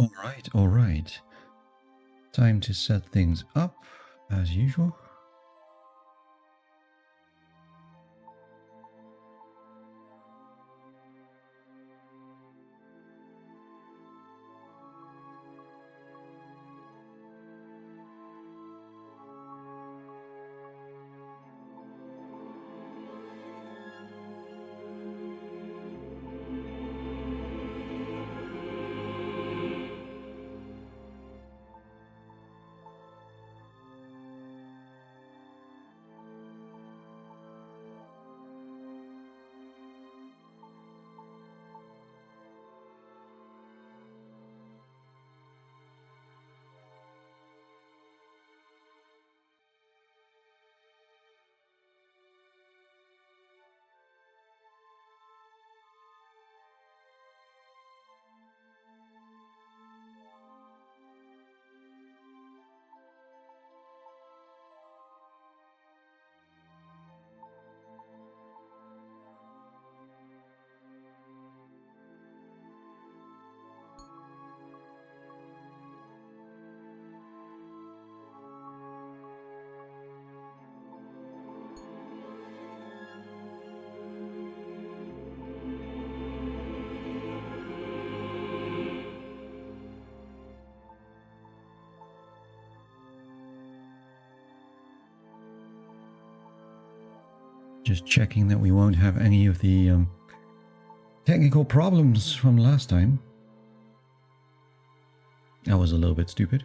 All right. Time to set things up as usual. Just checking that we won't have any of the technical problems from last time. That was a little bit stupid.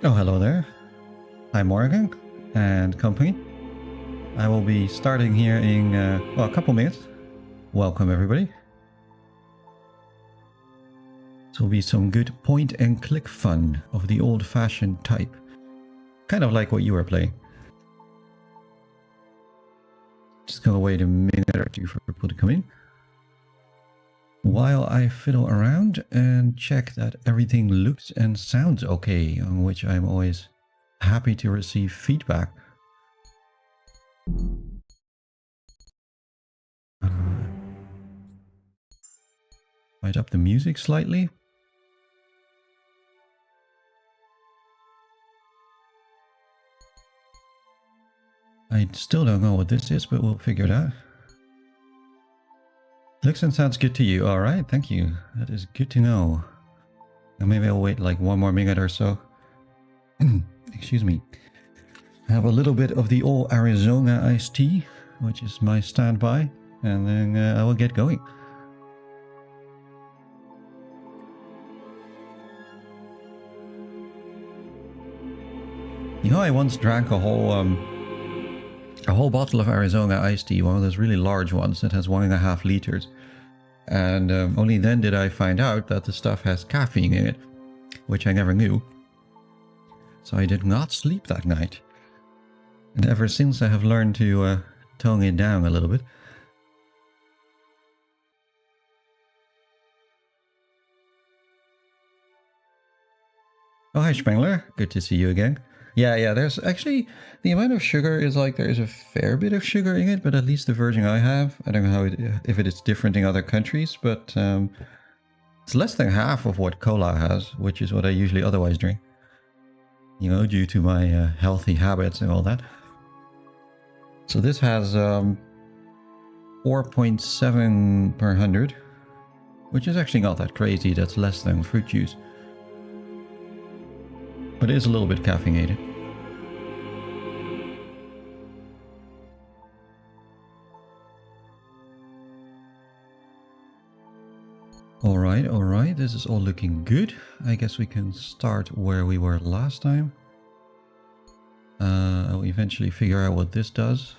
Oh, hello there. Hi, Morgan and company. I will be starting here in, well, a couple minutes. Welcome, everybody. This will be some good point and click fun of the old-fashioned type. Kind of like what you were playing. Just gonna wait a minute or two for people to come in. While I fiddle around and check that everything looks and sounds okay, on which I'm always happy to receive feedback. Light up the music slightly. I still don't know what this is, but we'll figure it out. Looks and sounds good to you. All right, thank you. That is good to know. And maybe I'll wait like one more minute or so. Excuse me. I have a little bit of the old Arizona iced tea, which is my standby, and then I will get going. You know, I once drank a whole bottle of Arizona iced tea, one of those really large ones that has 1.5 liters. And only then did I find out that the stuff has caffeine in it, which I never knew. So I did not sleep that night. And ever since I have learned to tone it down a little bit. Oh, hi Spengler. Good to see you again. Yeah, there's actually, the amount of sugar is like, there's a fair bit of sugar in it, but at least the version I have, I don't know how if it is different in other countries, but it's less than half of what cola has, which is what I usually otherwise drink. You know, due to my healthy habits and all that. So this has 4.7 per 100, which is actually not that crazy. That's less than fruit juice. But it is a little bit caffeinated. Alright, this is all looking good. I guess we can start where we were last time. I'll eventually figure out what this does.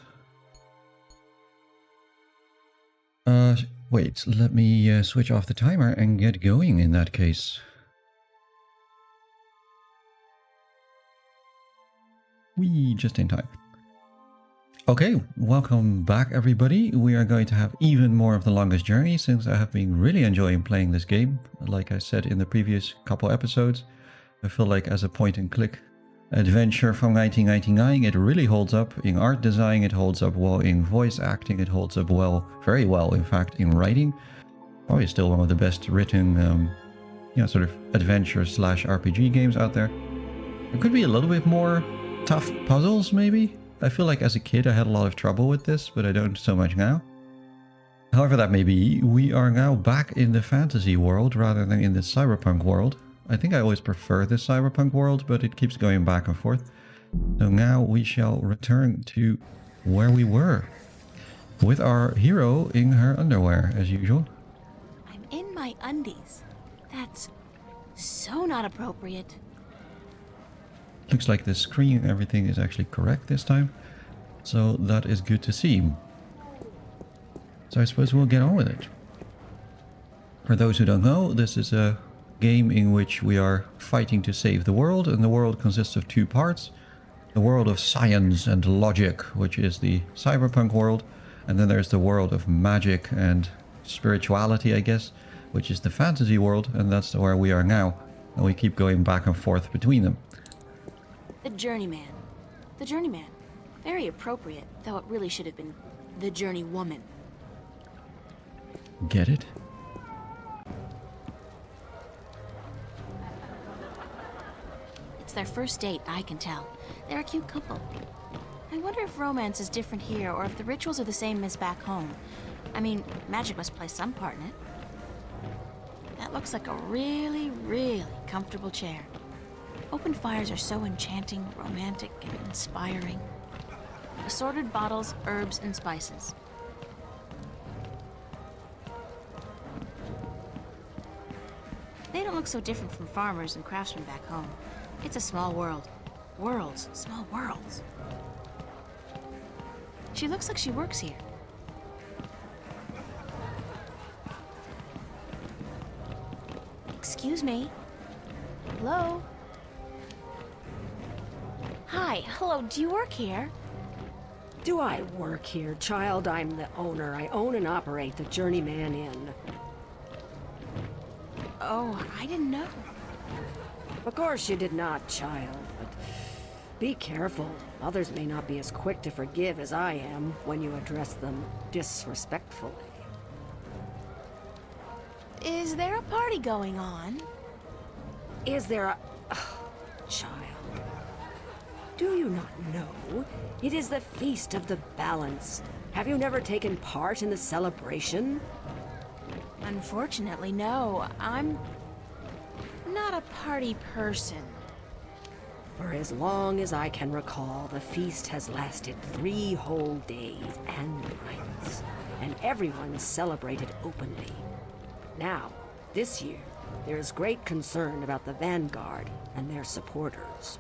Wait, let me switch off the timer and get going in that case. Whee, just in time. Okay, welcome back everybody. We are going to have even more of the longest journey since I have been really enjoying playing this game. Like I said in the previous couple episodes, I feel like as a point and click adventure from 1999, it really holds up. In art design, it holds up well. In voice acting, it holds up well. Very well, in fact, in writing. Probably still one of the best written, sort of adventure / RPG games out there. There could be a little bit more tough puzzles, maybe. I feel like as a kid I had a lot of trouble with this, but I don't so much now. However that may be, we are now back in the fantasy world rather than in the cyberpunk world. I think I always prefer the cyberpunk world, but it keeps going back and forth. So now we shall return to where we were, with our hero in her underwear, as usual. I'm in my undies. That's so not appropriate. Looks like the screen and everything is actually correct this time. So that is good to see. So I suppose we'll get on with it. For those who don't know, this is a game in which we are fighting to save the world, and the world consists of two parts. The world of science and logic, which is the cyberpunk world, and then there's the world of magic and spirituality, I guess, which is the fantasy world, and that's where we are now. And we keep going back and forth between them. The Journeyman. The Journeyman. Very appropriate, though it really should have been the Journeywoman. Get it? It's their first date, I can tell. They're a cute couple. I wonder if romance is different here, or if the rituals are the same as back home. I mean, magic must play some part in it. That looks like a really, really comfortable chair. Open fires are so enchanting, romantic, and inspiring. Assorted bottles, herbs, and spices. They don't look so different from farmers and craftsmen back home. It's a small world. Worlds, small worlds. She looks like she works here. Excuse me. Hello? Hi, hello, do you work here? Do I work here, child? I'm the owner. I own and operate the Journeyman Inn. Oh, I didn't know. Of course you did not, child, but be careful. Others may not be as quick to forgive as I am when you address them disrespectfully. Is there a party going on? Is there a... child. Do you not know? It is the Feast of the Balance. Have you never taken part in the celebration? Unfortunately, no. I'm not a party person. For as long as I can recall, the feast has lasted 3 whole days and nights, and everyone celebrated openly. Now, this year, there is great concern about the Vanguard and their supporters.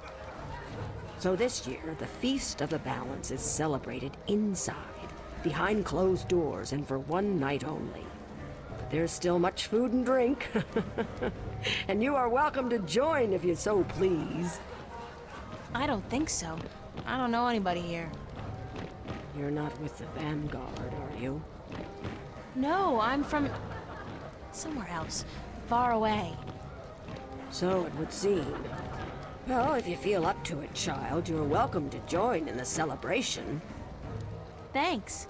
So this year, the Feast of the Balance is celebrated inside, behind closed doors, and for 1 night only. But there's still much food and drink. And you are welcome to join if you so please. I don't think so. I don't know anybody here. You're not with the Vanguard, are you? No, I'm from somewhere else, far away. So it would seem. Well, if you feel up to it, child, you're welcome to join in the celebration. Thanks.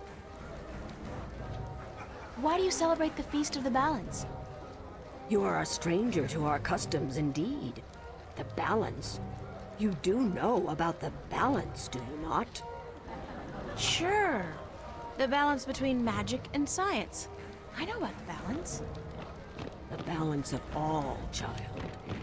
Why do you celebrate the Feast of the Balance? You are a stranger to our customs indeed. The balance. You do know about the balance, do you not? Sure. The balance between magic and science. I know about the balance. The balance of all, child.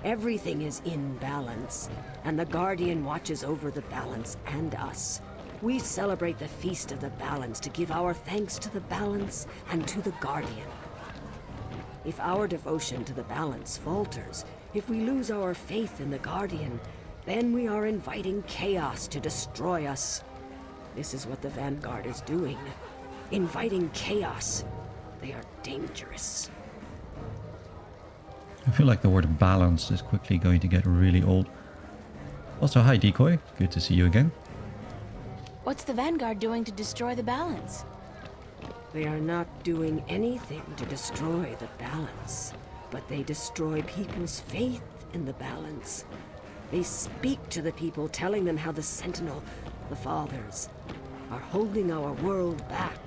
Everything is in balance, and the Guardian watches over the balance and us. We celebrate the Feast of the Balance to give our thanks to the balance and to the Guardian. If our devotion to the balance falters, if we lose our faith in the Guardian, then we are inviting chaos to destroy us. This is what the Vanguard is doing. Inviting chaos. They are dangerous. I feel like the word balance is quickly going to get really old. Also, hi Decoy. Good to see you again. What's the Vanguard doing to destroy the balance? They are not doing anything to destroy the balance, but they destroy people's faith in the balance. They speak to the people, telling them how the Sentinel, the Fathers, are holding our world back.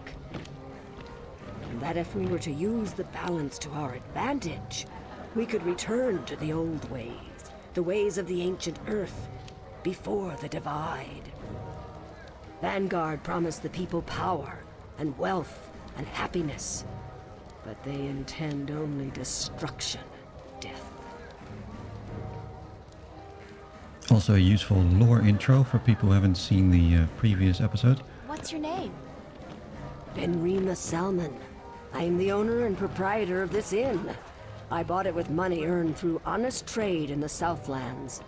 And that if we were to use the balance to our advantage, we could return to the old ways, the ways of the ancient Earth, before the divide. Vanguard promised the people power and wealth and happiness, but they intend only destruction, death. Also a useful lore intro for people who haven't seen the previous episode. What's your name? Benrima Salmon. I am the owner and proprietor of this inn. I bought it with money earned through honest trade in the Southlands.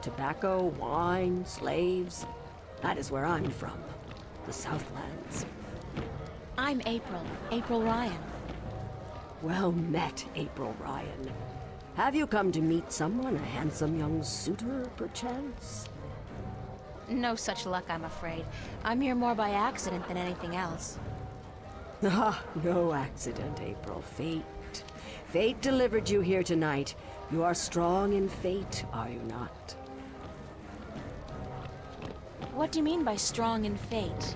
Tobacco, wine, slaves. That is where I'm from. The Southlands. I'm April Ryan. Well met, April Ryan. Have you come to meet someone, a handsome young suitor, perchance? No such luck, I'm afraid. I'm here more by accident than anything else. Ah, no accident, April. Fate. Fate delivered you here tonight. You are strong in fate, are you not? What do you mean by strong in fate?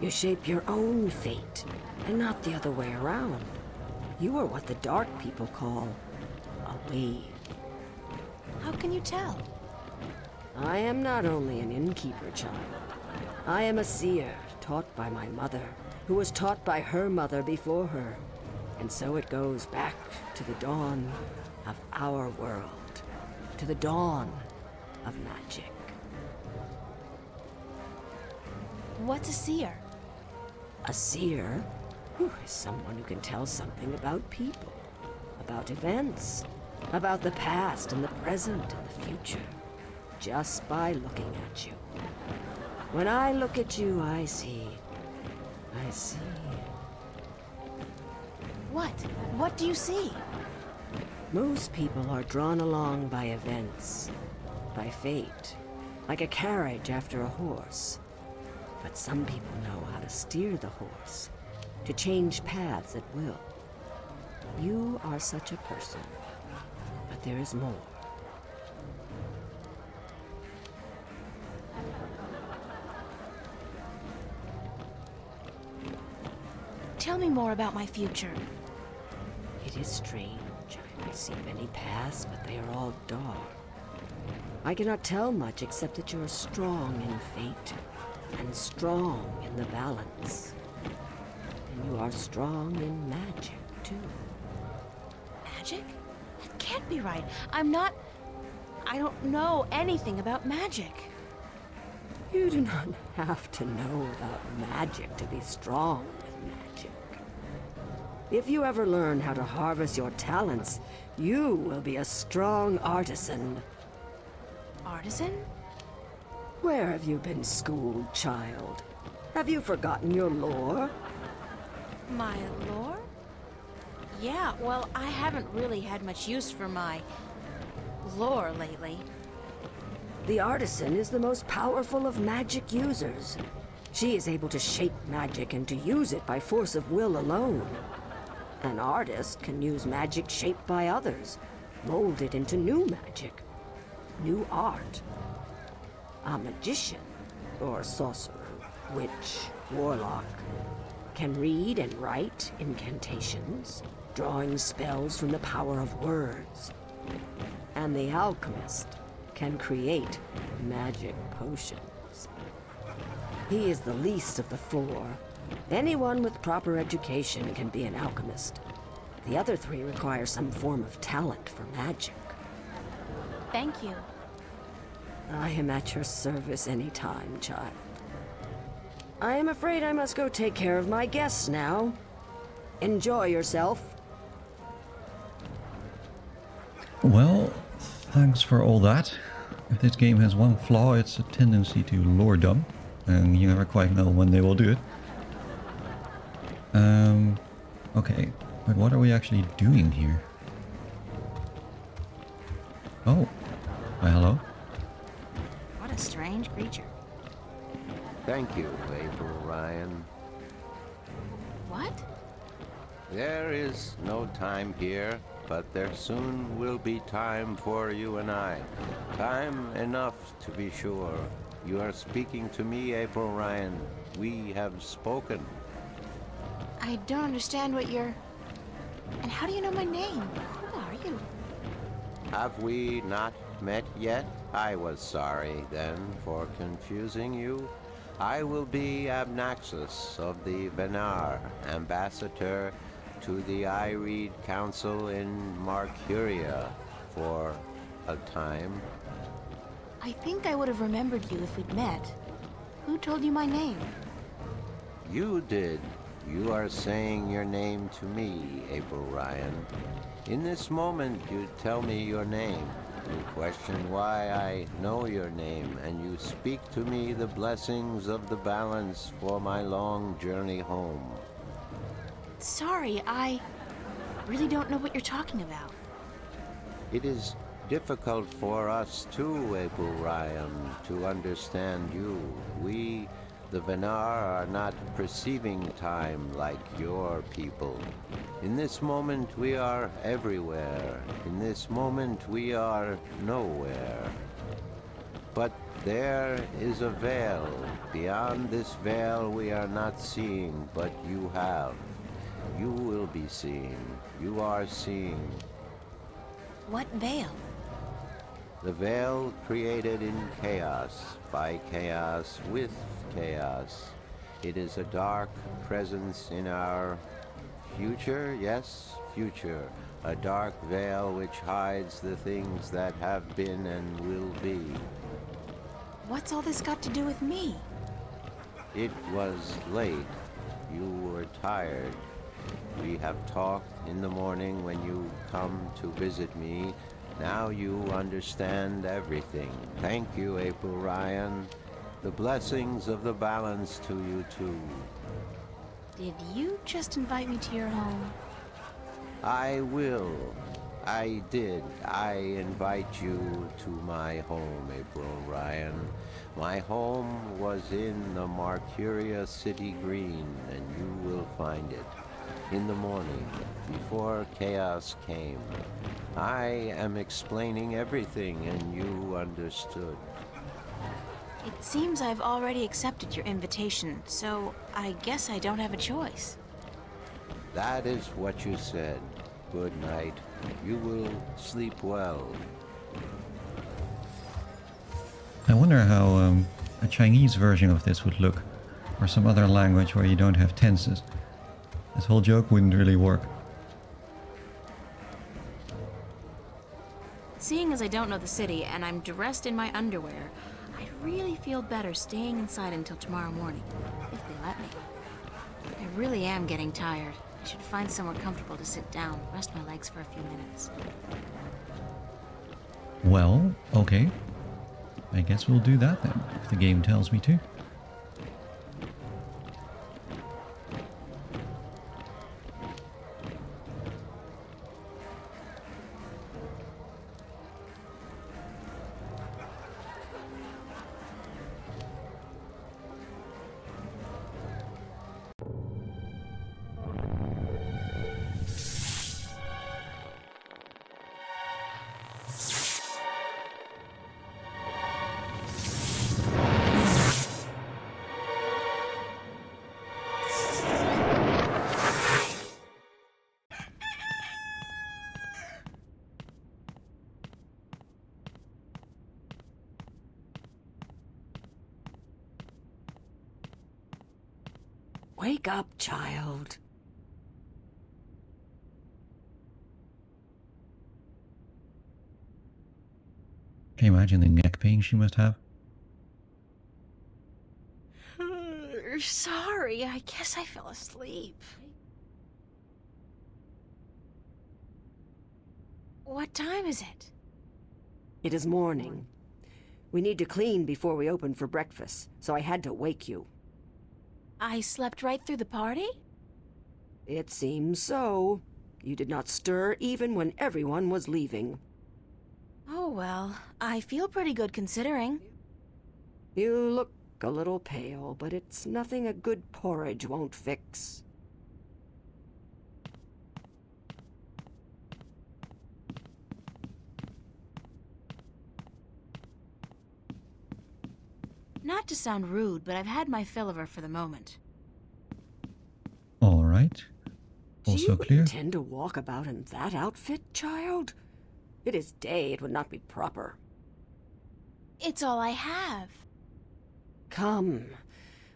You shape your own fate, and not the other way around. You are what the Dark people call a wave. How can you tell? I am not only an innkeeper, child. I am a seer, taught by my mother, who was taught by her mother before her. And so it goes back to the dawn of our world, to the dawn of magic. What's a seer? A seer is someone who can tell something about people, about events, about the past and the present and the future, just by looking at you. When I look at you, I see. What? What do you see? Most people are drawn along by events, by fate, like a carriage after a horse. But some people know how to steer the horse, to change paths at will. You are such a person, but there is more. Tell me more about my future. It is strange. I see many paths, but they are all dark. I cannot tell much except that you are strong in fate, and strong in the balance. And you are strong in magic, too. Magic? That can't be right. I don't know anything about magic. You do not have to know about magic to be strong with magic. If you ever learn how to harvest your talents, you will be a strong artisan. Artisan? Where have you been schooled, child? Have you forgotten your lore? My lore? Yeah, well, I haven't really had much use for my lore lately. The artisan is the most powerful of magic users. She is able to shape magic and to use it by force of will alone. An artist can use magic shaped by others, mold it into new magic, new art. A magician, or sorcerer, witch, warlock, can read and write incantations, drawing spells from the power of words. And the alchemist can create magic potions. He is the least of the four. Anyone with proper education can be an alchemist. The other three require some form of talent for magic. Thank you. I am at your service any time, child. I am afraid I must go take care of my guests now. Enjoy yourself. Well, thanks for all that. If this game has one flaw, it's a tendency to lore dump, and you never quite know when they will do it. Okay, but what are we actually doing here? Oh, well, hello. What a strange creature. Thank you, April Ryan. What? There is no time here, but there soon will be time for you and I. Time enough to be sure. You are speaking to me, April Ryan. We have spoken. I don't understand what you're... And how do you know my name? Who are you? Have we not met yet? I was sorry, then, for confusing you. I will be Abnaxus of the Venar, ambassador to the Ireed Council in Marcuria for a time. I think I would have remembered you if we'd met. Who told you my name? You did. You are saying your name to me, April Ryan. In this moment, you tell me your name. You question why I know your name, and you speak to me the blessings of the balance for my long journey home. Sorry, I really don't know what you're talking about. It is difficult for us too, April Ryan, to understand you. We, the Venar, are not perceiving time like your people. In this moment we are everywhere. In this moment we are nowhere. But there is a veil. Beyond this veil we are not seeing, but you have. You will be seeing. You are seeing. What veil? The veil created in chaos, by chaos, with chaos. It is a dark presence in our future, yes, future. A dark veil which hides the things that have been and will be. What's all this got to do with me? It was late. You were tired. We have talked in the morning when you come to visit me. Now you understand everything. Thank you, April Ryan. The blessings of the balance to you too. Did you just invite me to your home? I will. I did. I invite you to my home, April Ryan. My home was in the Marcuria City Green, and you will find it. In the morning, before chaos came. I am explaining everything, and you understood. It seems I've already accepted your invitation, so I guess I don't have a choice. That is what you said. Good night. You will sleep well. I wonder how a Chinese version of this would look, or some other language where you don't have tenses. This whole joke wouldn't really work. Seeing as I don't know the city and I'm dressed in my underwear, I'd really feel better staying inside until tomorrow morning, if they let me. I really am getting tired. I should find somewhere comfortable to sit down, rest my legs for a few minutes. Well, okay. I guess we'll do that then, if the game tells me to. Wake up, child. Can you imagine the neck pain she must have? Sorry, I guess I fell asleep. What time is it? It is morning. We need to clean before we open for breakfast, so I had to wake you. I slept right through the party? It seems so. You did not stir even when everyone was leaving. Oh well, I feel pretty good considering. You look a little pale, but it's nothing a good porridge won't fix. Not to sound rude, but I've had my fill of her for the moment. All right. Also Do you clear. intend to walk about in that outfit, child? It is day, it would not be proper. It's all I have. Come,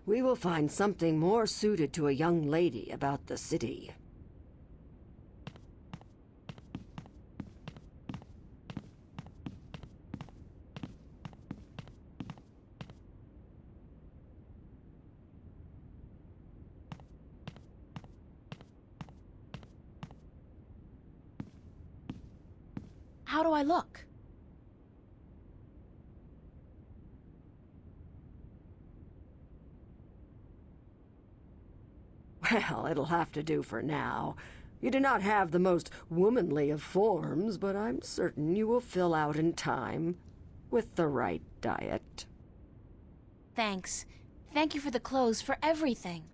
we will find something more suited to a young lady about the city. How do I look? Well, it'll have to do for now. You do not have the most womanly of forms, but I'm certain you will fill out in time, with the right diet. Thanks. Thank you for the clothes, for everything.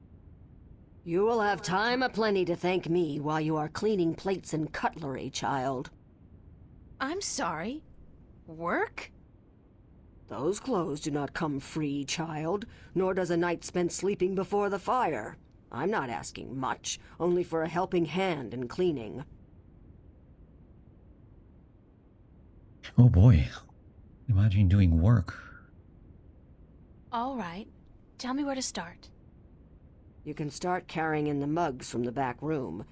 You will have time aplenty to thank me while you are cleaning plates and cutlery, child. I'm sorry. Work? Those clothes do not come free, child, nor does a night spent sleeping before the fire. I'm not asking much, only for a helping hand in cleaning. Oh boy. Imagine doing work. All right. Tell me where to start. You can start carrying in the mugs from the back room.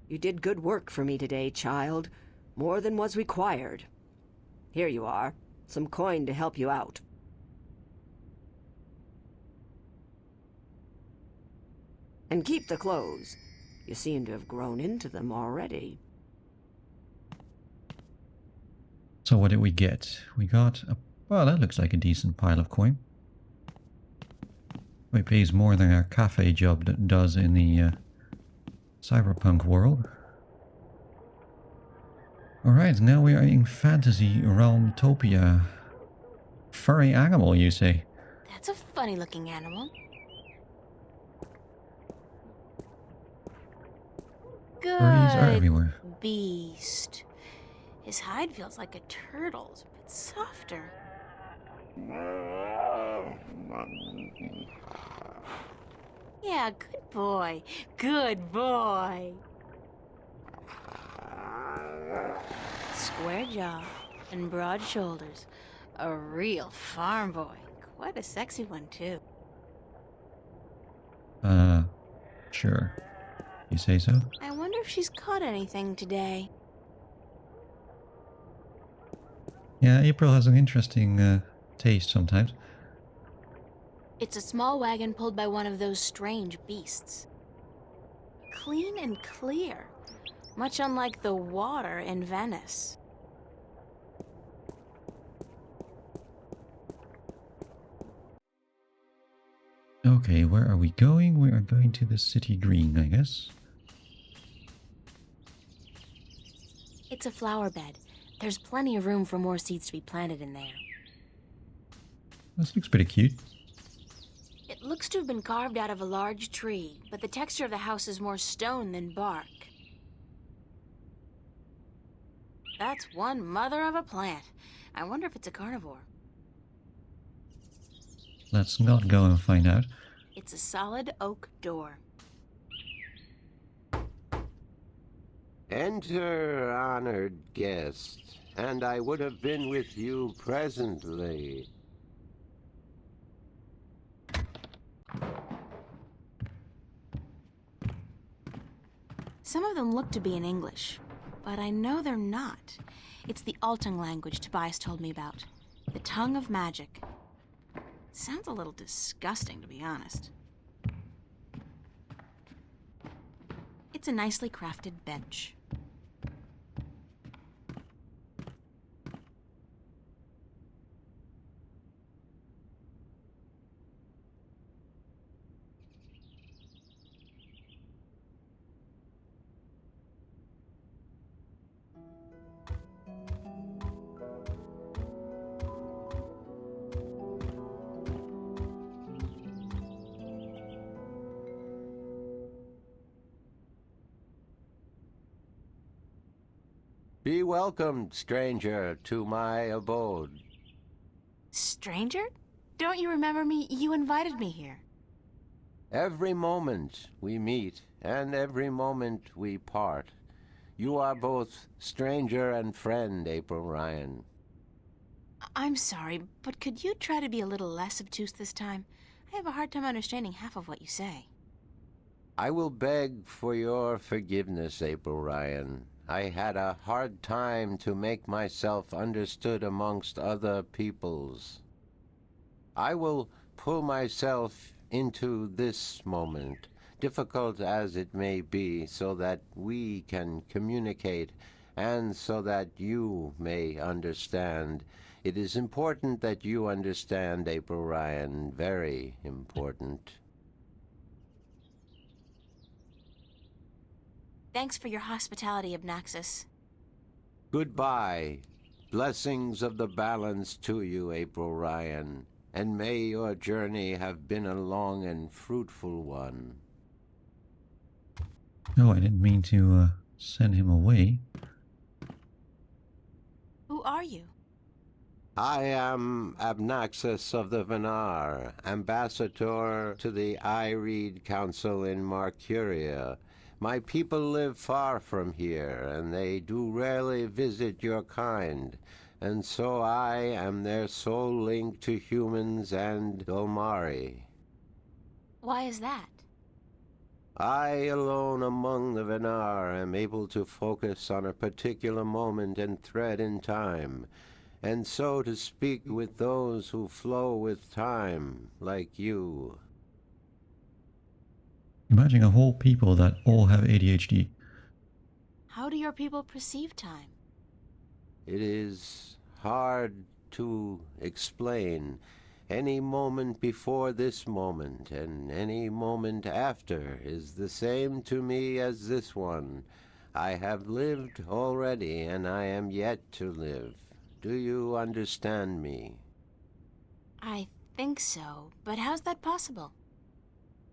You did good work for me today, child. More than was required. Here you are. Some coin to help you out. And keep the clothes. You seem to have grown into them already. So what did we get? We got a... Well, that looks like a decent pile of coin. It pays more than our cafe job that does in the cyberpunk world. Alright, now we are in fantasy realm-topia. Furry animal, you say? That's a funny looking animal. Furries are Good everywhere. beast. His hide feels like a turtle's, but softer. Yeah, good boy. Good boy. Square jaw and broad shoulders. A real farm boy. Quite a sexy one, too. Sure. You say so? I wonder if she's caught anything today. Yeah, April has an interesting taste sometimes. It's a small wagon pulled by one of those strange beasts. Clean and clear, much unlike the water in Venice. Okay, where are we going? We are going to the city green, I guess. It's a flower bed. There's plenty of room for more seeds to be planted in there. This looks pretty cute. It looks to have been carved out of a large tree, but the texture of the house is more stone than bark. That's one mother of a plant. I wonder if it's a carnivore. Let's not go and find out. It's a solid oak door. Enter, honored guest, and I would have been with you presently. Some of them look to be in English, but I know they're not. It's the Altung language Tobias told me about. The tongue of magic. Sounds a little disgusting, to be honest. It's a nicely crafted bench. Be welcomed, stranger, to my abode. Stranger? Don't you remember me? You invited me here. Every moment we meet, and every moment we part. You are both stranger and friend, April Ryan. I'm sorry, but could you try to be a little less obtuse this time? I have a hard time understanding half of what you say. I will beg for your forgiveness, April Ryan. I had a hard time to make myself understood amongst other peoples. I will pull myself into this moment, difficult as it may be, so that we can communicate and so that you may understand. It is important that you understand, April Ryan, very important. Thanks for your hospitality, Obnaxus. Goodbye. Blessings of the balance to you, April Ryan, and may your journey have been a long and fruitful one. Oh, I didn't mean to send him away. Who are you? I am Abnaxus of the Venar, ambassador to the Ireed Council in Marcuria. My people live far from here, and they do rarely visit your kind, and so I am their sole link to humans and Dolmari. Why is that? I alone among the Venar am able to focus on a particular moment and thread in time, and so to speak with those who flow with time, like you. Imagine a whole people that all have ADHD. How do your people perceive time? It is hard to explain. Any moment before this moment and any moment after is the same to me as this one. I have lived already, and I am yet to live. Do you understand me? I think so, but how's that possible?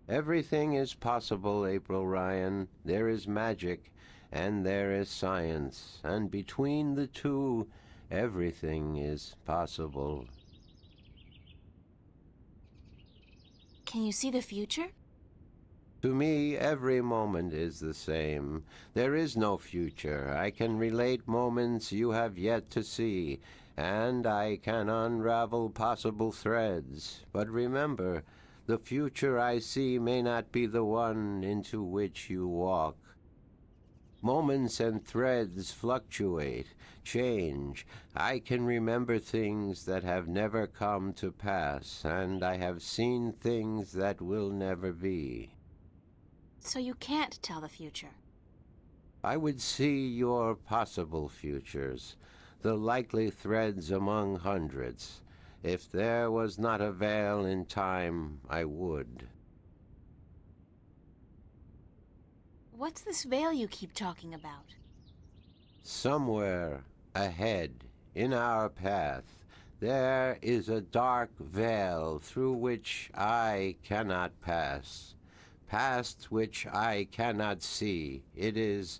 Everything is possible, April Ryan. There is magic, and there is science, and between the two, everything is possible. Can you see the future? To me, every moment is the same. There is no future. I can relate moments you have yet to see, and I can unravel possible threads. But remember, the future I see may not be the one into which you walk. Moments and threads fluctuate, change. I can remember things that have never come to pass, and I have seen things that will never be. So you can't tell the future. I would see your possible futures, the likely threads among hundreds. If there was not a veil in time, I would. What's this veil you keep talking about? Somewhere ahead, in our path, there is a dark veil through which I cannot pass, past which I cannot see. It is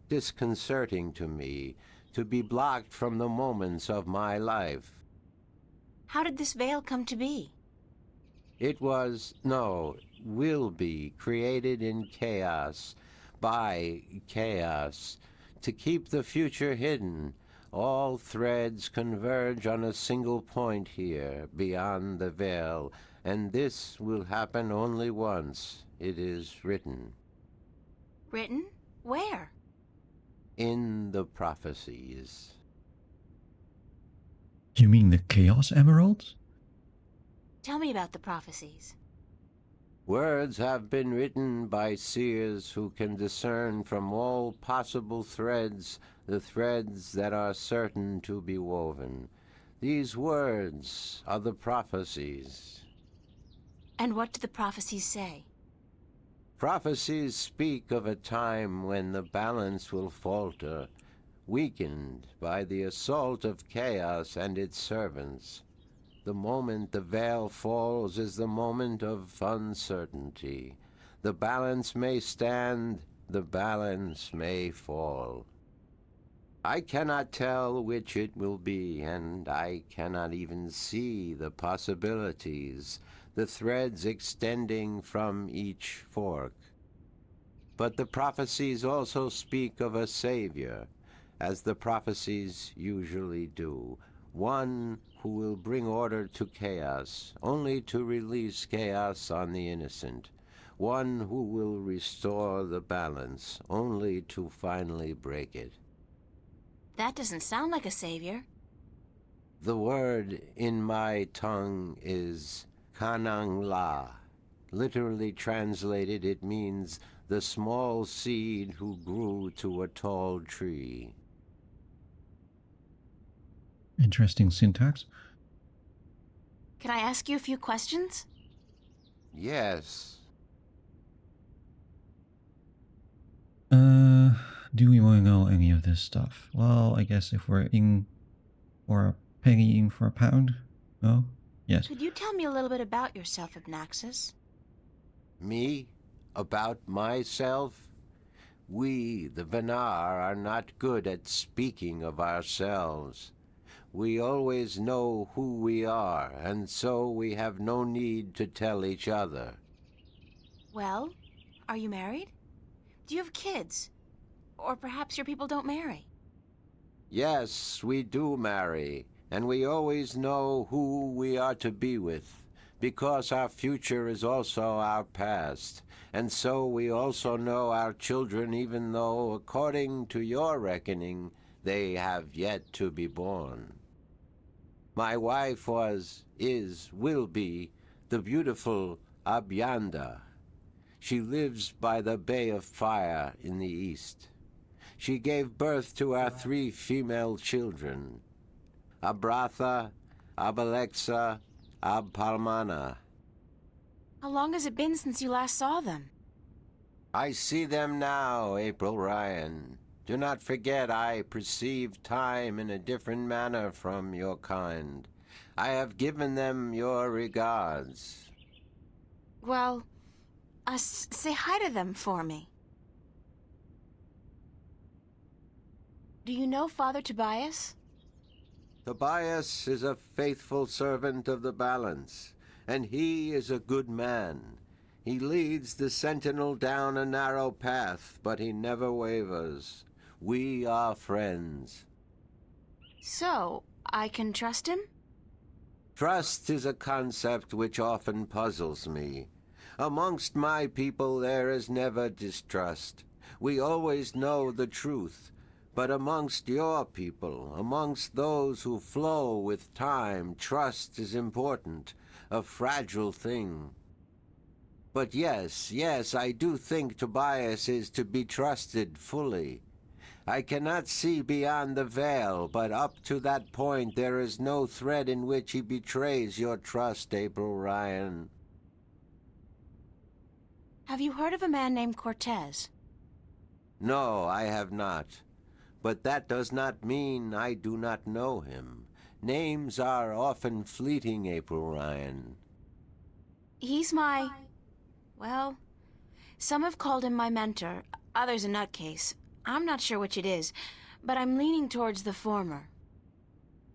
disconcerting to me to be blocked from the moments of my life. How did this veil come to be? It was, no, will be, created in chaos, by chaos, to keep the future hidden. All threads converge on a single point here, beyond the veil, and this will happen only once. It is written. Written? Where? In the prophecies. You mean the Chaos Emeralds? Tell me about the prophecies. Words have been written by seers who can discern from all possible threads the threads that are certain to be woven. These words are the prophecies. And what do the prophecies say? Prophecies speak of a time when the balance will falter, weakened by the assault of chaos and its servants. The moment the veil falls is the moment of uncertainty. The balance may stand, the balance may fall. I cannot tell which it will be, and I cannot even see the possibilities, the threads extending from each fork. But the prophecies also speak of a Savior, as the prophecies usually do, one who will bring order to chaos, only to release chaos on the innocent, one who will restore the balance, only to finally break it. That doesn't sound like a savior. The word in my tongue is Kanang La. Literally translated, it means the small seed who grew to a tall tree. Interesting syntax. Can I ask you a few questions? Yes. Do we want to know any of this stuff? Well, I guess if we're in for a penny, in for a pound. Oh, yes. Could you tell me a little bit about yourself, Abnaxis? Me? About myself? We, the Venar, are not good at speaking of ourselves. We always know who we are, and so we have no need to tell each other. Well, are you married? Do you have kids? Or perhaps your people don't marry? Yes, we do marry, and we always know who we are to be with, because our future is also our past, and so we also know our children even though, according to your reckoning, they have yet to be born. My wife will be, the beautiful Abyanda. She lives by the Bay of Fire in the east. She gave birth to our 3 female children, Abratha, Abalexa, Abpalmana. How long has it been since you last saw them? I see them now, April Ryan. Do not forget I perceive time in a different manner from your kind. I have given them your regards. Well, say hi to them for me. Do you know Father Tobias? Tobias is a faithful servant of the balance, and he is a good man. He leads the sentinel down a narrow path, but he never wavers. We are friends. So, I can trust him? Trust is a concept which often puzzles me. Amongst my people there is never distrust. We always know the truth. But amongst your people, amongst those who flow with time, trust is important, a fragile thing. But yes, I do think Tobias is to be trusted fully. I cannot see beyond the veil, but up to that point there is no thread in which he betrays your trust, April Ryan. Have you heard of a man named Cortez? No, I have not. But that does not mean I do not know him. Names are often fleeting, April Ryan. He's my... well, some have called him my mentor, others a nutcase. I'm not sure which it is, but I'm leaning towards the former.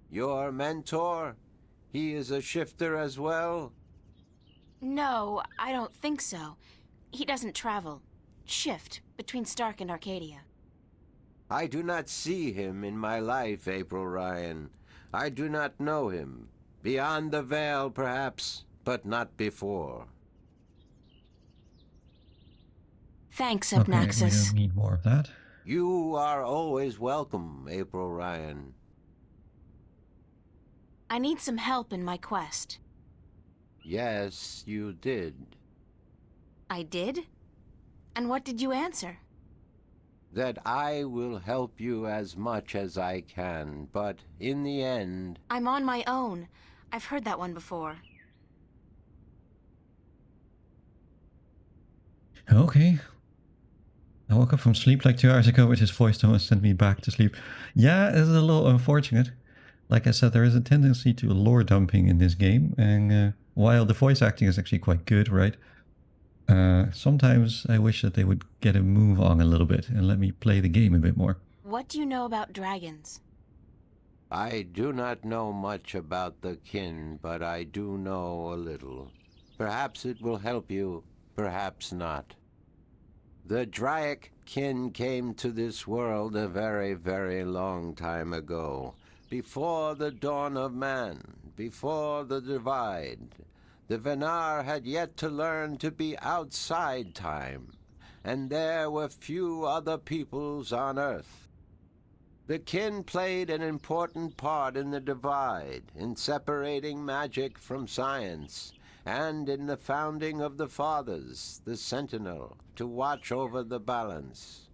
Your mentor? He is a shifter as well? No, I don't think so. He doesn't travel. Shift between Stark and Arcadia. I do not see him in my life, April Ryan. I do not know him. Beyond the veil, perhaps, but not before. Thanks, Okay, we Abnaxis. don't need more of that. You are always welcome, April Ryan. I need some help in my quest. Yes, you did. I did? And what did you answer? That I will help you as much as I can, but in the end... I'm on my own. I've heard that one before. Okay. I woke up from sleep like 2 hours ago with his voice tone and sent me back to sleep. Yeah, it's a little unfortunate. Like I said, there is a tendency to lore dumping in this game, and while the voice acting is actually quite good, right? Sometimes I wish that they would get a move on a little bit and let me play the game a bit more. What do you know about dragons? I do not know much about the kin, but I do know a little. Perhaps it will help you, perhaps not. The Draic kin came to this world a very, very long time ago, before the dawn of man, before the divide. The Venar had yet to learn to be outside time, and there were few other peoples on Earth. The kin played an important part in the divide, in separating magic from science, and in the founding of the Fathers, the Sentinel, to watch over the balance.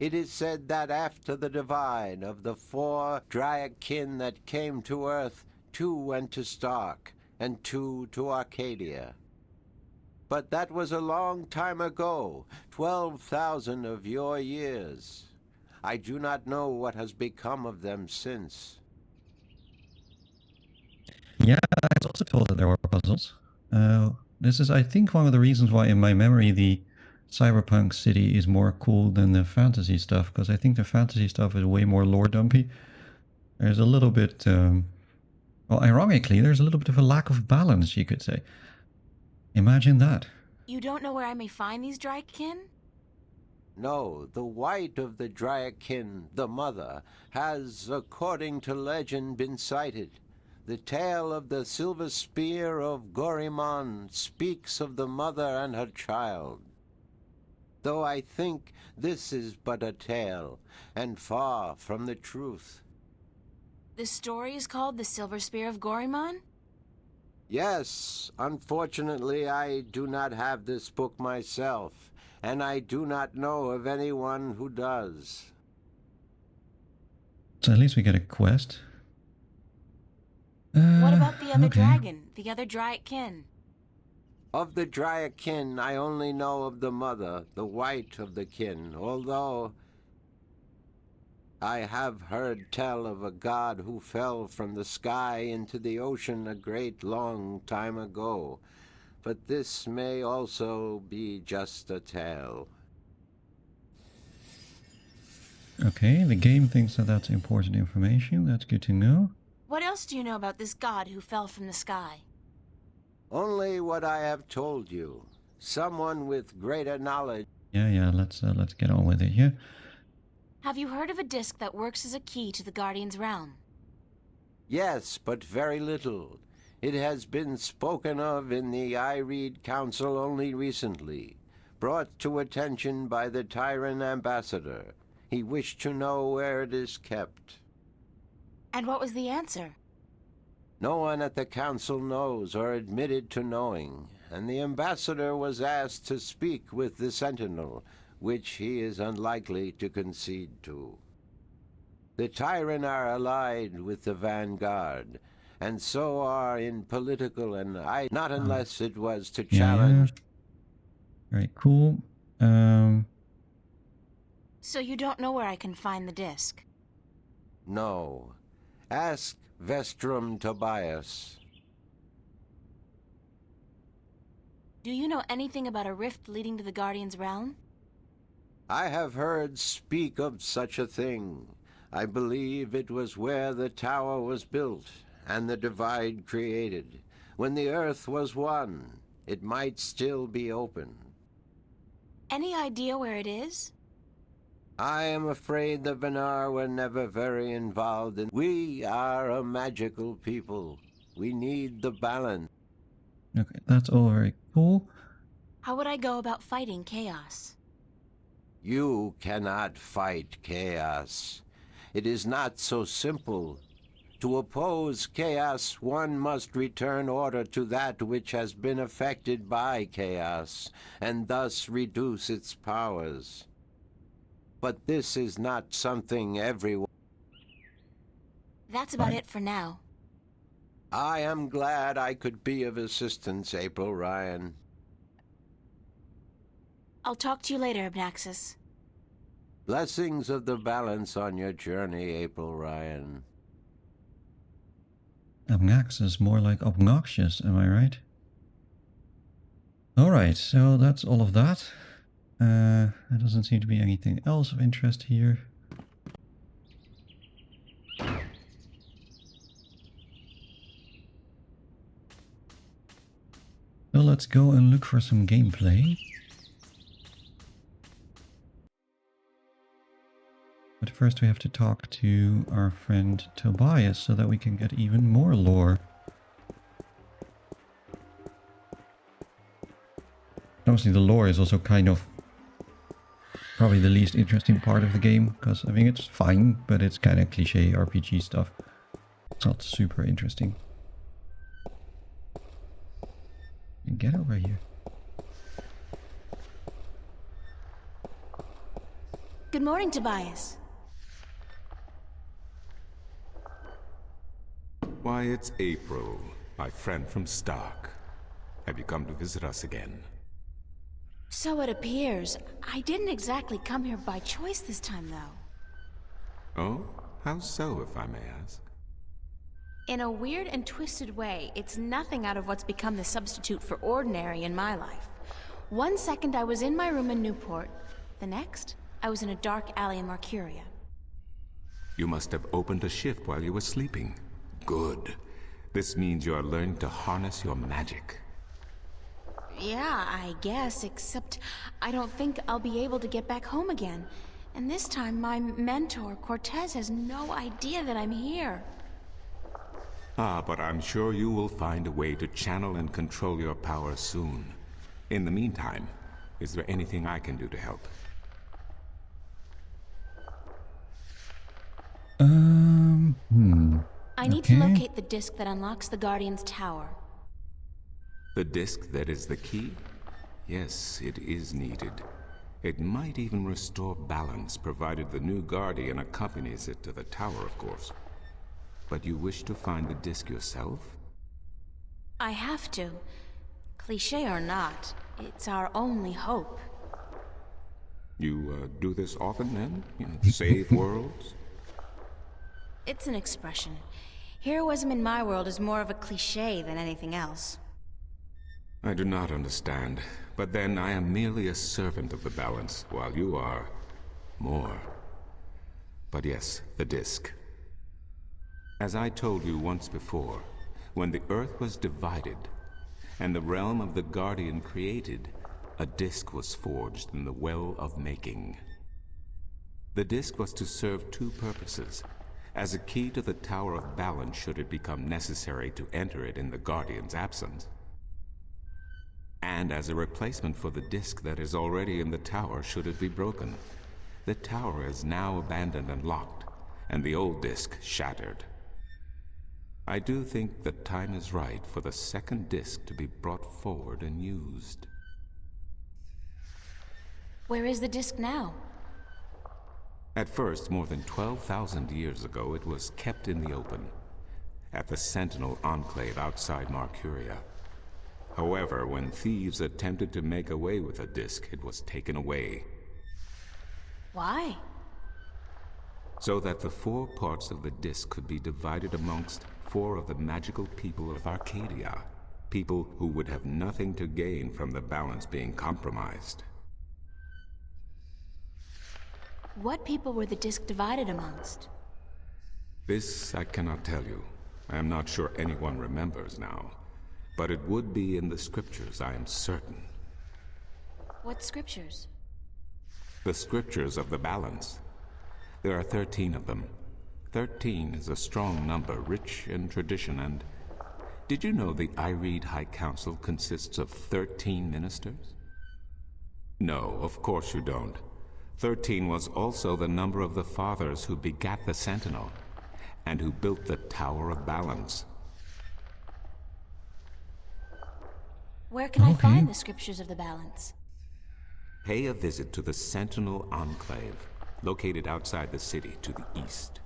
It is said that after the divide of the 4 Draic kin that came to Earth, 2 went to Stark, and 2 to Arcadia. But that was a long time ago, 12,000 of your years. I do not know what has become of them since. Yeah, I was also told that there were puzzles. This is, I think, one of the reasons why in my memory the cyberpunk city is more cool than the fantasy stuff, because I think the fantasy stuff is way more lore dumpy. There's a little bit, well, ironically, there's a little bit of a lack of balance, you could say. Imagine that. You don't know where I may find these Draken? No, the white of the Draic kin, the mother, has, according to legend, been sighted. The tale of the silver spear of Gorimon speaks of the mother and her child. Though I think this is but a tale, and far from the truth. The story is called The Silver Spear of Gorimon? Yes, unfortunately I do not have this book myself, and I do not know of anyone who does. So at least we get a quest. What about the other okay. dragon, the other Draic kin? Of the Draic kin, I only know of the mother, the white of the kin, although I have heard tell of a god who fell from the sky into the ocean a great long time ago. But this may also be just a tale. Okay, the game thinks that that's important information. That's good to know. What else do you know about this god who fell from the sky? Only what I have told you. Someone with greater knowledge. Yeah, let's get on with it, yeah? Have you heard of a disc that works as a key to the Guardian's realm? Yes, but very little. It has been spoken of in the I Read Council only recently, brought to attention by the Tyrant Ambassador. He wished to know where it is kept. And what was the answer? No one at the council knows or admitted to knowing, and the ambassador was asked to speak with the Sentinel, which he is unlikely to concede to. The Tyrant are allied with the Vanguard, and so are in political and not unless it was to challenge. Yeah. Very cool. So you don't know where I can find the disc? No. Ask Vestrum Tobias. Do you know anything about a rift leading to the Guardian's realm? I have heard speak of such a thing. I believe it was where the tower was built and the divide created. When the earth was one, it might still be open. Any idea where it is? I am afraid the Venar were never very involved in. We are a magical people. We need the balance. Okay, that's all very cool. How would I go about fighting chaos? You cannot fight chaos. It is not so simple. To oppose chaos, one must return order to that which has been affected by chaos, and thus reduce its powers. But this is not something everyone... That's about it for now. I am glad I could be of assistance, April Ryan. I'll talk to you later, Abnaxis. Blessings of the balance on your journey, April Ryan. Abnaxis, more like obnoxious, am I right? Alright, so that's all of that. There doesn't seem to be anything else of interest here. So let's go and look for some gameplay. But first we have to talk to our friend Tobias so that we can get even more lore. Obviously the lore is also kind of probably the least interesting part of the game, because I think it's fine, but it's kind of cliche RPG stuff. It's not super interesting. Get over here. Good morning, Tobias. Why, it's April, my friend from Stark. Have you come to visit us again? So it appears. I didn't exactly come here by choice this time, though. Oh? How so, if I may ask? In a weird and twisted way, it's nothing out of what's become the substitute for ordinary in my life. One second I was in my room in Newport. The next, I was in a dark alley in Arcadia. You must have opened a shift while you were sleeping. Good. This means you are learning to harness your magic. Yeah, I guess, except I don't think I'll be able to get back home again. And this time, my mentor, Cortez, has no idea that I'm here. Ah, but I'm sure you will find a way to channel and control your power soon. In the meantime, is there anything I can do to help? I need to locate the disc that unlocks the Guardian's tower. The disc that is the key? Yes, it is needed. It might even restore balance, provided the new Guardian accompanies it to the tower, of course. But you wish to find the disc yourself? I have to. Cliché or not, it's our only hope. You do this often, then? You know, save worlds? It's an expression. Heroism in my world is more of a cliché than anything else. I do not understand. But then I am merely a servant of the balance, while you are more. But yes, the disc. As I told you once before, when the Earth was divided, and the realm of the Guardian created, a disc was forged in the Well of Making. The disc was to serve two purposes: as a key to the Tower of Balance should it become necessary to enter it in the Guardian's absence, and as a replacement for the disc that is already in the tower should it be broken. The tower is now abandoned and locked, and the old disc shattered. I do think the time is right for the second disc to be brought forward and used. Where is the disc now? At first, more than 12,000 years ago, it was kept in the open, at the Sentinel Enclave outside Marcuria. However, when thieves attempted to make away with the disc, it was taken away. Why? So that the four parts of the disc could be divided amongst four of the magical people of Arcadia. People who would have nothing to gain from the balance being compromised. What people were the disc divided amongst? This I cannot tell you. I am not sure anyone remembers now. But it would be in the scriptures, I am certain. What scriptures? The scriptures of the balance. There are 13 of them. 13 is a strong number, rich in tradition, and... Did you know the Ireed High Council consists of 13 ministers? No, of course you don't. 13 was also the number of the fathers who begat the Sentinel, and who built the Tower of Balance. Where can I find the scriptures of the balance? Pay a visit to the Sentinel Enclave, located outside the city to the east.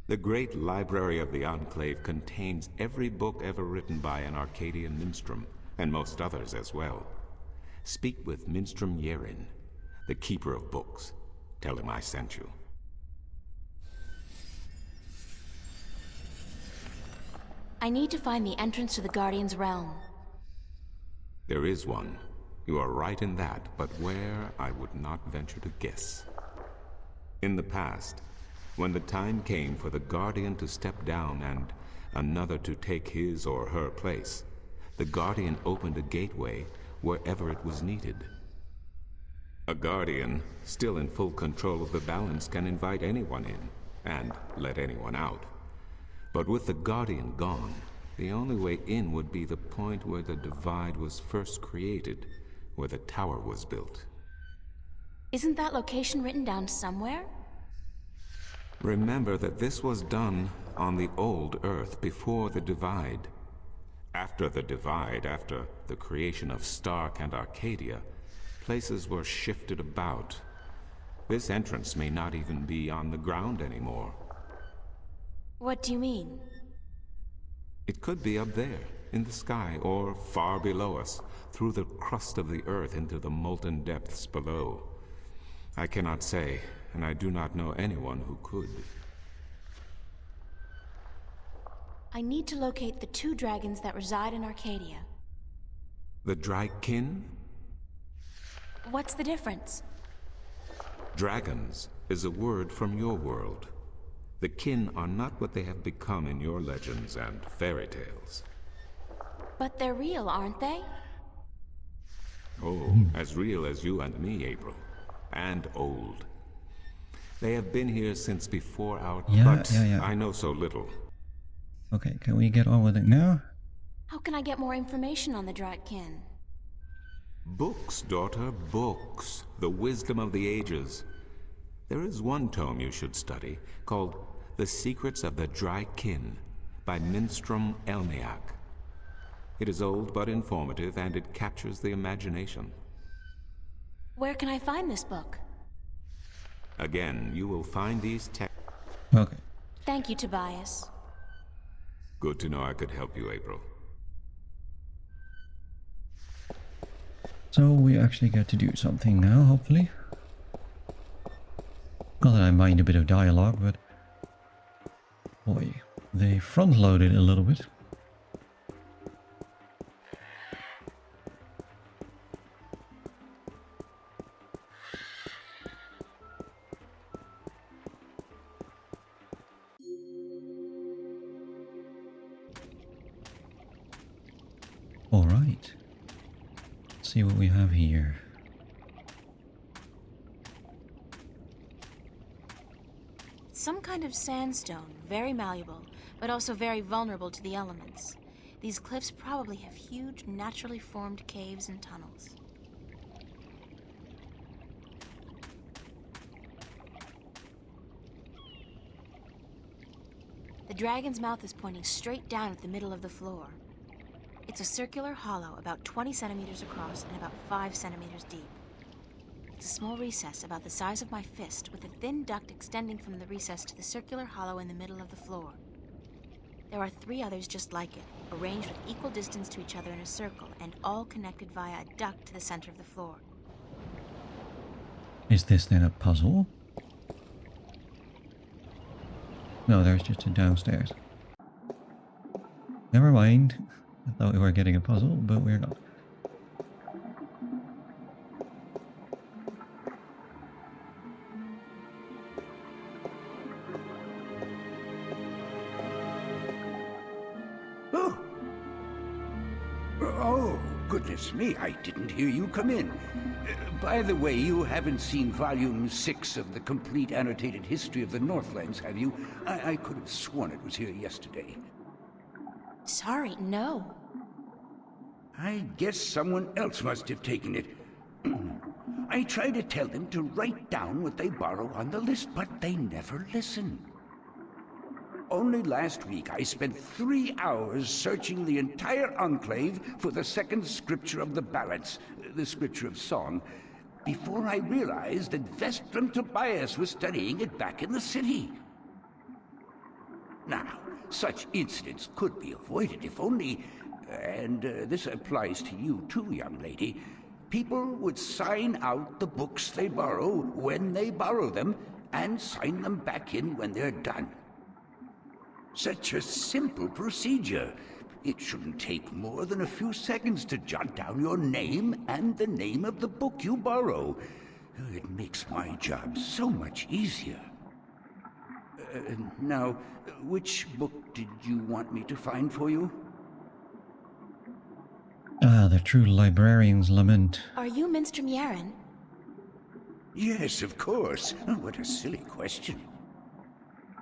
The great library of the Enclave contains every book ever written by an Arcadian minstrel, and most others as well. Speak with Minstrom Yerin, the keeper of books. Tell him I sent you. I need to find the entrance to the Guardian's realm. There is one. You are right in that, but where, I would not venture to guess. In the past, when the time came for the Guardian to step down and another to take his or her place, the Guardian opened a gateway wherever it was needed. A Guardian, still in full control of the balance, can invite anyone in and let anyone out. But with the Guardian gone, the only way in would be the point where the divide was first created, where the tower was built. Isn't that location written down somewhere? Remember that this was done on the old Earth before the divide. After the divide, after the creation of Stark and Arcadia, places were shifted about. This entrance may not even be on the ground anymore. What do you mean? It could be up there, in the sky, or far below us, through the crust of the Earth into the molten depths below. I cannot say, and I do not know anyone who could. I need to locate the 2 dragons that reside in Arcadia. The Drykin? What's the difference? Dragons is a word from your world. The kin are not what they have become in your legends and fairy tales. But they're real, aren't they? Oh, as real as you and me, April. And old. They have been here since before our... but I know so little. Okay, can we get on with it now? How can I get more information on the Drykin? Books, daughter, books. The wisdom of the ages. There is one tome you should study, called The Secrets of the Drykin, by Minstrom Elniak. It is old but informative, and it captures the imagination. Where can I find this book? Again, you will find these texts. Okay. Thank you, Tobias. Good to know I could help you, April. So we actually get to do something now, hopefully. Not that I mind a bit of dialogue, but... boy, they front-loaded a little bit. Alright. Let's see what we have here. Some kind of sandstone, very malleable, but also very vulnerable to the elements. These cliffs probably have huge, naturally formed caves and tunnels. The dragon's mouth is pointing straight down at the middle of the floor. It's a circular hollow about 20 centimeters across and about 5 centimeters deep. It's a small recess about the size of my fist with a thin duct extending from the recess to the circular hollow in the middle of the floor. There are 3 others just like it, arranged with equal distance to each other in a circle and all connected via a duct to the center of the floor. Is this then a puzzle? No, there's just a downstairs. Never mind. I thought we were getting a puzzle, but we're not. Oh, goodness me, I didn't hear you come in. By the way, you haven't seen Volume 6 of the Complete Annotated History of the Northlands, have you? I could have sworn it was here yesterday. Sorry, no. I guess someone else must have taken it. I try to tell them to write down what they borrow on the list, but they never listen. Only last week I spent 3 hours searching the entire enclave for the second scripture of the balance, the scripture of song, before I realized that Vestrum Tobias was studying it back in the city. Now, such incidents could be avoided if only, and this applies to you too, young lady, people would sign out the books they borrow when they borrow them and sign them back in when they're done. Such a simple procedure. It shouldn't take more than a few seconds to jot down your name and the name of the book you borrow. It makes my job so much easier. Now, which book did you want me to find for you? the true librarian's lament. Are you Minstrom Yaren? Yes, of course. Oh, what a silly question.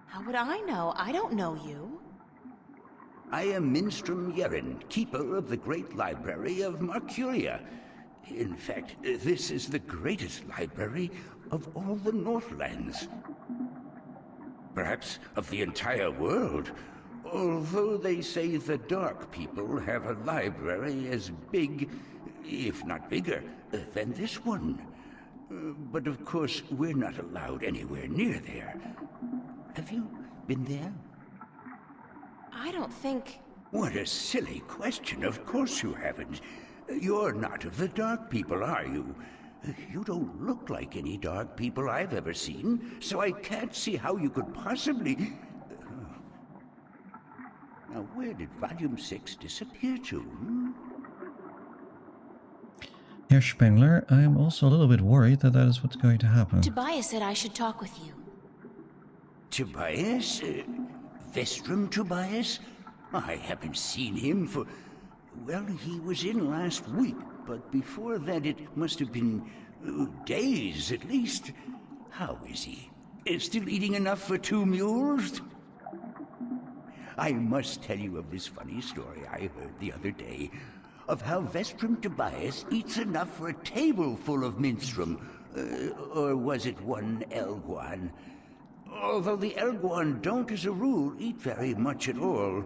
How would I know? I don't know you. I am Minstrom Yeren, keeper of the great library of Arcadia. In fact, this is the greatest library of all the Northlands. Perhaps of the entire world. Although they say the Dark People have a library as big, if not bigger, than this one. But of course, we're not allowed anywhere near there. Have you been there? I don't think... What a silly question. Of course you haven't. You're not of the Dark People, are you? You don't look like any Dark People I've ever seen, so I can't see how you could possibly... Now, where did Volume 6 disappear to? Herr Spengler, I am also a little bit worried that that is what's going to happen. Tobias said I should talk with you. Tobias? Vestrum Tobias? I haven't seen him for... Well, he was in last week, but before that it must have been days at least. How is he? Still eating enough for 2 mules? I must tell you of this funny story I heard the other day, of how Vestrum Tobias eats enough for a table full of minstrum, or was it one Elguan? Although the Elguan don't as a rule eat very much at all.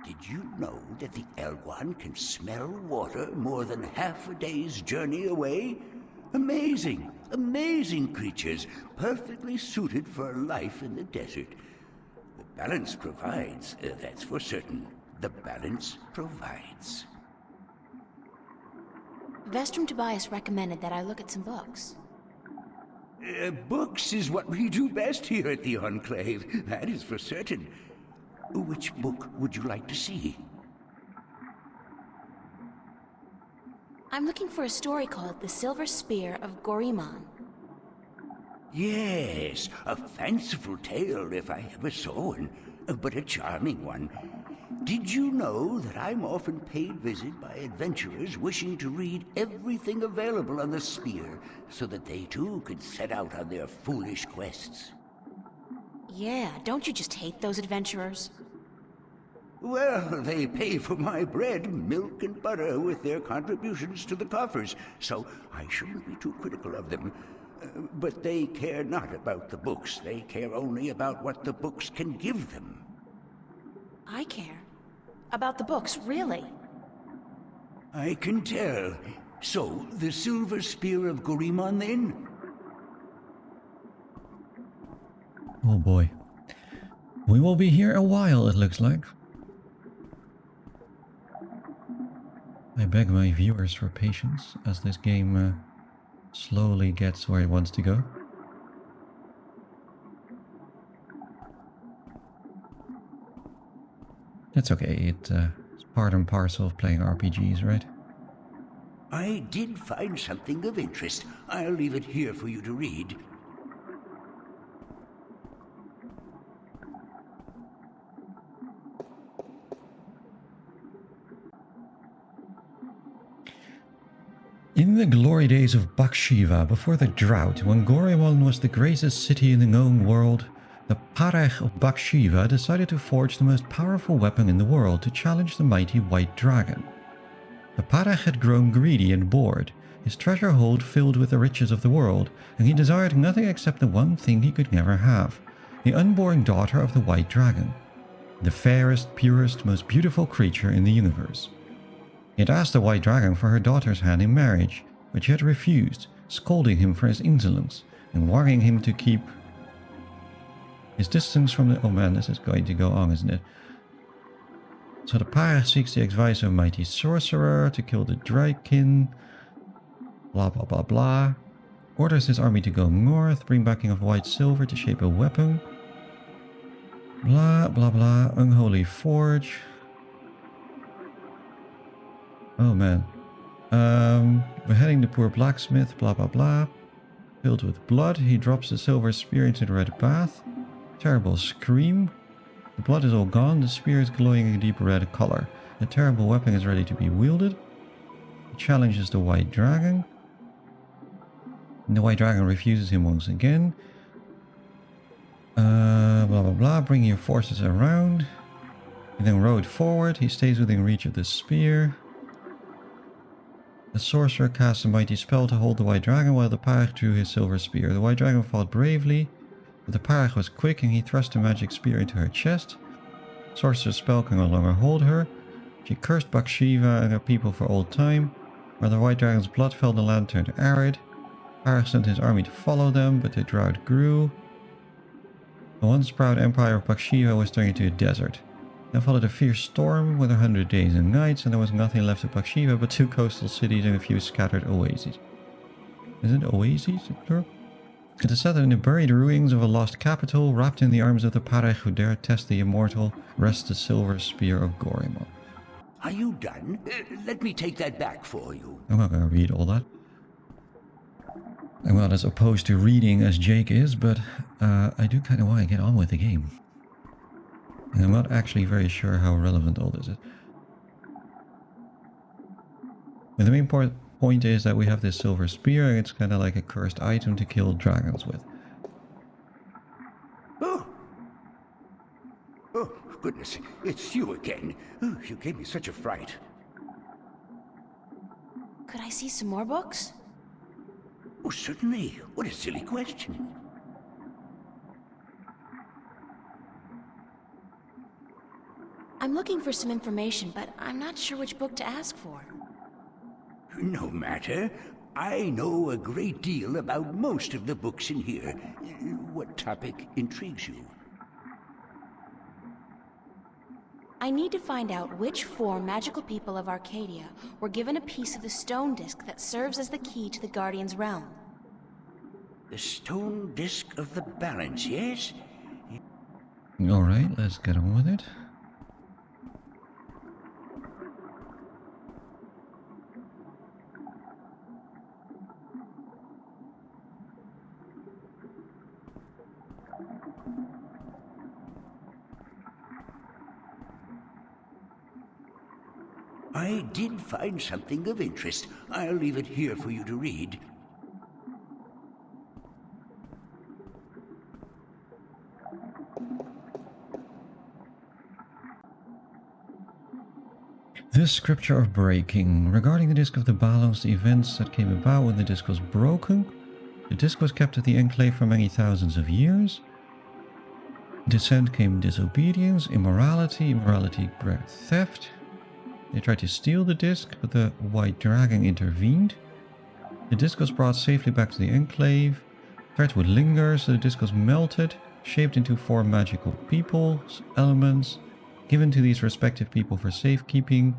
Did you know that the Elguan can smell water more than half a day's journey away? Amazing, amazing creatures, perfectly suited for life in the desert. The balance provides, that's for certain. The balance provides. Vestrum Tobias recommended that I look at some books. Books is what we do best here at the Enclave, that is for certain. Which book would you like to see? I'm looking for a story called The Silver Spear of Gorimon. Yes, a fanciful tale if I ever saw one, but a charming one. Did you know that I'm often paid visit by adventurers wishing to read everything available on the spear so that they too could set out on their foolish quests? Yeah, don't you just hate those adventurers? Well, they pay for my bread, milk, and butter with their contributions to the coffers, so I shouldn't be too critical of them. But they care not about the books. They care only about what the books can give them. I care. About the books, really. I can tell. So, the Silver Spear of Gorimon, then? Oh boy. We will be here a while, it looks like. I beg my viewers for patience as this game slowly gets where it wants to go. It's okay, it's part and parcel of playing RPGs, right? I did find something of interest. I'll leave it here for you to read. In the glory days of Bakshiva, before the drought, when Gorimon was the greatest city in the known world, the Parech of Bakshiva decided to forge the most powerful weapon in the world to challenge the mighty White Dragon. The Parech had grown greedy and bored, his treasure hold filled with the riches of the world, and he desired nothing except the one thing he could never have, the unborn daughter of the White Dragon, the fairest, purest, most beautiful creature in the universe. He had asked the White Dragon for her daughter's hand in marriage, but she had refused, scolding him for his insolence and warning him to keep his distance from the... Oh man, this is going to go on, isn't it? So the Parech seeks the advice of a mighty sorcerer to kill the Drykin. Blah blah blah blah. Orders his army to go north, bring back king of white silver to shape a weapon. Blah blah blah. Unholy forge. Oh man. Beheading the poor blacksmith, blah blah blah. Filled with blood, he drops the silver spear into the red bath. Terrible scream. The blood is all gone, the spear is glowing a deep red color. The terrible weapon is ready to be wielded. He challenges the White Dragon. And the White Dragon refuses him once again. Blah blah blah, bring your forces around. He then rode forward. He stays within reach of the spear. The sorcerer casts a mighty spell to hold the White Dragon while the Parag drew his silver spear. The White Dragon fought bravely, but the Parag was quick and he thrust the magic spear into her chest. Sorcerer's spell can no longer hold her. She cursed Bathsheba and her people for all time. Where the White Dragon's blood fell, the land turned arid. Parag sent his army to follow them, but the drought grew. The once proud empire of Bathsheba was turned into a desert. Then followed a fierce storm with 100 days and nights, and there was nothing left of Bathsheba but 2 coastal cities and a few scattered oases. Is it oases? Plural? It is set in the buried ruins of a lost capital, wrapped in the arms of the Parag who dared test the immortal, rests the silver spear of Gorima. Are you done? Let me take that back for you. I'm not going to read all that. I'm not as opposed to reading as Jake is, but I do kind of want to get on with the game. And I'm not actually very sure how relevant all this is. But the main point is that we have this silver spear, and it's kind of like a cursed item to kill dragons with. Oh, goodness, it's you again. Oh, you gave me such a fright. Could I see some more books? Oh, certainly. What a silly question. I'm looking for some information, but I'm not sure which book to ask for. No matter. I know a great deal about most of the books in here. What topic intrigues you? I need to find out which 4 magical people of Arcadia were given a piece of the stone disc that serves as the key to the Guardian's realm. The stone disc of the balance, yes? Alright, let's get on with it. I did find something of interest. I'll leave it here for you to read. This scripture of breaking. Regarding the disc of the balance, the events that came about when the disc was broken. The disc was kept at the enclave for many thousands of years. Descent came disobedience, immorality bred theft. They tried to steal the disc, but the White Dragon intervened. The disc was brought safely back to the enclave. Threat would linger, so the disc was melted, shaped into 4 magical peoples, elements, given to these respective people for safekeeping.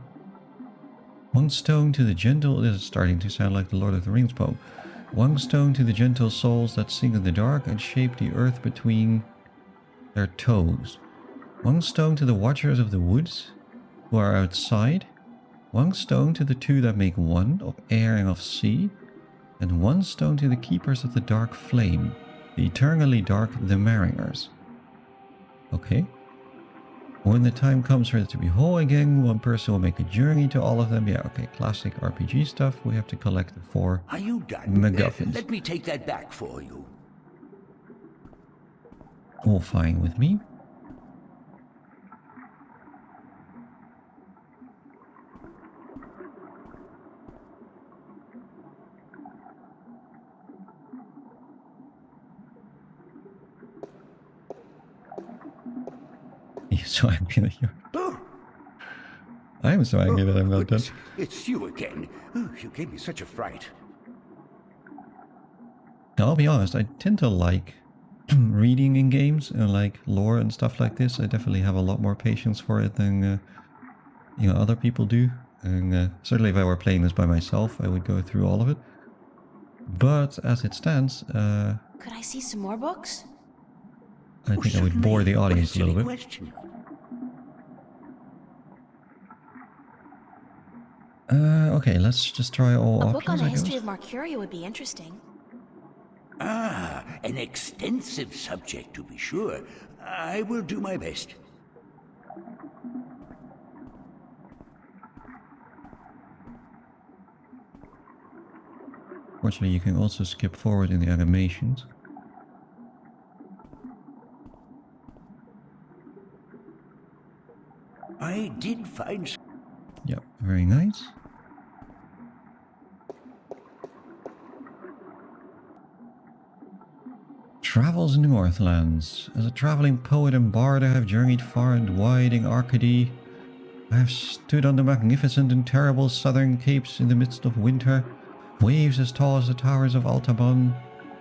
1 stone to the gentle... This is starting to sound like the Lord of the Rings poem. 1 stone to the gentle souls that sing in the dark and shape the earth between their toes. 1 stone to the watchers of the woods who are outside. 1 stone to the 2 that make 1, of air and of sea. And 1 stone to the keepers of the dark flame, the eternally dark, the Maringers. Okay. When the time comes for it to be whole again, 1 person will make a journey to all of them. Yeah, okay, classic RPG stuff. We have to collect the 4 Are you done? MacGuffins. Let me take that back for you. All fine with me. You're so angry that you're... Oh, I am so angry that I'm not done. goodness, it's you again. Oh, you gave me such a fright. Now, I'll be honest, I tend to like reading in games and like lore and stuff like this. I definitely have a lot more patience for it than other people do. And certainly if I were playing this by myself, I would go through all of it. But as it stands, Could I see some more books? I think I would bore the audience a little bit. Question. Okay, let's just try all A options, book on the I history guess. of Mercuria would be interesting. Ah, an extensive subject to be sure. I will do my best. Fortunately, you can also skip forward in the animations. I did find... Yep, very nice. Travels in the Northlands. As a traveling poet and bard, I have journeyed far and wide in Arcadia. I have stood on the magnificent and terrible southern capes in the midst of winter, waves as tall as the towers of Altaban,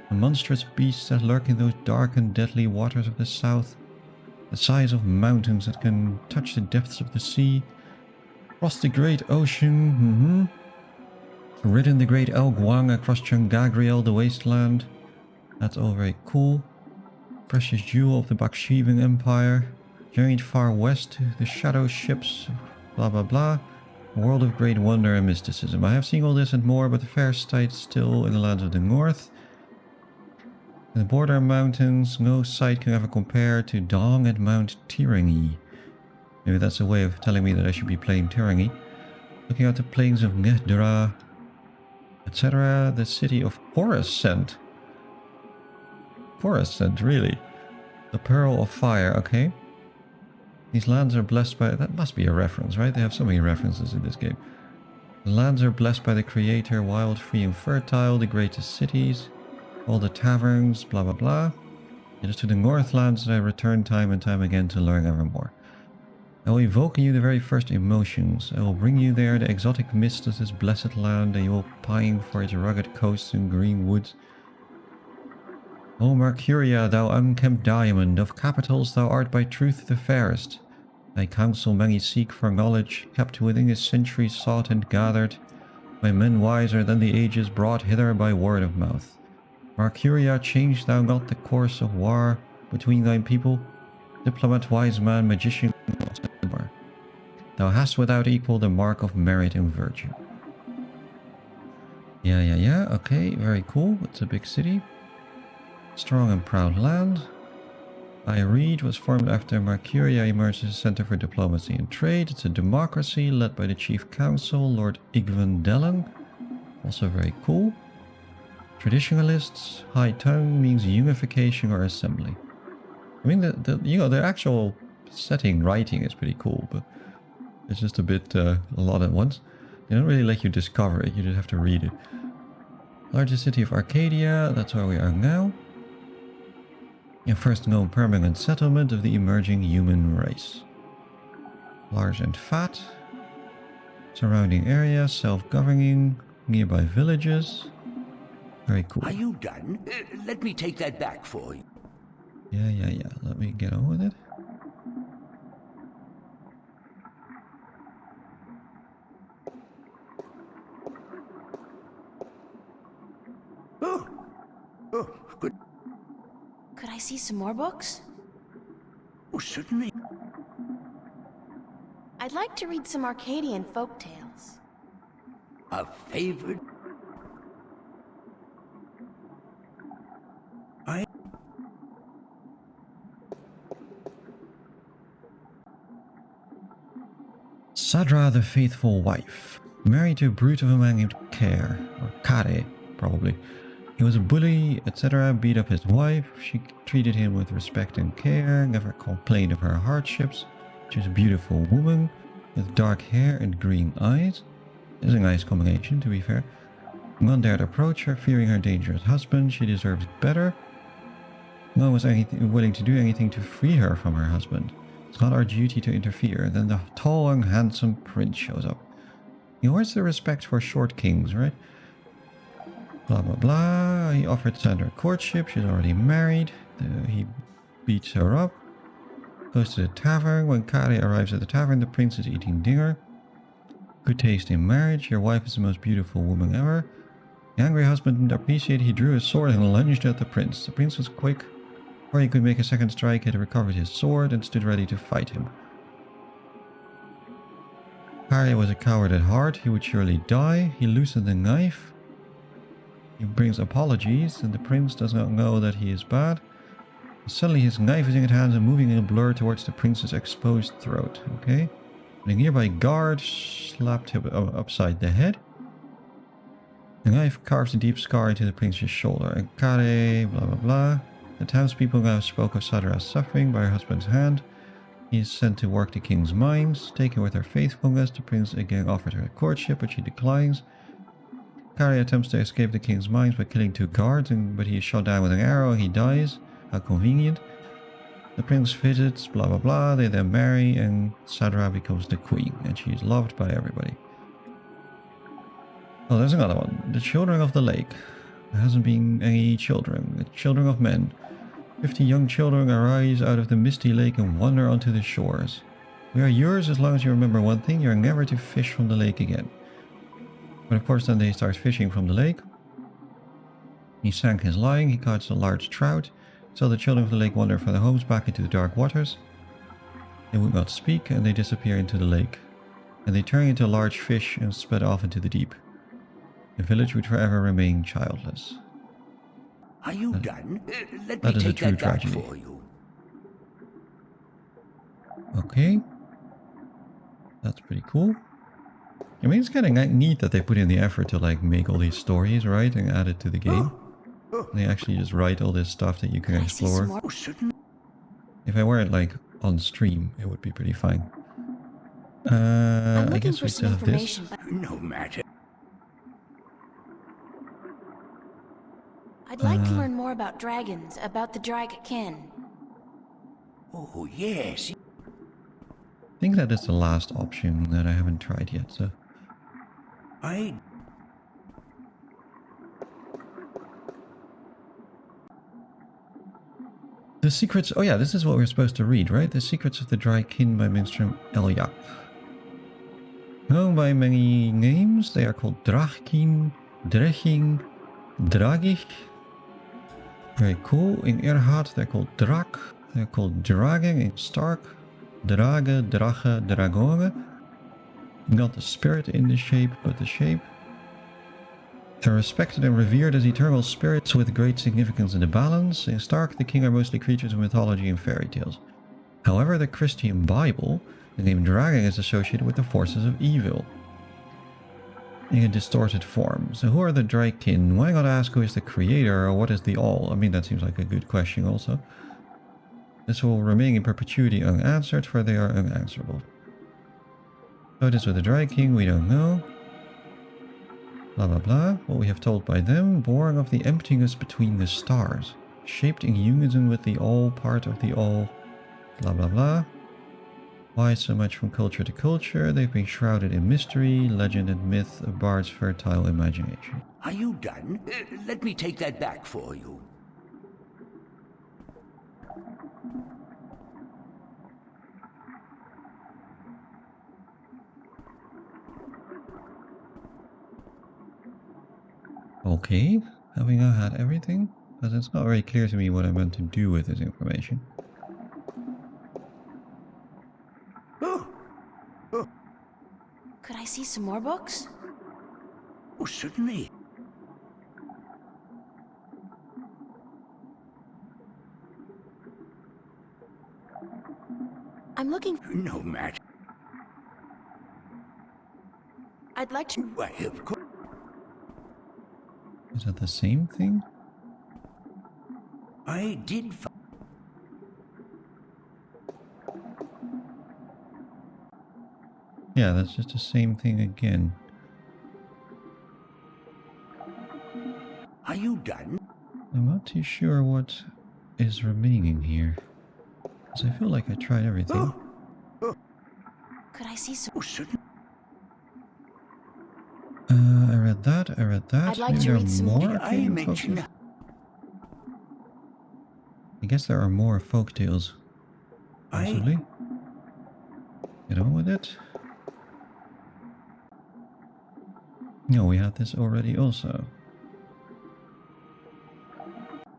the monstrous beasts that lurk in those dark and deadly waters of the south, the size of mountains that can touch the depths of the sea, crossed the great ocean, ridden the great El Guang across Changagriel, the wasteland. That's all very cool. Precious jewel of the Bakshivan Empire. Journeyed far west to the shadow ships, blah blah blah. A world of great wonder and mysticism. I have seen all this and more, but the fair sight still in the lands of the north. In the border mountains, no sight can ever compare to Dong and Mount Tirangi. Maybe that's a way of telling me that I should be playing Tirangi. Looking at the plains of Nehdra, etc. The city of Forest-Scent. Forest-Scent, really? The Pearl of Fire, okay. These lands are blessed by... That must be a reference, right? They have so many references in this game. The lands are blessed by the Creator, wild, free and fertile, the greatest cities, all the taverns, blah blah blah. It is to the Northlands that I return time and time again to learn ever more. I will evoke in you the very first emotions. I will bring you there the exotic mist of this blessed land, and you will pine for its rugged coasts and green woods. O Mercuria, thou unkempt diamond, of capitals thou art by truth the fairest. Thy counsel many seek for knowledge, kept within a century sought and gathered, by men wiser than the ages brought hither by word of mouth. Mercuria, change thou not the course of war between thy people, diplomat, wise man, magician, thou hast without equal the mark of merit and virtue. Yeah, okay, very cool, it's a big city. Strong and proud land. I read was formed after Mercuria emerged as a center for diplomacy and trade. It's a democracy led by the chief council, Lord Igvan Dellen. Also very cool. Traditionalists, high tongue means unification or assembly. I mean, the actual setting writing is pretty cool, but it's just a bit a lot at once. They don't really let you discover it, you just have to read it. Largest city of Arcadia, that's where we are now. A first known permanent settlement of the emerging human race. Large and fat. Surrounding area, self-governing, nearby villages. Very cool. Are you done? Let me take that back for you. Yeah. Let me get on with it. Oh, good. Could I see some more books? Oh, certainly. I'd like to read some Arcadian folk tales. A favorite. Sadra the faithful wife, married to a brute of a man named Care, or Kare, probably. He was a bully, etc., beat up his wife. She treated him with respect and care, never complained of her hardships. She was a beautiful woman, with dark hair and green eyes. It's a nice combination, to be fair. None dared approach her, fearing her dangerous husband. She deserves better. No one was willing to do anything to free her from her husband. It's not our duty to interfere. Then the tall and handsome prince shows up. Where's the respect for short kings, right? Blah blah blah. He offered to send her courtship. She's already married. He beats her up. Goes to the tavern. When Kare arrives at the tavern, the prince is eating dinner. Good taste in marriage. Your wife is the most beautiful woman ever. The angry husband didn't appreciate it. He drew his sword and lunged at the prince. The prince was quick. Before he could make a second strike, he had recovered his sword and stood ready to fight him. Kare was a coward at heart. He would surely die. He loosened the knife. He brings apologies, and the prince does not know that he is bad. Suddenly his knife is in his hands and moving in a blur towards the prince's exposed throat. Okay. And a nearby guard slapped him upside the head. The knife carves a deep scar into the prince's shoulder. Arcadia, blah blah blah. The townspeople now spoke of Sadra's suffering by her husband's hand. He is sent to work the king's mines. Taken with her faithfulness, the prince again offered her a courtship, but she declines. Arcadia attempts to escape the king's mines by killing 2 guards, but he is shot down with an arrow and he dies. How convenient. The prince visits, blah blah blah. They then marry, and Sadra becomes the queen, and she is loved by everybody. Oh, there's another one. The children of the lake. There hasn't been any children. The children of men. 50 young children arise out of the misty lake and wander onto the shores. We are yours as long as you remember one thing: you are never to fish from the lake again. But of course, then they start fishing from the lake. He sank his line. He caught a large trout. So the children of the lake wander from their homes back into the dark waters. They would not speak, and they disappear into the lake. And they turn into a large fish and sped off into the deep. The village would forever remain childless. Are you done? Let that me is a take true that back tragedy. for you. Okay. That's pretty cool. I mean, it's kind of neat that they put in the effort to like make all these stories, right? And add it to the game. They actually just write all this stuff that you can Can I see some explore. more? Oh, certainly. If I weren't like on stream, it would be pretty fine. I'm I looking guess for we some still have this. information, but No matter. I'd like to learn more about dragons, about the Dragkin. Oh, yes. I think that is the last option that I haven't tried yet, so... I... The Secrets... Oh yeah, this is what we're supposed to read, right? The Secrets of the Dragkin by Minstrom Eljak. Known by many names, they are called Dragkin, Dreching, Dragich. Very cool. In Erhard, they're called Drak. They're called Dragen in Stark. Drage, Drache, Dragore. Not the spirit in the shape, but the shape. They're respected and revered as eternal spirits with great significance in the balance. In Stark, the king are mostly creatures of mythology and fairy tales. However, the Christian Bible, the name Dragon is associated with the forces of evil in a distorted form. So who are the Dragkin? Why not ask who is the creator or what is the all? I mean, that seems like a good question also. This will remain in perpetuity unanswered, for they are unanswerable. So it is with the Dragkin, we don't know. Blah blah blah. What we have told by them, born of the emptiness between the stars, shaped in unison with the all, part of the all. Blah blah blah. Why so much from culture to culture? They've been shrouded in mystery, legend and myth, a bard's fertile imagination. Are you done? Let me take that back for you. Okay, have we now had everything? Because it's not very clear to me what I meant to do with this information. Could I see some more books? Oh, certainly. I'm looking... No matter. I'd like to... Why, of course. Is that the same thing? I did find... Yeah, that's just the same thing again. Are you done? I'm not too sure what is remaining here. Because I feel like I tried everything. Could I see some... Oh, certainly. I read that, I read that. I'd like Maybe to there are read some- more Did I Arcadian mention... folktales? I guess there are more folktales. Possibly. Get on with it. No, we had this already also.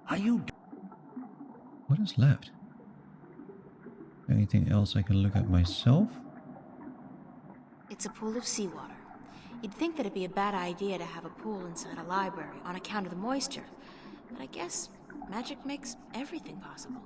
Are you done? What is left? Anything else I can look at myself? It's a pool of seawater. You'd think that it'd be a bad idea to have a pool inside a library on account of the moisture. But I guess magic makes everything possible.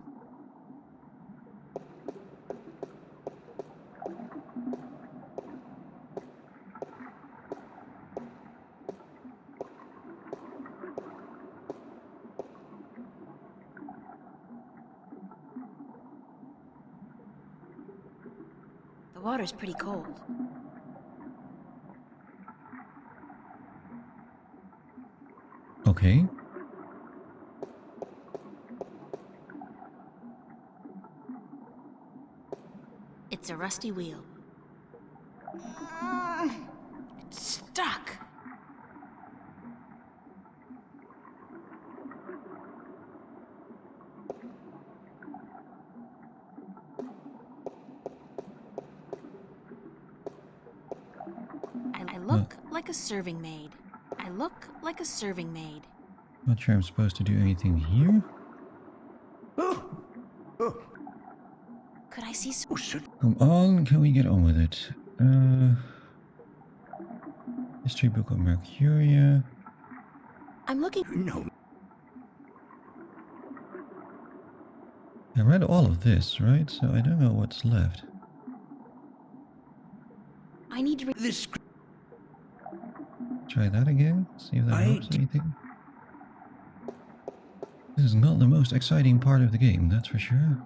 water's pretty cold. Okay. It's a rusty wheel. It's stuck. I look like a serving maid. I look like a serving maid. Not sure I'm supposed to do anything here. Could I see some... Oh, should Come on, can we get on with it? History book of Mercuria. I'm looking... no. I read all of this, right? So I don't know what's left. I need to... This Try that again. See if that helps anything. This is not the most exciting part of the game, that's for sure.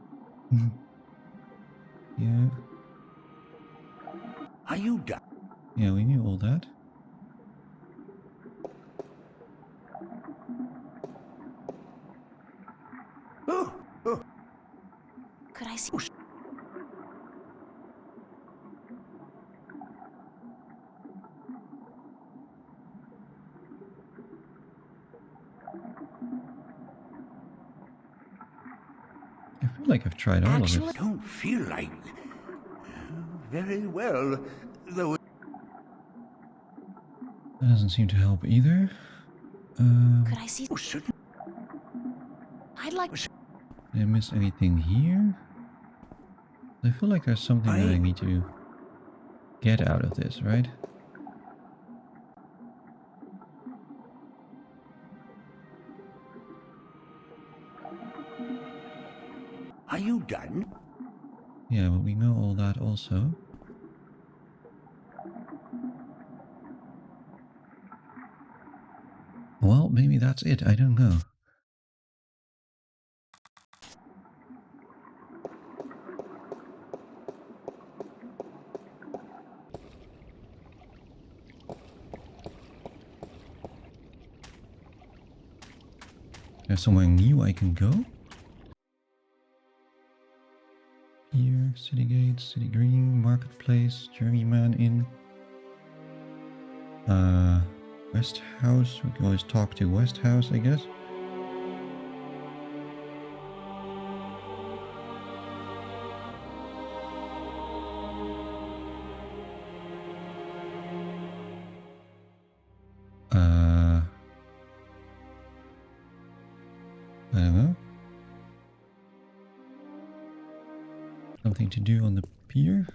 Yeah. are you done? Yeah, we knew all that. Could I see... I feel like I've tried all of I it. don't feel like very well, though. That doesn't seem to help either. Could I see... Oh, should I'd like... Did I miss anything here? I feel like there's something that I need to get out of this, right? are you done? Yeah, but we know all that also. Well, maybe that's it. I don't know. There's somewhere new I can go. Here, City Gate, City Green, Marketplace, Journeyman Inn. West House. We can always talk to West House, I guess. I don't know. Something to do on the pier?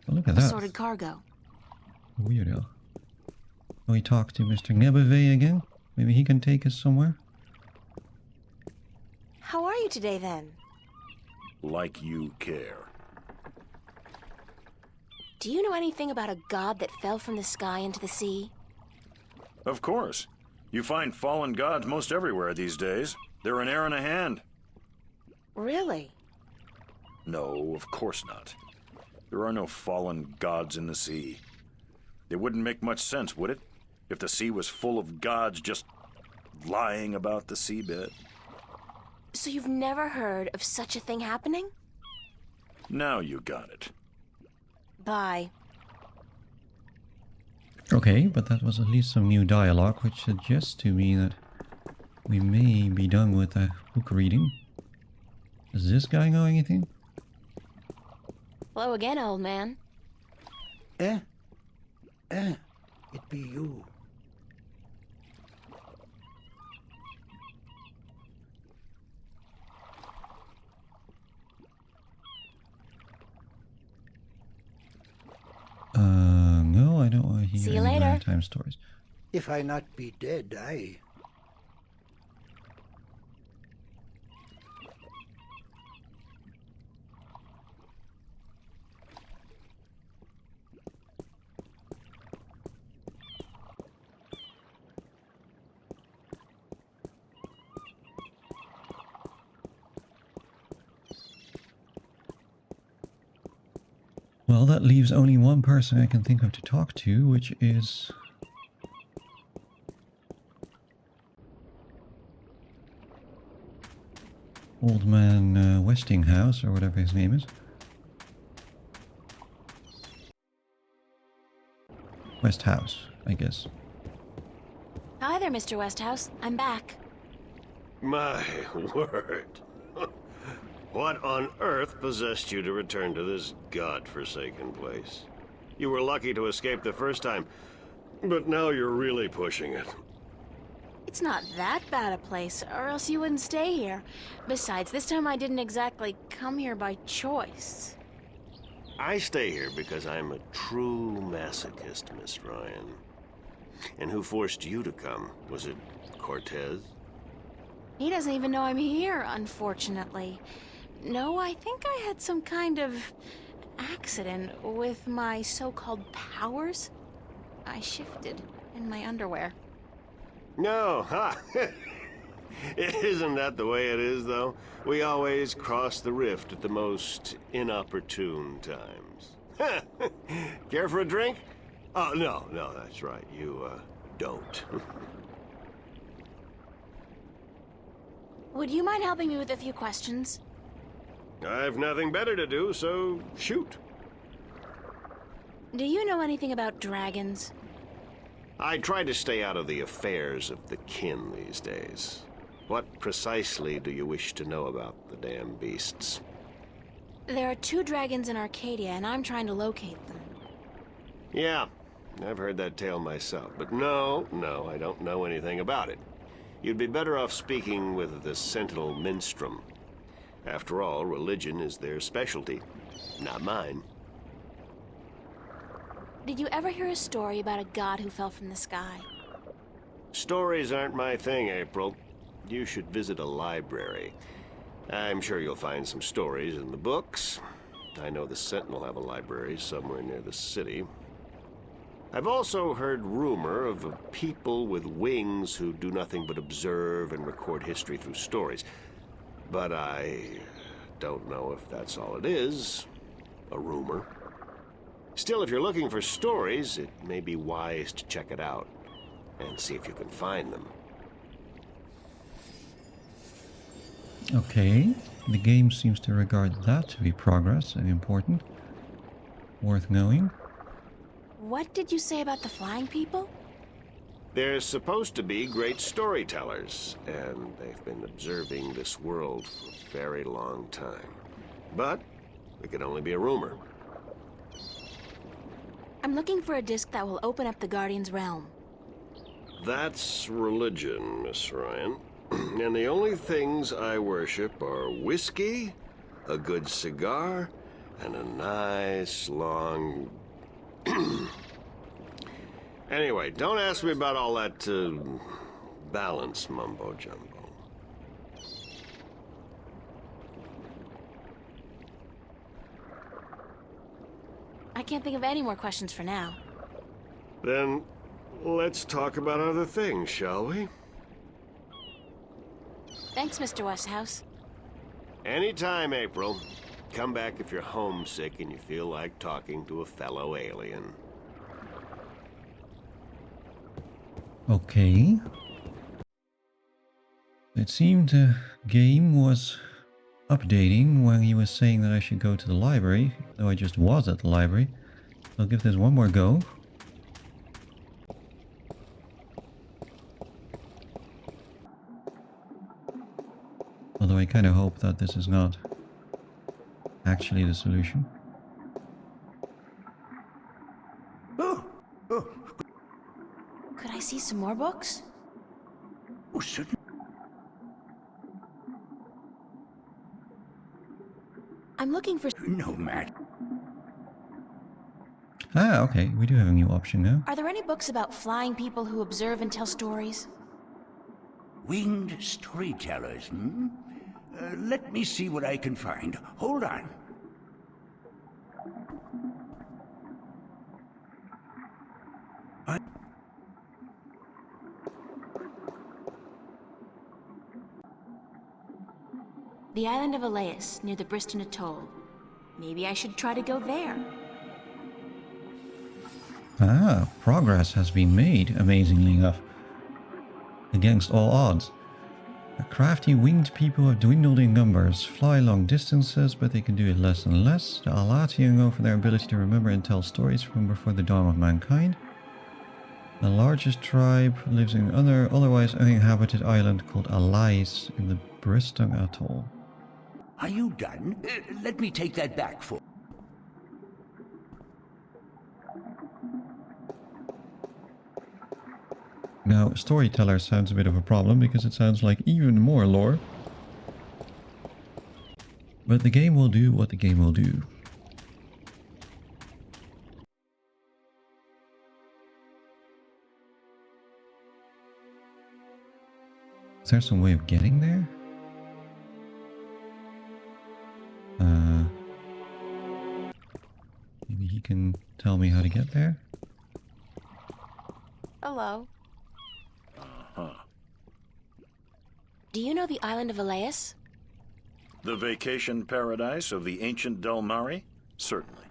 Oh, look at that. Assorted cargo. Weirdo. Can we talk to Mr. Nebeve again? Maybe he can take us somewhere? How are you today, then? Like you care. Do you know anything about a god that fell from the sky into the sea? Of course. You find fallen gods most everywhere these days. They're an air and a hand. Really? No, of course not. There are no fallen gods in the sea. It wouldn't make much sense, would it? If the sea was full of gods just lying about the seabed. So you've never heard of such a thing happening? Now you got it. Bye. Okay, but that was at least some new dialogue, which suggests to me that we may be done with the book reading. Does this guy know anything? Hello again, old man. It be you. No, I don't want to hear See you any later. maritime stories. If I not be dead, I... Well, that leaves only one person I can think of to talk to, which is... Old Man Westinghouse, or whatever his name is. Westhouse, I guess. Hi there, Mr. Westhouse. I'm back. My word. What on earth possessed you to return to this godforsaken place? You were lucky to escape the first time, but now you're really pushing it. It's not that bad a place, or else you wouldn't stay here. Besides, this time I didn't exactly come here by choice. I stay here because I'm a true masochist, Miss Ryan. And who forced you to come? Was it Cortez? He doesn't even know I'm here, unfortunately. No, I think I had some kind of accident with my so-called powers. I shifted in my underwear. No, ha! Isn't that the way it is, though? We always cross the rift at the most inopportune times. Care for a drink? Oh, no, that's right. You, don't. Would you mind helping me with a few questions? I've nothing better to do, so shoot. Do you know anything about dragons? I try to stay out of the affairs of the kin these days. What precisely do you wish to know about the damn beasts? There are 2 dragons in Arcadia, and I'm trying to locate them. Yeah, I've heard that tale myself, but no, I don't know anything about it. You'd be better off speaking with the Sentinel Minstrom. After all, religion is their specialty, not mine. Did you ever hear a story about a god who fell from the sky? Stories aren't my thing, April. You should visit a library. I'm sure you'll find some stories in the books. I know the Sentinel have a library somewhere near the city. I've also heard rumor of a people with wings who do nothing but observe and record history through stories. But I don't know if that's all it is. A rumor. Still, if you're looking for stories, it may be wise to check it out and see if you can find them. Okay, the game seems to regard that to be progress and important. Worth knowing. What did you say about the flying people? They're supposed to be great storytellers, and they've been observing this world for a very long time. But it could only be a rumor. I'm looking for a disc that will open up the Guardian's realm. That's religion, Miss Ryan. And the only things I worship are whiskey, a good cigar, and a nice long... Anyway, don't ask me about all that, balance mumbo-jumbo. I can't think of any more questions for now. Then, let's talk about other things, shall we? Thanks, Mr. Westhouse. Anytime, April. Come back if you're homesick and you feel like talking to a fellow alien. Okay. It seemed the game was updating when he was saying that I should go to the library, though I just was at the library. I'll give this one more go. Although I kind of hope that this is not actually the solution. Could I see some more books? Oh, certainly. I'm looking for... No, Matt. Ah, okay. We do have a new option now. Are there any books about flying people who observe and tell stories? Winged storytellers, hmm? Let me see what I can find. Hold on. The island of Elias, near the Briston Atoll. Maybe I should try to go there. Ah, progress has been made, amazingly enough. Against all odds. The crafty winged people have dwindled in numbers, fly long distances, but they can do it less and less. The Alati are known for their ability to remember and tell stories from before the dawn of mankind. The largest tribe lives in an otherwise uninhabited island called Alais in the Bristol Atoll. Are you done? Let me take that back for... Now, storyteller sounds a bit of a problem because it sounds like even more lore. But the game will do what the game will do. Is there some way of getting there? Maybe he can tell me how to get there? Hello. Uh-huh. Do you know the island of Elias? The vacation paradise of the ancient Delmari? Certainly.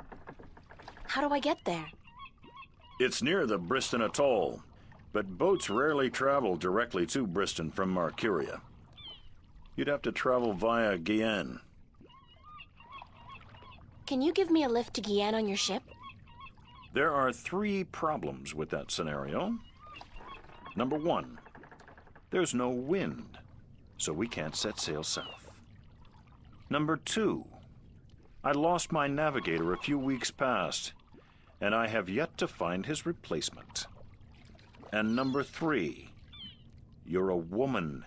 How do I get there? It's near the Briston Atoll, but boats rarely travel directly to Briston from Arcadia. You'd have to travel via Guyenne. Can you give me a lift to Guyenne on your ship? There are 3 problems with that scenario. Number 1, there's no wind, so we can't set sail south. Number 2, I lost my navigator a few weeks past, and I have yet to find his replacement. And number 3, you're a woman.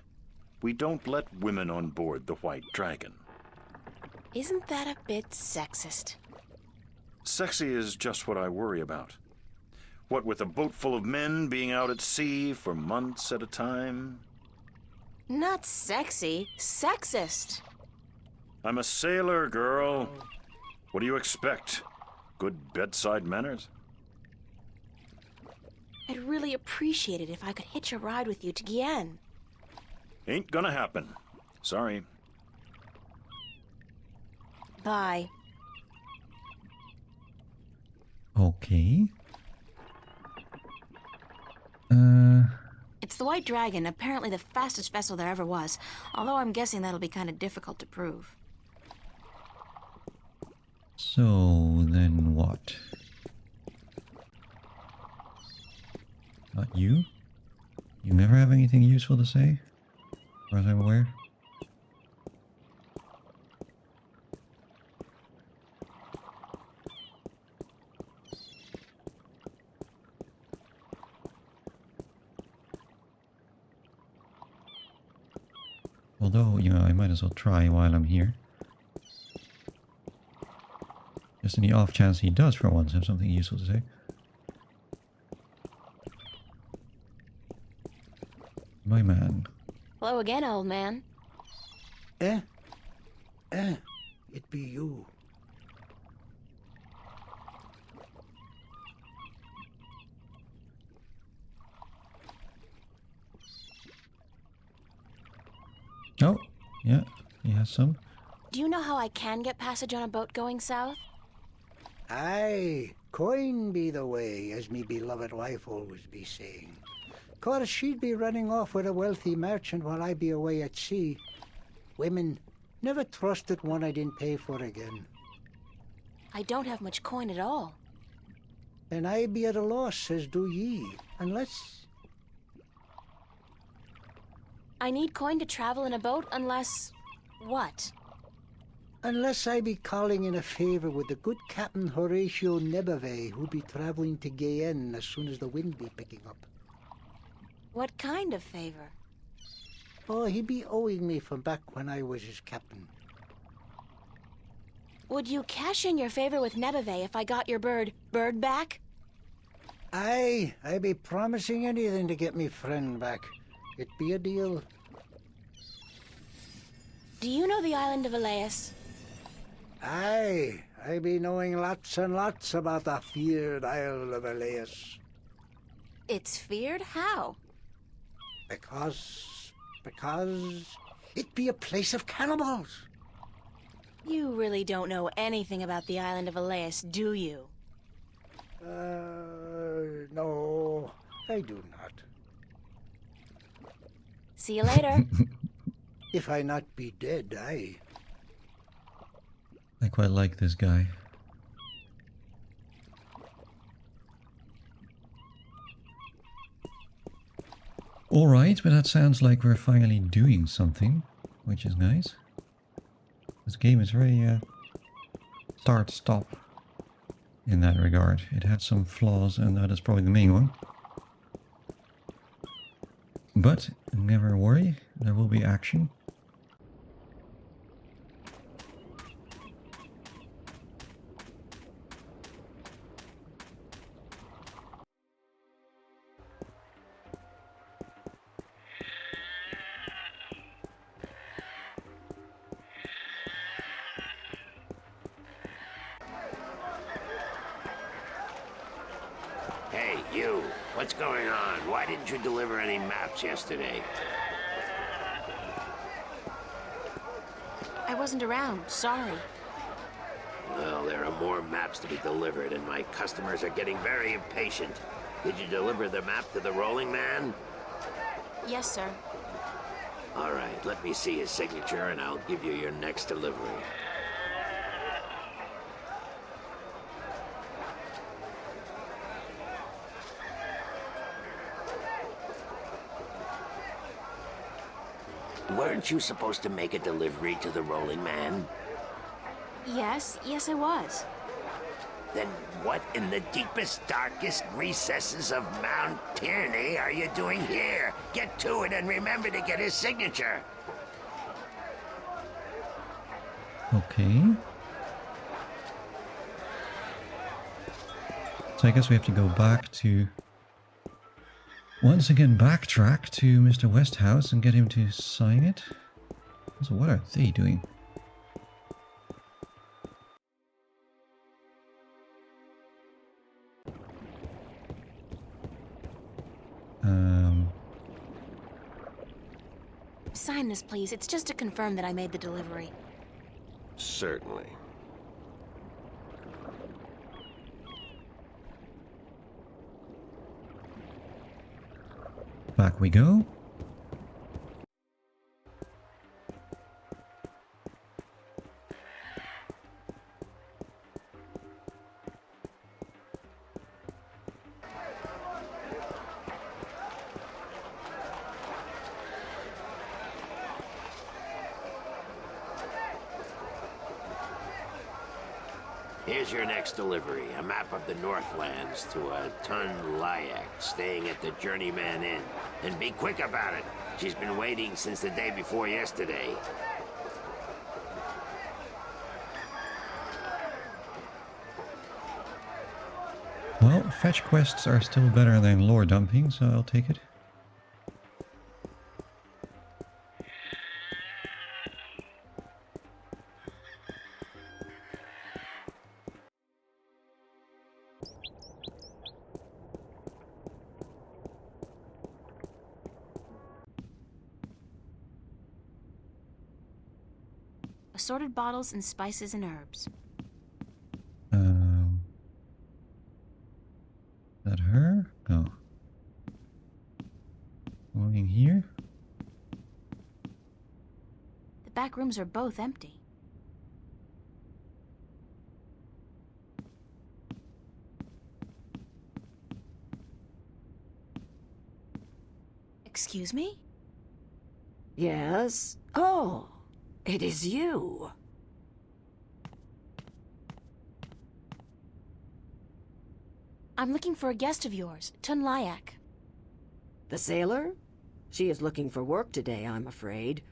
We don't let women on board the White Dragon. Isn't that a bit sexist? Sexy is just what I worry about. What with a boat full of men being out at sea for months at a time? Not sexy, sexist. I'm a sailor, girl. What do you expect? Good bedside manners? I'd really appreciate it if I could hitch a ride with you to Guyenne. Ain't gonna happen. Sorry. Bye. Okay. It's the White Dragon, apparently the fastest vessel there ever was, although I'm guessing that'll be kind of difficult to prove. So, then what? Not you? You never have anything useful to say? As far as I'm aware? Although, you know, I might as well try while I'm here. Just in the off chance he does for once have something useful to say. My man. Hello again, old man. It be you. Oh, yeah, he has some. Do you know how I can get passage on a boat going south? Aye, coin be the way, as me beloved wife always be saying. 'Course she'd be running off with a wealthy merchant while I be away at sea. Women, never trusted one I didn't pay for again. I don't have much coin at all. And I be at a loss, as do ye, unless... I need coin to travel in a boat unless... what? Unless I be calling in a favour with the good Captain Horatio Nebave, who be travelling to Guyenne as soon as the wind be picking up. What kind of favor? Oh, he be owing me from back when I was his captain. Would you cash in your favor with Nebave if I got your bird back? Aye, I be promising anything to get me friend back. It be a deal. Do you know the island of Elias? Aye, I be knowing lots and lots about the feared Isle of Elias. It's feared? How? Because it be a place of cannibals. You really don't know anything about the island of Elias, do you? no, I do not. See you later. If I not be dead, I. I quite like this guy. Alright, but that sounds like we're finally doing something, which is nice. This game is very start-stop in that regard. It had some flaws, and that is probably the main one. But never worry, there will be action. Hey, you. What's going on? Why didn't you deliver any maps yesterday? I wasn't around, sorry. Well, there are more maps to be delivered, and my customers are getting very impatient. Did you deliver the map to the rolling man? Yes, sir. All right, let me see his signature, and I'll give you your next delivery. Weren't you supposed to make a delivery to the rolling man? Yes, I was. Then what in the deepest, darkest recesses of Mount Tierney are you doing here? Get to it and remember to get his signature. Okay. So I guess we have to go back to... Once again, backtrack to Mr. Westhouse and get him to sign it. So what are they doing? Sign this, please. It's just to confirm that I made the delivery. Certainly. Back we go. Here's your next delivery, a map of the Northlands to a Tun Layak staying at the Journeyman Inn. And be quick about it. She's been waiting since the day before yesterday. Well, fetch quests are still better than lore dumping, so I'll take it. Assorted bottles and spices and herbs. Is that her? No. Going here? The back rooms are both empty. Excuse me? Yes? Oh, it is you. I'm looking for a guest of yours, Tun Layak. The sailor? She is looking for work today, I'm afraid.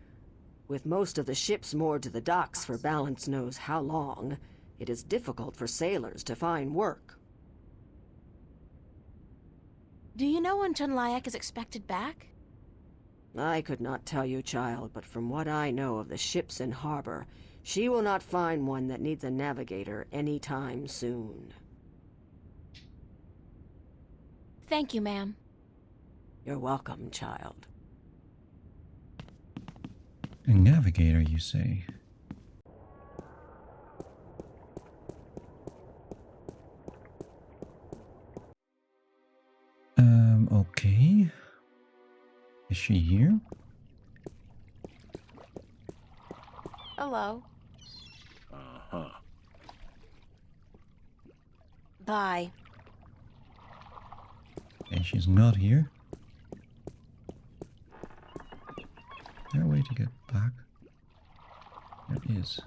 With most of the ships moored to the docks for balance knows how long, it is difficult for sailors to find work. Do you know when Tun Layak is expected back? I could not tell you, child, but from what I know of the ships in harbor, she will not find one that needs a navigator any time soon. Thank you, ma'am. You're welcome, child. A navigator, you say? Okay. Is she here? Hello. Uh-huh. Bye. Okay, she's not here. Is there a way to get back? There is.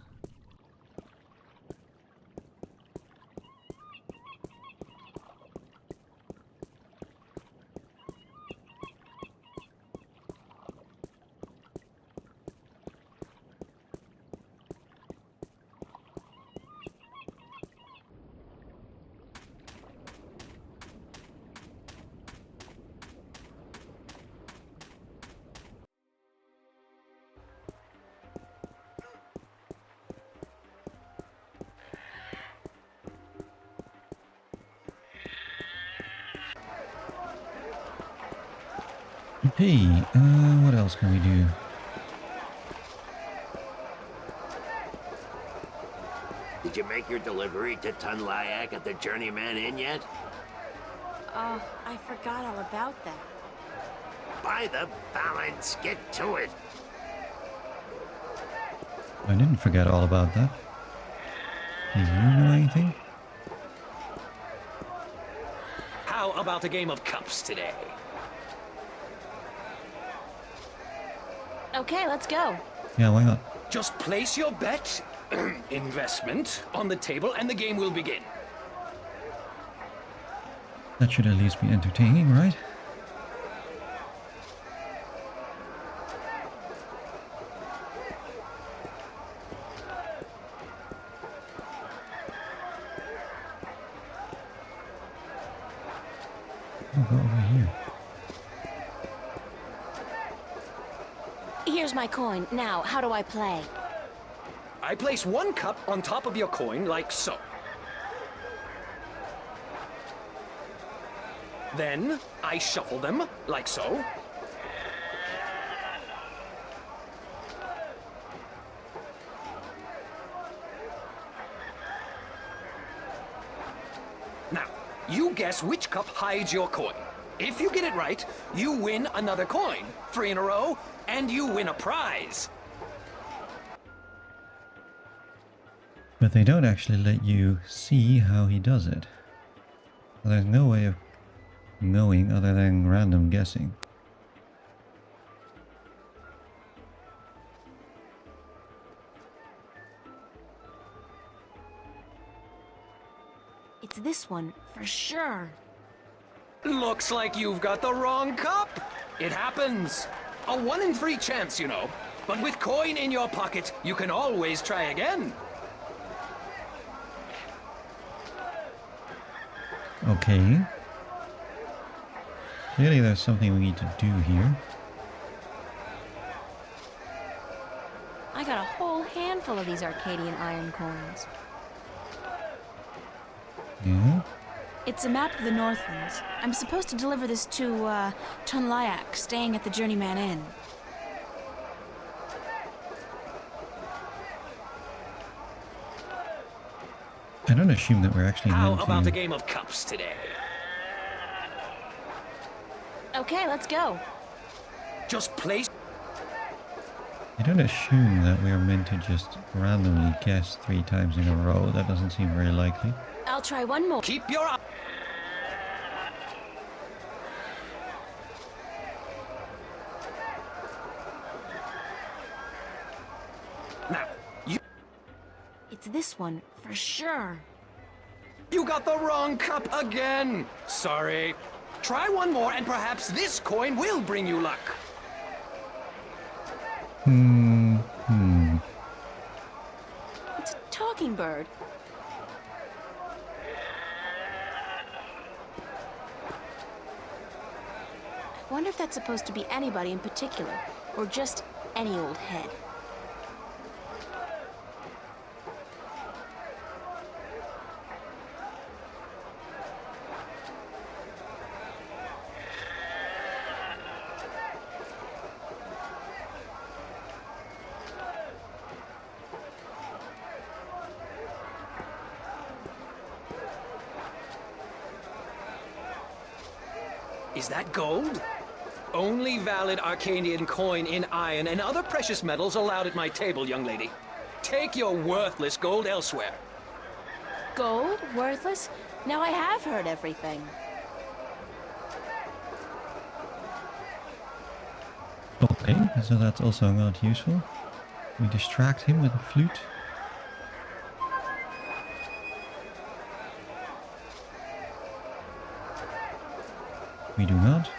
Okay, what else can we do? Did you make your delivery to Tunlayak at the Journeyman Inn yet? Oh, I forgot all about that. By the balance, get to it. I didn't forget all about that. Do you know anything? How about a game of cups today? Okay, let's go. Yeah, why not? Just place your bet, investment, on the table and the game will begin. That should at least be entertaining, right? I'll go over here. Here's my coin. Now, how do I play? I place one cup on top of your coin like so. Then I shuffle them like so. Now, you guess which cup hides your coin. If you get it right, you win another coin, 3 in a row, and you win a prize. But they don't actually let you see how he does it. There's no way of knowing other than random guessing. It's this one, for sure. Looks like you've got the wrong cup. It happens. A 1 in 3 chance, you know. But with coin in your pocket, you can always try again. Okay. Clearly there's something we need to do here. I got a whole handful of these Arcadian iron coins. Yeah? It's a map of the Northlands. I'm supposed to deliver this to, Tunlayak, staying at the Journeyman Inn. I don't assume that we're actually How meant to... about a game of cups today? Okay, let's go. Just place... I don't assume that we are meant to just randomly guess 3 times in a row. That doesn't seem very likely. I'll try one more. Keep your eye... Now, It's this one, for sure. you got the wrong cup again. Sorry. Try one more and perhaps this coin will bring you luck. It's a talking bird. I wonder if that's supposed to be anybody in particular, or just any old head. Is that gold? Only valid Arcadian coin in iron and other precious metals allowed at my table, young lady. Take your worthless gold elsewhere. Gold? Worthless? Now I have heard everything. Okay, so that's also not useful. We distract him with a flute. We do not.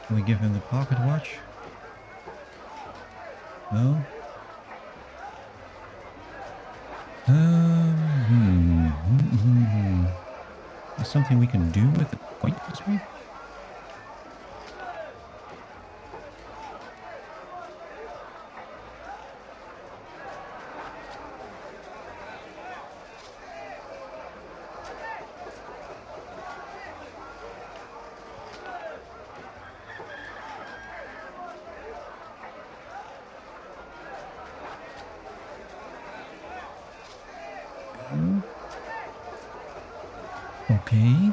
We give him the pocket watch. No. Is something we can do with the coin this way? Okay.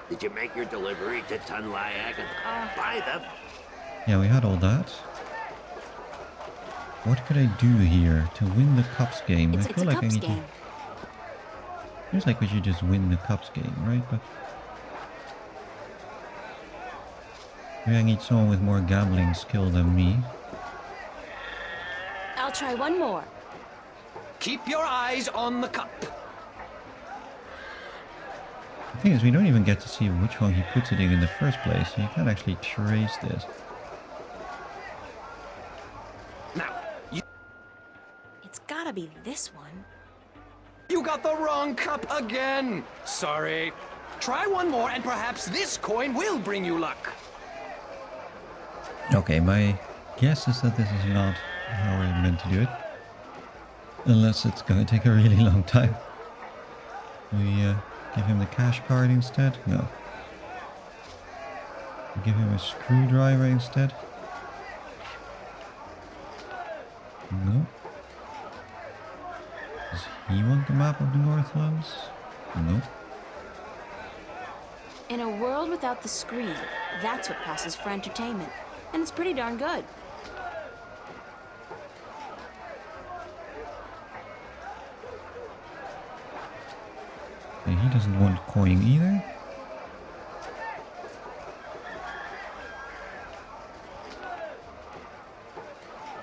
Did you make your delivery to Tunlayak and buy them? Yeah, we had all that. What could I do here to win the Cups game? It's I a feel like I Cups need game. to... Feels like we should just win the Cups game, right? But... maybe I need someone with more gambling skill than me. I'll try one more. Keep your eyes on the cup. The thing is, we don't even get to see which one he puts it in the first place, so you can't actually trace this. Now, It's gotta be this one. you got the wrong cup again. Sorry. Try one more and perhaps this coin will bring you luck. Okay, my guess is that this is not how we're meant to do it. Unless it's gonna take a really long time. We give him the cash card instead? No. We give him a screwdriver instead? No. Does he want the map of the Northlands? Nope. In a world without the screen, that's what passes for entertainment. And it's pretty darn good. Okay, he doesn't want coin either.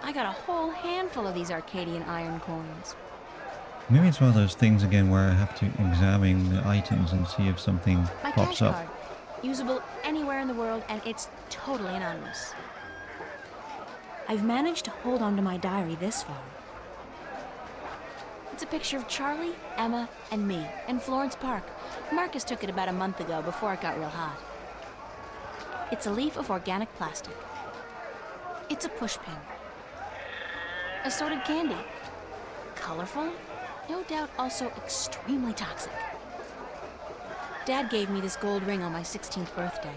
I got a whole handful of these Arcadian iron coins. Maybe it's one of those things again where I have to examine the items and see if something My pops cash up. card. Usable anywhere in the world, and it's totally anonymous. I've managed to hold on to my diary this far. It's a picture of Charlie, Emma, and me in Florence Park. Marcus took it about a month ago before it got real hot. It's a leaf of organic plastic. It's a pushpin. Assorted candy. Colorful, no doubt also extremely toxic. Dad gave me this gold ring on my 16th birthday.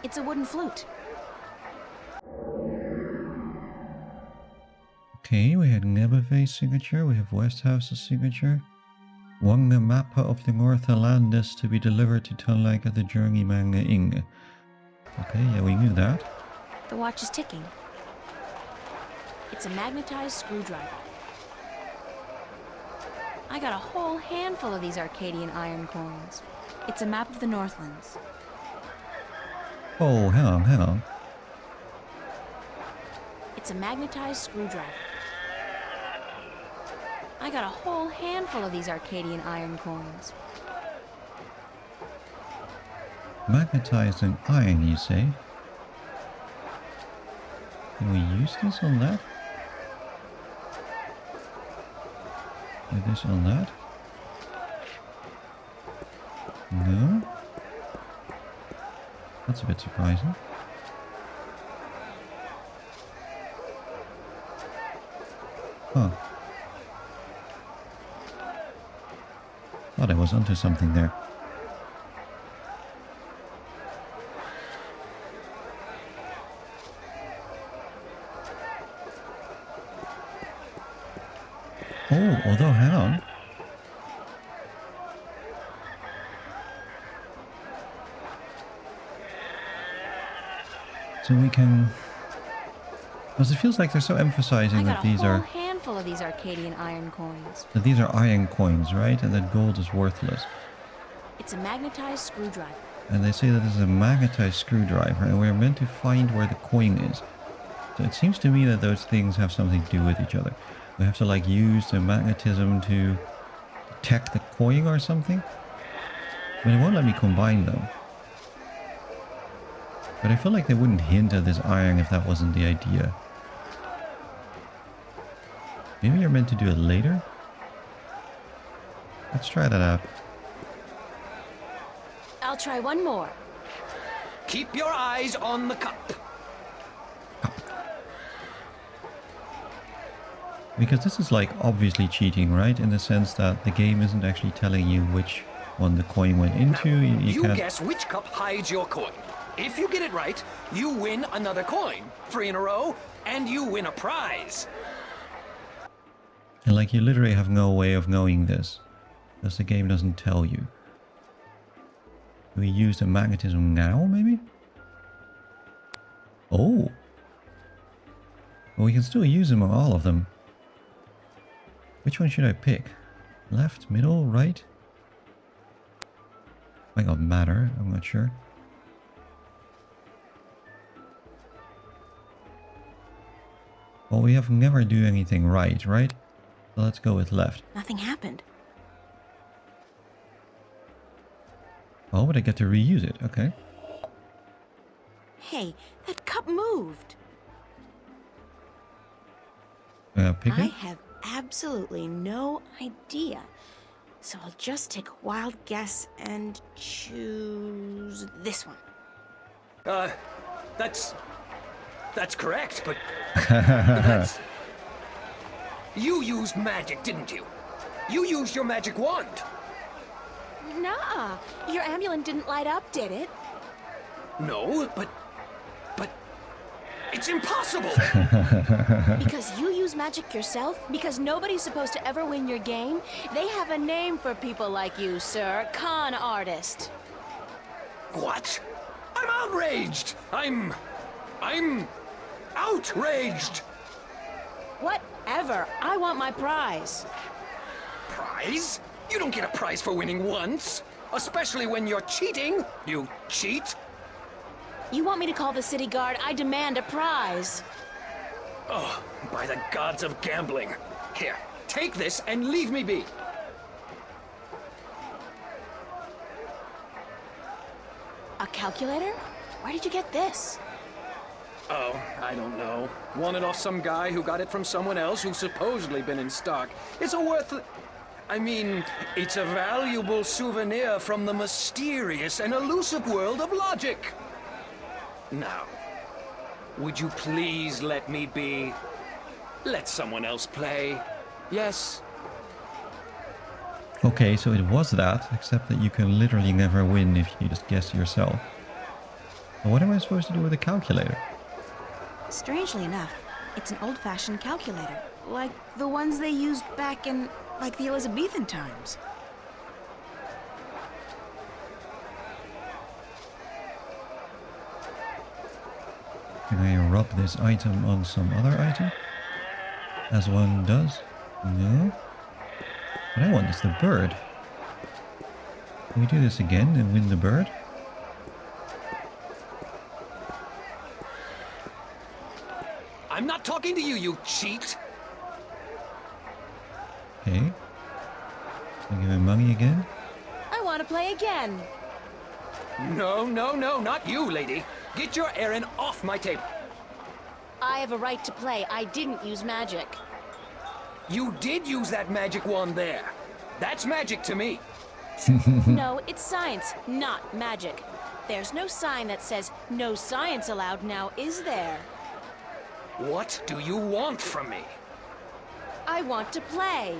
It's a wooden flute. Okay, we had Nebeve's signature, we have Westhouse's signature. Wange mappa of the Northalandes to be delivered to Tunlaik at the Journeyman Ing. Okay, yeah, we knew that. The watch is ticking. It's a magnetized screwdriver. I got a whole handful of these Arcadian iron coins. It's a map of the Northlands. Oh, hang on. It's a magnetized screwdriver. I got a whole handful of these Arcadian iron coins. Magnetized and iron, you say? Can we use this on that? With this on that? No? That's a bit surprising. Huh. Thought I was onto something there. Oh, although hang on. So we can... Because it feels like they're so emphasizing I that got a these whole are... handful of these Arcadian iron coins. That these are iron coins, right? And that gold is worthless. It's a magnetized screwdriver. And they say that this is a magnetized screwdriver, and we're meant to find where the coin is. So it seems to me that those things have something to do with each other. We have to like use the magnetism to detect the coin or something. But it won't let me combine them. But I feel like they wouldn't hint at this iron if that wasn't the idea. Maybe you're meant to do it later? Let's try that out. I'll try one more. Keep your eyes on the cup. Because this is like obviously cheating, right? In the sense that the game isn't actually telling you which one the coin went into. You can't... guess which cup hides your coin. If you get it right, you win another coin. 3 in a row, and you win a prize. And like you literally have no way of knowing this. Because the game doesn't tell you. Do we use the magnetism now, maybe? Oh! Well, we can still use them on all of them. Which one should I pick? Left, middle, right? Might not matter, I'm not sure. Well, we have never do anything right? So let's go with left. Nothing happened. Oh, but I get to reuse it, okay. Hey, that cup moved. Pick I it? have absolutely no idea. So I'll just take a wild guess and choose this one. That's correct, but that's... You used magic, didn't you? You used your magic wand. Nah, your amulet didn't light up, did it? No, but it's impossible. Because you use magic yourself? Because nobody's supposed to ever win your game? They have a name for people like you, sir. Con artist. What? I'm outraged. I'm outraged. Whatever. I want my prize. Prize? You don't get a prize for winning once. Especially when you're cheating. You cheat. You want me to call the city guard? I demand a prize. Oh, by the gods of gambling. Here, take this and leave me be. A calculator? Where did you get this? Oh, I don't know. Won it off some guy who got it from someone else who's supposedly been in stock. It's it's a valuable souvenir from the mysterious and elusive world of logic. Now, would you please let me be? Let someone else play. Yes? Okay, so it was that, except that you can literally never win if you just guess yourself. But what am I supposed to do with a calculator? Strangely enough, it's an old-fashioned calculator. Like the ones they used back in, like, the Elizabethan times. Can I rub this item on some other item? As one does? No? What I want is the bird. Can we do this again and win the bird? I'm not talking to you, you cheat! Okay. Can I give him money again? I want to play again. No, not you, lady. Get your errand off my table. I have a right to play. I didn't use magic. You did use that magic wand there. That's magic to me. No, it's science, not magic. There's no sign that says no science allowed now, is there? What do you want from me? I want to play.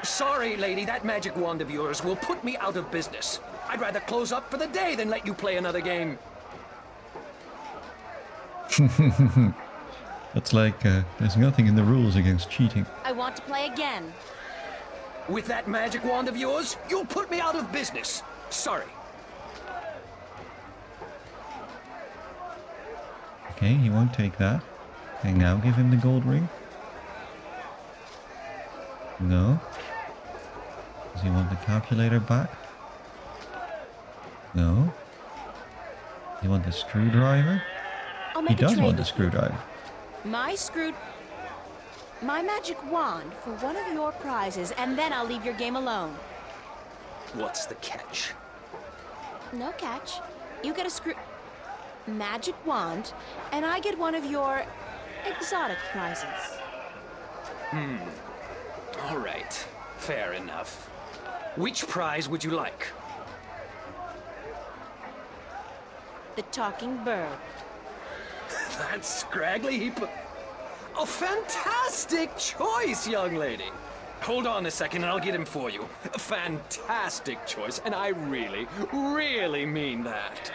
Sorry, lady, that magic wand of yours will put me out of business. I'd rather close up for the day than let you play another game. That's like, there's nothing in the rules against cheating. I want to play again. With that magic wand of yours, you'll put me out of business. Sorry. Okay, he won't take that. Okay, now give him the gold ring. No. Does he want the calculator back? No. Does he want the screwdriver? I'll He make a does trade want the with you. screwdriver. My magic wand for one of your prizes, and then I'll leave your game alone. What's the catch? No catch. You get a magic wand, and I get one of your exotic prizes. All right. Fair enough. Which prize would you like? The talking bird. That scraggly heap of... A fantastic choice, young lady. Hold on a second and I'll get him for you. A fantastic choice, and I really, really mean that.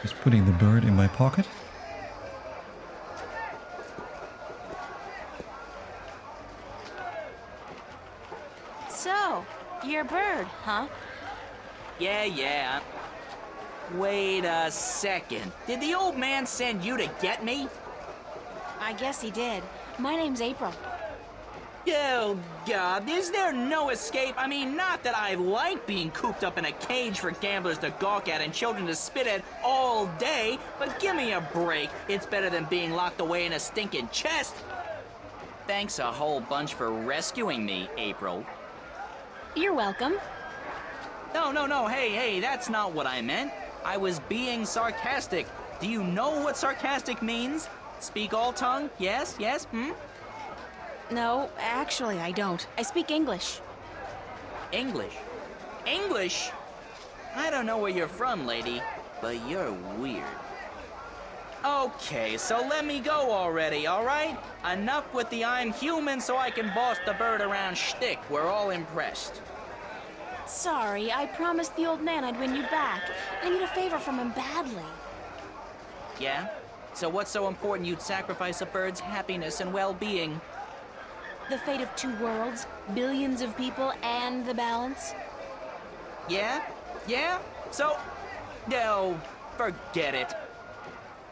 Just putting the bird in my pocket. So, you're a bird, huh? Yeah. Wait a second. Did the old man send you to get me? I guess he did. My name's April. Oh, God, is there no escape? I mean, not that I like being cooped up in a cage for gamblers to gawk at and children to spit at all day, but give me a break. It's better than being locked away in a stinking chest. Thanks a whole bunch for rescuing me, April. You're welcome. No, hey, that's not what I meant. I was being sarcastic. Do you know what sarcastic means? Speak all tongue? Yes, hmm? No, actually, I don't. I speak English. English? English? I don't know where you're from, lady, but you're weird. Okay, so let me go already, alright? Enough with the I'm human so I can boss the bird around shtick. We're all impressed. Sorry, I promised the old man I'd win you back. I need a favor from him badly. Yeah? So what's so important you'd sacrifice a bird's happiness and well-being? The fate of two worlds, billions of people, and the balance. Yeah? So... No, forget it.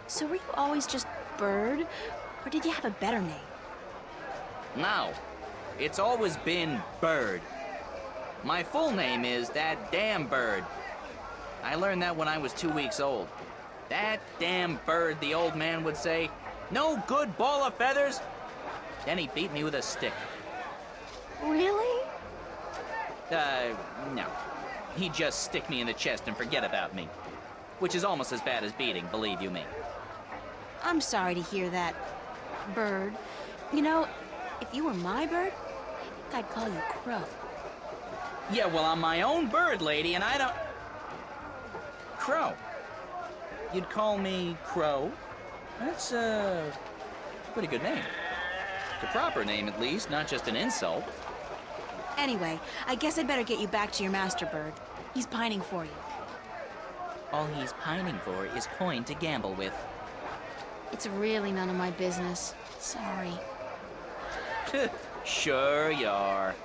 So were you always just Bird? Or did you have a better name? No. It's always been Bird. My full name is That Damn Bird. I learned that when I was 2 weeks old. That damn bird, the old man would say. No good ball of feathers. Then he beat me with a stick. Really? No. He'd just stick me in the chest and forget about me. Which is almost as bad as beating, believe you me. I'm sorry to hear that, Bird. You know, if you were my bird, I think I'd call you Crow. Yeah, well, I'm my own bird, lady, and I don't... Crow. You'd call me Crow? That's a pretty good name. It's a proper name, at least, not just an insult. Anyway, I guess I'd better get you back to your master bird. He's pining for you. All he's pining for is coin to gamble with. It's really none of my business. Sorry. Sure you are.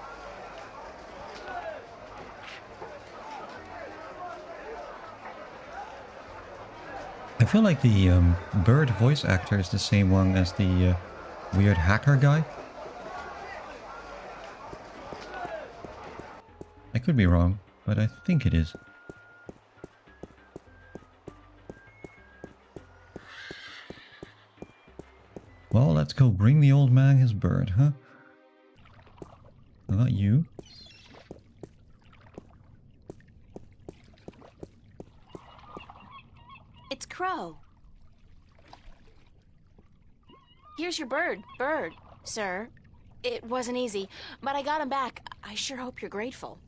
I feel like the bird voice actor is the same one as the weird hacker guy. I could be wrong, but I think it is. Well, let's go bring the old man his bird, huh? Not you. It's Crow. Here's your bird, sir. It wasn't easy, but I got him back. I sure hope you're grateful.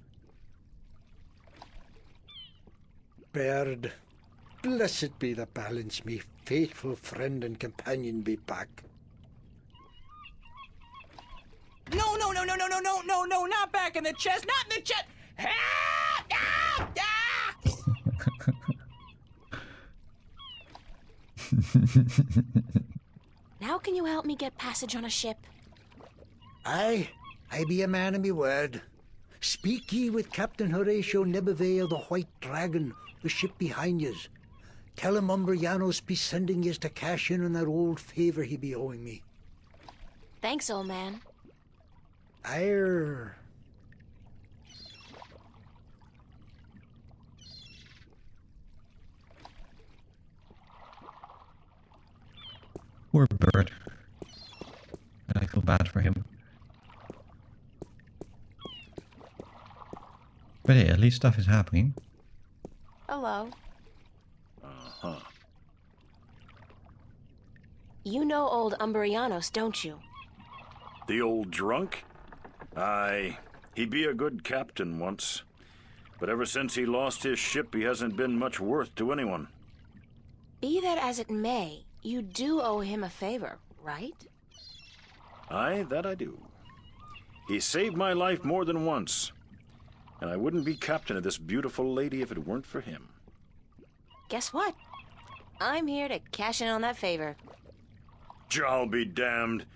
Bird, blessed be the balance, me faithful friend and companion be back. No, not back in the chest, not in the chest! can you help me get passage on a ship? Aye, I be a man of me word. Speak ye with Captain Horatio Nebuve of the White Dragon, the ship behind yez. Tell him Umbrianos be sending yez to cash in on that old favor he be owing me. Thanks, old man. Aye. Poor bird. I feel bad for him. But hey, at least stuff is happening. Hello. Uh-huh. You know old Umbrianos, don't you? The old drunk? Aye, he be a good captain once. But ever since he lost his ship, he hasn't been much worth to anyone. Be that as it may, you do owe him a favor, right? Aye, that I do. He saved my life more than once. And I wouldn't be captain of this beautiful lady if it weren't for him. Guess what? I'm here to cash in on that favor. I'll be damned.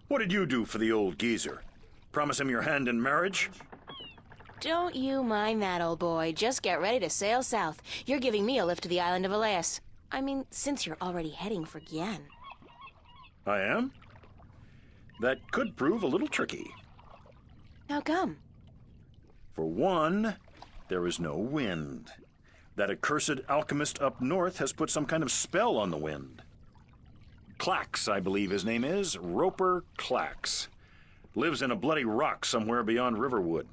What did you do for the old geezer? Promise him your hand in marriage? Don't you mind that, old boy. Just get ready to sail south. You're giving me a lift to the island of Elias. I mean, since you're already heading for Gien. I am? That could prove a little tricky. How come? For one, there is no wind. That accursed alchemist up north has put some kind of spell on the wind. Clax, I believe his name is, Roper Clax. Lives in a bloody rock somewhere beyond Riverwood.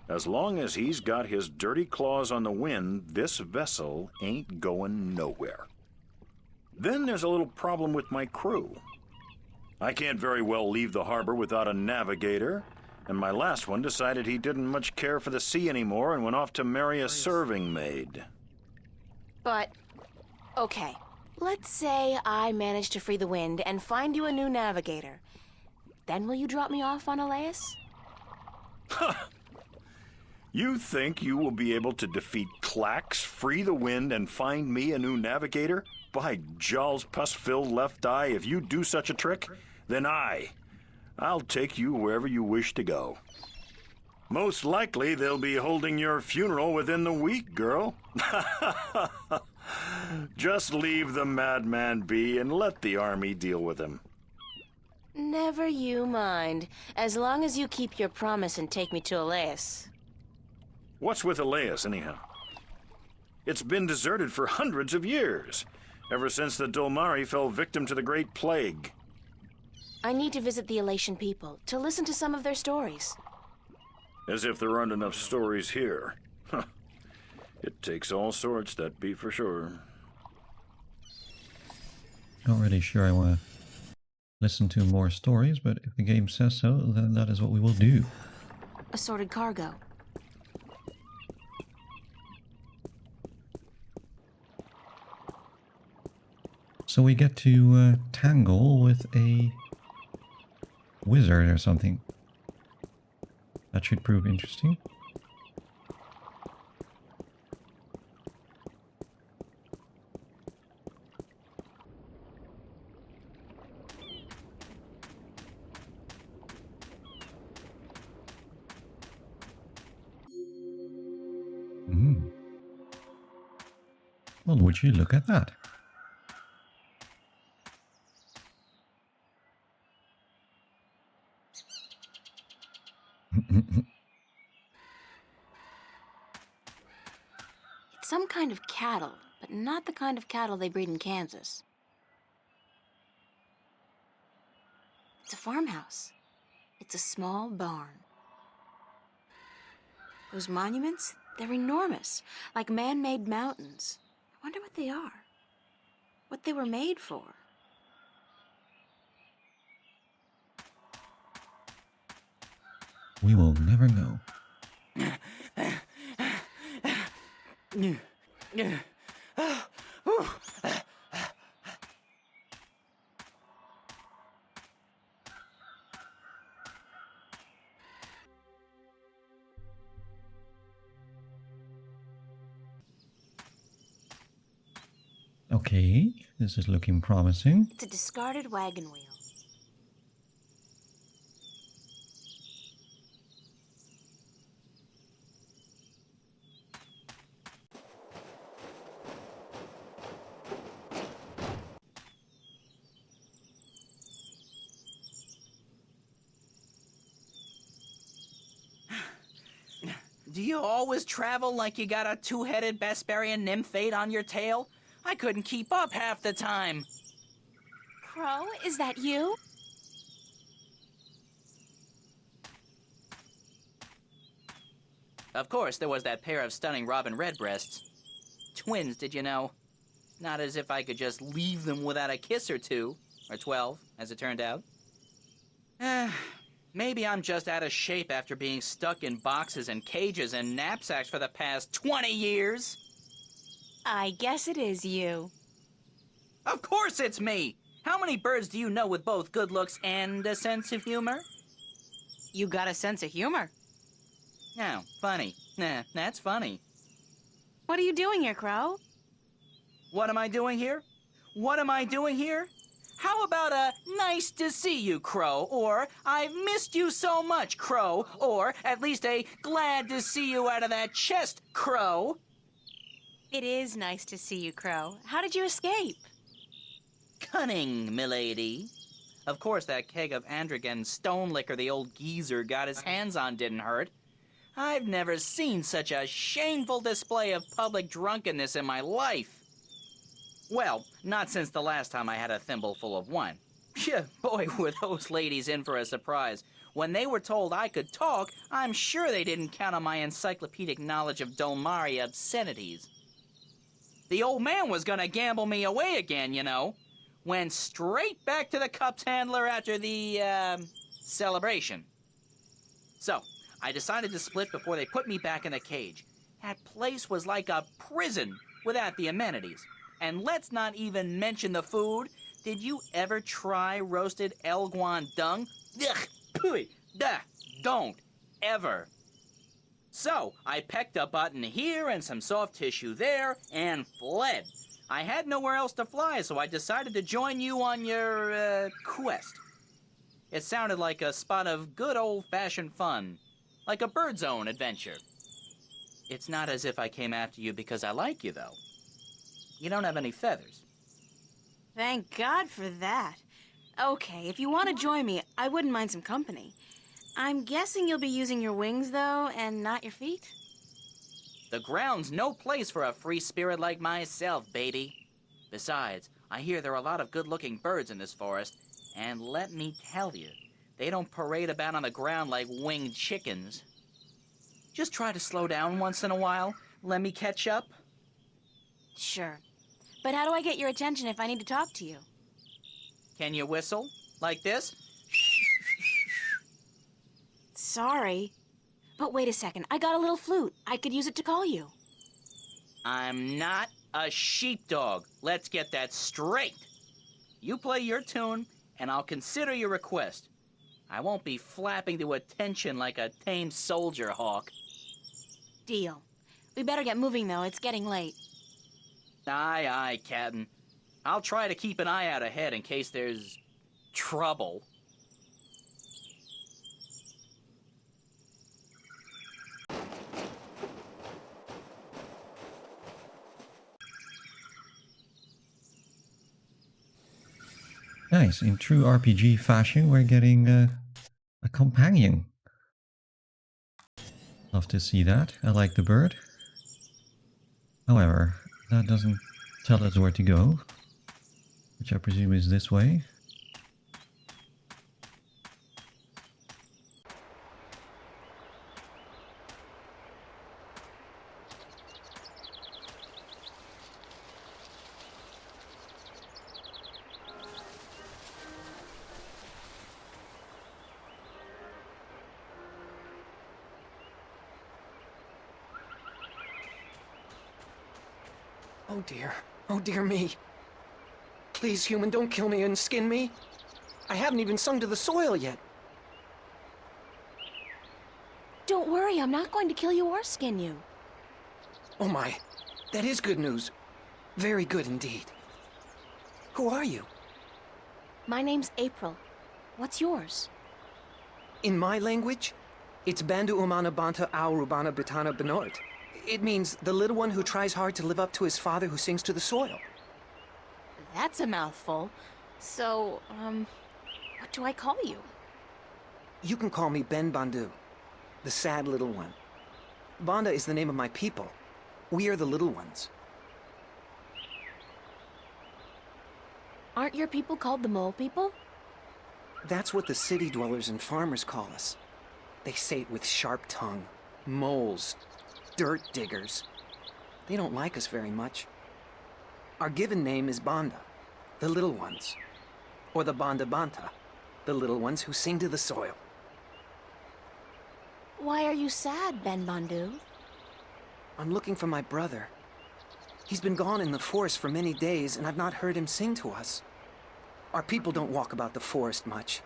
As long as he's got his dirty claws on the wind, this vessel ain't going nowhere. Then there's a little problem with my crew. I can't very well leave the harbor without a navigator, and my last one decided he didn't much care for the sea anymore and went off to marry a serving maid. But, okay. Let's say I manage to free the wind and find you a new navigator. Then will you drop me off on Elias? You think you will be able to defeat Clax, free the wind, and find me a new navigator? By Jaw's pus-filled left eye, if you do such a trick, then I'll take you wherever you wish to go. Most likely they'll be holding your funeral within the week, girl. Just leave the madman be and let the army deal with him. Never you mind. As long as you keep your promise and take me to Elias. What's with Elias, anyhow? It's been deserted for hundreds of years, ever since the Dolmari fell victim to the Great Plague. I need to visit the Elation people, to listen to some of their stories. As if there aren't enough stories here. Huh. It takes all sorts, that be for sure. Not really sure I want to listen to more stories, but if the game says so, then that is what we will do. Assorted cargo. So we get to tangle with a wizard or something. That should prove interesting. Well, would you look at that? It's some kind of cattle, but not the kind of cattle they breed in Kansas. It's a farmhouse. It's a small barn. Those monuments, they're enormous, like man-made mountains. I wonder what they are. What they were made for. We will never know. Okay, this is looking promising. It's a discarded wagon wheel. Do you always travel like you got a two-headed Besparian nymphate on your tail? I couldn't keep up half the time. Crow, is that you? Of course, there was that pair of stunning robin redbreasts. Twins, did you know? Not as if I could just leave them without a kiss or two. Or 12, as it turned out. Maybe I'm just out of shape after being stuck in boxes and cages and knapsacks for the past 20 years. I guess it is you. Of course it's me! How many birds do you know with both good looks and a sense of humor? You got a sense of humor. No, funny. Nah, that's funny. What are you doing here, Crow? What am I doing here? What am I doing here? How about a nice to see you, Crow, or I've missed you so much, Crow, or at least a glad to see you out of that chest, Crow? It is nice to see you, Crow. How did you escape? Cunning, milady. Of course, that keg of Androgen stone liquor the old geezer got his hands on didn't hurt. I've never seen such a shameful display of public drunkenness in my life. Well, not since the last time I had a thimble full of wine. Phew, boy, were those ladies in for a surprise. When they were told I could talk, I'm sure they didn't count on my encyclopedic knowledge of Dolmari obscenities. The old man was gonna gamble me away again, you know. Went straight back to the cups handler after the, celebration. So, I decided to split before they put me back in the cage. That place was like a prison without the amenities. And let's not even mention the food. Did you ever try roasted Elguan dung? Ugh, pooey, duh, don't, ever. So, I pecked a button here and some soft tissue there and fled. I had nowhere else to fly, so I decided to join you on your, quest. It sounded like a spot of good old-fashioned fun, like a Bird Zone adventure. It's not as if I came after you because I like you, though. You don't have any feathers. Thank God for that. Okay, if you want to join me, I wouldn't mind some company. I'm guessing you'll be using your wings, though, and not your feet? The ground's no place for a free spirit like myself, baby. Besides, I hear there are a lot of good-looking birds in this forest, and let me tell you, they don't parade about on the ground like winged chickens. Just try to slow down once in a while. Let me catch up. Sure. But how do I get your attention if I need to talk to you? Can you whistle? Like this? Sorry. But wait a second, I got a little flute. I could use it to call you. I'm not a sheepdog. Let's get that straight. You play your tune, and I'll consider your request. I won't be flapping to attention like a tame soldier hawk. Deal. We better get moving, though. It's getting late. Aye, aye, Captain. I'll try to keep an eye out ahead in case there's trouble. Nice. In true RPG fashion, we're getting a companion. Love to see that. I like the bird. However, that doesn't tell us where to go, which I presume is this way. Oh dear. Oh dear me. Please, human, don't kill me and skin me. I haven't even sung to the soil yet. Don't worry, I'm not going to kill you or skin you. Oh my. That is good news. Very good indeed. Who are you? My name's April. What's yours? In my language, it's Bandu Umana Banta Au Rubana Bitana Benoit. It means the little one who tries hard to live up to his father who sings to the soil. That's a mouthful. So, what do I call you? You can call me Ben Bandu, the sad little one. Banda is the name of my people. We are the little ones. Aren't your people called the Mole People? That's what the city dwellers and farmers call us. They say it with sharp tongue. Moles. Dirt diggers. They don't like us very much. Our given name is Banda, the little ones. Or the Banda Banta, the little ones who sing to the soil. Why are you sad, Ben Bandu? I'm looking for my brother. He's been gone in the forest for many days, and I've not heard him sing to us. Our people don't walk about the forest much.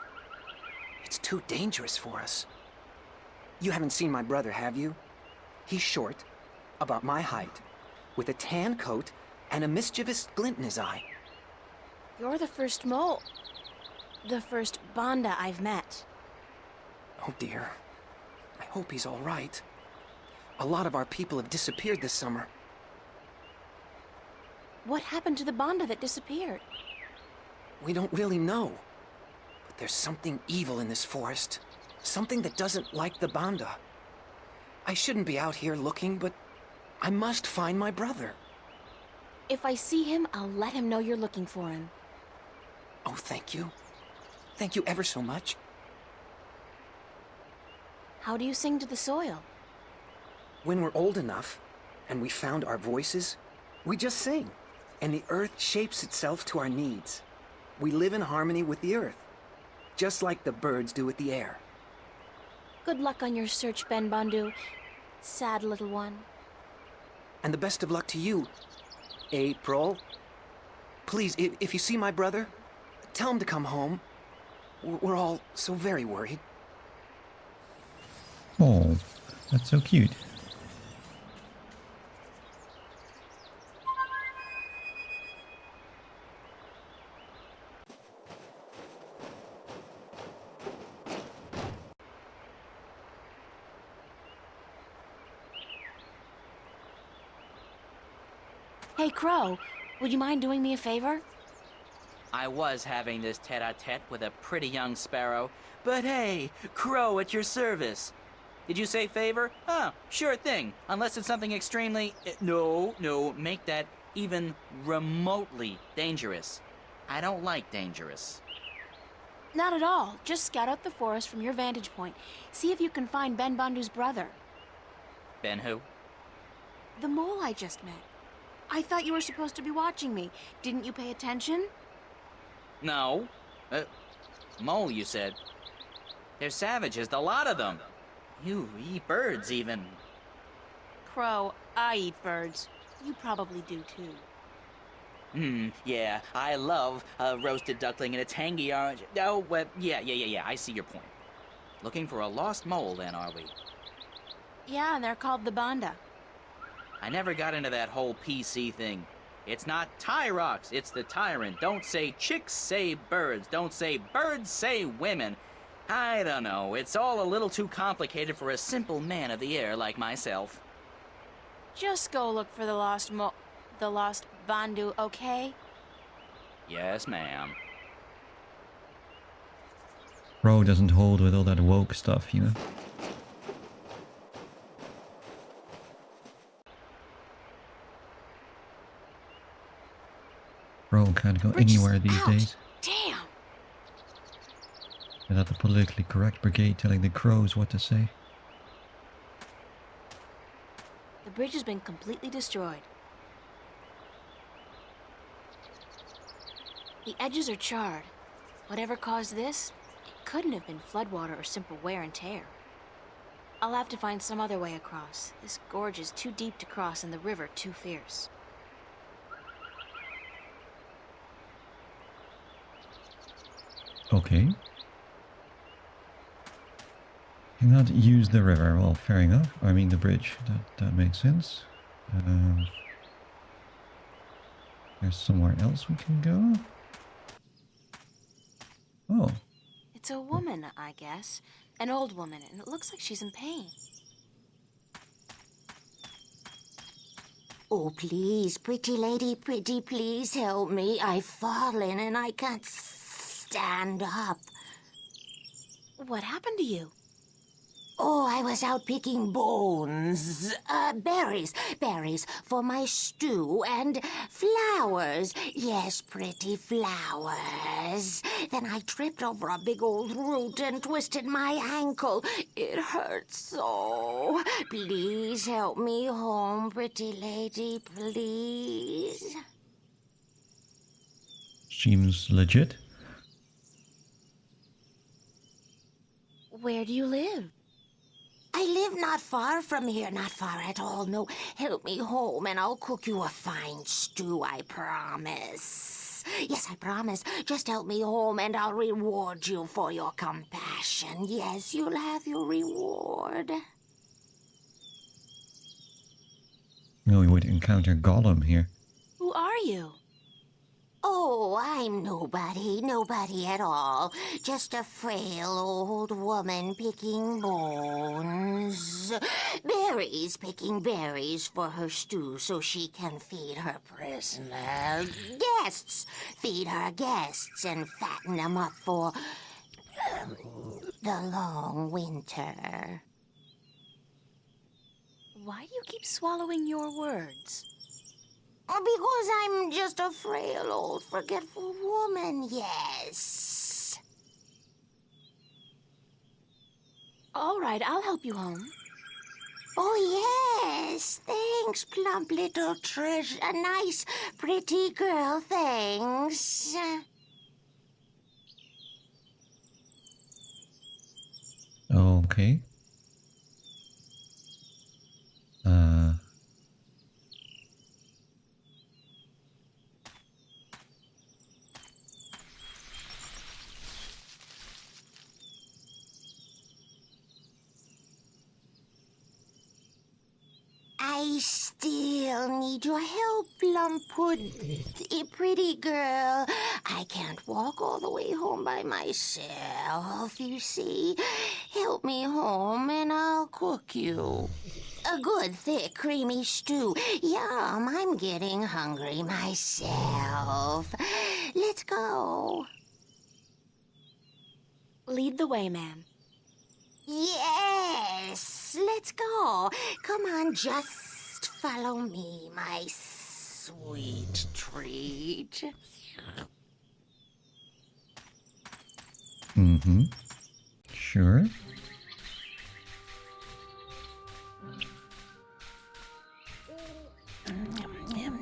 It's too dangerous for us. You haven't seen my brother, have you? He's short, about my height, with a tan coat and a mischievous glint in his eye. You're the first mole. The first Banda I've met. Oh dear. I hope he's all right. A lot of our people have disappeared this summer. What happened to the Banda that disappeared? We don't really know. But there's something evil in this forest. Something that doesn't like the Banda. I shouldn't be out here looking, but I must find my brother. If I see him, I'll let him know you're looking for him. Oh, thank you. Thank you ever so much. How do you sing to the soil? When we're old enough, and we found our voices, we just sing, and the earth shapes itself to our needs. We live in harmony with the earth, just like the birds do with the air. Good luck on your search, Ben Bandu. Sad little one. And the best of luck to you, April. Please, if you see my brother, tell him to come home. We're all so very worried. Oh, that's so cute. Hey, Crow, would you mind doing me a favor? I was having this tete-a-tete with a pretty young sparrow, but hey, Crow at your service. Did you say favor? Oh, sure thing. Unless it's something extremely... No, make that even remotely dangerous. I don't like dangerous. Not at all. Just scout out the forest from your vantage point. See if you can find Ben Bandu's brother. Ben who? The mole I just met. I thought you were supposed to be watching me. Didn't you pay attention? No. Mole, you said. They're savages, the lot of them. You eat birds, even. Crow, I eat birds. You probably do, too. Yeah, I love a roasted duckling and a tangy orange. Oh, well, yeah, I see your point. Looking for a lost mole, then, are we? Yeah, and they're called the Banda. I never got into that whole PC thing. It's not Tyrox, it's the tyrant. Don't say chicks, say birds. Don't say birds, say women. I don't know, it's all a little too complicated for a simple man of the air like myself. Just go look for the lost Bandu, okay? Yes, ma'am. Bro doesn't hold with all that woke stuff, you know? Bro can't go Bridge is anywhere these out. days. Damn! Without the politically correct brigade telling the crows what to say. The bridge has been completely destroyed. The edges are charred. Whatever caused this, it couldn't have been floodwater or simple wear and tear. I'll have to find some other way across. This gorge is too deep to cross and the river too fierce. Okay. Cannot use the river. Well, fair enough. I mean the bridge. That makes sense. There's somewhere else we can go. Oh. It's a woman, I guess. An old woman, and it looks like she's in pain. Oh, please, pretty lady, pretty, please help me. I've fallen and I can't stand up. What happened to you? Oh, I was out picking bones. Berries for my stew, and flowers. Yes, pretty flowers. Then I tripped over a big old root and twisted my ankle. It hurts so. Please help me home, pretty lady, please. Seems legit. Where do you live? I live not far from here, not far at all. No, help me home and I'll cook you a fine stew, I promise. Yes, I promise. Just help me home and I'll reward you for your compassion. Yes, you'll have your reward. No, we would encounter Gollum here. Who are you? Oh, I'm nobody at all. Just a frail old woman picking bones. Picking berries for her stew so she can feed her prisoner. Feed her guests and fatten them up for the long winter. Why do you keep swallowing your words? Because I'm just a frail old forgetful woman, yes. All right, I'll help you home. Oh, yes. Thanks, plump little treasure. A nice, pretty girl, thanks. Okay. I still need your help, Plumpwood. Pretty girl. I can't walk all the way home by myself, you see. Help me home and I'll cook you a good, thick, creamy stew. Yum, I'm getting hungry myself. Let's go. Lead the way, ma'am. Yes, let's go. Come on, just follow me, my sweet treat. Mm-hmm. Sure.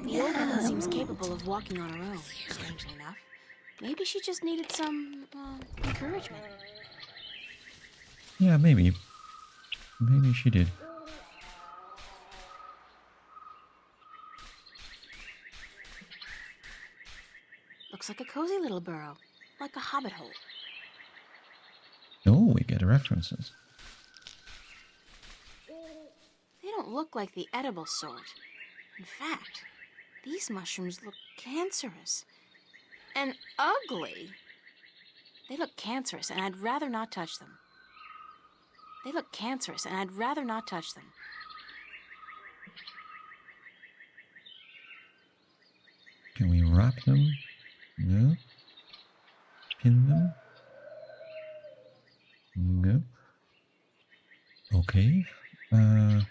The old woman seems capable of walking on her own, strangely enough. Maybe she just needed some, encouragement. Yeah, maybe. Maybe she did. Looks like a cozy little burrow, like a hobbit hole. Oh, we get references. They don't look like the edible sort. In fact, these mushrooms look cancerous. And ugly. They look cancerous, and I'd rather not touch them. They look cancerous, and I'd rather not touch them. Can we wrap them? No. Pin them? No. Okay. Well,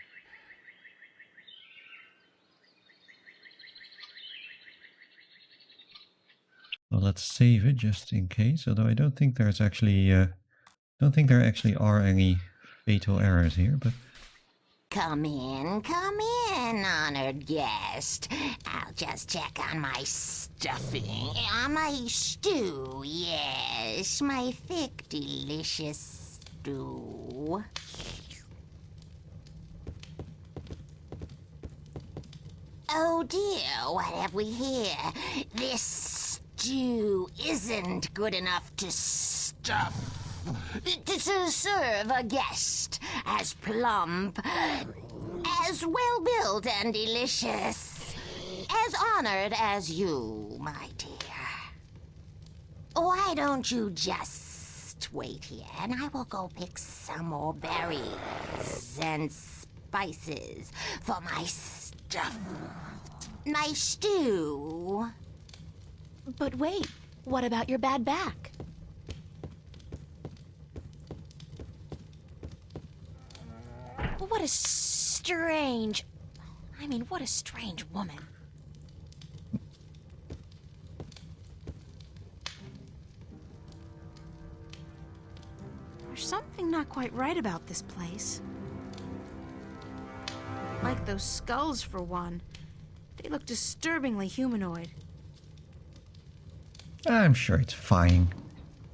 let's save it just in case. Although I don't think there's actually, don't think there actually are any fatal errors here. But Come in, honored guest. I'll just check on my stuffing. On my stew, yes. My thick, delicious stew. Oh dear, what have we here? This stew isn't good enough to stuff. To serve a guest as plump, as well-built and delicious, as honored as you, my dear. Why don't you just wait here and I will go pick some more berries and spices for my stuff. My stew. But wait, what about your bad back? What a strange... what a strange woman. There's something not quite right about this place. Like those skulls, for one. They look disturbingly humanoid. I'm sure it's fine.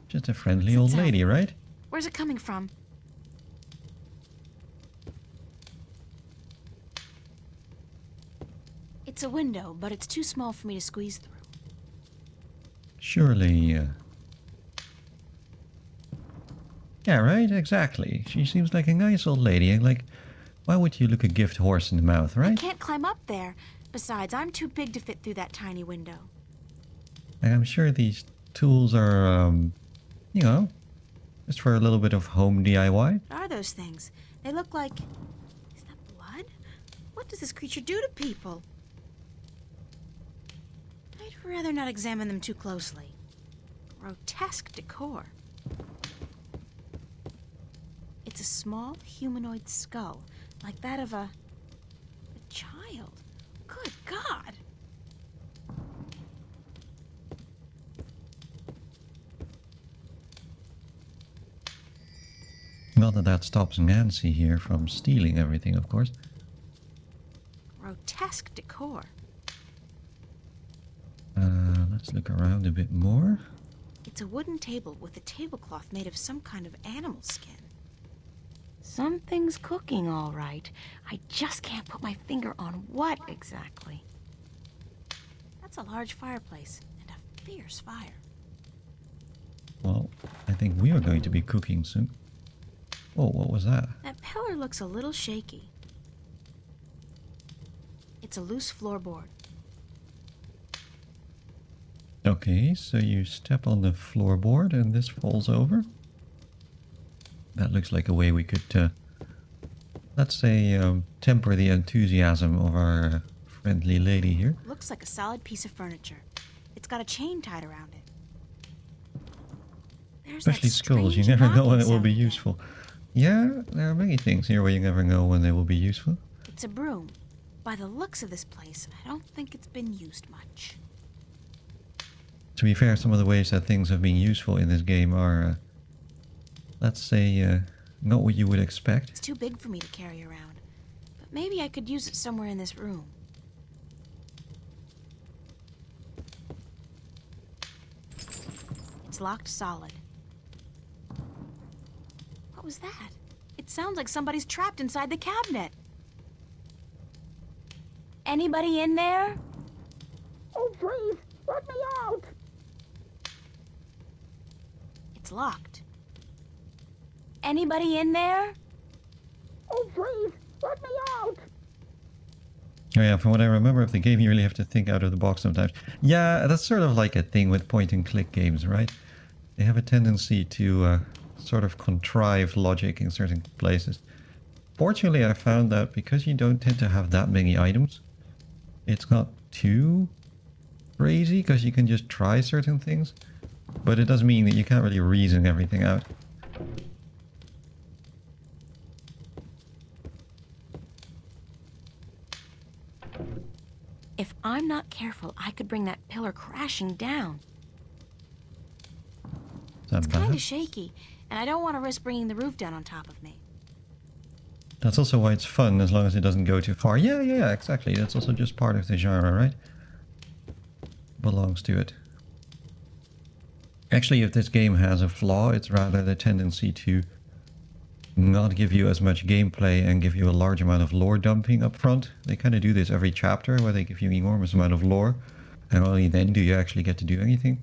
Just a friendly old lady, right? Where's it coming from? It's a window, but it's too small for me to squeeze through. Surely, yeah, right? Exactly. She seems like a nice old lady, and like, why would you look a gift horse in the mouth, right? I can't climb up there. Besides, I'm too big to fit through that tiny window. And I'm sure these tools are, you know, just for a little bit of home DIY. What are those things? They look like... Is that blood? What does this creature do to people? I'd rather not examine them too closely. Grotesque decor. It's a small humanoid skull, like that of a child. Good God! Not that that stops Nancy here from stealing everything, of course. Grotesque decor. Let's look around a bit more. It's a wooden table with a tablecloth made of some kind of animal skin. Something's cooking, all right. I just can't put my finger on what exactly. That's a large fireplace and a fierce fire. Well, I think we are going to be cooking soon. Oh, what was that? That pillar looks a little shaky. It's a loose floorboard. Okay, so you step on the floorboard and this falls over. That looks like a way we could, let's say, temper the enthusiasm of our friendly lady here. Looks like a solid piece of furniture. It's got a chain tied around it. There's Especially skulls, you never know when it will be useful. Yeah, there are many things here where you never know when they will be useful. It's a broom. By the looks of this place, I don't think it's been used much. To be fair, some of the ways that things have been useful in this game are, let's say, not what you would expect. It's too big for me to carry around, but maybe I could use it somewhere in this room. It's locked solid. What was that? It sounds like somebody's trapped inside the cabinet. Anybody in there? Oh, please, let me out! It's locked. Anybody in there? Oh, please, let me out! Oh yeah, from what I remember of the game, you really have to think out of the box sometimes. Yeah, that's sort of like a thing with point-and-click games, right? They have a tendency to sort of contrive logic in certain places. Fortunately, I found that because you don't tend to have that many items, it's not too crazy, because you can just try certain things. But it does mean that you can't really reason everything out. If I'm not careful, I could bring that pillar crashing down. It's kind of shaky, and I don't want to risk bringing the roof down on top of me. That's also why it's fun, as long as it doesn't go too far. Yeah, exactly. That's also just part of the genre, right? Belongs to it. Actually, if this game has a flaw, it's rather the tendency to not give you as much gameplay and give you a large amount of lore dumping up front. They kind of do this every chapter, where they give you an enormous amount of lore, and only then do you actually get to do anything.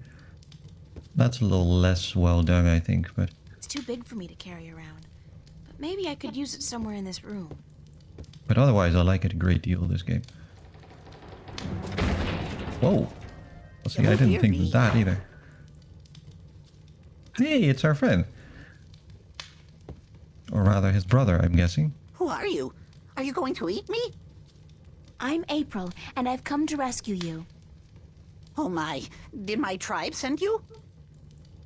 That's a little less well done, I think, but... It's too big for me to carry around, but maybe I could use it somewhere in this room. But otherwise, I like it a great deal, this game. Whoa! Well, see, I didn't think of that either. Hey, it's our friend. Or rather, his brother, I'm guessing. Who are you? Are you going to eat me? I'm April, and I've come to rescue you. Oh my, did my tribe send you?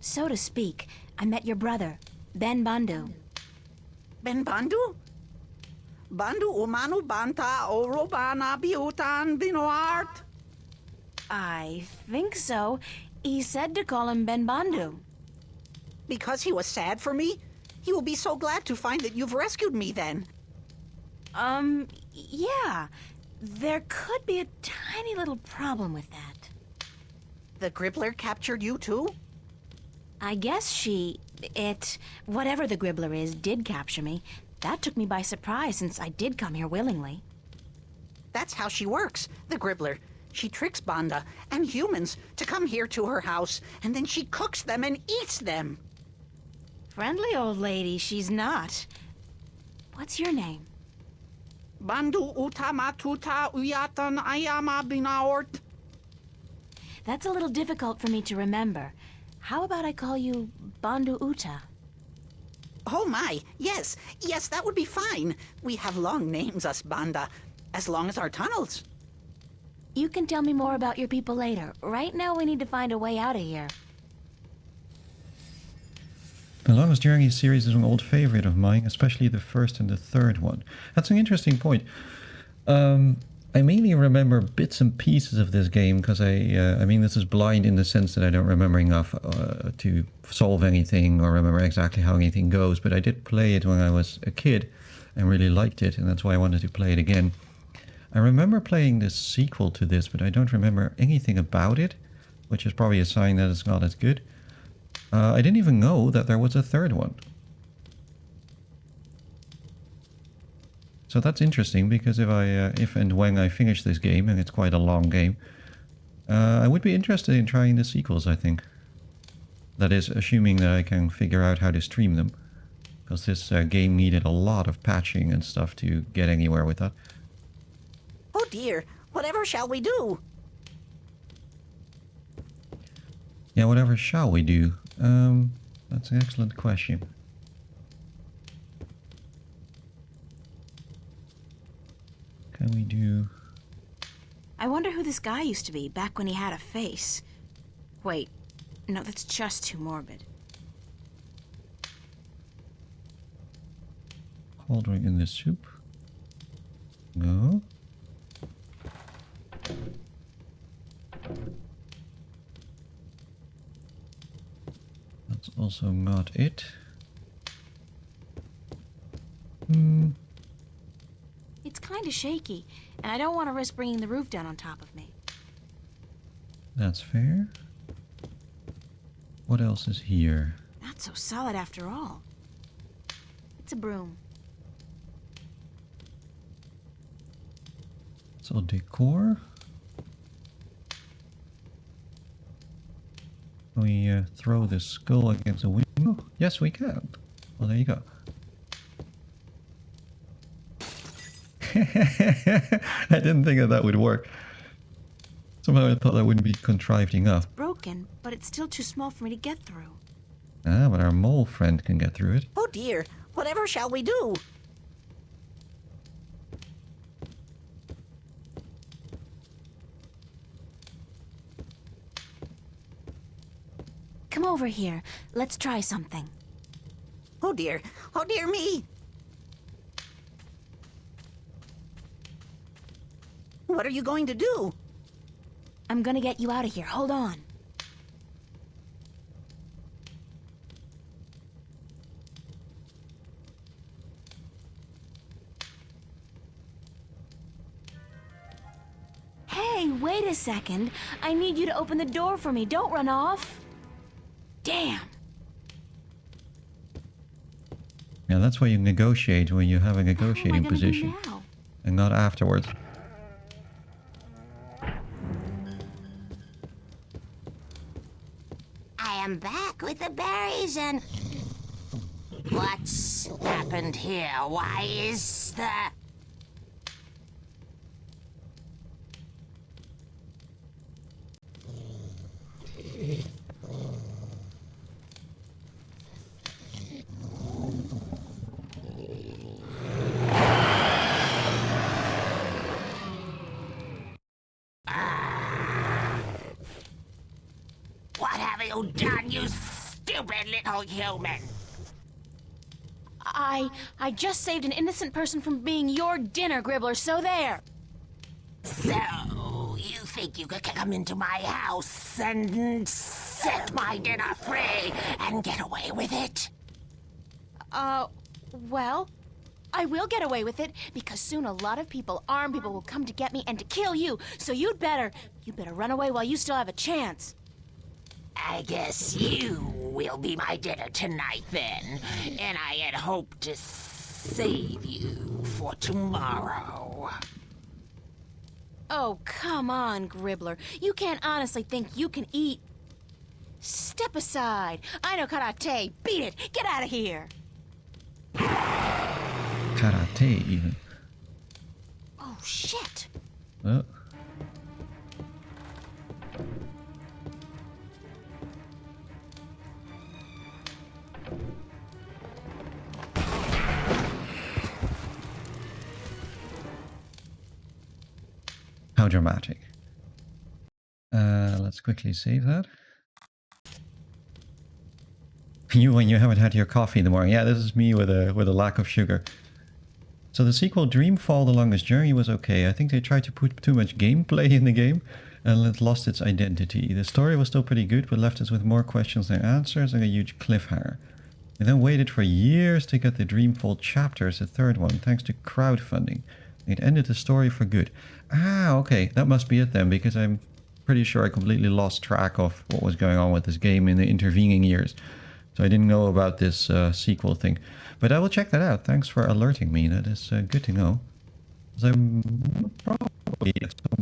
So to speak, I met your brother, Ben Bandu. Ben Bandu? Bandu umanu banta orobana biutan binoart? I think so. He said to call him Ben Bandu. Because he was sad for me? He will be so glad to find that you've rescued me then. Yeah. There could be a tiny little problem with that. The Gribbler captured you too? I guess whatever the Gribbler is, did capture me. That took me by surprise since I did come here willingly. That's how she works, the Gribbler. She tricks Banda and humans to come here to her house, and then she cooks them and eats them. Friendly old lady, she's not. What's your name? Bandu utamatuta uyatan ayama binaort. That's a little difficult for me to remember. How about I call you Bandu Uta? Oh my, yes, that would be fine. We have long names, us Banda, as long as our tunnels. You can tell me more about your people later. Right now we need to find a way out of here. The Longest Journey series is an old favorite of mine, especially the first and the third one. That's an interesting point. I mainly remember bits and pieces of this game because I mean, this is blind in the sense that I don't remember enough to solve anything or remember exactly how anything goes, but I did play it when I was a kid and really liked it, and that's why I wanted to play it again. I remember playing the sequel to this, but I don't remember anything about it, which is probably a sign that it's not as good. I didn't even know that there was a third one. So that's interesting, because if and when I finish this game, and it's quite a long game, I would be interested in trying the sequels, I think. That is, assuming that I can figure out how to stream them. Because this game needed a lot of patching and stuff to get anywhere with that. Oh dear, whatever shall we do? Yeah, whatever shall we do? That's an excellent question. Can we do... I wonder who this guy used to be back when he had a face. Wait, no, that's just too morbid. Cauldron in the soup? No. That's also not it. It's kind of shaky, and I don't want to risk bringing the roof down on top of me. That's fair. What else is here? Not so solid after all. It's a broom. It's all decor. Can we throw the skull against a window? Yes, we can. Well, there you go. I didn't think that would work. Somehow I thought that wouldn't be contrived enough. Broken, but it's still too small for me to get through. Ah, but our mole friend can get through it. Oh dear, whatever shall we do? Come over here. Let's try something. Oh dear me! What are you going to do? I'm gonna get you out of here. Hold on. Hey, wait a second. I need you to open the door for me. Don't run off. Damn. Yeah, that's why you negotiate when you have a negotiating What am I gonna do position. now? And not afterwards. I am back with the berries and... What's happened here? Why is the... you done, you stupid little human? I just saved an innocent person from being your dinner, Gribbler, so there! So, you think you could come into my house and set my dinner free and get away with it? Well, I will get away with it, because soon a lot of people, armed people, will come to get me and to kill you, so you'd better run away while you still have a chance. I guess you will be my dinner tonight, then. And I had hoped to save you for tomorrow. Oh, come on, Gribbler. You can't honestly think you can eat... Step aside. I know karate. Beat it. Get out of here. Karate, even. Oh, shit. Oh. How dramatic. Let's quickly save that. You when you haven't had your coffee in the morning. Yeah, this is me with a lack of sugar. So the sequel Dreamfall: The Longest Journey was okay. I think they tried to put too much gameplay in the game and it lost its identity. The story was still pretty good, but left us with more questions than answers and a huge cliffhanger. We then waited for years to get the Dreamfall chapters, the third one, thanks to crowdfunding. It ended the story for good. Ah, okay, that must be it then, because I'm pretty sure I completely lost track of what was going on with this game in the intervening years. So I didn't know about this sequel thing. But I will check that out. Thanks for alerting me. That is good to know. So I'm probably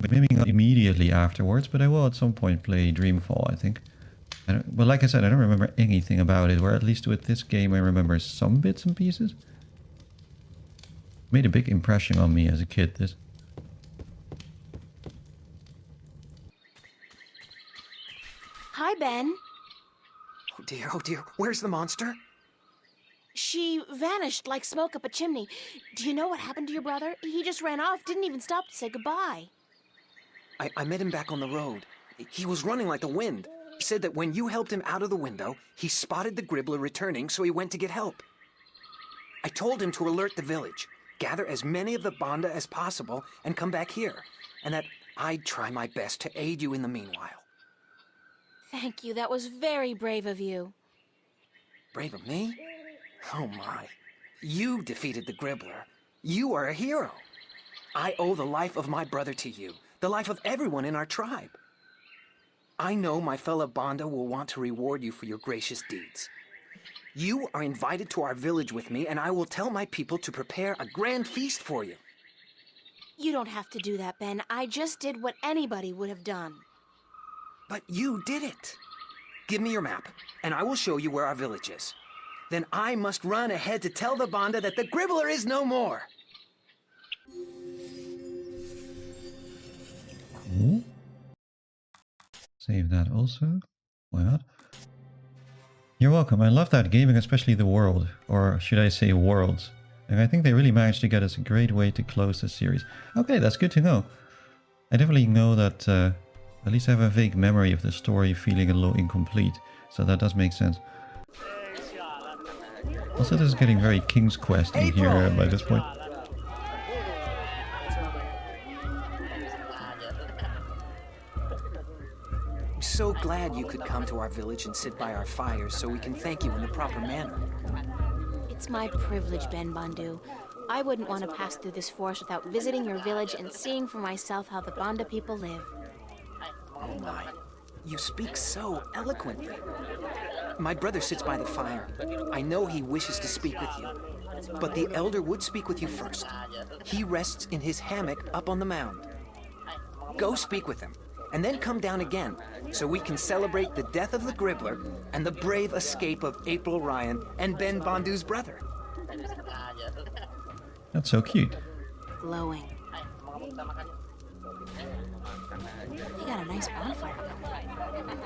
maybe not immediately afterwards, but I will at some point play Dreamfall, I think. Well, like I said, I don't remember anything about it, or at least with this game I remember some bits and pieces. Made a big impression on me as a kid, this. Hi, Ben. Oh dear, where's the monster? She vanished like smoke up a chimney. Do you know what happened to your brother? He just ran off, didn't even stop to say goodbye. I met him back on the road. He was running like the wind. He said that when you helped him out of the window, he spotted the Gribbler returning, so he went to get help. I told him to alert the village, gather as many of the Banda as possible, and come back here, and that I'd try my best to aid you in the meanwhile. Thank you, that was very brave of you. Brave of me? Oh my. You defeated the Gribbler. You are a hero. I owe the life of my brother to you, the life of everyone in our tribe. I know my fellow Banda will want to reward you for your gracious deeds. You are invited to our village with me, and I will tell my people to prepare a grand feast for you. You don't have to do that, Ben. I just did what anybody would have done. But you did it. Give me your map, and I will show you where our village is. Then I must run ahead to tell the Banda that the Gribbler is no more. Cool. Save that also. Why not? You're welcome. I love that game, and especially the world, or should I say worlds. And I think they really managed to get us a great way to close the series. Okay, that's good to know. I definitely know that, at least I have a vague memory of the story feeling a little incomplete, so that does make sense. Also, this is getting very King's Quest in here by this point. I'm so glad you could come to our village and sit by our fires so we can thank you in the proper manner. It's my privilege, Ben Bandu. I wouldn't want to pass through this forest without visiting your village and seeing for myself how the Banda people live. Oh my, you speak so eloquently. My brother sits by the fire. I know he wishes to speak with you. But the elder would speak with you first. He rests in his hammock up on the mound. Go speak with him, and then come down again, so we can celebrate the death of the Gribbler and the brave escape of April Ryan and Ben Bandu's brother. That's so cute. Glowing. You got a nice bonfire going.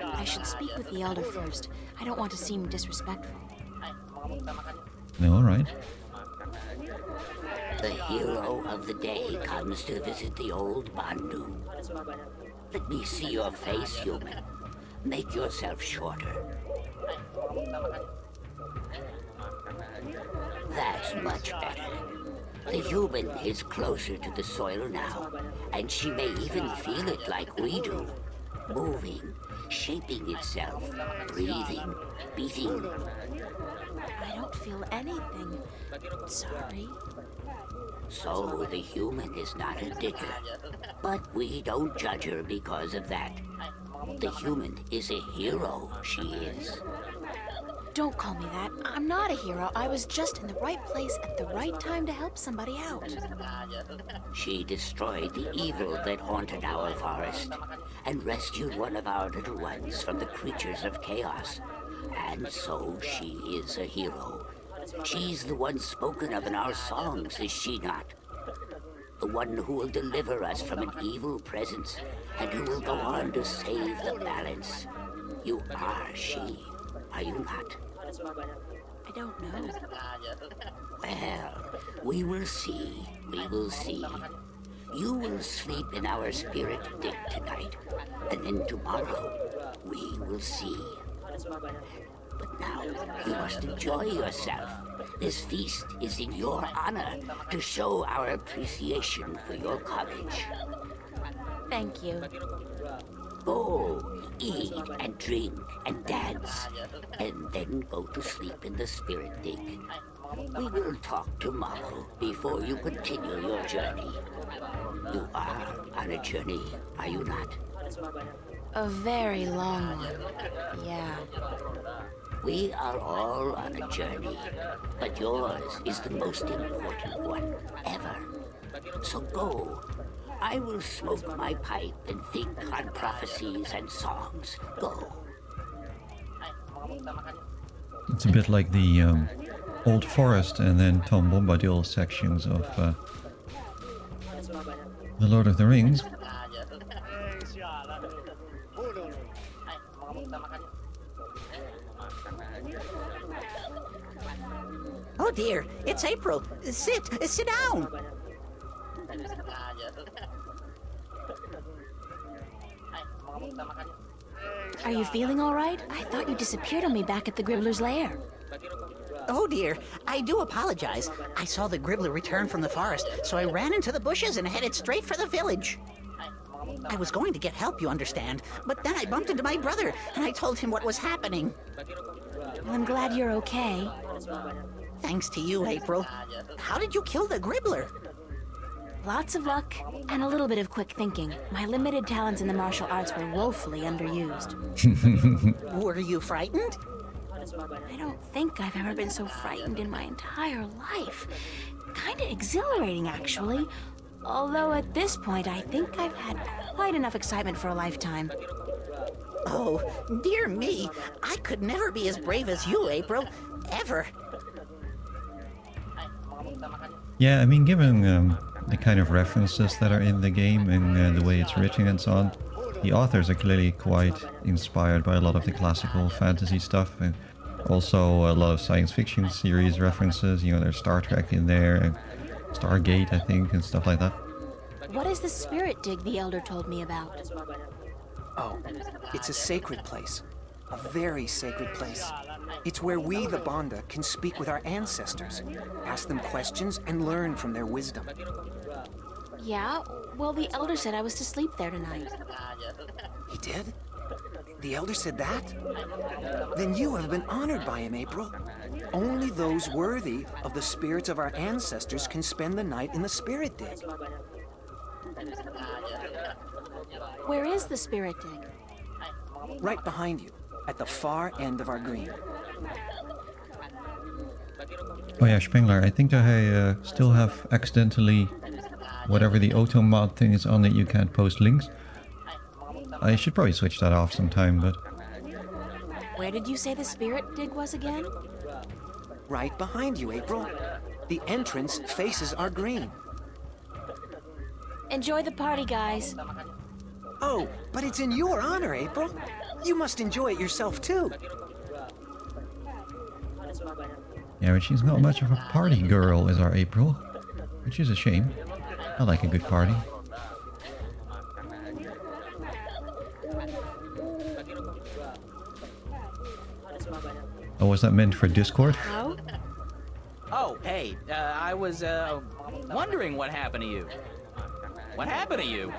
I should speak with the elder first. I don't want to seem disrespectful. No, all right. The hero of the day comes to visit the old Bandu. Let me see your face, human. Make yourself shorter. That's much better. The human is closer to the soil now, and she may even feel it like we do. Moving, shaping itself, breathing, beating. I don't feel anything. Sorry. So the human is not a digger. But we don't judge her because of that. The human is a hero, she is. Don't call me that. I'm not a hero. I was just in the right place at the right time to help somebody out. She destroyed the evil that haunted our forest and rescued one of our little ones from the creatures of chaos. And so she is a hero. She's the one spoken of in our songs, is she not? The one who will deliver us from an evil presence and who will go on to save the balance. You are she, are you not? I don't know. Well, we will see, we will see. You will sleep in our spirit dig tonight, and then tomorrow we will see. But now, you must enjoy yourself. This feast is in your honor to show our appreciation for your courage. Thank you. Go, eat and drink and dance, and then go to sleep in the spirit dig. We will talk tomorrow before you continue your journey. You are on a journey, are you not? A very long one. Yeah. We are all on a journey, but yours is the most important one ever. So go. I will smoke my pipe and think on prophecies and songs. Go. It's a bit like the Old Forest and then Tom Bombadil sections of The Lord of the Rings. Oh dear, it's April. Sit down. Are you feeling all right? I thought you disappeared on me back at the Gribbler's lair. Oh dear, I do apologize. I saw the Gribbler return from the forest, so I ran into the bushes and headed straight for the village. I was going to get help, you understand, but then I bumped into my brother, and I told him what was happening. Well, I'm glad you're okay. Thanks to you, April. How did you kill the Gribbler? Lots of luck and a little bit of quick thinking. My limited talents in the martial arts were woefully underused. Were you frightened? I don't think I've ever been so frightened in my entire life. Kinda exhilarating, actually. Although at this point, I think I've had quite enough excitement for a lifetime. Oh, dear me. I could never be as brave as you, April. Ever. Yeah, I mean, given the kind of references that are in the game and the way it's written and so on, the authors are clearly quite inspired by a lot of the classical fantasy stuff, and also a lot of science fiction series references. You know, there's Star Trek in there, and Stargate, I think, and stuff like that. What is the spirit dig the Elder told me about? Oh, it's a sacred place. A very sacred place. It's where we, the Banda, can speak with our ancestors, ask them questions, and learn from their wisdom. Yeah? Well, the Elder said I was to sleep there tonight. He did? The Elder said that? Then you have been honored by him, April. Only those worthy of the spirits of our ancestors can spend the night in the spirit dig. Where is the spirit dig? Right behind you, at the far end of our green. Oh yeah, Spengler, I think I still have accidentally whatever the automod thing is on it, you can't post links. I should probably switch that off sometime, but... Where did you say the spirit dig was again? Right behind you, April. The entrance faces our green. Enjoy the party, guys. Oh, but it's in your honor, April. You must enjoy it yourself, too. Yeah, but she's not much of a party girl, is our April. which is a shame. I like a good party. Oh, was that meant for Discord? Hello? Oh, hey, I was, wondering what happened to you. What happened to you?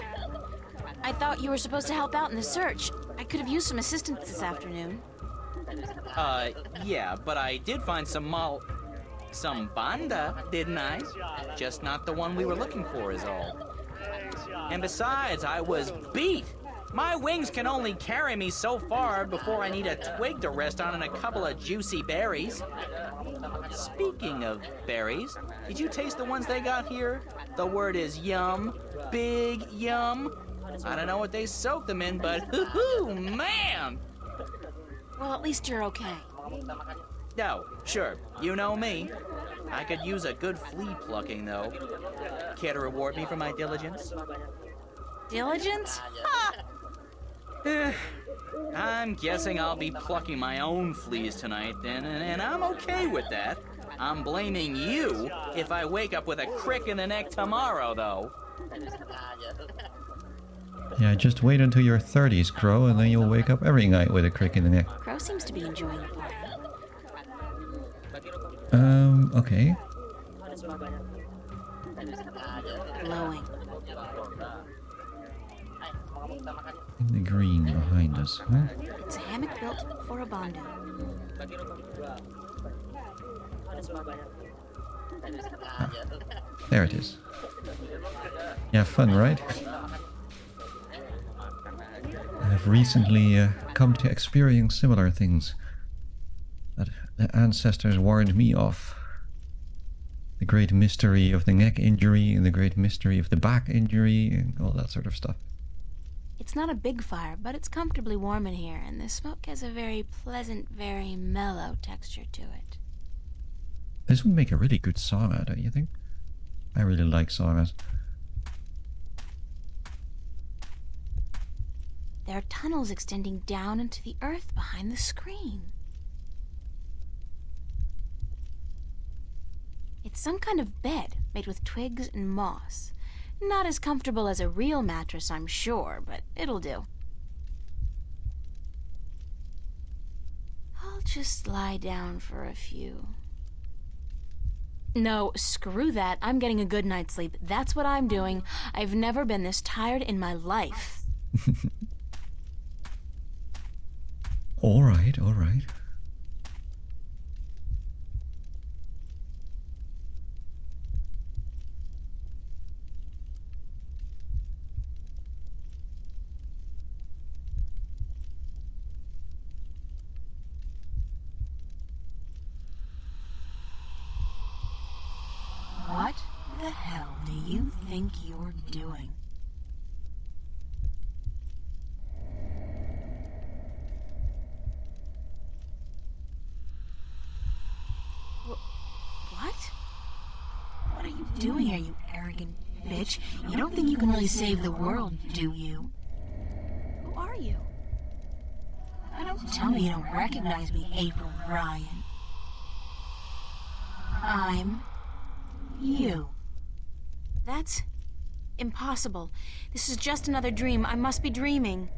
I thought you were supposed to help out in the search. I could have used some assistance this afternoon. Yeah, but I did find some banda, didn't I? Just not the one we were looking for is all. And besides, I was beat. My wings can only carry me so far before I need a twig to rest on and a couple of juicy berries. Speaking of berries, did you taste the ones they got here? The word is yum. Big yum. I don't know what they soak them in, but hoo-hoo, man! Well, at least you're okay. No, sure, you know me. I could use a good flea plucking, though. Care to reward me for my diligence? Diligence? Ha! I'm guessing I'll be plucking my own fleas tonight then, and I'm okay with that. I'm blaming you if I wake up with a crick in the neck tomorrow, though. Yeah, just wait until your 30s, Crow, and then you'll wake up every night with a crick in the neck. Crow seems to be enjoying the party. Okay. Glowing. In the green behind us, huh? It's a hammock built for a bondo. Ah, there it is. Yeah, fun, right? I've recently come to experience similar things that the ancestors warned me of. The great mystery of the neck injury and the great mystery of the back injury and all that sort of stuff. It's not a big fire, but it's comfortably warm in here, and the smoke has a very pleasant, very mellow texture to it. This would make a really good sauna, don't you think? I really like saunas. There are tunnels extending down into the earth behind the screen. It's some kind of bed made with twigs and moss. Not as comfortable as a real mattress, I'm sure, but it'll do. I'll just lie down for a few. No, screw that. I'm getting a good night's sleep. That's what I'm doing. I've never been this tired in my life. All right, all right. What the hell do you think you're doing? What? What are you doing here, you arrogant bitch? You don't think you can really save the world, do you? Who are you? Don't tell me you don't recognize me, April Ryan. I'm you. That's impossible. This is just another dream. I must be dreaming.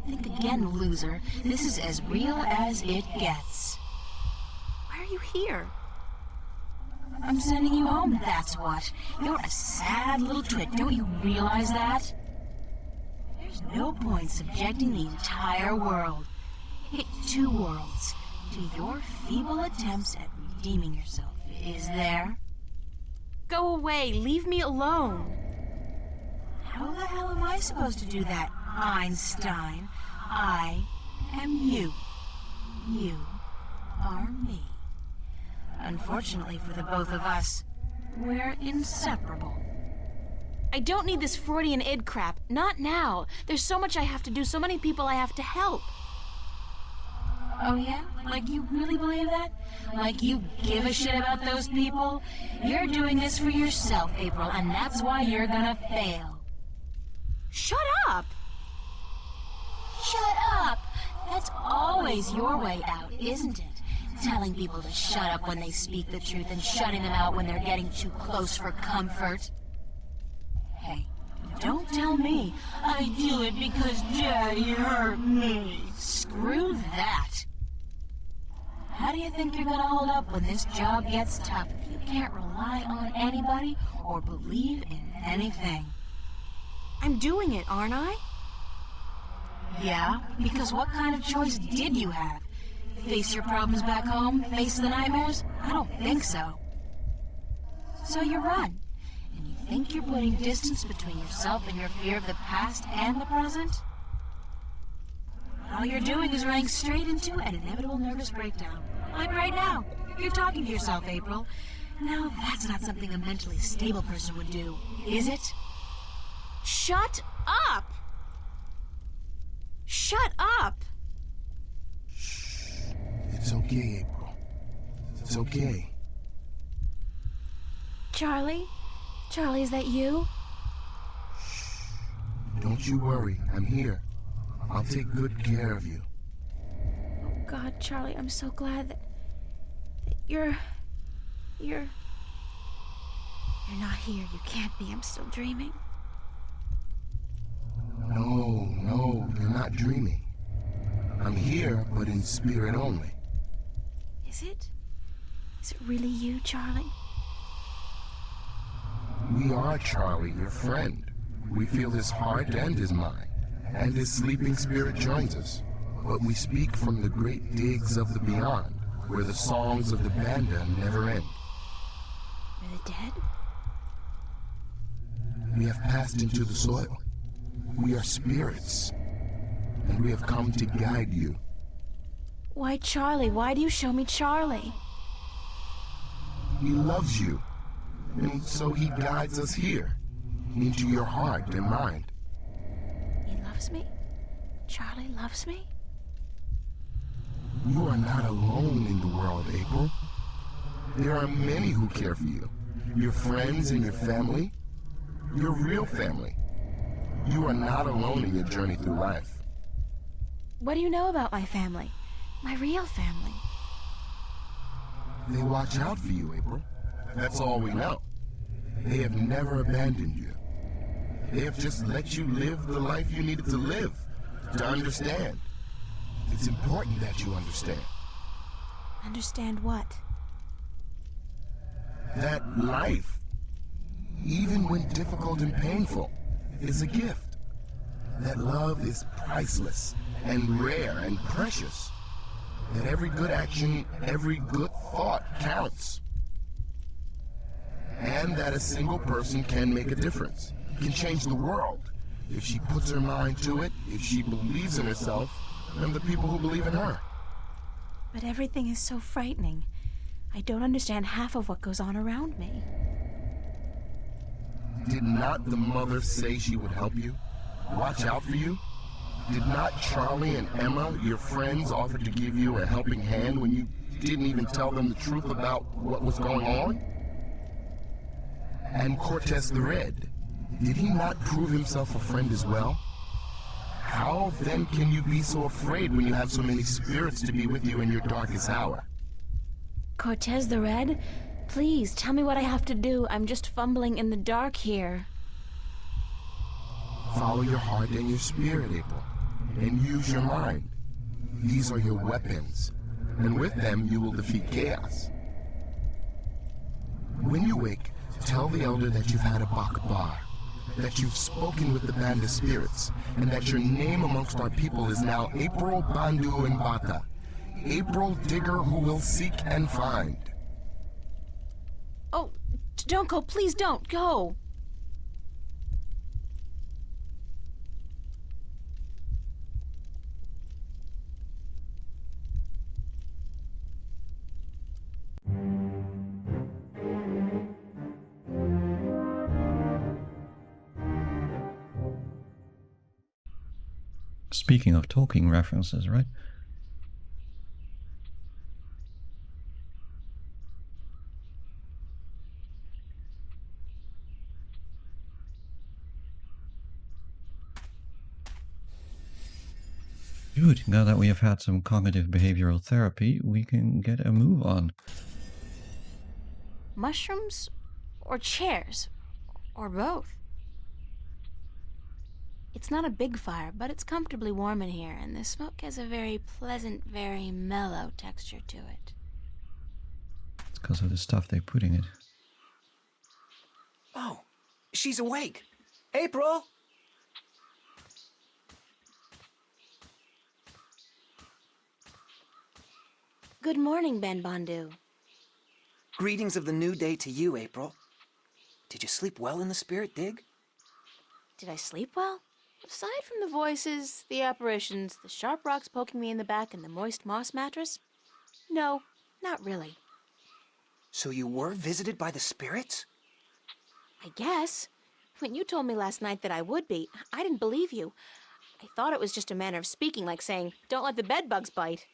Think again, loser. This is as real as it gets. Why are you here? I'm sending you home, that's what. You're a sad little twit, don't you realize that? There's no point subjecting the entire world, two worlds, to your feeble attempts at redeeming yourself, is there? Go away, leave me alone. How the hell am I supposed to do that, Einstein? I am you. You are me. Unfortunately for the both of us, we're inseparable. I don't need this Freudian id crap. Not now. There's so much I have to do, so many people I have to help. Oh yeah? Like you really believe that? Like you give a shit about those people? You're doing this for yourself, April, and that's why you're gonna fail. Shut up! Shut up! That's always your way out, isn't it? telling people to shut up when they speak the truth and shutting them out when they're getting too close for comfort. Hey, don't tell me I do it because Daddy hurt me. Screw that. How do you think you're gonna hold up when this job gets tough if you can't rely on anybody or believe in anything? I'm doing it, aren't I? Yeah, because what kind of choice did you have? Face your problems back home? Face the nightmares? I don't think so. So you run, and you think you're putting distance between yourself and your fear of the past and the present? All you're doing is running straight into an inevitable nervous breakdown. Like right now. You're talking to yourself, April. Now, that's not something a mentally stable person would do, is it? Shut up! Shut up! It's okay, April. It's okay. Charlie? Charlie, is that you? Don't you worry. I'm here. I'll take good care of you. Oh, God, Charlie, I'm so glad that you're not here. You can't be. I'm still dreaming. No, you're not dreaming. I'm here, but in spirit only. Is it? Is it really you, Charlie? We are Charlie, your friend. We feel his heart and his mind, and his sleeping spirit joins us. But we speak from the great digs of the beyond, where the songs of the banda never end. Are they dead? We have passed into the soil. We are spirits, and we have come to guide you. Why, Charlie? Why do you show me Charlie? He loves you, and so he guides us here, into your heart and mind. He loves me? Charlie loves me? You are not alone in the world, April. There are many who care for you. Your friends and your family. Your real family. You are not alone in your journey through life. What do you know about my family? My real family? They watch out for you, April. That's all we know. They have never abandoned you. They have just let you live the life you needed to live, to understand. It's important that you understand. Understand what? That life, even when difficult and painful, is a gift. That love is priceless and rare and precious. That every good action, every good thought counts. And that a single person can make a difference, can change the world, if she puts her mind to it, if she believes in herself, and the people who believe in her. But everything is so frightening. I don't understand half of what goes on around me. Did not the mother say she would help you? Watch out for you? Did not Charlie and Emma, your friends, offer to give you a helping hand when you didn't even tell them the truth about what was going on? And Cortez the Red, did he not prove himself a friend as well? How then can you be so afraid when you have so many spirits to be with you in your darkest hour? Cortez the Red? Please, tell me what I have to do. I'm just fumbling in the dark here. Follow your heart and your spirit, April, and use your mind. These are your weapons, and with them you will defeat chaos. When you wake, tell the elder that you've had a bakbar, that you've spoken with the band of spirits, and that your name amongst our people is now April Bandu and Bata, April Digger who will seek and find. Oh, don't go. Please don't go. Speaking of talking references, right? Good. Now that we have had some cognitive behavioral therapy, we can get a move on. Mushrooms? Or chairs? Or both? It's not a big fire, but it's comfortably warm in here, and the smoke has a very pleasant, very mellow texture to it. It's because of the stuff they put in it. Oh, she's awake. April! Good morning, Ben Bondu. Greetings of the new day to you, April. Did you sleep well in the spirit dig? Did I sleep well? Aside from the voices, the apparitions, the sharp rocks poking me in the back, and the moist moss mattress? No, not really. So you were visited by the spirits? I guess. When you told me last night that I would be, I didn't believe you. I thought it was just a manner of speaking, like saying, "Don't let the bedbugs bite."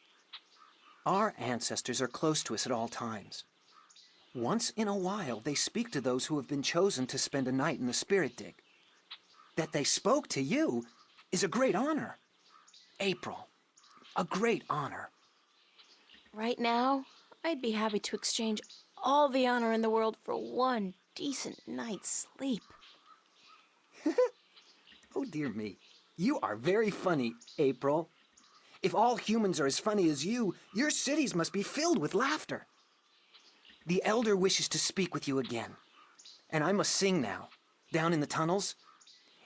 Our ancestors are close to us at all times. Once in a while, they speak to those who have been chosen to spend a night in the spirit dig. That they spoke to you is a great honor. April, a great honor. Right now, I'd be happy to exchange all the honor in the world for one decent night's sleep. Oh, dear me. You are very funny, April. If all humans are as funny as you, your cities must be filled with laughter. The Elder wishes to speak with you again. And I must sing now. Down in the tunnels,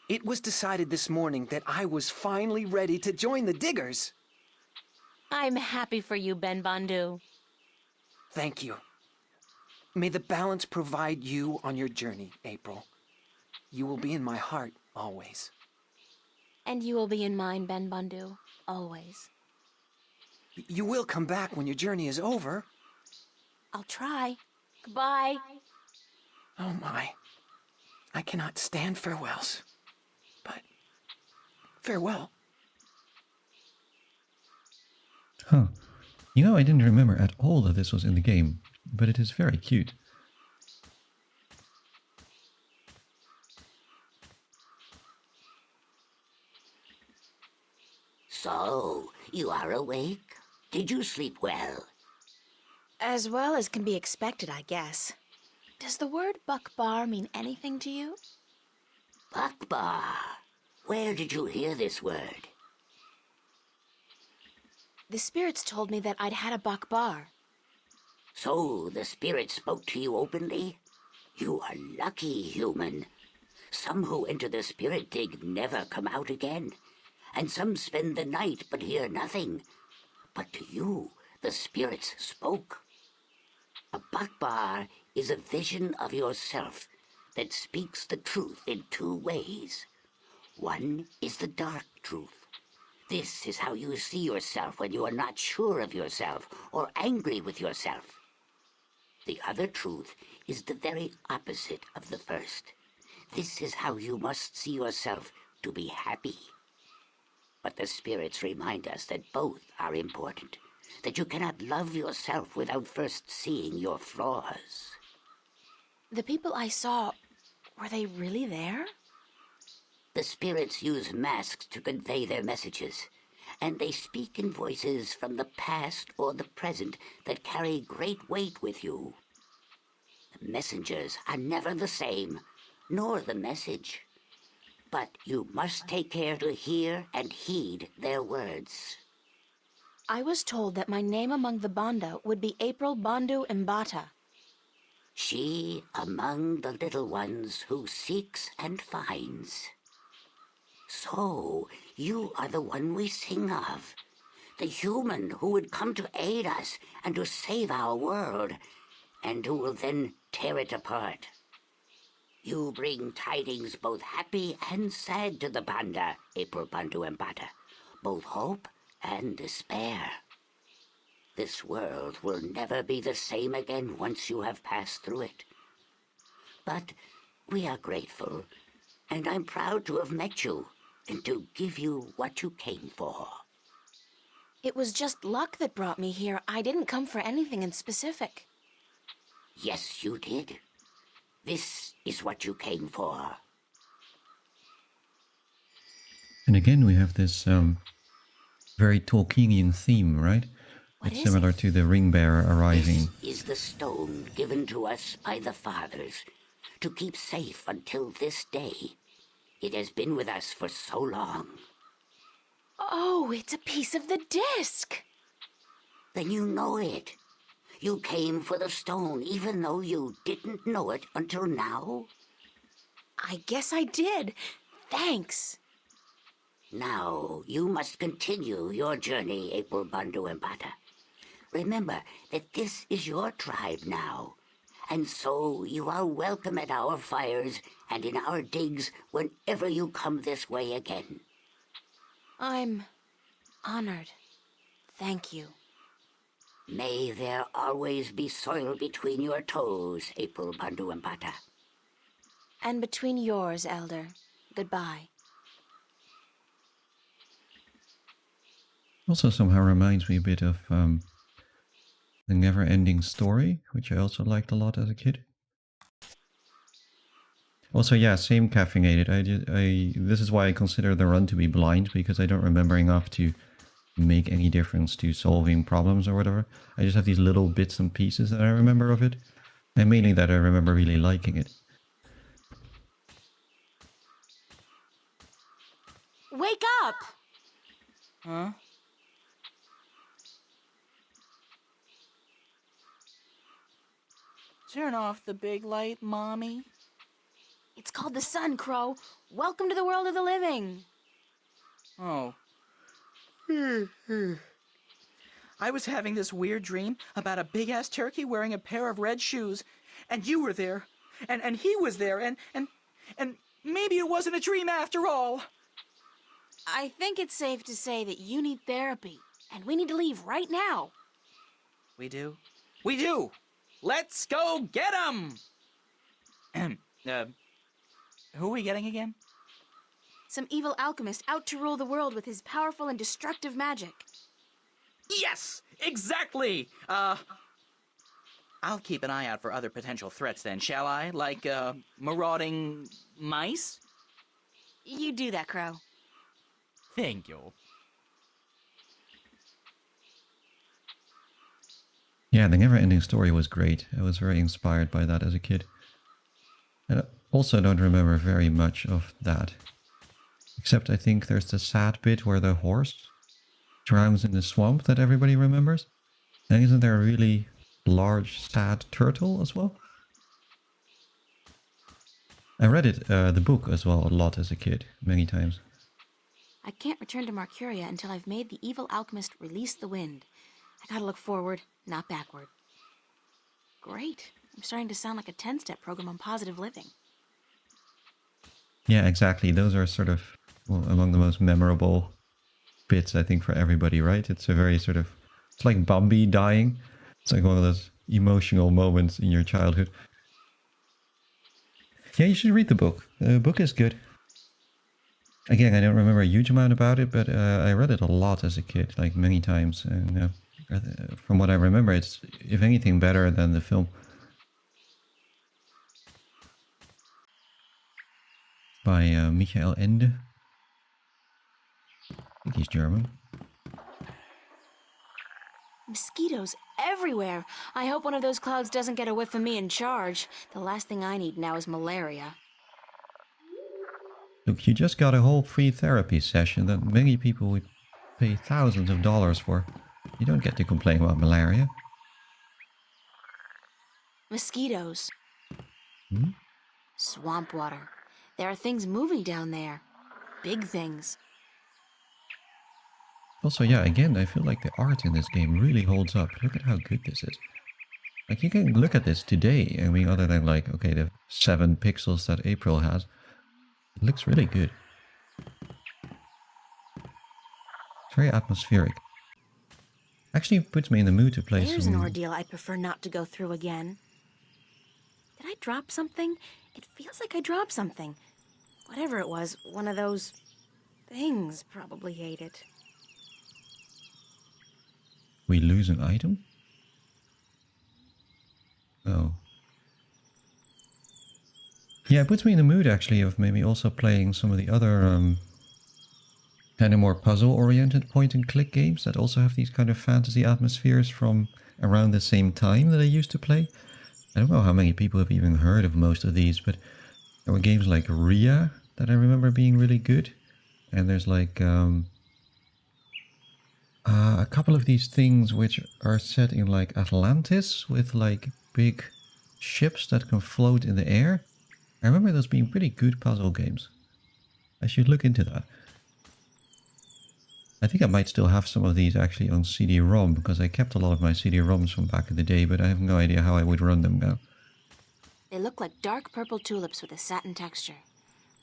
it was decided this morning that I was finally ready to join the diggers. I'm happy for you, Ben Bondu. Thank you. May the balance provide you on your journey, April. You will be in my heart always. And you will be in mine, Ben Bondu, always. You will come back when your journey is over. I'll try. Goodbye. Oh my. I cannot stand farewells. But farewell. Huh. You know, I didn't remember at all that this was in the game, but it is very cute. So, you are awake? Did you sleep well? As well as can be expected, I guess. Does the word Buckbar mean anything to you? Buckbar. Where did you hear this word? The spirits told me that I'd had a Buckbar. So, the spirit spoke to you openly? You are lucky, human. Some who enter the spirit dig never come out again, and some spend the night but hear nothing. But to you, the spirits spoke. A Buckbar is a vision of yourself that speaks the truth in two ways. One is the dark truth. This is how you see yourself when you are not sure of yourself or angry with yourself. The other truth is the very opposite of the first. This is how you must see yourself to be happy. But the spirits remind us that both are important, that you cannot love yourself without first seeing your flaws. The people I saw, were they really there? The spirits use masks to convey their messages, and they speak in voices from the past or the present that carry great weight with you. The messengers are never the same, nor the message. But you must take care to hear and heed their words. I was told that my name among the Banda would be April Bondu Mbata. She among the little ones who seeks and finds. So, you are the one we sing of. The human who would come to aid us and to save our world, and who will then tear it apart. You bring tidings both happy and sad to the Banda, April Bondu Mbata, both hope and despair. This world will never be the same again once you have passed through it. But we are grateful, and I'm proud to have met you and to give you what you came for. It was just luck that brought me here. I didn't come for anything in specific. Yes, you did. This is what you came for. And again, we have this very Tolkienian theme, right? What It's is similar to the ring bearer arriving. This is the stone given to us by the fathers to keep safe until this day. It has been with us for so long. Oh, it's a piece of the disc! Then you know it. You came for the stone even though you didn't know it until now? I guess I did. Thanks. Now, you must continue your journey, April Bandu Mbata. Remember that this is your tribe now, and so you are welcome at our fires and in our digs whenever you come this way again. I'm honored. Thank you. May there always be soil between your toes, April Bandu Mbata. And between yours, Elder. Goodbye. Also somehow reminds me a bit of The Never-Ending Story, which I also liked a lot as a kid. Also, yeah, same caffeinated. This is why I consider the run to be blind, because I don't remember enough to make any difference to solving problems or whatever. I just have these little bits and pieces that I remember of it, and mainly that I remember really liking it. Wake up! Huh? Turn off the big light, Mommy. It's called the sun, Crow. Welcome to the world of the living. Oh. I was having this weird dream about a big-ass turkey wearing a pair of red shoes, and you were there, and he was there, and maybe it wasn't a dream after all. I think it's safe to say that you need therapy, and we need to leave right now. We do? We do! Let's go get him! Who are we getting again? Some evil alchemist out to rule the world with his powerful and destructive magic. Yes! Exactly! I'll keep an eye out for other potential threats then, shall I? Like, marauding mice? You do that, Crow. Thank you. Yeah, The Never-Ending Story was great. I was very inspired by that as a kid. And I also don't remember very much of that. Except I think there's the sad bit where the horse drowns in the swamp that everybody remembers. And isn't there a really large, sad turtle as well? I read it, the book as well, a lot as a kid, many times. I can't return to Marcuria until I've made the evil alchemist release the wind. I gotta look forward, not backward. Great. I'm starting to sound like a 10-step program on positive living. Yeah, exactly. Those are sort of, well, among the most memorable bits, I think, for everybody, right? It's a very sort of, it's like Bambi dying. It's like one of those emotional moments in your childhood. Yeah, you should read the book. The book is good. Again, I don't remember a huge amount about it, but I read it a lot as a kid, like many times. And from what I remember, it's, if anything, better than the film. By Michael Ende. I think he's German. Mosquitoes everywhere. I hope one of those clouds doesn't get a whiff of me in charge. The last thing I need now is malaria. Look, you just got a whole free therapy session that many people would pay thousands of dollars for. You don't get to complain about malaria. Mosquitoes. Hmm? Swamp water. There are things moving down there. Big things. Also, yeah, again, I feel like the art in this game really holds up. Look at how good this is. Like, you can look at this today, I mean, other than, like, okay, the 7 pixels that April has. It looks really good. It's very atmospheric. Actually puts me in the mood to play There's some... an ordeal I'd prefer not to go through again. Did I drop something? It feels like I dropped something. Whatever it was, one of those things probably ate it. We lose an item? Oh. Yeah, it puts me in the mood, actually, of maybe also playing some of the other kind of more puzzle-oriented point-and-click games that also have these kind of fantasy atmospheres from around the same time that I used to play. I don't know how many people have even heard of most of these, but there were games like Ria that I remember being really good. And there's like a couple of these things which are set in like Atlantis with like big ships that can float in the air. I remember those being pretty good puzzle games. I should look into that. I think I might still have some of these actually on CD-ROM, because I kept a lot of my CD-ROMs from back in the day, but I have no idea how I would run them now. They look like dark purple tulips with a satin texture.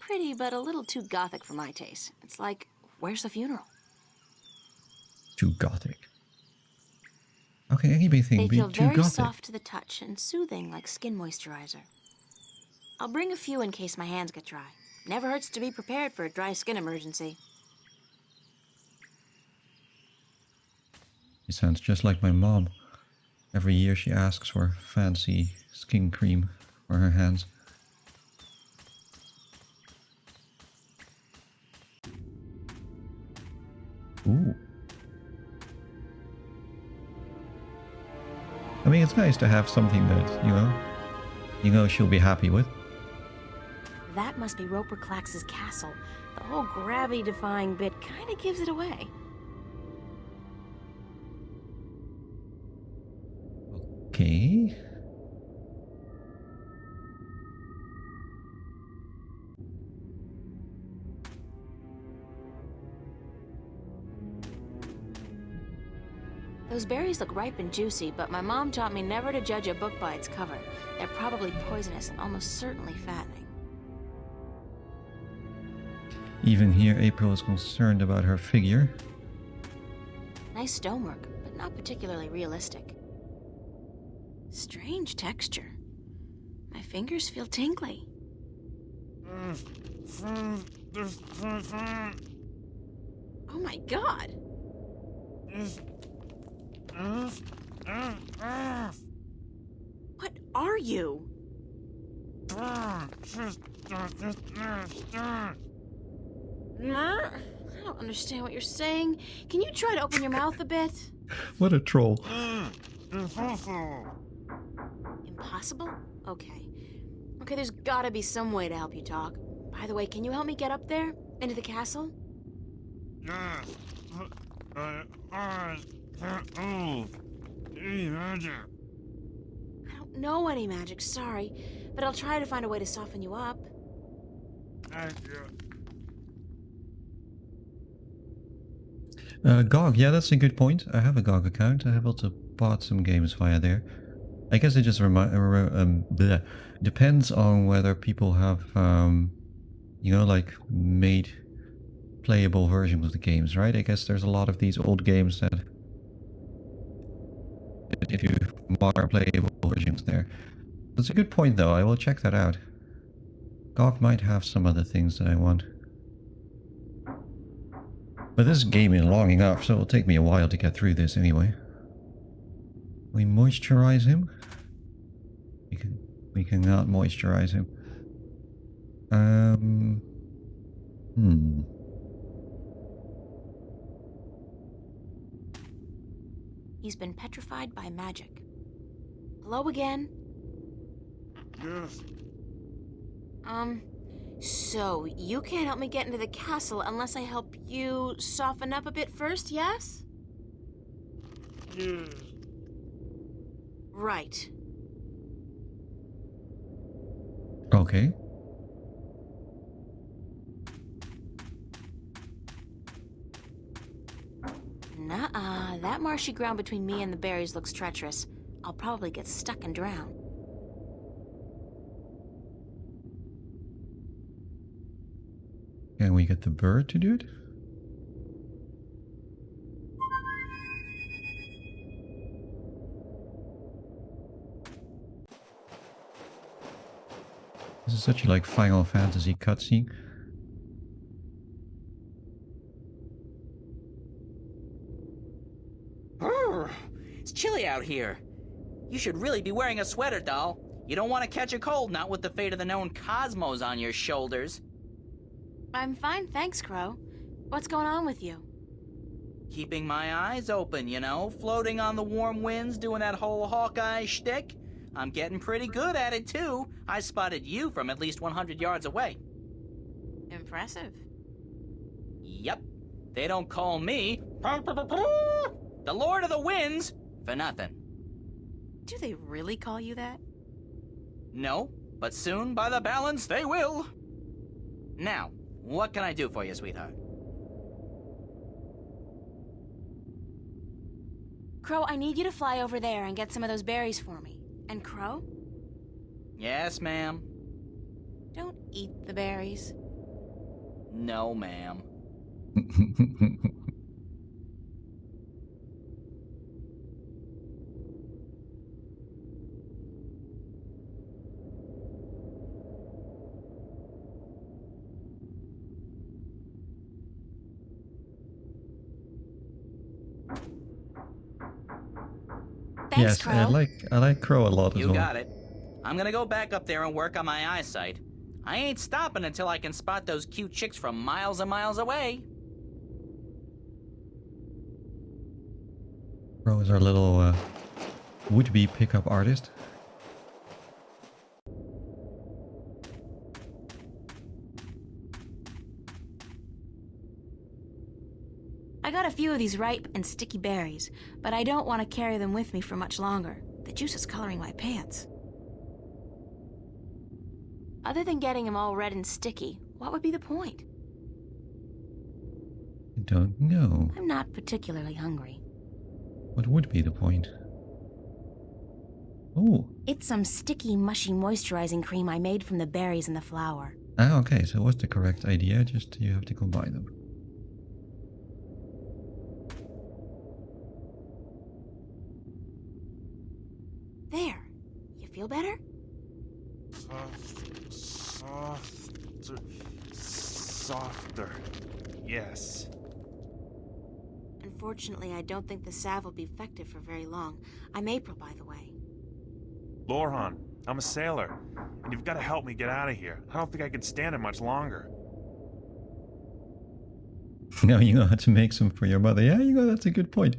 Pretty, but a little too gothic for my taste. It's like, where's the funeral? Too gothic. Okay, anything They be feel too very gothic. soft to the touch and soothing like skin moisturizer. I'll bring a few in case my hands get dry. Never hurts to be prepared for a dry skin emergency. It sounds just like my mom. Every year she asks for fancy skin cream for her hands. Ooh. I mean, it's nice to have something that, you know she'll be happy with. That must be Roper Clax's castle. The whole gravity-defying bit kind of gives it away. Okay. Those berries look ripe and juicy, but my mom taught me never to judge a book by its cover. They're probably poisonous and almost certainly fattening. Even here, April is concerned about her figure. Nice stonework, but not particularly realistic. Strange texture. My fingers feel tingly. Oh my god! What are you? I don't understand what you're saying. Can you try to open your mouth a bit? What a troll. Impossible? Okay. Okay, there's gotta be some way to help you talk. By the way, can you help me get up there? Into the castle? Yes. I can't any magic. I don't know any magic, sorry. But I'll try to find a way to soften you up. Thank you. GOG, yeah, that's a good point. I have a GOG account. I have also bought some games via there. I guess it just depends on whether people have, like made playable versions of the games, right? I guess there's a lot of these old games that if you modern playable versions there. That's a good point, though. I will check that out. GOG might have some other things that I want. But this game is long enough, so it'll take me a while to get through this anyway. We moisturize him. We cannot moisturize him. He's been petrified by magic. Hello again? Yes. So you can't help me get into the castle unless I help you soften up a bit first, yes? Yes. Right. Okay. Nuh-uh. That marshy ground between me and the berries looks treacherous. I'll probably get stuck and drown. Can we get the bird to do it? This is such a like Final Fantasy cutscene. It's chilly out here. You should really be wearing a sweater, doll. You don't want to catch a cold, not with the fate of the known cosmos on your shoulders. I'm fine, thanks, Crow. What's going on with you? Keeping my eyes open, you know, floating on the warm winds, doing that whole Hawkeye shtick. I'm getting pretty good at it, too. I spotted you from at least 100 yards away. Impressive. Yep. They don't call me the Lord of the Winds for nothing. Do they really call you that? No, but soon, by the balance, they will. Now, what can I do for you, sweetheart? Crow, I need you to fly over there and get some of those berries for me. And Crow? Yes, ma'am. Don't eat the berries. No, ma'am. Thanks, Yes, Crow. I like Crow a lot as You well. got it. I'm gonna go back up there and work on my eyesight. I ain't stopping until I can spot those cute chicks from miles and miles away. Crow is our little would-be pickup artist. I got a few of these ripe and sticky berries, but I don't want to carry them with me for much longer. The juice is coloring my pants. Other than getting them all red and sticky, what would be the point? I don't know. I'm not particularly hungry. What would be the point? Oh. It's some sticky, mushy moisturizing cream I made from the berries and the flour. Ah, okay, so what's the correct idea? Just you have to combine them. There. You feel better? Softer. Yes. Unfortunately, I don't think the salve will be effective for very long. I'm April, by the way. Lorhan, I'm a sailor, and you've got to help me get out of here. I don't think I can stand it much longer. Now you know how to make some for your mother. Yeah, you know, that's a good point.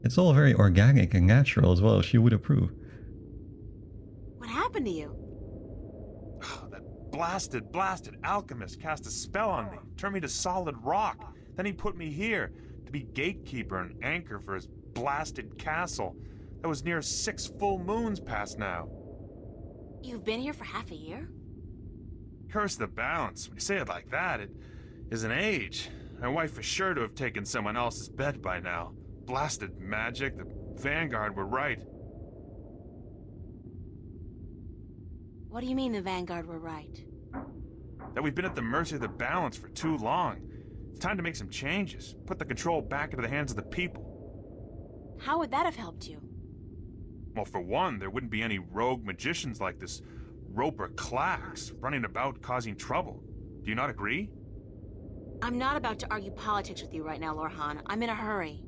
It's all very organic and natural as well. She would approve. What happened to you? That blasted alchemist cast a spell on me, turned me to solid rock. Then he put me here to be gatekeeper and anchor for his blasted castle. That was near 6 full moons past now. You've been here for half a year? Curse the balance. When you say it like that, it is an age. My wife is sure to have taken someone else's bed by now. Blasted magic. The Vanguard were right. What do you mean the Vanguard were right? That we've been at the mercy of the balance for too long. It's time to make some changes. Put the control back into the hands of the people. How would that have helped you? Well, for one, there wouldn't be any rogue magicians like this Roper Clax running about causing trouble. Do you not agree? I'm not about to argue politics with you right now, Lorhan. I'm in a hurry.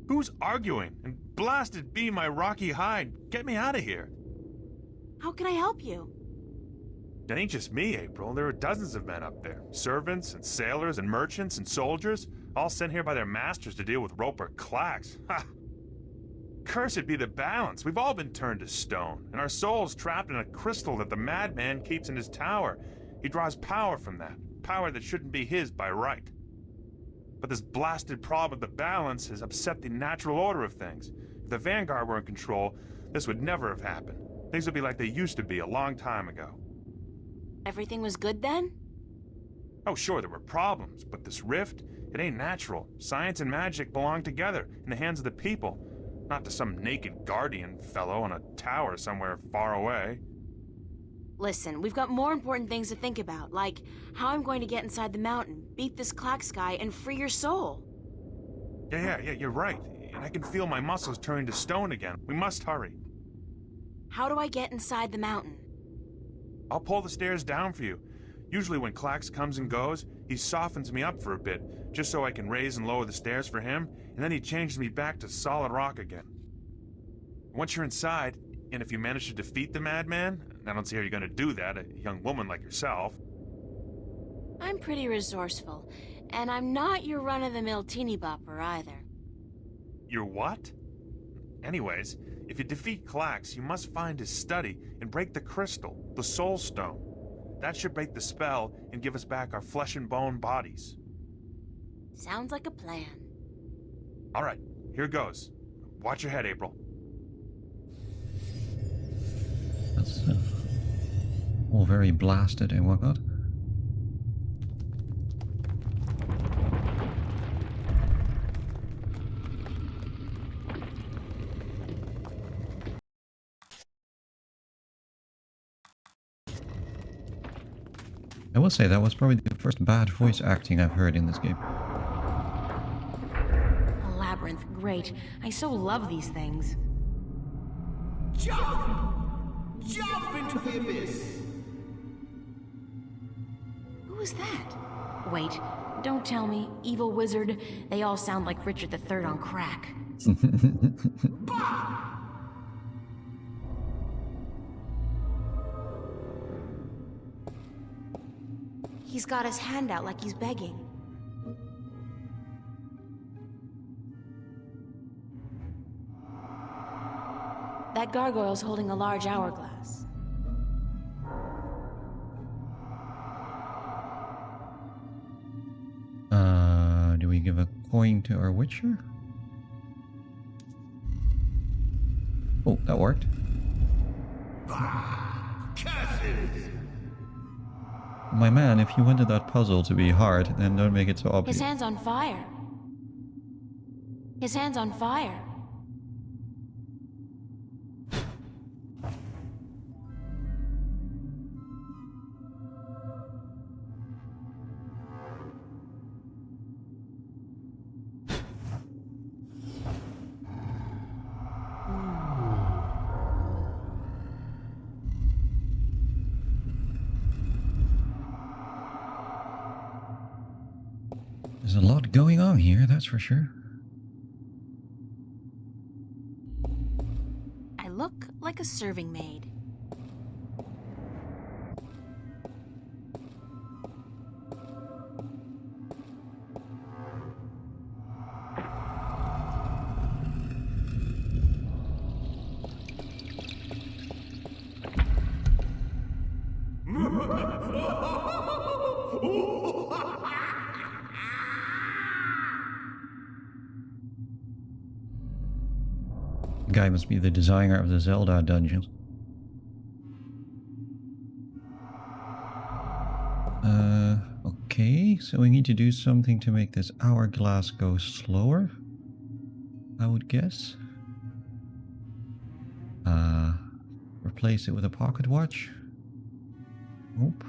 Who's arguing? And blasted be my rocky hide. Get me out of here. How can I help you? It ain't just me, April. There are dozens of men up there. Servants and sailors and merchants and soldiers, all sent here by their masters to deal with Roper Clax. Ha! Cursed be the balance. We've all been turned to stone, and our souls trapped in a crystal that the madman keeps in his tower. He draws power from that, power that shouldn't be his by right. But this blasted problem of the balance has upset the natural order of things. If the Vanguard were in control, this would never have happened. Things would be like they used to be a long time ago. Everything was good then? Oh, sure, there were problems, but this rift, it ain't natural. Science and magic belong together, in the hands of the people, not to some naked guardian fellow on a tower somewhere far away. Listen, we've got more important things to think about, like how I'm going to get inside the mountain, beat this Clax guy, and free your soul. Yeah, you're right. And I can feel my muscles turning to stone again. We must hurry. How do I get inside the mountain? I'll pull the stairs down for you. Usually when Clax comes and goes, he softens me up for a bit, just so I can raise and lower the stairs for him, and then he changes me back to solid rock again. Once you're inside, and if you manage to defeat the madman, I don't see how you're going to do that, a young woman like yourself. I'm pretty resourceful. And I'm not your run-of-the-mill teeny bopper either. Your what? Anyways, if you defeat Klax, you must find his study and break the crystal, the Soul Stone. That should break the spell and give us back our flesh and bone bodies. Sounds like a plan. Alright, here goes. Watch your head, April. That's all very blasted and whatnot. I will say that was probably the first bad voice acting I've heard in this game. A labyrinth, great. I so love these things. Jump! Jump into the abyss! Who was that? Wait, don't tell me. Evil wizard. They all sound like Richard III on crack. He's got his hand out like he's begging. That gargoyle's holding a large hourglass. Do we give a coin to our Witcher? Oh, that worked. My man, if you wanted that puzzle to be hard, then don't make it so obvious. His hand's on fire. His hand's on fire. There's a lot going on here, that's for sure. I look like a serving maid. The guy must be the designer of the Zelda dungeons. Okay, so we need to do something to make this hourglass go slower, I would guess. Replace it with a pocket watch. Nope.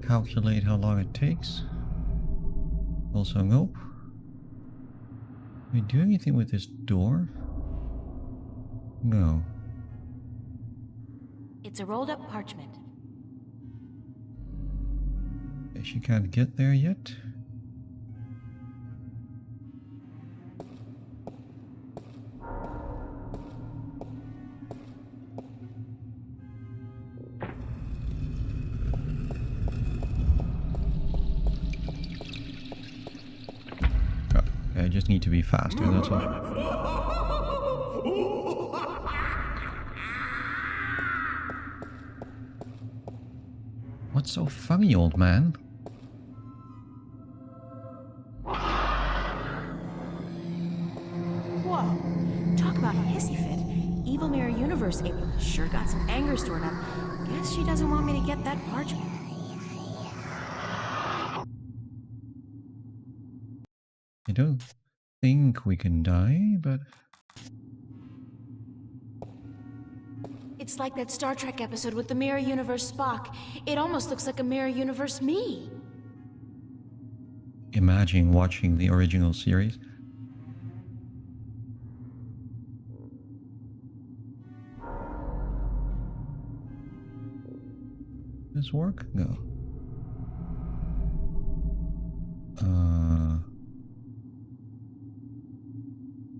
Calculate how long it takes. Also nope. Can we do anything with this door? No. It's a rolled up parchment. She can't get there yet. I just need to be faster, that's all. What's so funny, old man? Whoa, talk about a hissy fit. Evil Mirror Universe April sure got some anger stored up. Guess she doesn't want me to get that parchment. I don't think we can die, but... It's like that Star Trek episode with the Mirror Universe Spock. It almost looks like a Mirror Universe me. Imagine watching the original series. Does this work? No.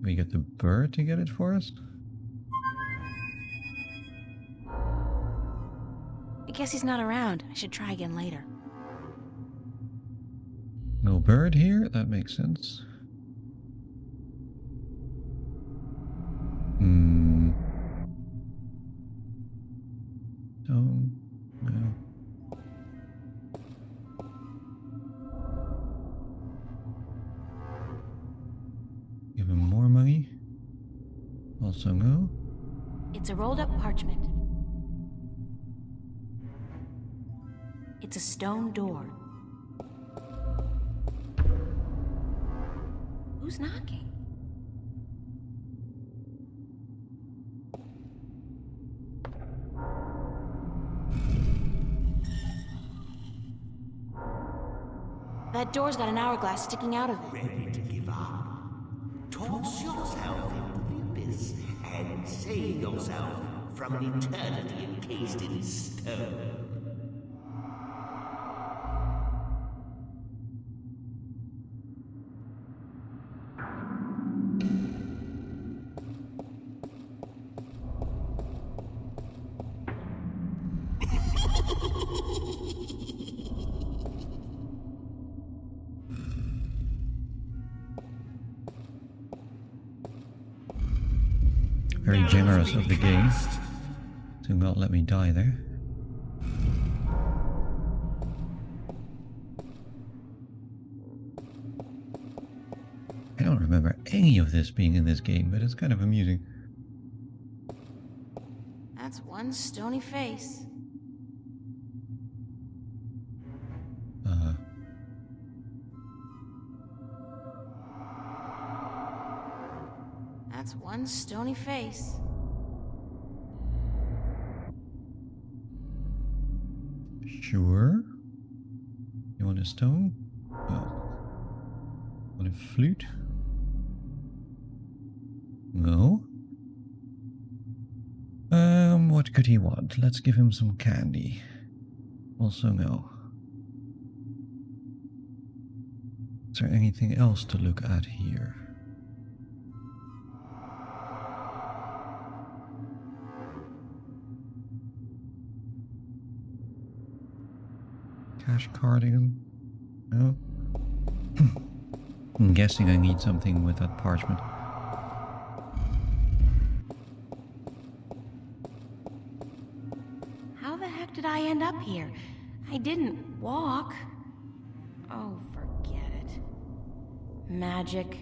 We get the bird to get it for us? I guess he's not around. I should try again later. No bird here, that makes sense. No. Give him more money. Also no. It's a rolled up parchment. It's a stone door. Who's knocking? That door's got an hourglass sticking out of it. Ready to give up? Toss yourself into the abyss and save yourself from an eternity encased in stone. Very generous of the game to not let me die there. I don't remember any of this being in this game, but it's kind of amusing. That's one stony face. That's one stony face. Sure. You want a stone? Oh. Want a flute? No. What could he want? Let's give him some candy. Also no. Is there anything else to look at here? Cash cardigan? No? I'm guessing I need something with that parchment. How the heck did I end up here? I didn't walk. Oh, forget it. Magic.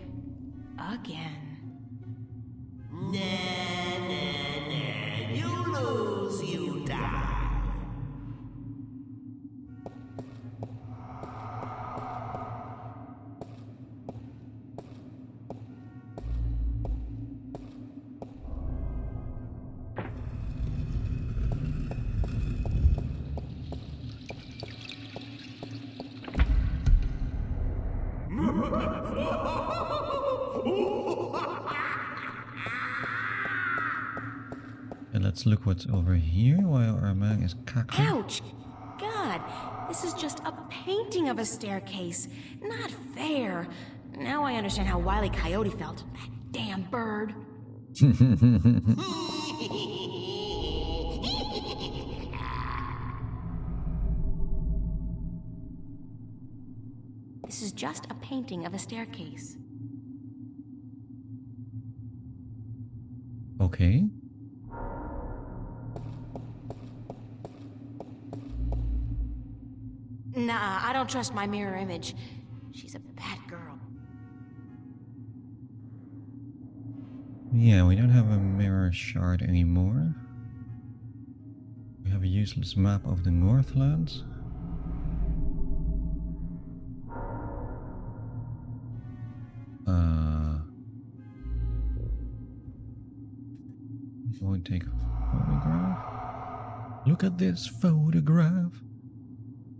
Again. Nah, nah, nah. You lose, you die. And let's look what's over here while our man is cackling. Ouch! God, this is just a painting of a staircase. Not fair. Now I understand how Wile E. Coyote felt. That damn bird. This is just a painting of a staircase. Okay. Nah, I don't trust my mirror image. She's a bad girl. Yeah, we don't have a mirror shard anymore. We have a useless map of the Northlands. We'll take a photograph. Look at this photograph.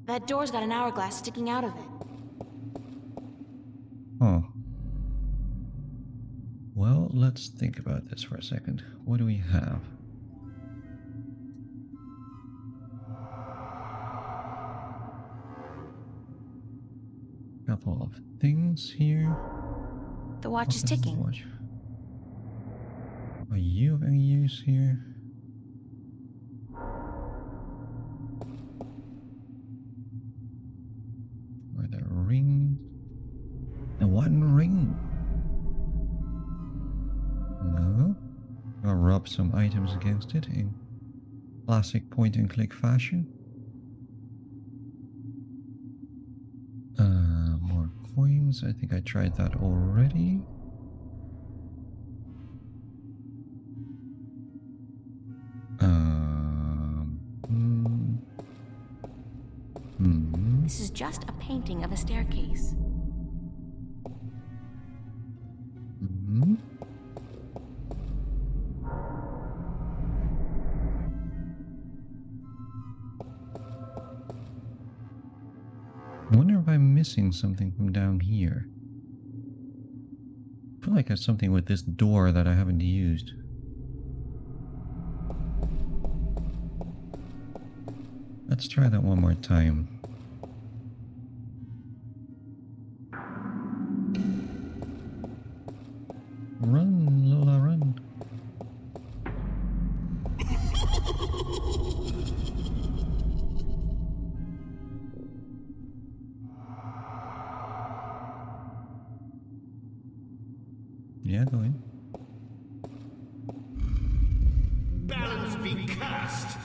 That door's got an hourglass sticking out of it. Huh. Well, let's think about this for a second. What do we have? Couple of things here. The watch is ticking. Watch. Are you of any use here? Are there rings? golden ring. No. I'll rub some items against it in classic point and click fashion. More coins. I think I tried that already. This is just a painting of a staircase. I wonder if I'm missing something from down here. I feel like there's something with this door that I haven't used. Let's try that one more time. Run, Lola, run. Yeah, go in. Balance be cast.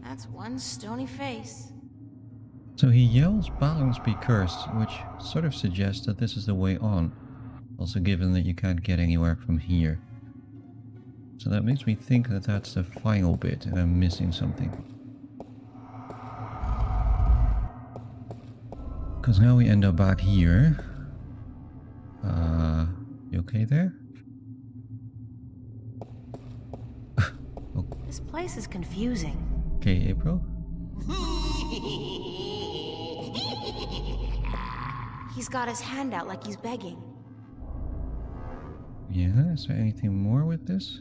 That's one stony face. So he yells, "Balance be cursed," which sort of suggests that this is the way on. Also given that you can't get anywhere from here. So that makes me think that that's the final bit and I'm missing something. Because now we end up back here. You okay there? This place is confusing. Okay, April. He's got his hand out like he's begging. Yeah, is there anything more with this?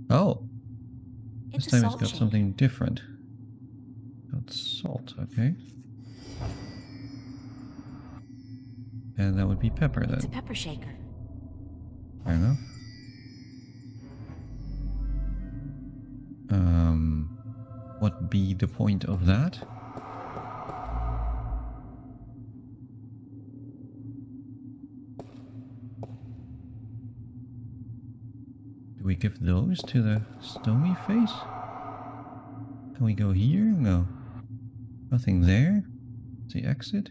Oh! This It's a time it's salt got shaker. something different. Got salt, okay. And that would be pepper then. It's a pepper shaker. Fair enough. What be the point of that? Do we give those to the stony face? Can we go here? No. Nothing there? It's the exit?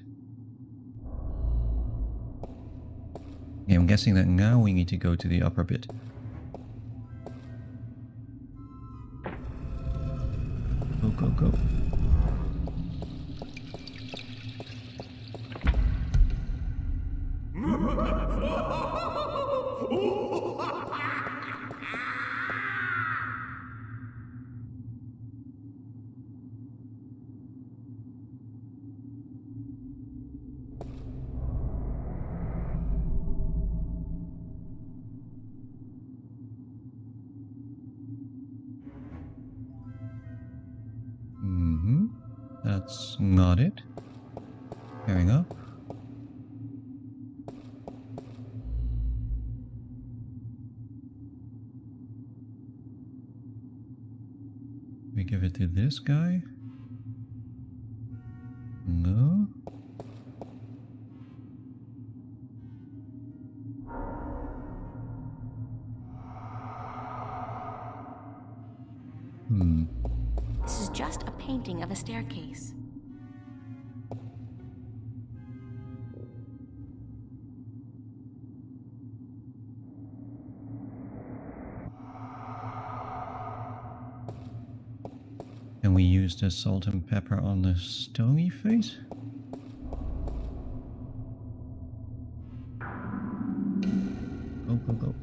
Yeah, I'm guessing that now we need to go to the upper bit. Go, go, go. That's not it. Pairing up. We give it to this guy. No. This is just a painting of a staircase. Can we use the salt and pepper on the stony face? Go, go, go.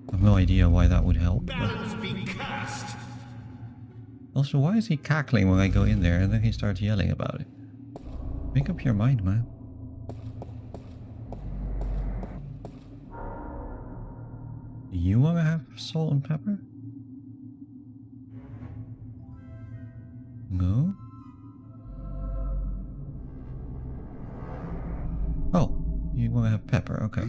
I have no idea why that would help. Balance be cast. Also, why is he cackling when I go in there and then he starts yelling about it? Make up your mind, man. Do you want to have salt and pepper? No? Oh, you want to have pepper, okay.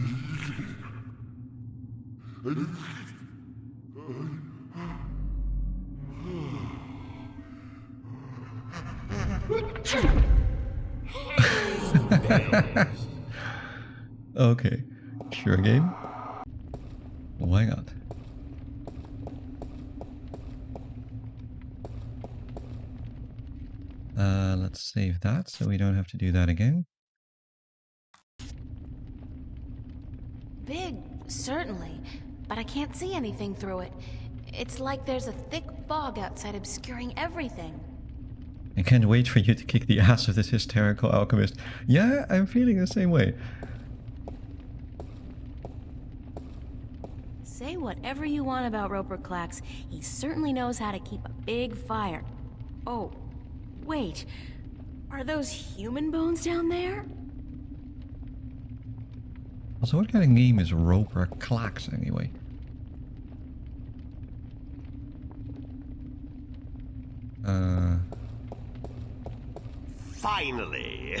Okay, sure game. Why not? Let's save that so we don't have to do that again. Big, certainly, but I can't see anything through it. It's like there's a thick fog outside obscuring everything. I can't wait for you to kick the ass of this hysterical alchemist. Yeah, I'm feeling the same way. Say whatever you want about Roper Clax, he certainly knows how to keep a big fire. Oh, wait. Are those human bones down there? Also, what kind of name is Roper Clax anyway? Finally!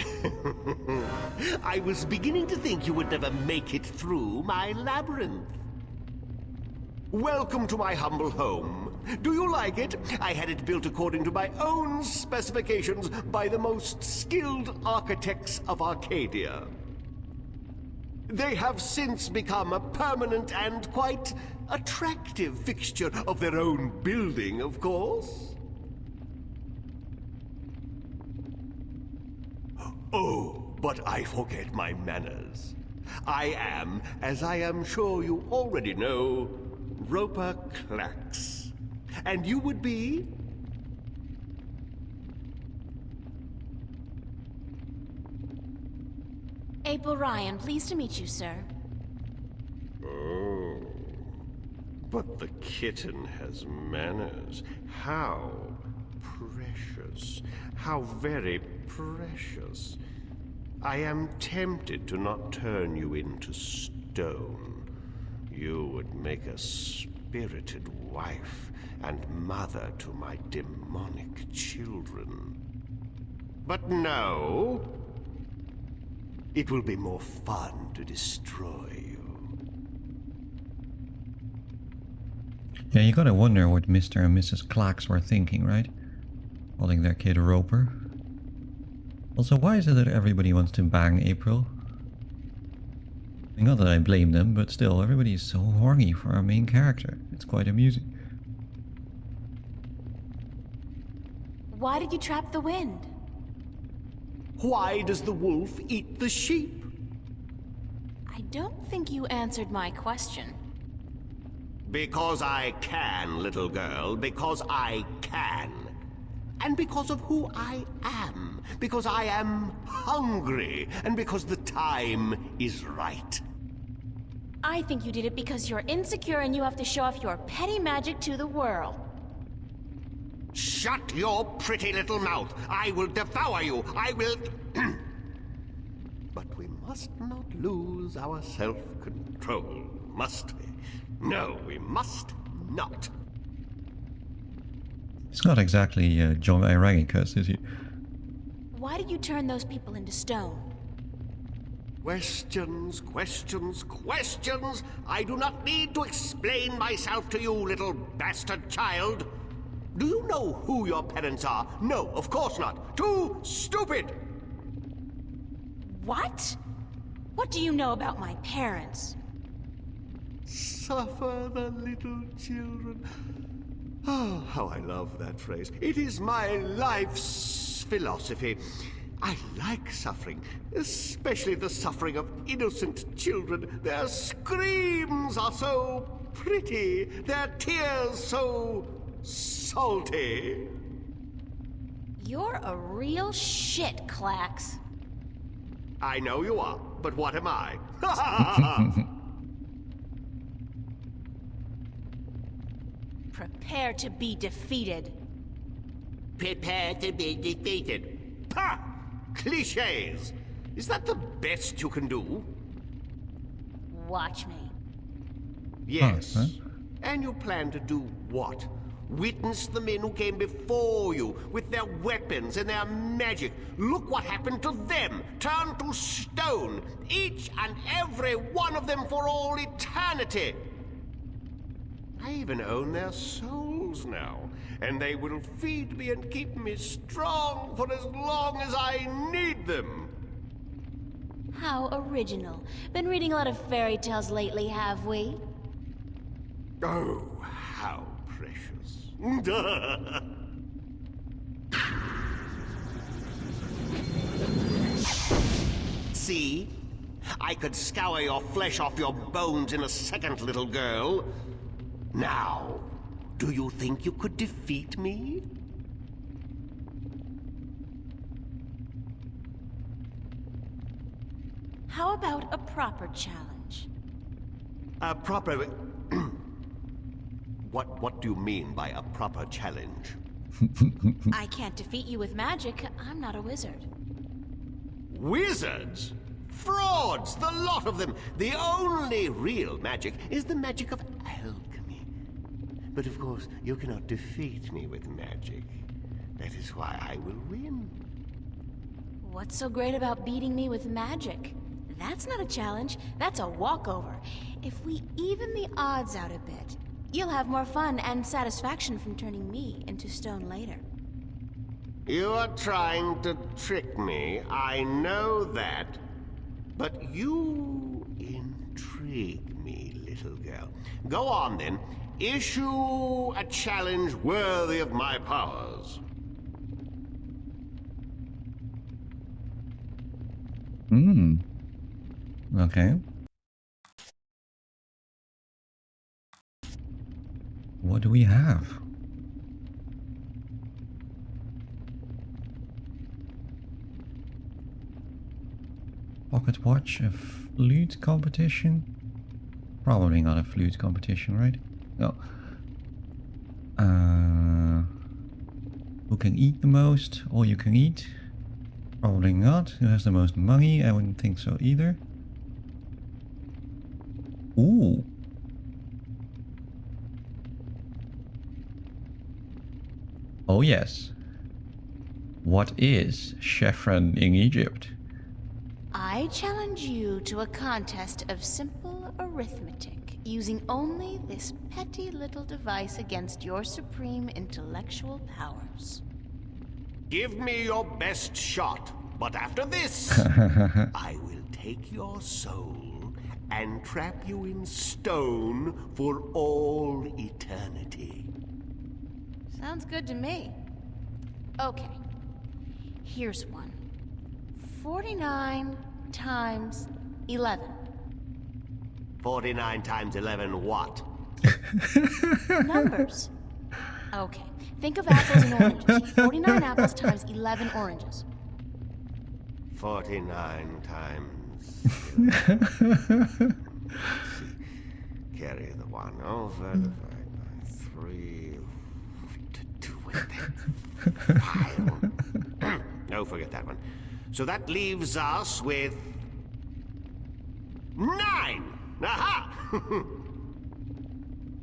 I was beginning to think you would never make it through my labyrinth. Welcome to my humble home. Do you like it? I had it built according to my own specifications by the most skilled architects of Arcadia. They have since become a permanent and quite attractive fixture of their own building, of course. Oh, but I forget my manners. I am, as I am sure you already know, Roper Clax. And you would be? April Ryan, pleased to meet you, sir. Oh. But the kitten has manners. How precious. How very precious. I am tempted to not turn you into stone. You would make a spirited wife and mother to my demonic children. But no. It will be more fun to destroy you. Yeah, you gotta wonder what Mr. and Mrs. Clax were thinking, right? Calling their kid Roper. Also, why is it that everybody wants to bang April? Not that I blame them, but still, everybody is so horny for our main character. It's quite amusing. Why did you trap the wind? Why does the wolf eat the sheep? I don't think you answered my question. Because I can, little girl. Because I can. And because of who I am. Because I am hungry. And because the time is right. I think you did it because you're insecure and you have to show off your petty magic to the world. Shut your pretty little mouth. I will devour you. I will... But we must not lose our self-control, must we? No, we must not. It's not exactly John Irangicus, is he? Why did you turn those people into stone? Questions, questions, questions! I do not need to explain myself to you, little bastard child. Do you know who your parents are? No, of course not. Too stupid! What? What do you know about my parents? Suffer the little children. Oh, how I love that phrase. It is my life's philosophy. I like suffering, especially the suffering of innocent children. Their screams are so pretty, their tears so salty. You're a real shit, Clax. I know you are, but what am I? Prepare to be defeated. Prepare to be defeated. Pah! Clichés! Is that the best you can do? Watch me. Yes. Huh? And you plan to do what? Witness the men who came before you with their weapons and their magic. Look what happened to them. Turned to stone. Each and every one of them for all eternity. I even own their souls now. And they will feed me and keep me strong for as long as I need them. How original. Been reading a lot of fairy tales lately, have we? Oh, how precious. See? I could scour your flesh off your bones in a second, little girl. Now, do you think you could defeat me? How about a proper challenge? A proper... What do you mean by a proper challenge? I can't defeat you with magic. I'm not a wizard. Wizards? Frauds, the lot of them. The only real magic is the magic of alchemy. But of course, you cannot defeat me with magic. That is why I will win. What's so great about beating me with magic? That's not a challenge. That's a walkover. If we even the odds out a bit, you'll have more fun and satisfaction from turning me into stone later. You are trying to trick me. I know that. But you intrigue me, little girl. Go on, then. Issue a challenge worthy of my powers. Okay. What do we have? Pocket watch, a flute competition? Probably not a flute competition, right? No. Who can eat the most? All you can eat? Probably not. Who has the most money? I wouldn't think so either. Ooh. Oh yes. What is Chevron in Egypt? I challenge you to a contest of simple arithmetic, using only this petty little device against your supreme intellectual powers. Give me your best shot, but after this, I will take your soul and trap you in stone for all eternity. Sounds good to me. Okay, here's one. 49 times 11. 49 times 11 what? Numbers. Okay, think of apples and oranges. 49 apples times 11 oranges. 49 times 11. Carry the 1 over, divide by 3. What to do with that file? No, forget that one. So that leaves us with 9! Aha!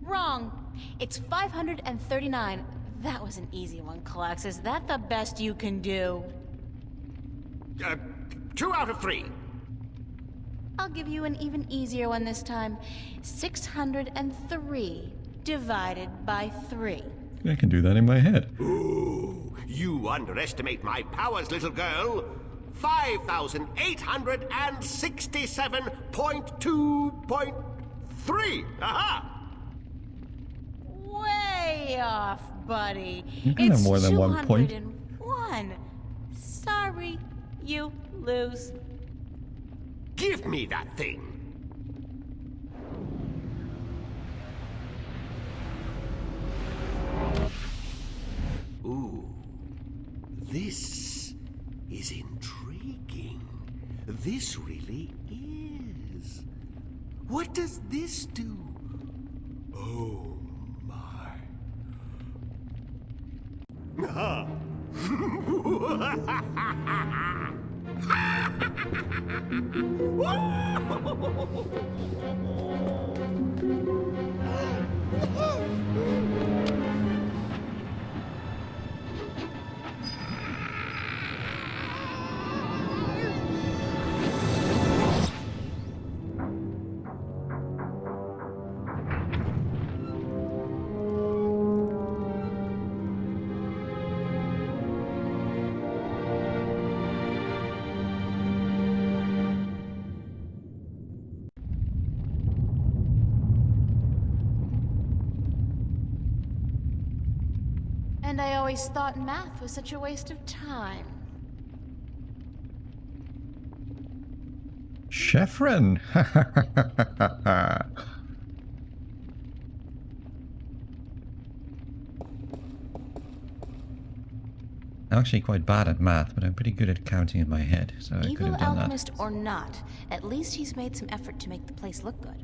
Wrong. It's 539. That was an easy one, Klax. Is that the best you can do? 2 out of 3. I'll give you an even easier one this time. 603 divided by 3. I can do that in my head. Ooh, you underestimate my powers, little girl. 5,867.2.3. Aha! Way off, buddy. You can have more than 1 point. 201. Sorry, you lose. Give me that thing. Ooh, this is intriguing. This really is. What does this do? Oh, my. And I always thought math was such a waste of time. Chefren! I'm actually quite bad at math, but I'm pretty good at counting in my head, so I could Evil have done that. alchemist or not, at least he's made some effort to make the place look good.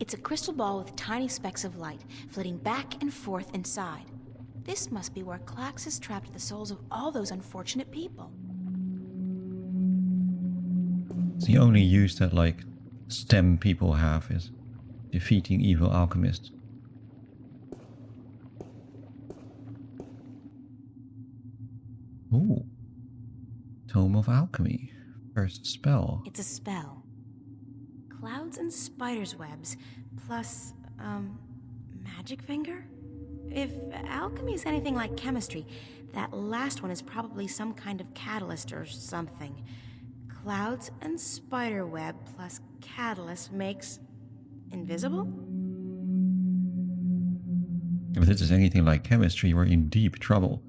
It's a crystal ball with tiny specks of light, flitting back and forth inside. This must be where Klax has trapped the souls of all those unfortunate people. It's the only use that, like, STEM people have is defeating evil alchemists. Ooh. Tome of Alchemy. First spell. It's a spell. Clouds and spider's webs, plus, magic finger? If alchemy is anything like chemistry, that last one is probably some kind of catalyst or something. Clouds and spider web plus catalyst makes invisible? If this is anything like chemistry, we're in deep trouble.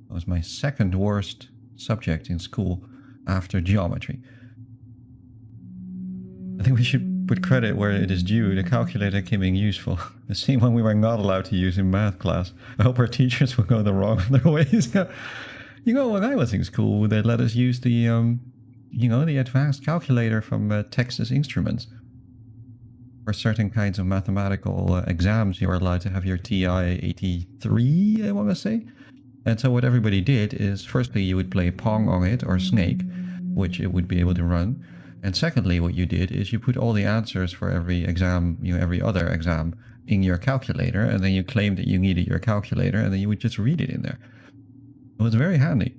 That was my second worst subject in school after geometry. I think we should put credit where it is due. The calculator came in useful. The same one we were not allowed to use in math class. I hope our teachers will go the wrong other ways. You know, when I was in school, they let us use the, the advanced calculator from Texas Instruments. For certain kinds of mathematical exams, you are allowed to have your TI 83, I want to say. And so what everybody did is, firstly, you would play Pong on it, or Snake, which it would be able to run. And secondly, what you did is you put all the answers for every exam, every other exam, in your calculator, and then you claimed that you needed your calculator, and then you would just read it in there. It was very handy.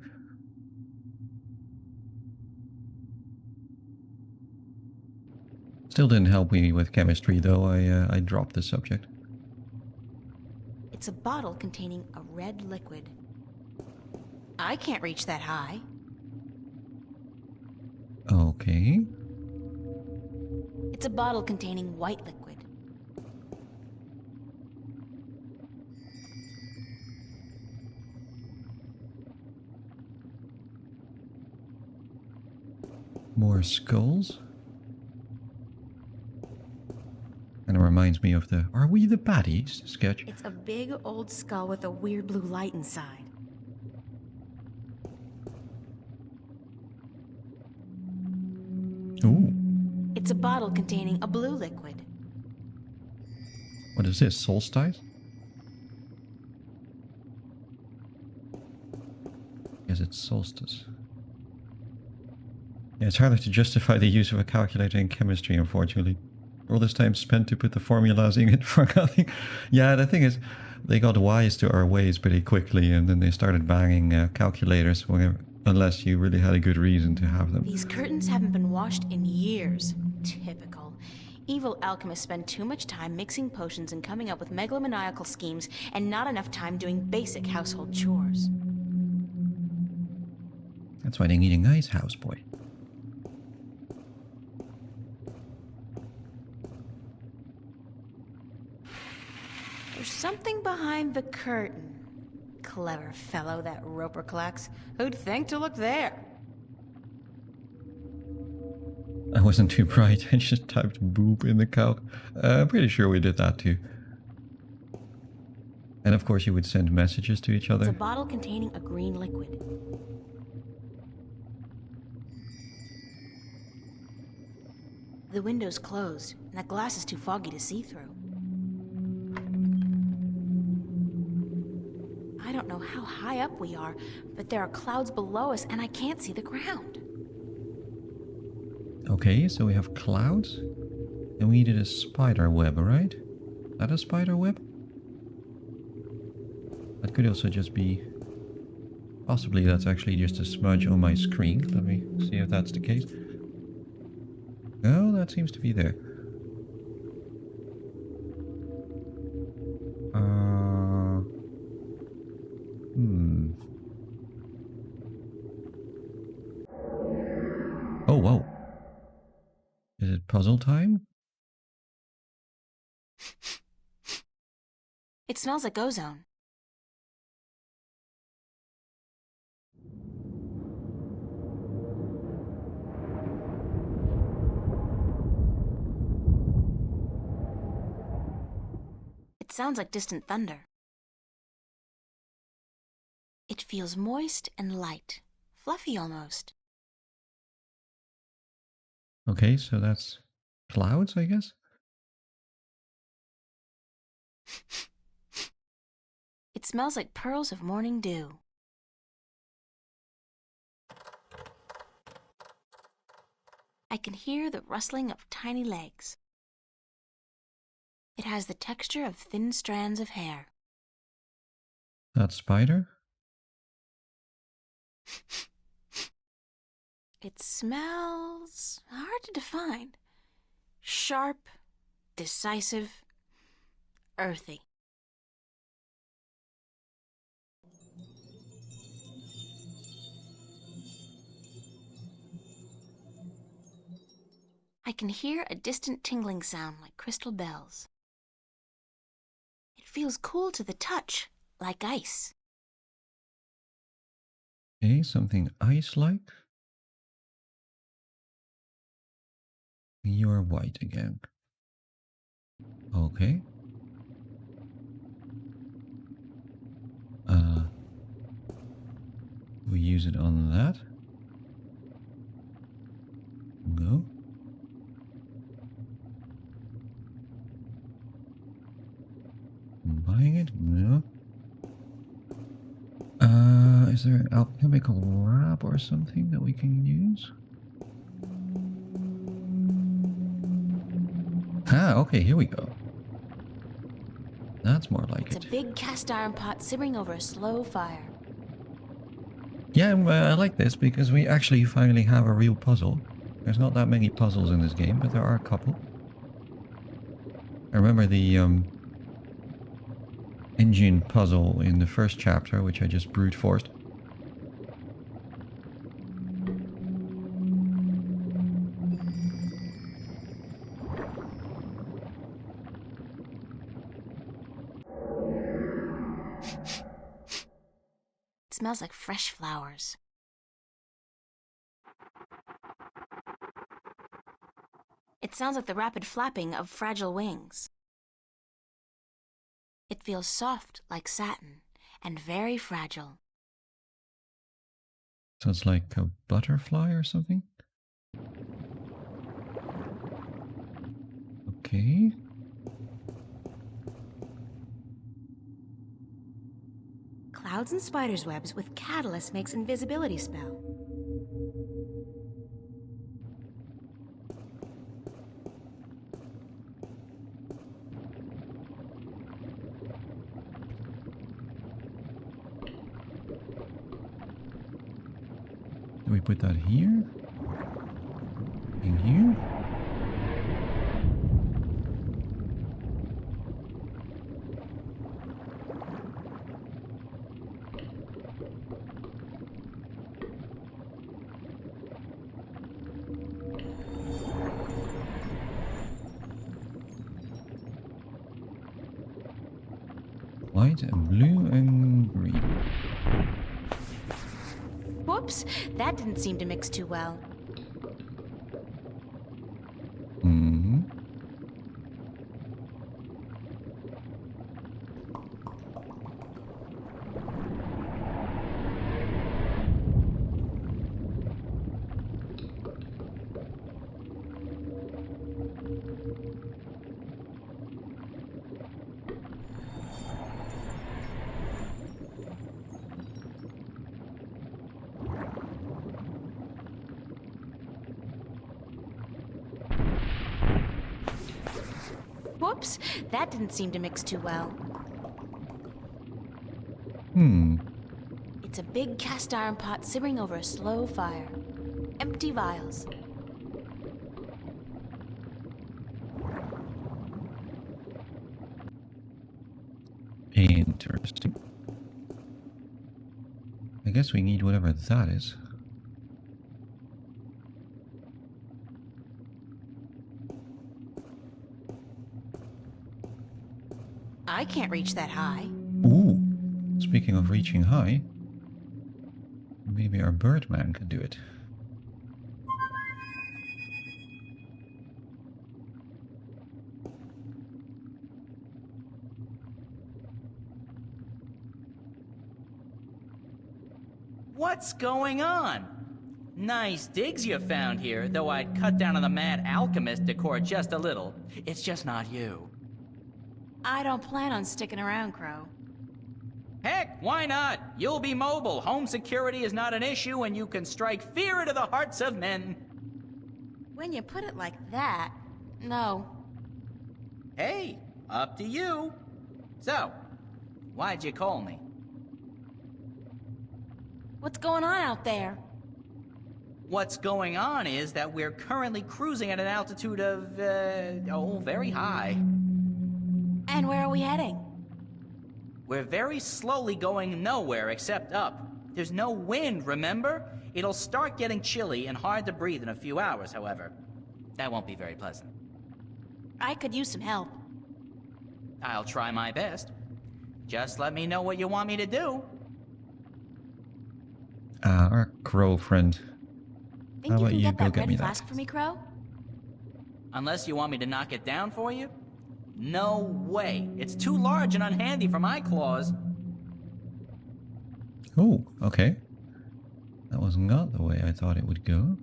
Still didn't help me with chemistry, though. I dropped the subject. It's a bottle containing a red liquid. I can't reach that high. Okay. It's a bottle containing white liquid. More skulls? And it reminds me of the "Are we the baddies?" sketch. It's a big old skull with a weird blue light inside. Ooh. It's a bottle containing a blue liquid. What is this? Solstice? Yes, it's solstice. Yeah, it's harder to justify the use of a calculator in chemistry, unfortunately. All this time spent to put the formulas in it for nothing. Yeah, the thing is, they got wise to our ways pretty quickly, and then they started banging calculators unless you really had a good reason to have them. These curtains haven't been washed in years. Typical. Evil alchemists spend too much time mixing potions and coming up with megalomaniacal schemes, and not enough time doing basic household chores. That's why they need a nice houseboy. There's something behind the curtain. Clever fellow, that Roper Klax. Who'd think to look there? I wasn't too bright. I just typed boob in the calc. I'm pretty sure we did that too. And of course you would send messages to each other. It's a bottle containing a green liquid. The window's closed, and the glass is too foggy to see through. I don't know how high up we are, but there are clouds below us, and I can't see the ground. Okay, so we have clouds, and we needed a spider web, right? Is that a spider web? That could also just be... Possibly that's actually just a smudge on my screen. Let me see if that's the case. Oh, that seems to be there. Oh, whoa. Is it puzzle time? It smells like ozone. It sounds like distant thunder. It feels moist and light, fluffy almost. Okay, so that's clouds, I guess? It smells like pearls of morning dew. I can hear the rustling of tiny legs. It has the texture of thin strands of hair. That spider? It smells hard to define. Sharp, decisive, earthy. I can hear a distant tingling sound like crystal bells. It feels cool to the touch, like ice. Okay, something ice-like. You're white again. Okay. We use it on that. No. Buying it? No. Is there an alchemical wrap or something that we can use? Ah, okay, here we go. That's more like it. It's a big cast iron pot simmering over a slow fire. Yeah, I like this because we actually finally have a real puzzle. There's not that many puzzles in this game, but there are a couple. I remember the engine puzzle in the first chapter, which I just brute forced. It smells like fresh flowers. It sounds like the rapid flapping of fragile wings. It feels soft like satin and very fragile. So it's like a butterfly or something? Okay. Clouds and spiders' webs with catalyst makes invisibility spell. Do we put that here? In here? White and blue and green. Whoops, that didn't seem to mix too well. Mm-hmm. Whoops, that didn't seem to mix too well. It's a big cast iron pot simmering over a slow fire. Empty vials. Interesting. I guess we need whatever that is. I can't reach that high. Ooh, speaking of reaching high, maybe our Birdman could do it. What's going on? Nice digs you found here, though I'd cut down on the mad alchemist decor just a little. It's just not you. I don't plan on sticking around, Crow. Heck, why not? You'll be mobile. Home security is not an issue, and you can strike fear into the hearts of men. When you put it like that, no. Hey, up to you. So, why'd you call me? What's going on out there? What's going on is that we're currently cruising at an altitude of, very high. And where are we heading? We're very slowly going nowhere except up. There's no wind, remember? It'll start getting chilly and hard to breathe in a few hours, however. That won't be very pleasant. I could use some help. I'll try my best. Just let me know what you want me to do. Our crow friend. Think How you about can you get go that get red me that? flask for me, Crow? Unless you want me to knock it down for you? No way. It's too large and unhandy for my claws. Oh, okay. That was not the way I thought it would go.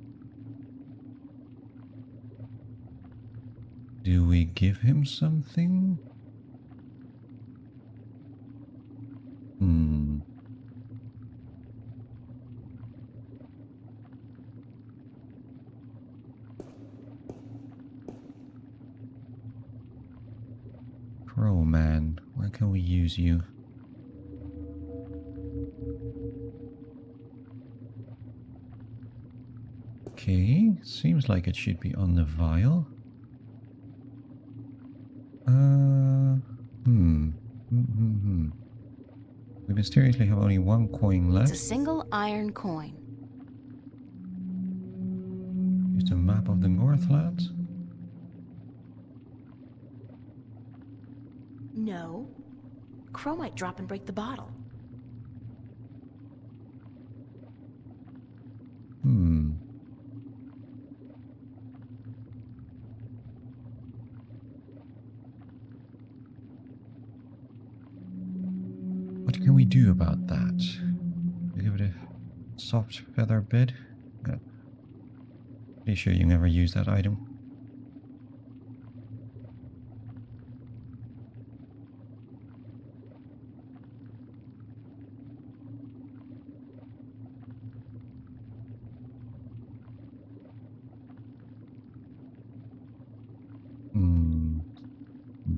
Do we give him something? Crow man, where can we use you? Okay, seems like it should be on the vial. We mysteriously have only one coin left. It's a single iron coin. It's a map of the Northlands. No. Crow might drop and break the bottle. What can we do about that? We give it a soft feather bed? Yeah. Pretty sure you never use that item.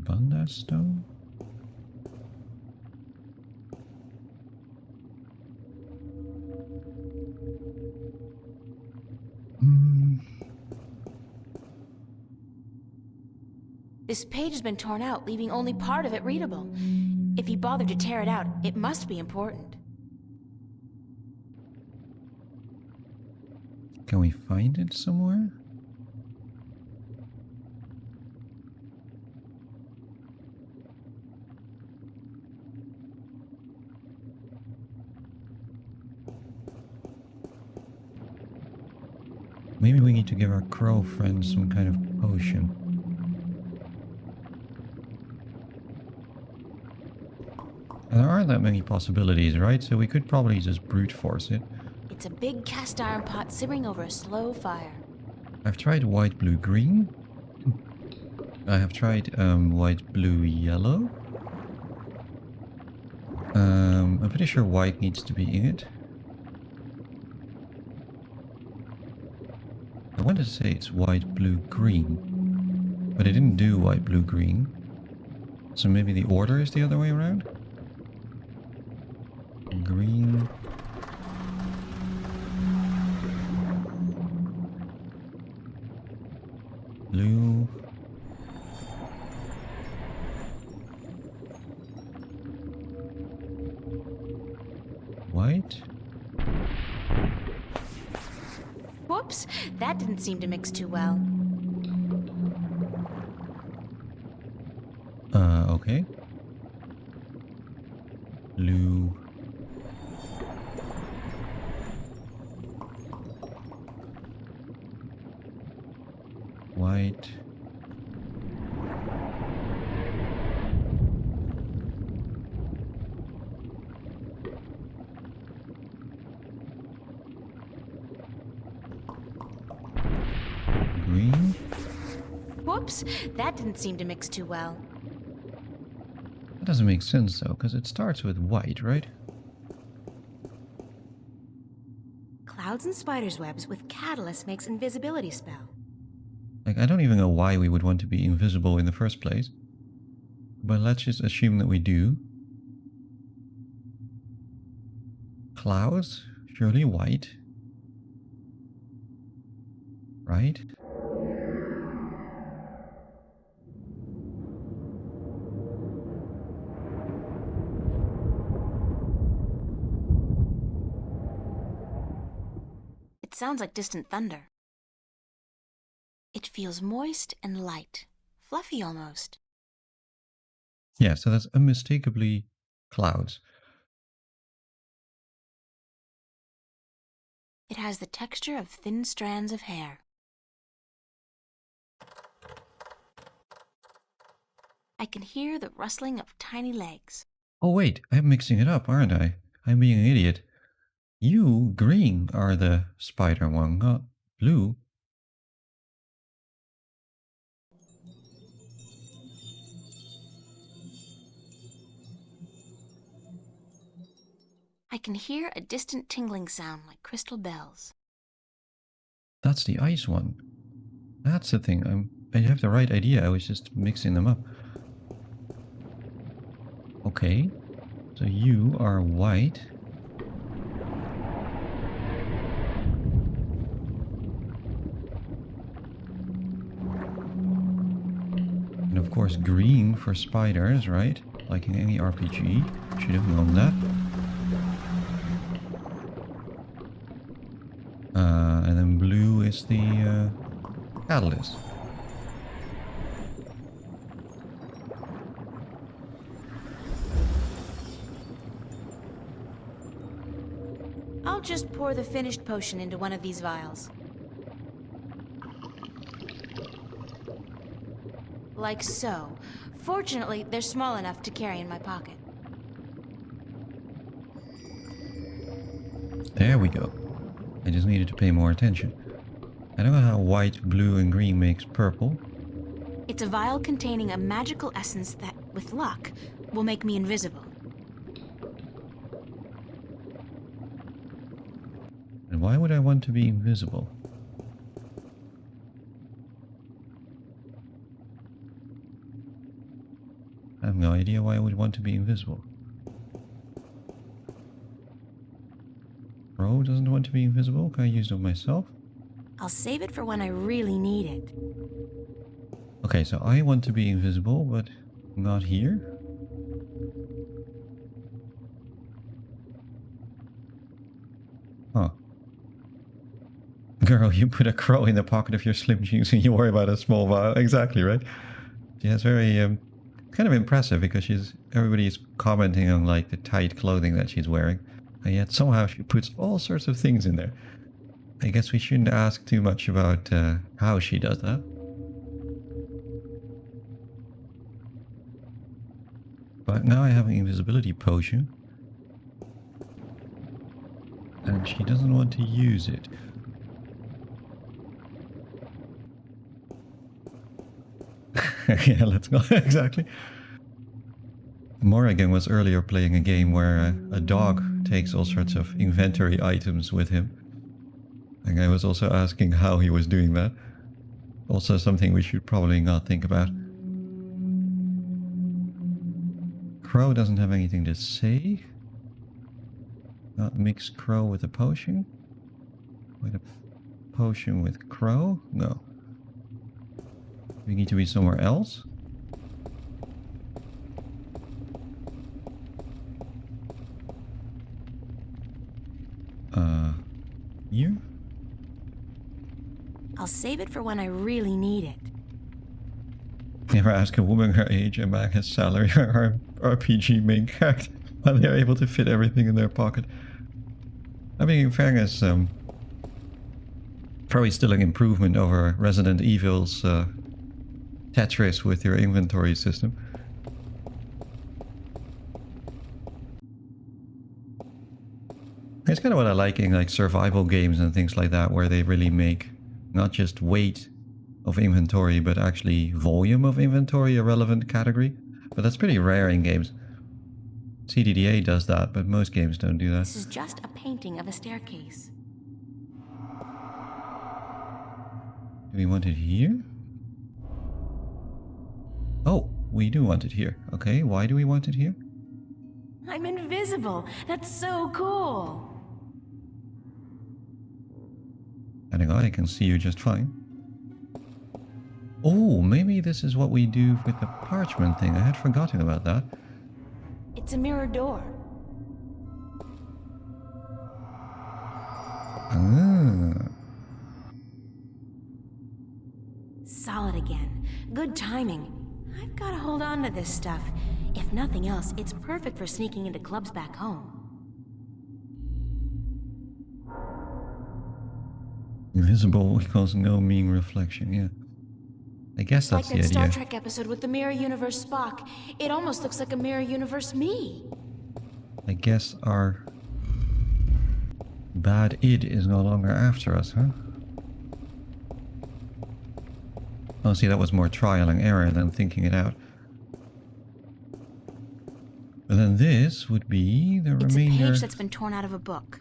Banda stone? This page has been torn out, leaving only part of it readable. If he bothered to tear it out, it must be important. Can we find it somewhere? Maybe we need to give our crow friend some kind of potion. And there aren't that many possibilities, right? So we could probably just brute force it. It's a big cast iron pot simmering over a slow fire. I've tried white, blue, green. I have tried white, blue, yellow. I'm pretty sure white needs to be in it. I want to say it's white, blue, green. But it didn't do white, blue, green. So maybe the order is the other way around? Green. Blue. White. Whoops, that didn't seem to mix too well. Okay. Blue. White. Green. Whoops, that didn't seem to mix too well. That doesn't make sense though, because it starts with white, right? Clouds and spiders' webs with catalyst makes invisibility spell. Like, I don't even know why we would want to be invisible in the first place. But let's just assume that we do. Clouds, surely white. Right? It sounds like distant thunder. It feels moist and light, fluffy almost. Yeah, so that's unmistakably clouds. It has the texture of thin strands of hair. I can hear the rustling of tiny legs. Oh wait, I'm mixing it up, aren't I? I'm being an idiot. You, green, are the spider one, not blue. I can hear a distant tingling sound like crystal bells. That's the ice one. That's the thing. I have the right idea. I was just mixing them up. Okay. So you are white. And of course green for spiders, right? Like in any RPG. Should have known that. And then blue is the catalyst. I'll just pour the finished potion into one of these vials. Like so. Fortunately, they're small enough to carry in my pocket. There we go. I just needed to pay more attention. I don't know how white, blue, and green makes purple. It's a vial containing a magical essence that, with luck, will make me invisible. And why would I want to be invisible? I have no idea why I would want to be invisible. Ro doesn't want to be invisible. Can I use it myself? I'll save it for when I really need it. Okay, so I want to be invisible, but not here. Huh. Girl, you put a crow in the pocket of your slim jeans and you worry about a small vial. Exactly, right? Yeah, it's very kind of impressive because everybody's commenting on like the tight clothing that she's wearing. And yet somehow she puts all sorts of things in there. I guess we shouldn't ask too much about how she does that. But now I have an invisibility potion. And she doesn't want to use it. Yeah, let's go. Exactly. Morrigan was earlier playing a game where a dog takes all sorts of inventory items with him. And I was also asking how he was doing that. Also something we should probably not think about. Crow doesn't have anything to say. Not mix crow with a potion. With a potion with crow? No. We need to be somewhere else. Here? I'll save it for when I really need it. Never ask a woman her age and max his salary or RPG main character when they're able to fit everything in their pocket. I mean, in fairness, probably still an improvement over Resident Evil's Tetris with your inventory system. It's kind of what I like in like survival games and things like that, where they really make not just weight of inventory, but actually volume of inventory a relevant category. But that's pretty rare in games. CDDA does that, but most games don't do that. This is just a painting of a staircase. Do we want it here? Oh, we do want it here. Okay, why do we want it here? I'm invisible. That's so cool. Hang on, I can see you just fine. Oh, maybe this is what we do with the parchment thing. I had forgotten about that. It's a mirror door. Ah. Solid again. Good timing. I've got to hold on to this stuff. If nothing else, it's perfect for sneaking into clubs back home. Invisible equals no mean reflection, yeah. I guess that's Like the that Star idea. Trek episode with the Mirror Universe Spock. It almost looks like a Mirror Universe me. I guess our bad id is no longer after us, huh? Oh, see, that was more trial and error than thinking it out. But then this would be the It's a remainder... page that's been torn out of a book.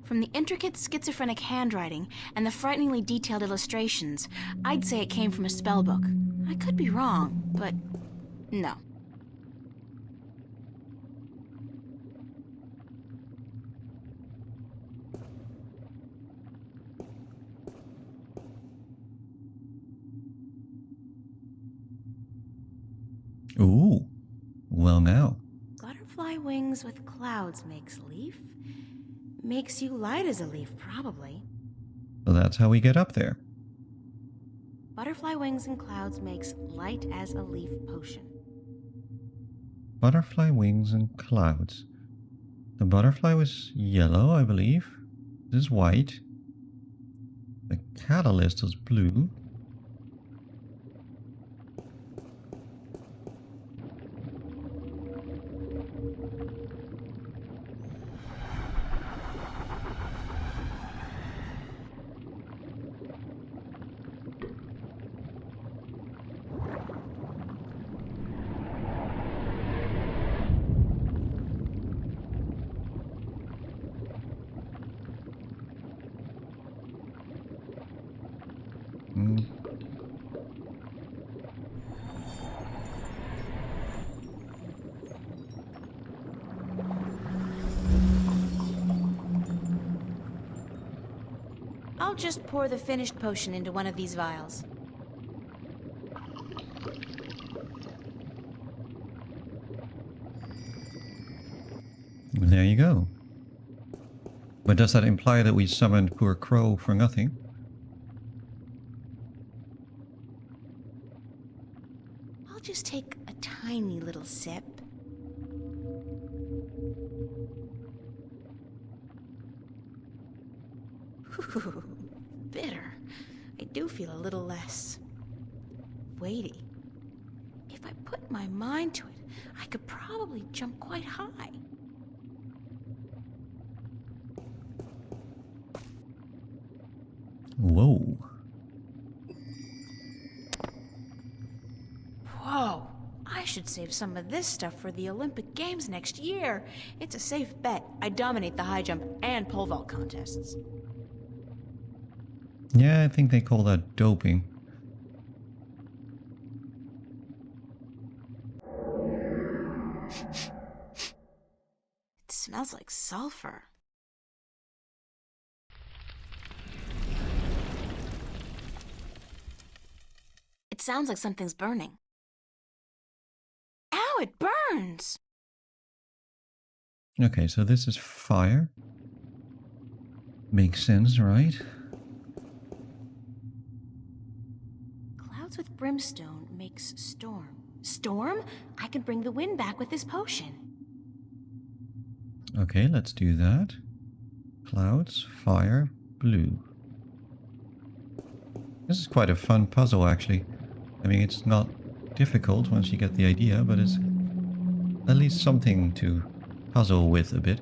From the intricate schizophrenic handwriting and the frighteningly detailed illustrations, I'd say it came from a spell book. I could be wrong, but no. Ooh, well now. Butterfly wings with clouds makes leaf. Makes you light as a leaf, probably. So that's how we get up there. Butterfly wings and clouds makes light as a leaf potion. Butterfly wings and clouds. The butterfly was yellow, I believe. This is white. The catalyst is blue. I'll just pour the finished potion into one of these vials. There you go. But does that imply that we summoned poor Crow for nothing? I'll just take a tiny little sip. Ooh, bitter. I do feel a little less weighty. If I put my mind to it, I could probably jump quite high. Whoa. Whoa. I should save some of this stuff for the Olympic Games next year. It's a safe bet. I dominate the high jump and pole vault contests. Yeah, I think they call that doping. smells like sulfur. It sounds like something's burning. Ow, it burns! Okay, so this is fire. Makes sense, right? Clouds with brimstone makes storm. Storm? I can bring the wind back with this potion. Okay, let's do that. Clouds, fire, blue. This is quite a fun puzzle, actually. I mean, it's not difficult once you get the idea, but it's at least something to puzzle with a bit.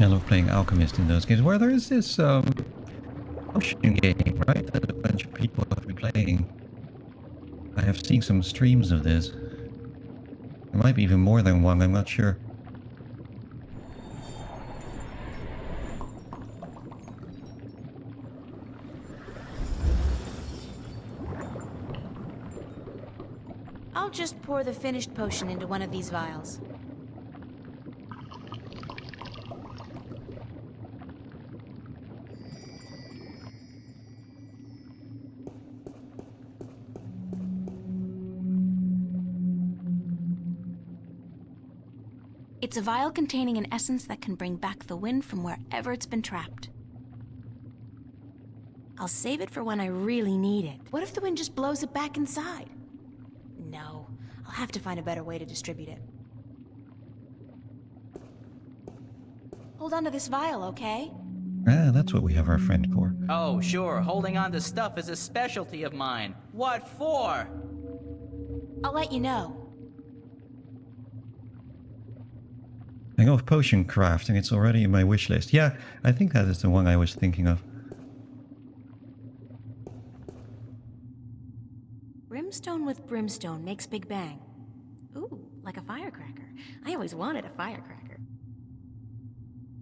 I love playing Alchemist in those games, where there is this potion game, right, that a bunch of people have been playing. I have seen some streams of this. There might be even more than one, I'm not sure. I'll just pour the finished potion into one of these vials. It's a vial containing an essence that can bring back the wind from wherever it's been trapped. I'll save it for when I really need it. What if the wind just blows it back inside? No, I'll have to find a better way to distribute it. Hold on to this vial, okay? Ah, that's what we have our friend for. Oh, sure. Holding on to stuff is a specialty of mine. What for? I'll let you know. I know of potion crafting, it's already in my wish list. Yeah, I think that is the one I was thinking of. Brimstone with brimstone makes Big Bang. Ooh, like a firecracker. I always wanted a firecracker.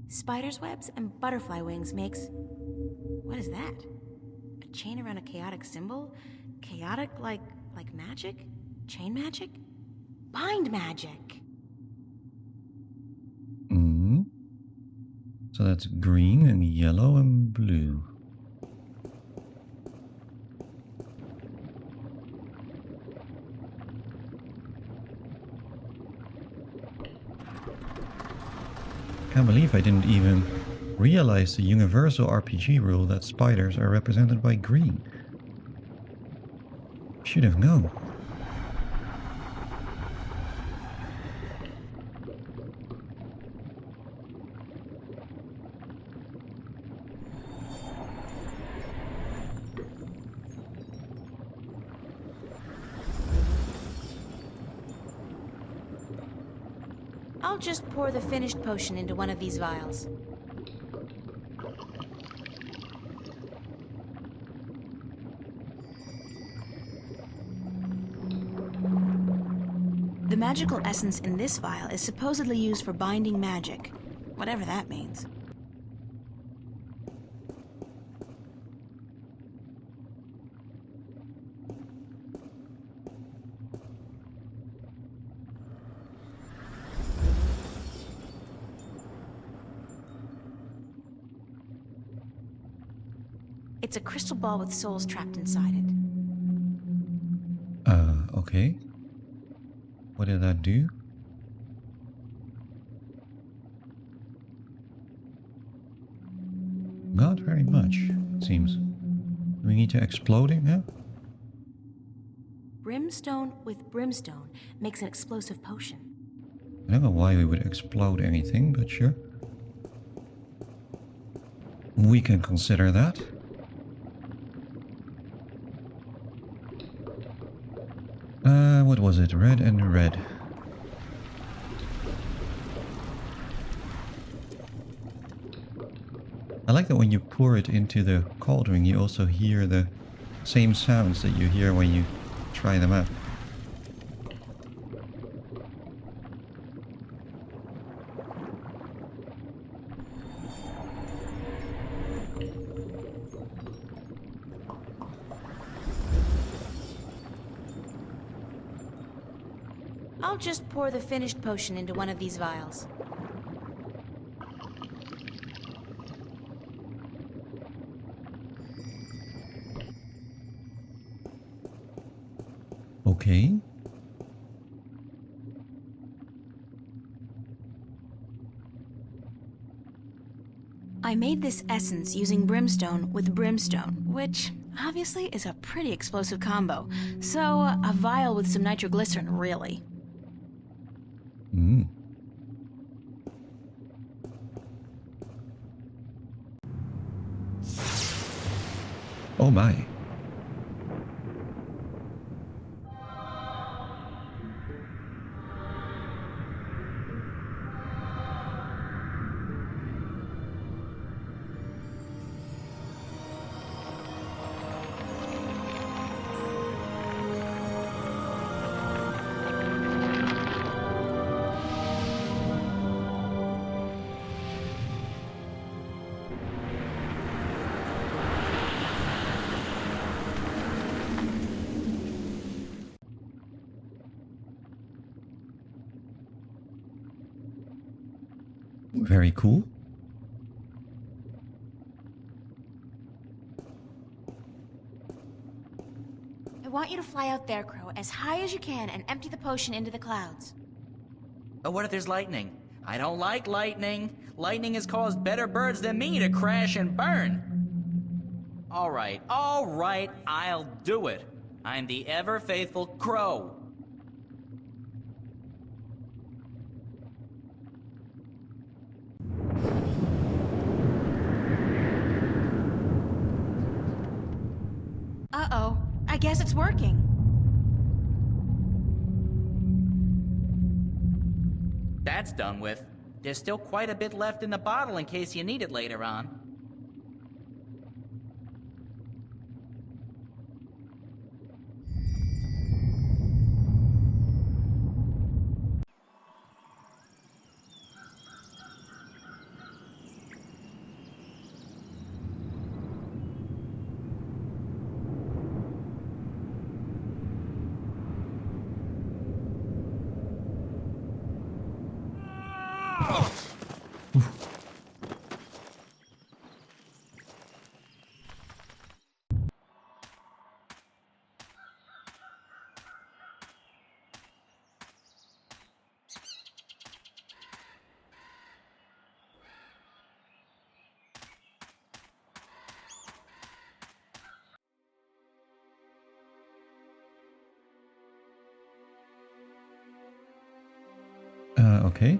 Spider's webs and butterfly wings makes... What is that? A chain around a chaotic symbol? Chaotic like magic? Chain magic? Bind magic! So that's green and yellow and blue. Can't believe I didn't even realize the universal RPG rule that spiders are represented by green. Should have known. I'll just pour the finished potion into one of these vials. The magical essence in this vial is supposedly used for binding magic, whatever that means. It's a crystal ball with souls trapped inside it. Okay. What did that do? Not very much, it seems. Do we need to explode it now? Brimstone with brimstone makes an explosive potion. I don't know why we would explode anything, but sure. We can consider that. What was it? Red and red. I like that when you pour it into the cauldron, you also hear the same sounds that you hear when you try them out. I'll just pour the finished potion into one of these vials. Okay. I made this essence using brimstone with brimstone, which obviously is a pretty explosive combo. So, a vial with some nitroglycerin, really. Mm. Oh my. Very cool. I want you to fly out there, Crow, as high as you can and empty the potion into the clouds. Oh, what if there's lightning? I don't like lightning. Lightning has caused better birds than me to crash and burn. All right, I'll do it. I'm the ever-faithful Crow. Uh-oh, I guess it's working. That's done with. There's still quite a bit left in the bottle in case you need it later on. Okay.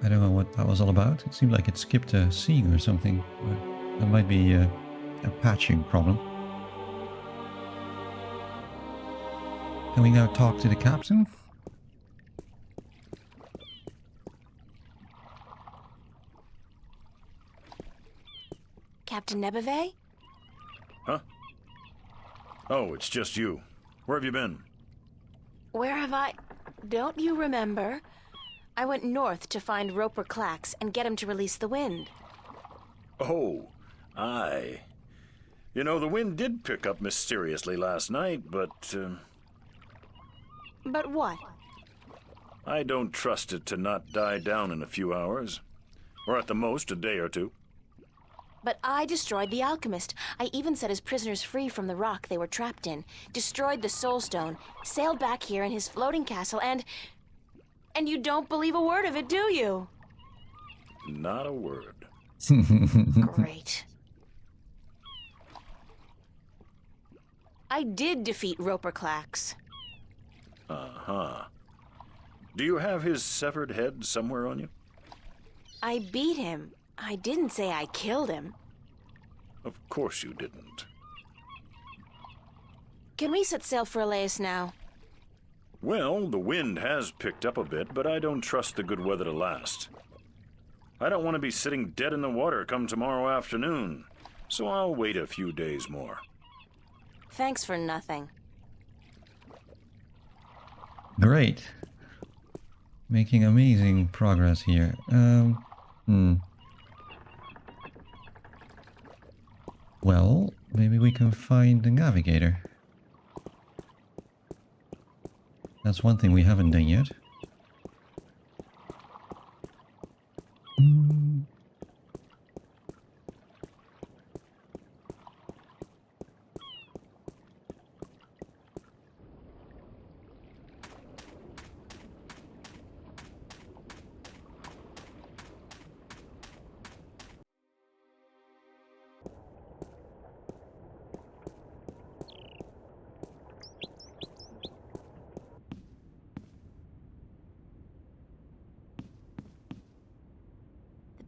I don't know what that was all about. It seemed like it skipped a scene or something. But that might be a patching problem. Can we now talk to the captain? Captain Nebeve? Huh? Oh, it's just you. Where have you been? Where have I... Don't you remember? I went north to find Roper Clax and get him to release the wind. Oh, aye. You know, the wind did pick up mysteriously last night, but... But what? I don't trust it to not die down in a few hours. Or at the most, a day or two. But I destroyed the alchemist. I even set his prisoners free from the rock they were trapped in, destroyed the soul stone, sailed back here in his floating castle, and you don't believe a word of it, do you? Not a word. Great. I did defeat Roper Clax. Uh-huh. Do you have his severed head somewhere on you? I beat him. I didn't say I killed him. Of course you didn't. Can we set sail for Elias now? Well, the wind has picked up a bit, but I don't trust the good weather to last. I don't want to be sitting dead in the water come tomorrow afternoon, so I'll wait a few days more. Thanks for nothing. Great. Making amazing progress here. Well, maybe we can find the navigator. That's one thing we haven't done yet.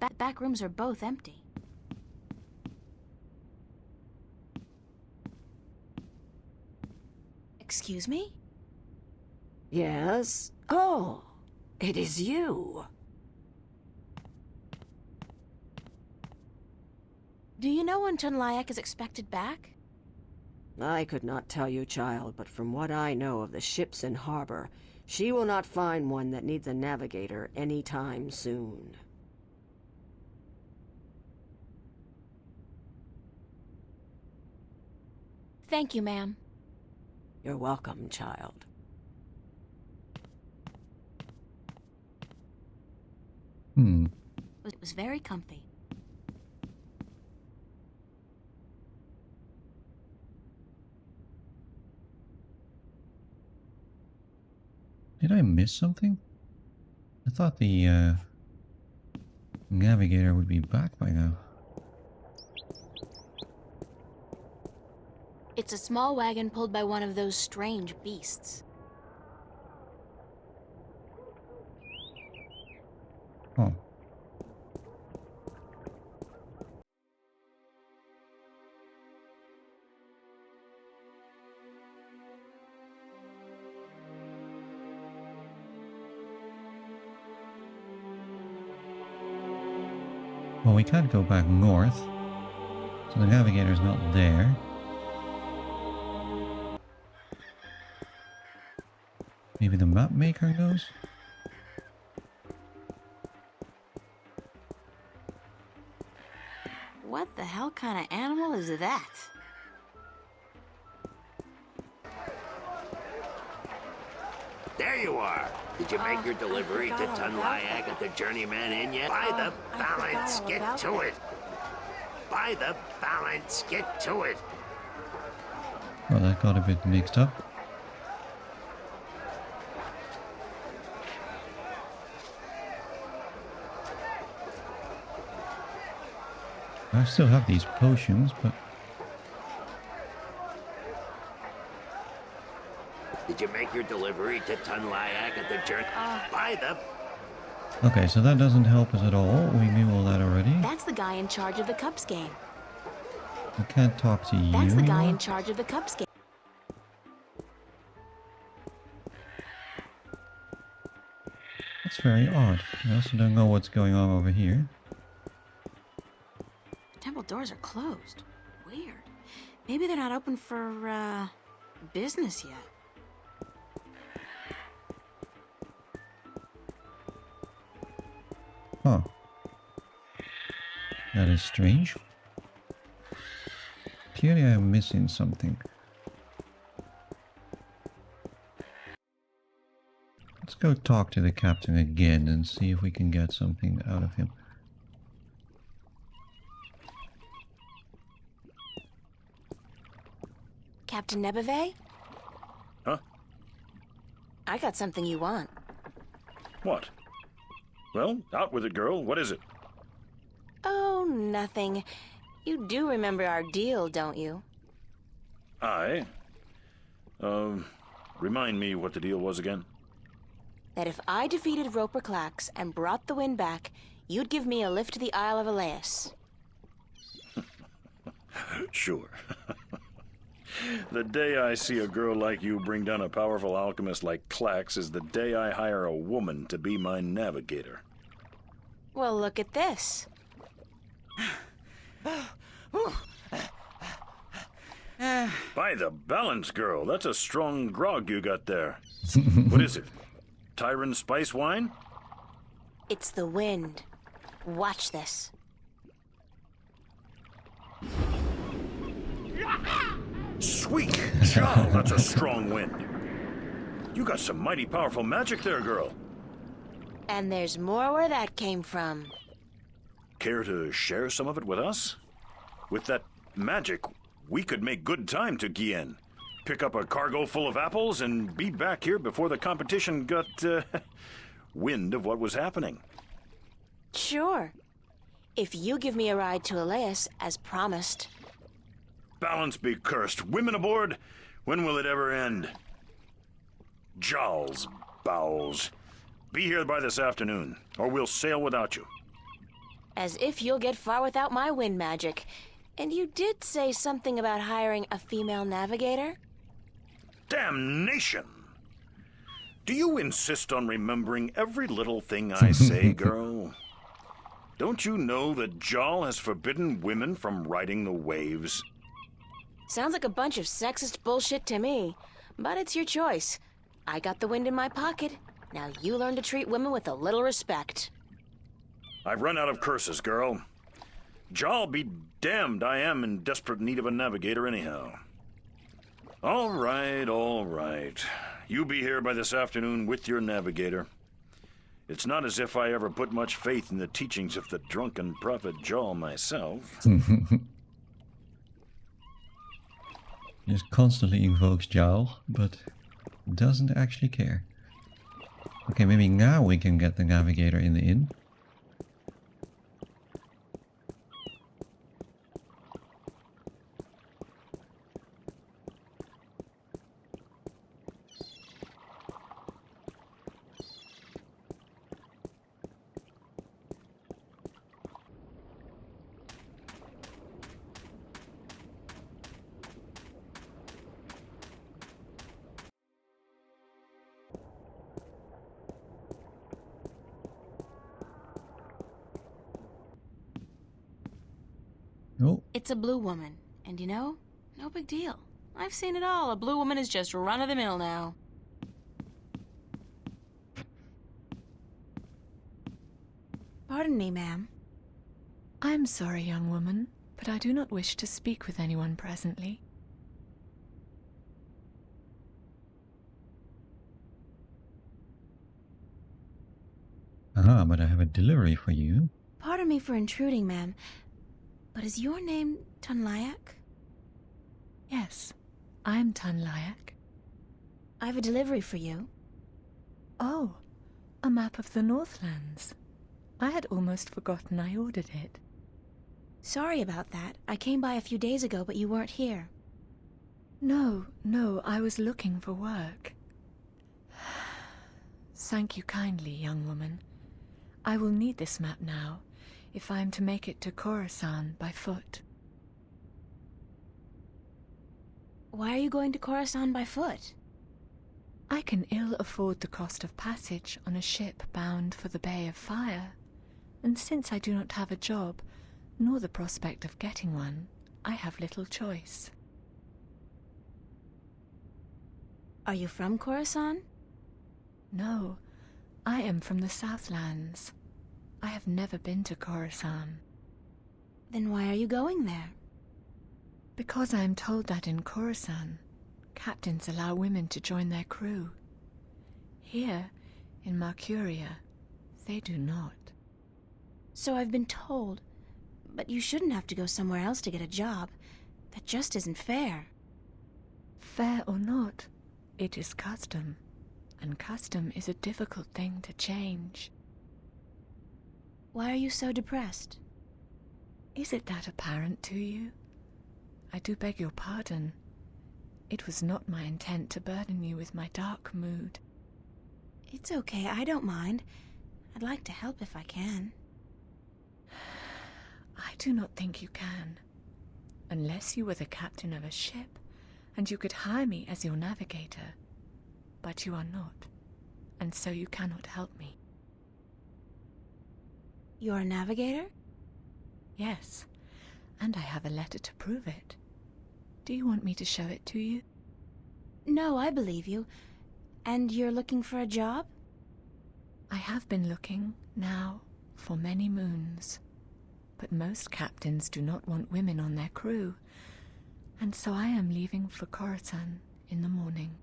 The back rooms are both empty. Excuse me? Yes? Oh, it is you. Do you know when Tunlayak is expected back? I could not tell you, child, but from what I know of the ships in harbor, she will not find one that needs a navigator anytime soon. Thank you, ma'am. You're welcome, child. It was very comfy. Did I miss something? I thought the navigator would be back by now. It's a small wagon pulled by one of those strange beasts. Oh. Well, we can't go back north, so the navigator's not there. Maybe the map maker knows? What the hell kind of animal is that? There you are. Did you make your delivery to Tunlayak at the Journeyman Inn yet? By the balance, get to it. By the balance, get to it. Well, that got a bit mixed up. I still have these potions, but... Did you make your delivery to Tunlayak at the Journey? By the... Okay, so that doesn't help us at all. We knew all that already. That's the guy in charge of the Cups game. We can't talk to you. That's the guy anymore. in charge of the Cups game. That's very odd. I also don't know what's going on over here. Temple doors are closed. Weird. Maybe they're not open for, business yet. Huh. That is strange. Clearly I am missing something. Let's go talk to the captain again and see if we can get something out of him. Captain Nebeve? Huh? I got something you want. What? Well, out with it, girl. What is it? Oh, nothing. You do remember our deal, don't you? I? Remind me what the deal was again? That if I defeated Roper Clax and brought the wind back, you'd give me a lift to the Isle of Elias. Sure. The day I see a girl like you bring down a powerful alchemist like Clax is the day I hire a woman to be my navigator. Well, look at this. By the balance, girl, that's a strong grog you got there. What is it? Tyron spice wine? It's the wind. Watch this. Sweet jowl, that's a strong wind. You got some mighty powerful magic there, girl. And there's more where that came from. Care to share some of it with us? With that magic, we could make good time to Gien. Pick up a cargo full of apples and be back here before the competition got wind of what was happening. Sure. If you give me a ride to Elias, as promised. Balance be cursed. Women aboard? When will it ever end? Jowls, bowels. Be here by this afternoon, or we'll sail without you. As if you'll get far without my wind magic. And you did say something about hiring a female navigator? Damnation! Do you insist on remembering every little thing I say, girl? Don't you know that Jal has forbidden women from riding the waves? Sounds like a bunch of sexist bullshit to me. But it's your choice. I got the wind in my pocket. Now you learn to treat women with a little respect. I've run out of curses, girl. Jal be damned, I am in desperate need of a navigator anyhow. All right. You be here by this afternoon with your navigator. It's not as if I ever put much faith in the teachings of the drunken prophet Jal myself. Just constantly invokes Jowl, but doesn't actually care. Okay, maybe now we can get the navigator in the inn. Oh. It's a blue woman. And you know, no big deal. I've seen it all. A blue woman is just run-of-the-mill now. Pardon me, ma'am. I'm sorry, young woman, but I do not wish to speak with anyone presently. Ah, but I have a delivery for you. Pardon me for intruding, ma'am. But is your name Tunlayak? Yes, I'm Tunlayak. I have a delivery for you. Oh, a map of the Northlands. I had almost forgotten I ordered it. Sorry about that. I came by a few days ago, but you weren't here. No, I was looking for work. Thank you kindly, young woman. I will need this map now, if I am to make it to Khorasan by foot. Why are you going to Khorasan by foot? I can ill afford the cost of passage on a ship bound for the Bay of Fire, and since I do not have a job, nor the prospect of getting one, I have little choice. Are you from Khorasan? No, I am from the Southlands. I have never been to Khorasan. Then why are you going there? Because I am told that in Khorasan, captains allow women to join their crew. Here, in Marcuria, they do not. So I've been told. But you shouldn't have to go somewhere else to get a job. That just isn't fair. Fair or not, it is custom. And custom is a difficult thing to change. Why are you so depressed? Is it that apparent to you? I do beg your pardon. It was not my intent to burden you with my dark mood. It's okay, I don't mind. I'd like to help if I can. I do not think you can. Unless you were the captain of a ship, and you could hire me as your navigator. But you are not, and so you cannot help me. You're a navigator? Yes, and I have a letter to prove it. Do you want me to show it to you? No, I believe you. And you're looking for a job? I have been looking, now, for many moons. But most captains do not want women on their crew, and so I am leaving for Khorasan in the morning.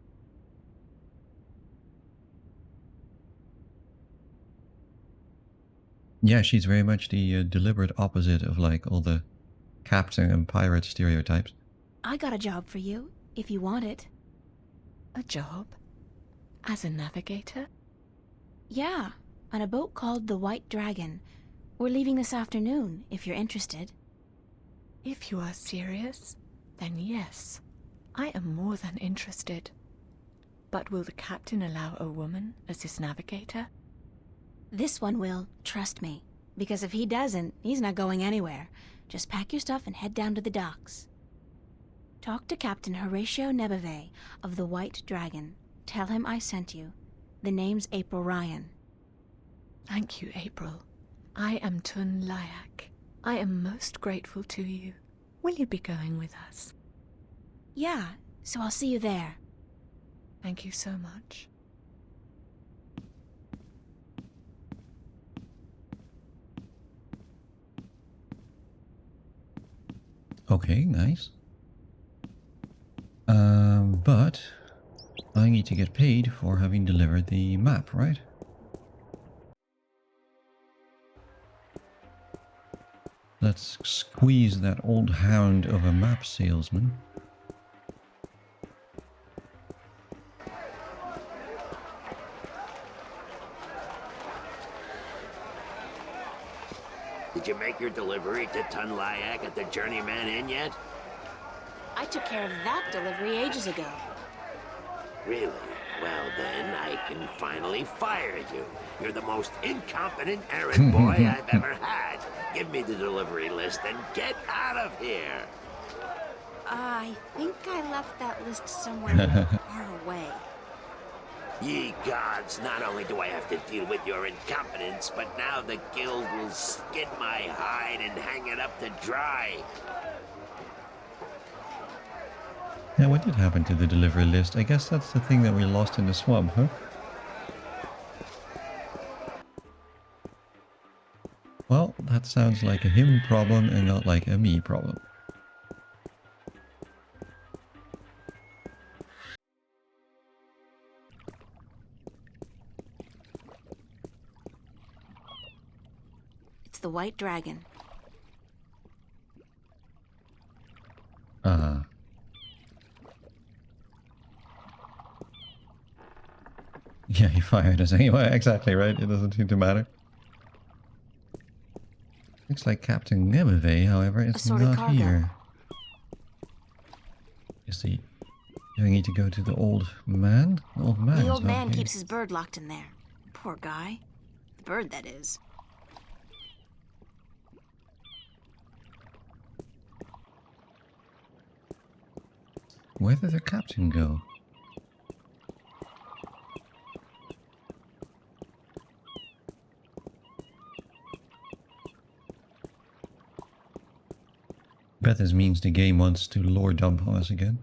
Yeah, she's very much the deliberate opposite of like all the captain and pirate stereotypes. I got a job for you, if you want it. A job? As a navigator? Yeah, on a boat called the White Dragon. We're leaving this afternoon, if you're interested. If you are serious, then yes. I am more than interested. But will the captain allow a woman as his navigator? This one will, trust me. Because if he doesn't, he's not going anywhere. Just pack your stuff and head down to the docks. Talk to Captain Horatio Nebeve of the White Dragon. Tell him I sent you. The name's April Ryan. Thank you, April. I am Tun Lyak. I am most grateful to you. Will you be going with us? Yeah, so I'll see you there. Thank you so much. Okay, nice. But I need to get paid for having delivered the map, right? Let's squeeze that old hound of a map salesman. Did you make your delivery to Tun Lyak at the Journeyman Inn yet? I took care of that delivery ages ago. Really? Well, then I can finally fire you. You're the most incompetent errand boy I've ever had. Give me the delivery list and get out of here. I think I left that list somewhere far away. Ye gods, not only do I have to deal with your incompetence, but now the guild will skin my hide and hang it up to dry. Now, what did happen to the delivery list? I guess that's the thing that we lost in the swamp, huh? Well, that sounds like a him problem and not like a me problem. It's the White Dragon. Yeah, he fired us anyway, exactly, right? It doesn't seem to matter. Looks like Captain Nebeve, however, is not here. Is he... Do we need to go to the old man? The old man The old man here. keeps his bird locked in there. Poor guy. The bird, that is. Where did the captain go? Bet this means the game wants to lore dump on us again.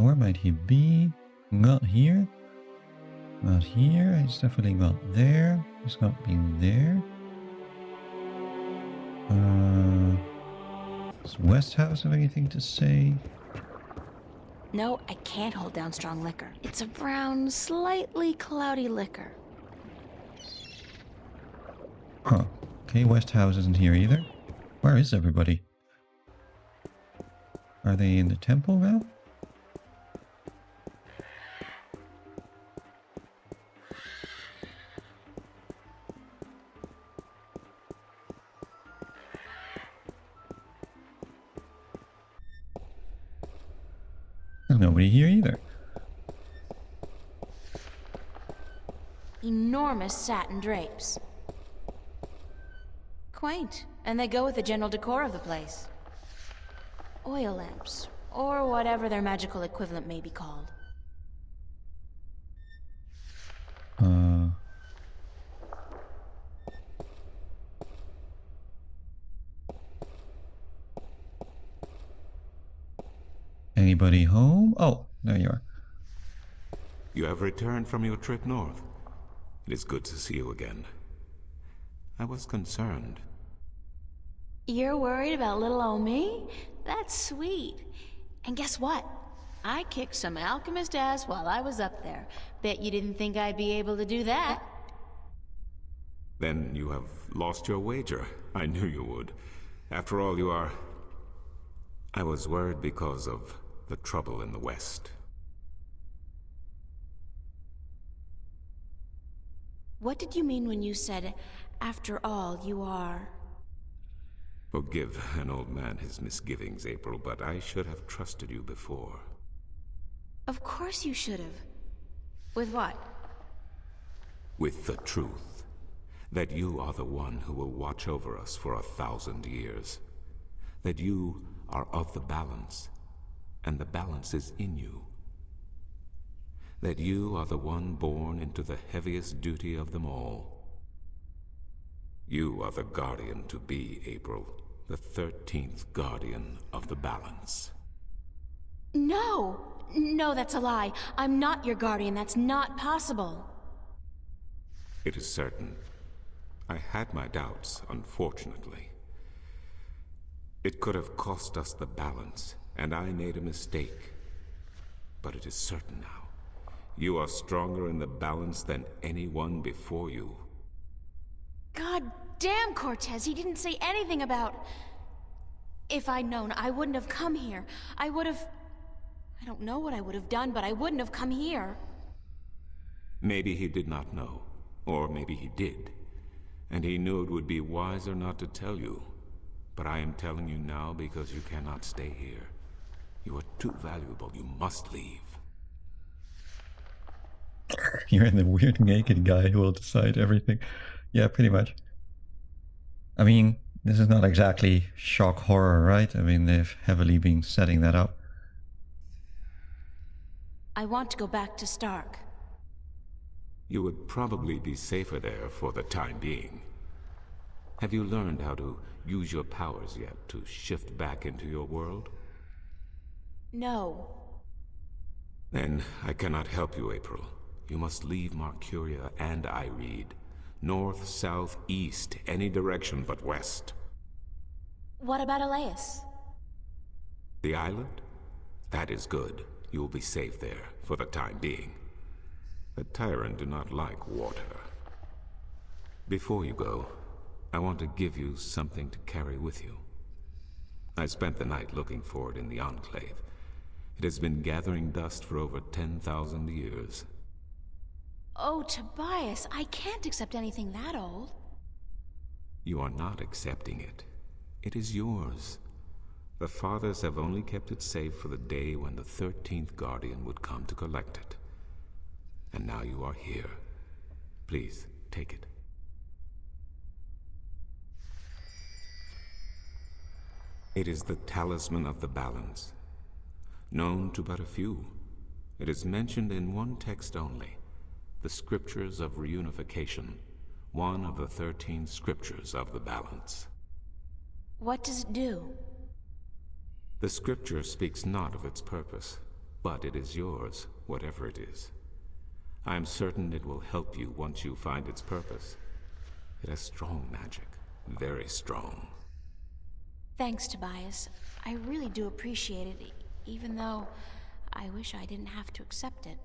Where might he be? Not here. Not here. He's definitely not there. He's not been there. Does Westhouse have anything to say? No, I can't hold down strong liquor. It's a brown, slightly cloudy liquor. Huh. Okay, Westhouse isn't here either. Where is everybody? Are they in the temple now? There's nobody here either. Enormous satin drapes. Quaint, and they go with the general decor of the place. Oil lamps, or whatever their magical equivalent may be called. Anybody home? Oh, there you are. You have returned from your trip north. It is good to see you again. I was concerned. You're worried about little old me? That's sweet. And guess what? I kicked some alchemist ass while I was up there. Bet you didn't think I'd be able to do that. Then you have lost your wager. I knew you would. After all, you are... I was worried because of the trouble in the West. What did you mean when you said, after all, you are... Forgive an old man his misgivings, April, but I should have trusted you before. Of course you should have. With what? With the truth. That you are the one who will watch over us for 1,000 years. That you are of the balance, and the balance is in you. That you are the one born into the heaviest duty of them all. You are the guardian to be, April. The 13th guardian of the balance. No! No, that's a lie. I'm not your guardian. That's not possible. It is certain. I had my doubts, unfortunately. It could have cost us the balance, and I made a mistake. But it is certain now. You are stronger in the balance than anyone before you. God damn, Cortez, he didn't say anything about... If I'd known, I wouldn't have come here. I would have... I don't know what I would have done, but I wouldn't have come here. Maybe he did not know, or maybe he did. And he knew it would be wiser not to tell you. But I am telling you now because you cannot stay here. You are too valuable. You must leave. You're the weird naked guy who will decide everything. Yeah, pretty much. I mean, this is not exactly shock horror, right? I mean, they've heavily been setting that up. I want to go back to Stark. You would probably be safer there for the time being. Have you learned how to use your powers yet to shift back into your world? No. Then I cannot help you, April. You must leave Mercuria and Ireed. North, south, east, any direction but west. What about Elias? The island? That is good. You will be safe there, for the time being. The Tyrant do not like water. Before you go, I want to give you something to carry with you. I spent the night looking for it in the Enclave. It has been gathering dust for over 10,000 years. Oh, Tobias, I can't accept anything that old. You are not accepting it. It is yours. The Fathers have only kept it safe for the day when the 13th Guardian would come to collect it. And now you are here. Please, take it. It is the talisman of the balance. Known to but a few, it is mentioned in one text only. The Scriptures of Reunification, one of the 13 Scriptures of the Balance. What does it do? The Scripture speaks not of its purpose, but it is yours, whatever it is. I am certain it will help you once you find its purpose. It has strong magic, very strong. Thanks, Tobias. I really do appreciate it, even though I wish I didn't have to accept it.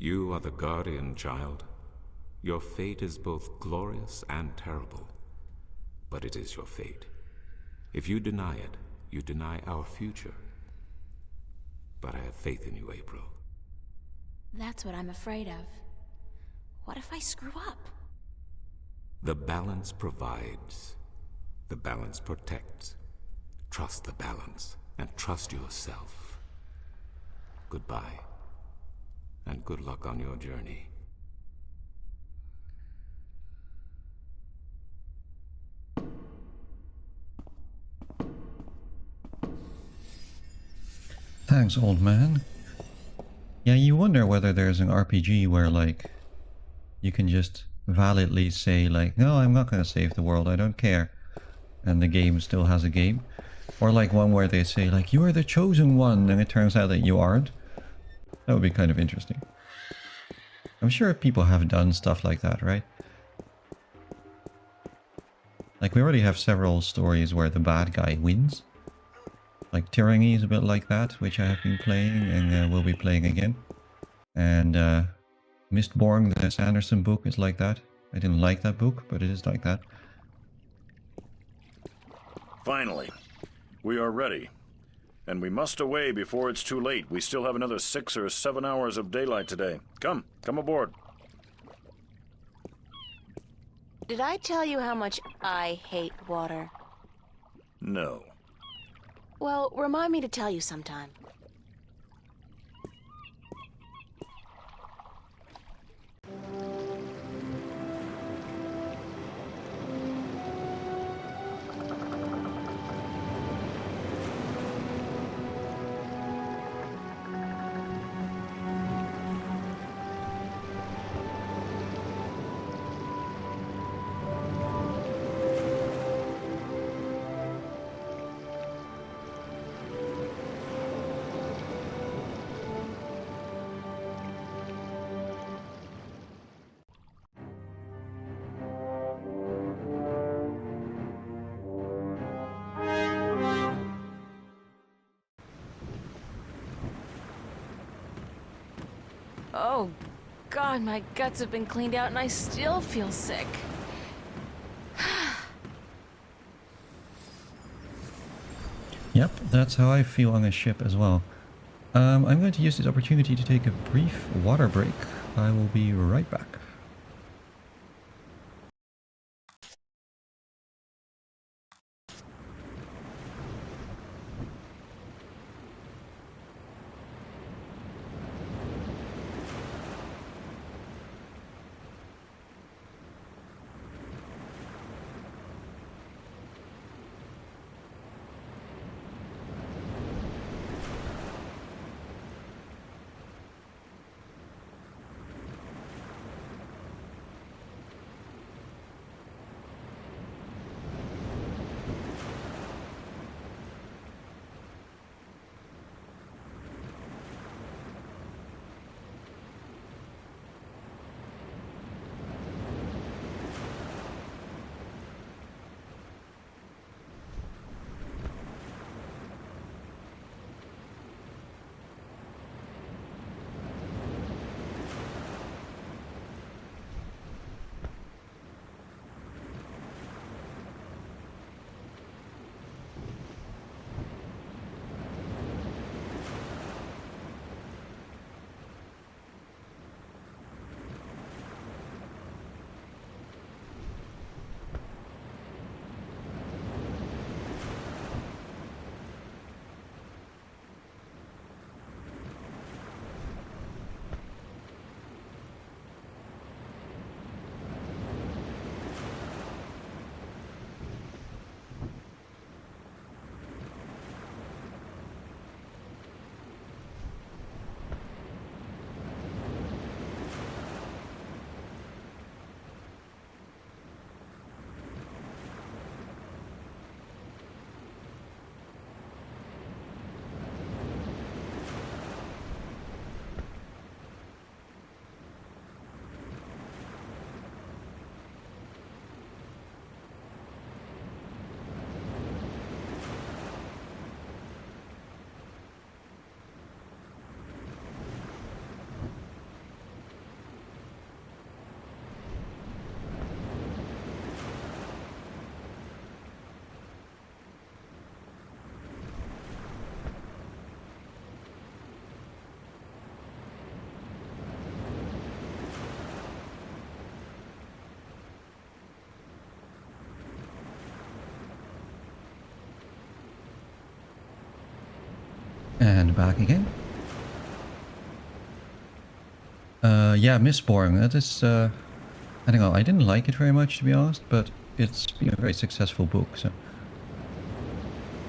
You are the guardian, child. Your fate is both glorious and terrible. But it is your fate. If you deny it, you deny our future. But I have faith in you, April. That's what I'm afraid of. What if I screw up? The balance provides. The balance protects. Trust the balance, and trust yourself. Goodbye. And good luck on your journey. Thanks, old man. Yeah, you wonder whether there's an RPG where, like, you can just validly say, like, no, I'm not going to save the world, I don't care. And the game still has a game. Or like one where they say, like, you are the chosen one, and it turns out that you aren't. That would be kind of interesting. I'm sure people have done stuff like that, right? Like, we already have several stories where the bad guy wins. Like, Tyranny is a bit like that, which I have been playing and will be playing again. And Mistborn, the Sanderson book, is like that. I didn't like that book, but it is like that. Finally, we are ready. And we must away before it's too late. We still have another 6 or 7 hours of daylight today. Come aboard. Did I tell you how much I hate water? No. Well, remind me to tell you sometime. Oh, God, my guts have been cleaned out and I still feel sick. Yep, that's how I feel on a ship as well. I'm going to use this opportunity to take a brief water break. I will be right back. And back again. Yeah, Mistborn. That is, I don't know, I didn't like it very much, to be honest, but it's been a very successful book, so...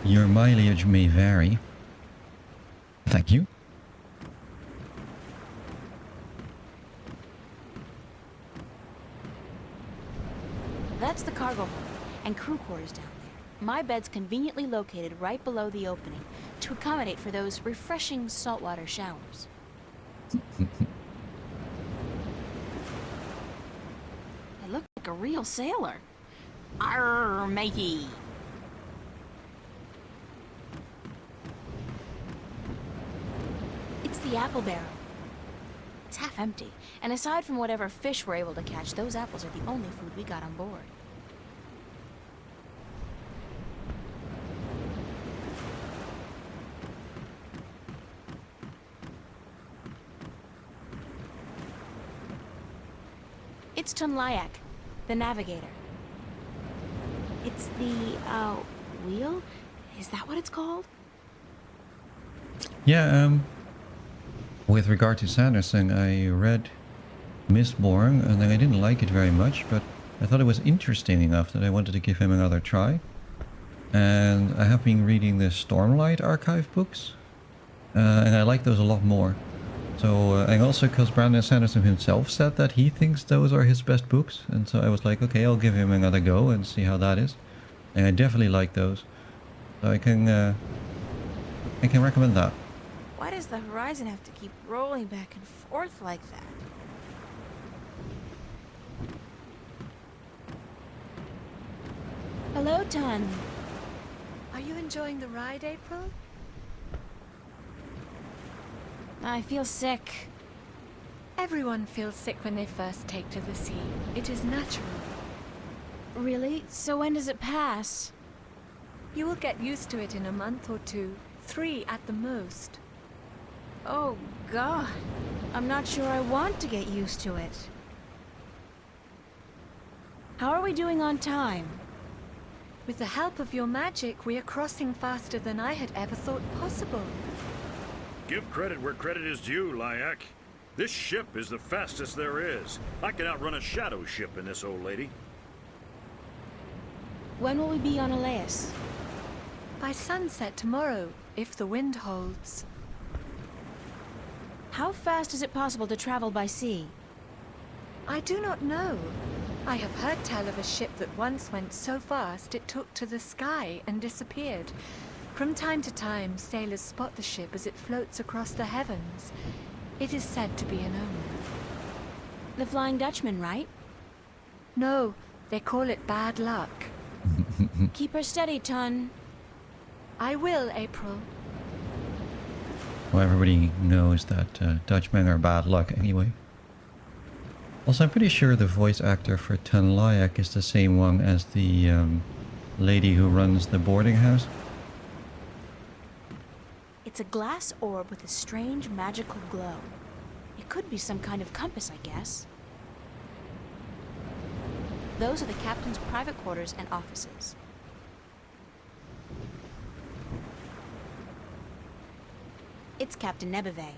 Your mileage may vary. Thank you. That's the cargo hold and crew quarters down there. My bed's conveniently located right below the opening to accommodate for those refreshing saltwater showers. I look like a real sailor. Arr, matey. It's the apple barrel. It's half empty, and aside from whatever fish we're able to catch, those apples are the only food we got on board. It's Tunlayak, the navigator. It's the, wheel? Is that what it's called? Yeah, with regard to Sanderson, I read Mistborn, and then I didn't like it very much, but I thought it was interesting enough that I wanted to give him another try. And I have been reading the Stormlight archive books, and I like those a lot more. So, and also because Brandon Sanderson himself said that he thinks those are his best books, and so I was like, okay, I'll give him another go and see how that is. And I definitely like those, so I can recommend that. Why does the horizon have to keep rolling back and forth like that? Hello, Tun. Are you enjoying the ride, April? I feel sick. Everyone feels sick when they first take to the sea. It is natural. Really? So when does it pass? You will get used to it in a month or two. 3 at the most. Oh, God. I'm not sure I want to get used to it. How are we doing on time? With the help of your magic, we are crossing faster than I had ever thought possible. Give credit where credit is due, Lyak. This ship is the fastest there is. I can outrun a shadow ship in this old lady. When will we be on Elias? By sunset tomorrow, if the wind holds. How fast is it possible to travel by sea? I do not know. I have heard tell of a ship that once went so fast it took to the sky and disappeared. From time to time, sailors spot the ship as it floats across the heavens. It is said to be an omen. The Flying Dutchman, right? No, they call it bad luck. Keep her steady, Tun. I will, April. Well, everybody knows that Dutchmen are bad luck anyway. Also, I'm pretty sure the voice actor for Tunlayak is the same one as the lady who runs the boarding house. It's a glass orb with a strange magical glow. It could be some kind of compass, I guess. Those are the captain's private quarters and offices. It's Captain Nebeve.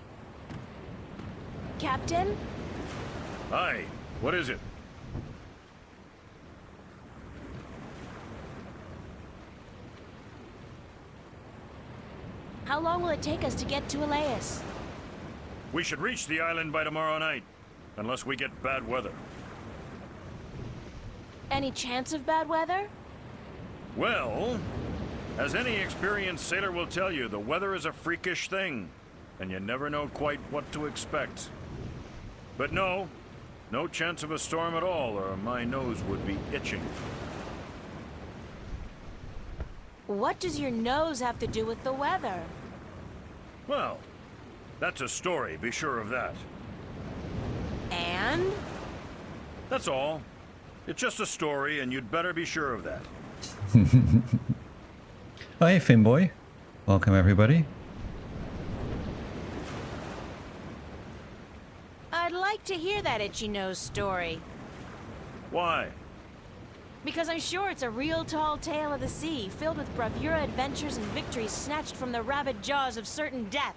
Captain? Hi, what is it? How long will it take us to get to Elias? We should reach the island by tomorrow night, unless we get bad weather. Any chance of bad weather? Well, as any experienced sailor will tell you, the weather is a freakish thing, and you never know quite what to expect. But no chance of a storm at all, or my nose would be itching. What does your nose have to do with the weather? Well, that's a story, be sure of that. And? That's all. It's just a story, and you'd better be sure of that. Hi, Finboy. Welcome, everybody. I'd like to hear that itchy nose story. Why? Because I'm sure it's a real tall tale of the sea, filled with bravura adventures and victories snatched from the rabid jaws of certain death.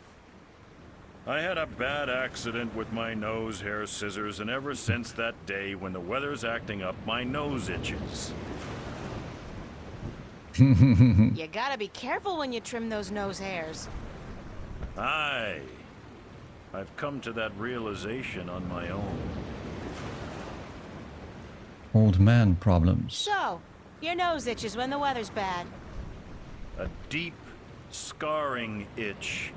I had a bad accident with my nose hair scissors, and ever since that day, when the weather's acting up, my nose itches. You gotta be careful when you trim those nose hairs. Aye. I've come to that realization on my own. Old man problems. So, your nose itches when the weather's bad. A deep, scarring itch,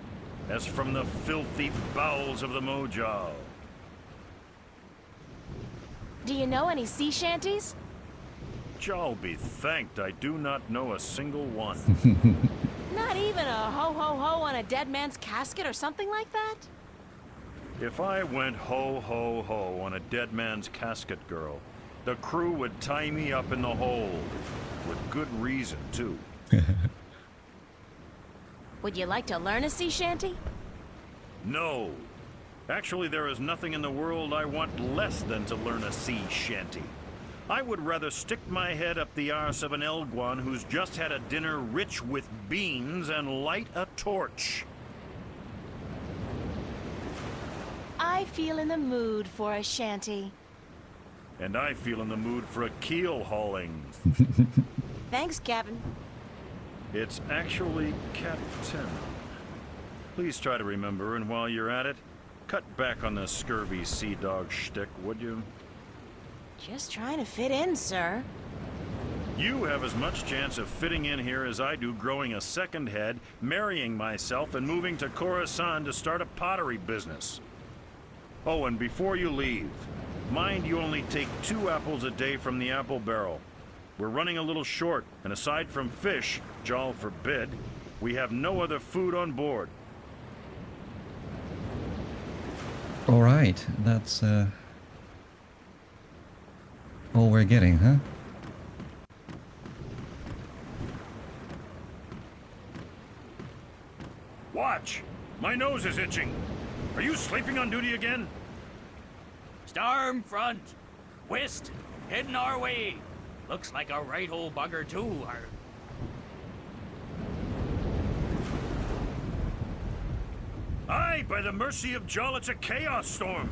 as from the filthy bowels of the Mojal. Do you know any sea shanties? Jal be thanked I do not know a single one. Not even a ho-ho-ho on a dead man's casket or something like that? If I went ho-ho-ho on a dead man's casket, girl, the crew would tie me up in the hold. With good reason, too. Would you like to learn a sea shanty? No. Actually, there is nothing in the world I want less than to learn a sea shanty. I would rather stick my head up the arse of an Elguan who's just had a dinner rich with beans and light a torch. I feel in the mood for a shanty. And I feel in the mood for a keel hauling. Thanks, Captain. It's actually Captain. Please try to remember, and while you're at it, cut back on the scurvy sea dog shtick, would you? Just trying to fit in, sir. You have as much chance of fitting in here as I do growing a second head, marrying myself, and moving to Khorasan to start a pottery business. Oh, and before you leave, mind you only take 2 apples a day from the apple barrel. We're running a little short, and aside from fish, Jal forbid, we have no other food on board. All right, that's all we're getting, huh? Watch! My nose is itching. Are you sleeping on duty again? Storm front. West. Heading our way. Looks like a right old bugger, too. Aye, by the mercy of Jal, it's a chaos storm.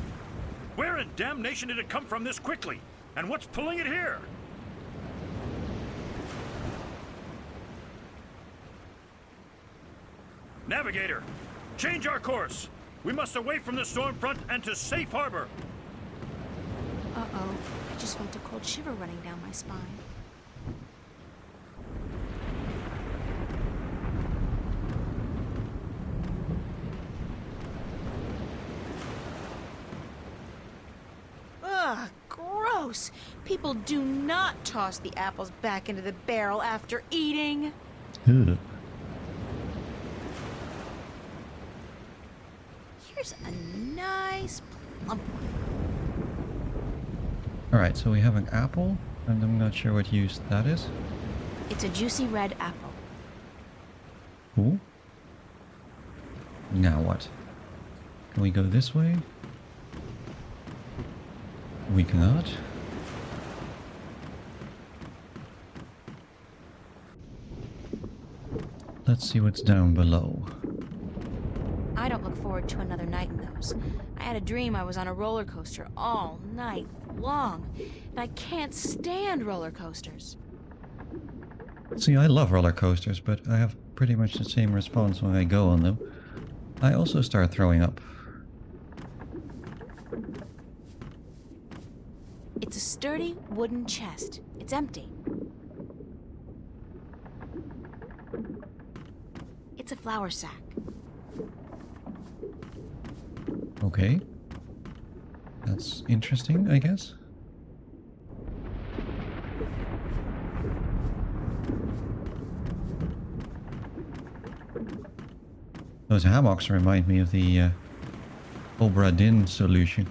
Where in damnation did it come from this quickly? And what's pulling it here? Navigator, change our course. We must away from the storm front and to safe harbor. Uh-oh. I just felt a cold shiver running down my spine. Ugh, gross! People do not toss the apples back into the barrel after eating. Ugh. Here's a nice plump one. Alright, so we have an apple, and I'm not sure what use that is. It's a juicy red apple. Cool. Now what? Can we go this way? We cannot. Let's see what's down below. I don't look forward to another night in those. I had a dream I was on a roller coaster all night long, and I can't stand roller coasters. See, I love roller coasters, but I have pretty much the same response when I go on them. I also start throwing up. It's a sturdy wooden chest. It's empty. It's a flour sack. Okay. That's interesting, I guess. Those hammocks remind me of the Obra Dinn solution.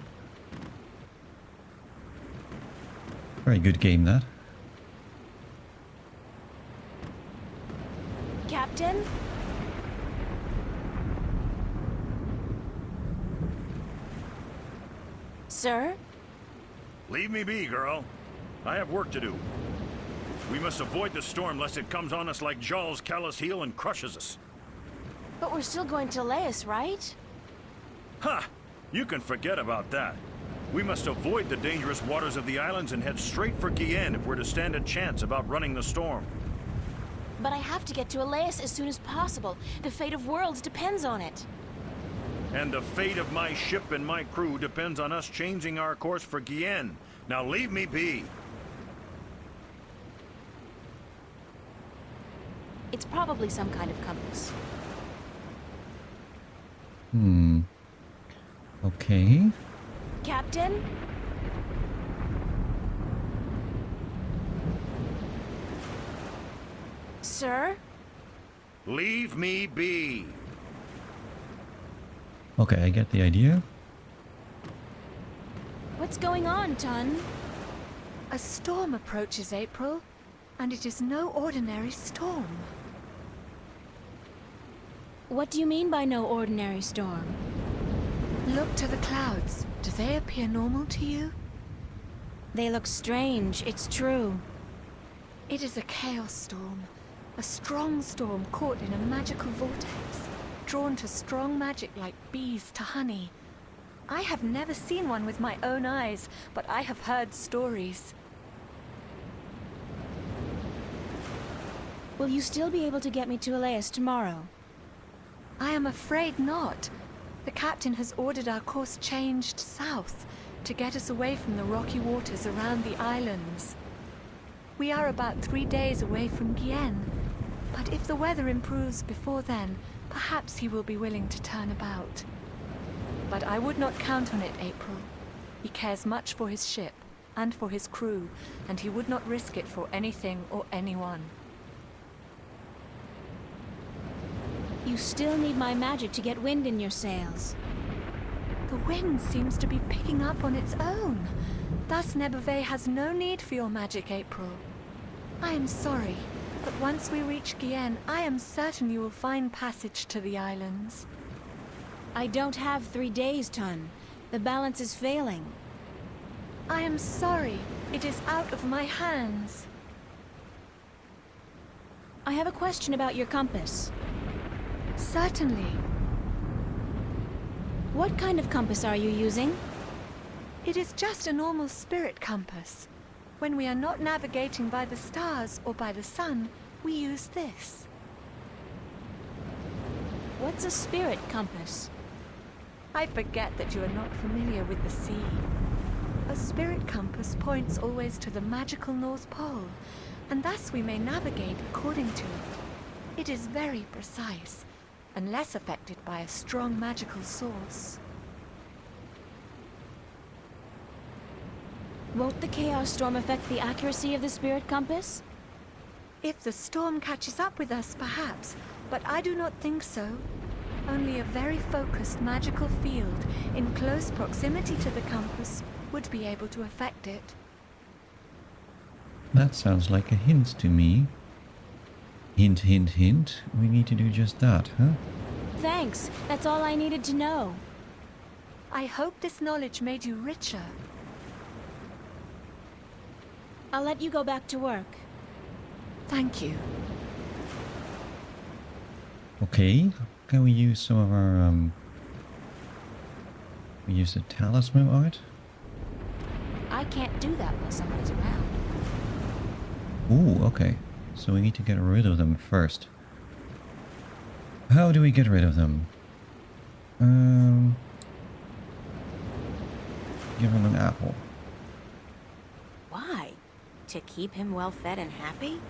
Very good game, that. Captain? Sir? Leave me be, girl. I have work to do. We must avoid the storm lest it comes on us like Jal's callous heel and crushes us. But we're still going to Laius, right? Ha! You can forget about that. We must avoid the dangerous waters of the islands and head straight for Guyenne if we're to stand a chance about running the storm. But I have to get to Elias as soon as possible. The fate of worlds depends on it. And the fate of my ship and my crew depends on us changing our course for Guyenne. Now leave me be. It's probably some kind of compass. Okay. Captain? Sir? Leave me be. Okay, I get the idea. What's going on, Tun? A storm approaches, April, and it is no ordinary storm. What do you mean by no ordinary storm? Look to the clouds. Do they appear normal to you? They look strange, it's true. It is a chaos storm. A strong storm caught in a magical vortex, drawn to strong magic like bees to honey. I have never seen one with my own eyes, but I have heard stories. Will you still be able to get me to Elias tomorrow? I am afraid not. The captain has ordered our course changed south to get us away from the rocky waters around the islands. We are about 3 days away from Gien, but if the weather improves before then, perhaps he will be willing to turn about. But I would not count on it, April. He cares much for his ship and for his crew, and he would not risk it for anything or anyone. You still need my magic to get wind in your sails. The wind seems to be picking up on its own. Thus Nebeve has no need for your magic, April. I am sorry, but once we reach Gien, I am certain you will find passage to the islands. I don't have 3 days, Tun. The balance is failing. I am sorry. It is out of my hands. I have a question about your compass. Certainly. What kind of compass are you using? It is just a normal spirit compass. When we are not navigating by the stars or by the sun, we use this. What's a spirit compass? I forget that you are not familiar with the sea. A spirit compass points always to the magical North Pole, and thus we may navigate according to it. It is very precise, and less affected by a strong magical source. Won't the chaos storm affect the accuracy of the spirit compass? If the storm catches up with us, perhaps, but I do not think so. Only a very focused magical field in close proximity to the compass would be able to affect it. That sounds like a hint to me. Hint, hint, hint. We need to do just that, huh? Thanks. That's all I needed to know. I hope this knowledge made you richer. I'll let you go back to work. Thank you. Okay. Can we use some of our, we use the talisman art? I can't do that while somebody's around. Ooh, okay. So we need to get rid of them first. How do we get rid of them? Give him an apple. Why? To keep him well fed and happy?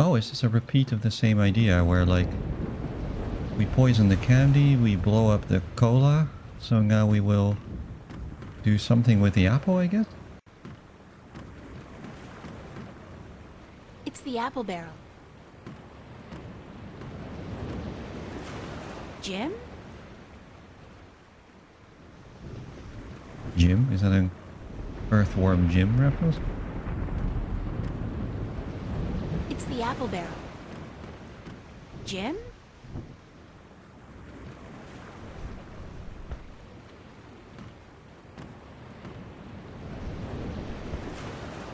Oh, is this a repeat of the same idea where, like, we poison the candy, we blow up the cola, so now we will do something with the apple, I guess? It's the apple barrel. Jim? Jim? Is that an Earthworm Jim reference? It's the apple barrel. Jim?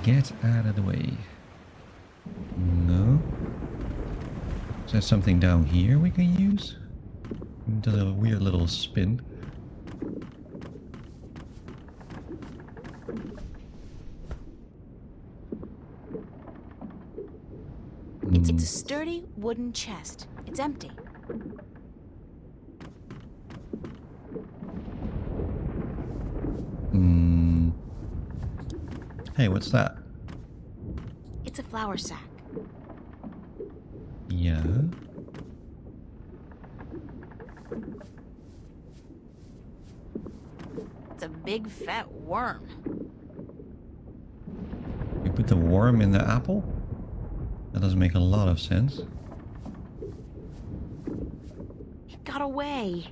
Get out of the way. No? Is there something down here we can use? Does a weird little spin. It's a sturdy wooden chest. It's empty. Hey, what's that? It's a flour sack. Yeah. It's a big fat worm. You put the worm in the apple? That doesn't make a lot of sense. It got away.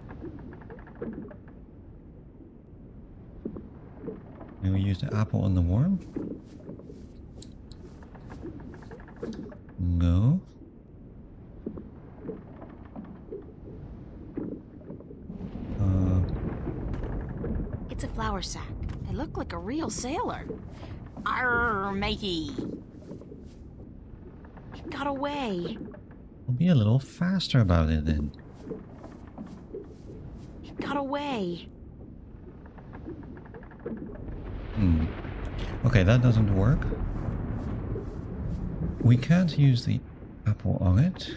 Can we use the apple on the worm? No. It's a flour sack. I look like a real sailor. Arr, matey. It got away. We'll be a little faster about it then. It got away. Okay, that doesn't work. We can't use the apple on it.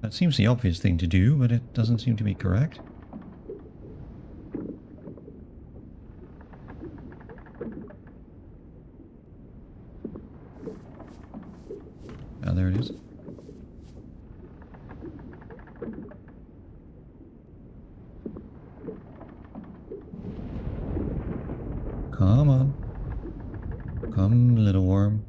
That seems the obvious thing to do, but it doesn't seem to be correct. Ah, there it is. Come on. Come, little worm.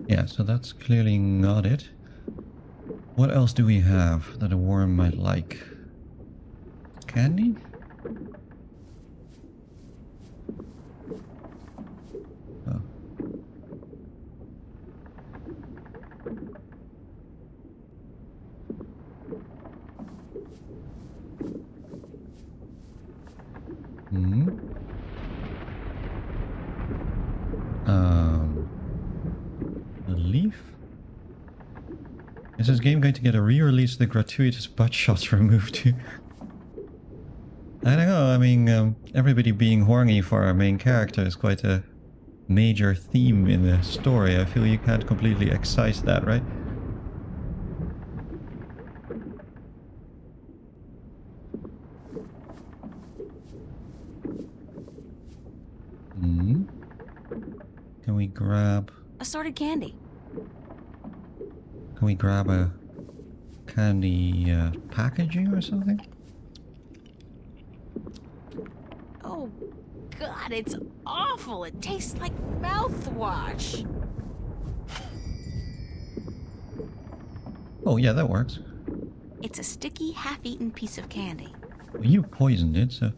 Yeah, so that's clearly not it. What else do we have that a worm might like? Candy? Oh. A leaf? Is this game going to get a re-release of the gratuitous butt shots removed too? I don't know, I mean, everybody being horny for our main character is quite a major theme in the story. I feel you can't completely excise that, right? Can we grab... Assorted candy. Can we grab a candy packaging or something? Oh, God, it's awful. It tastes like mouthwash. Oh, yeah, that works. It's a sticky, half-eaten piece of candy. Well, you poisoned it, so...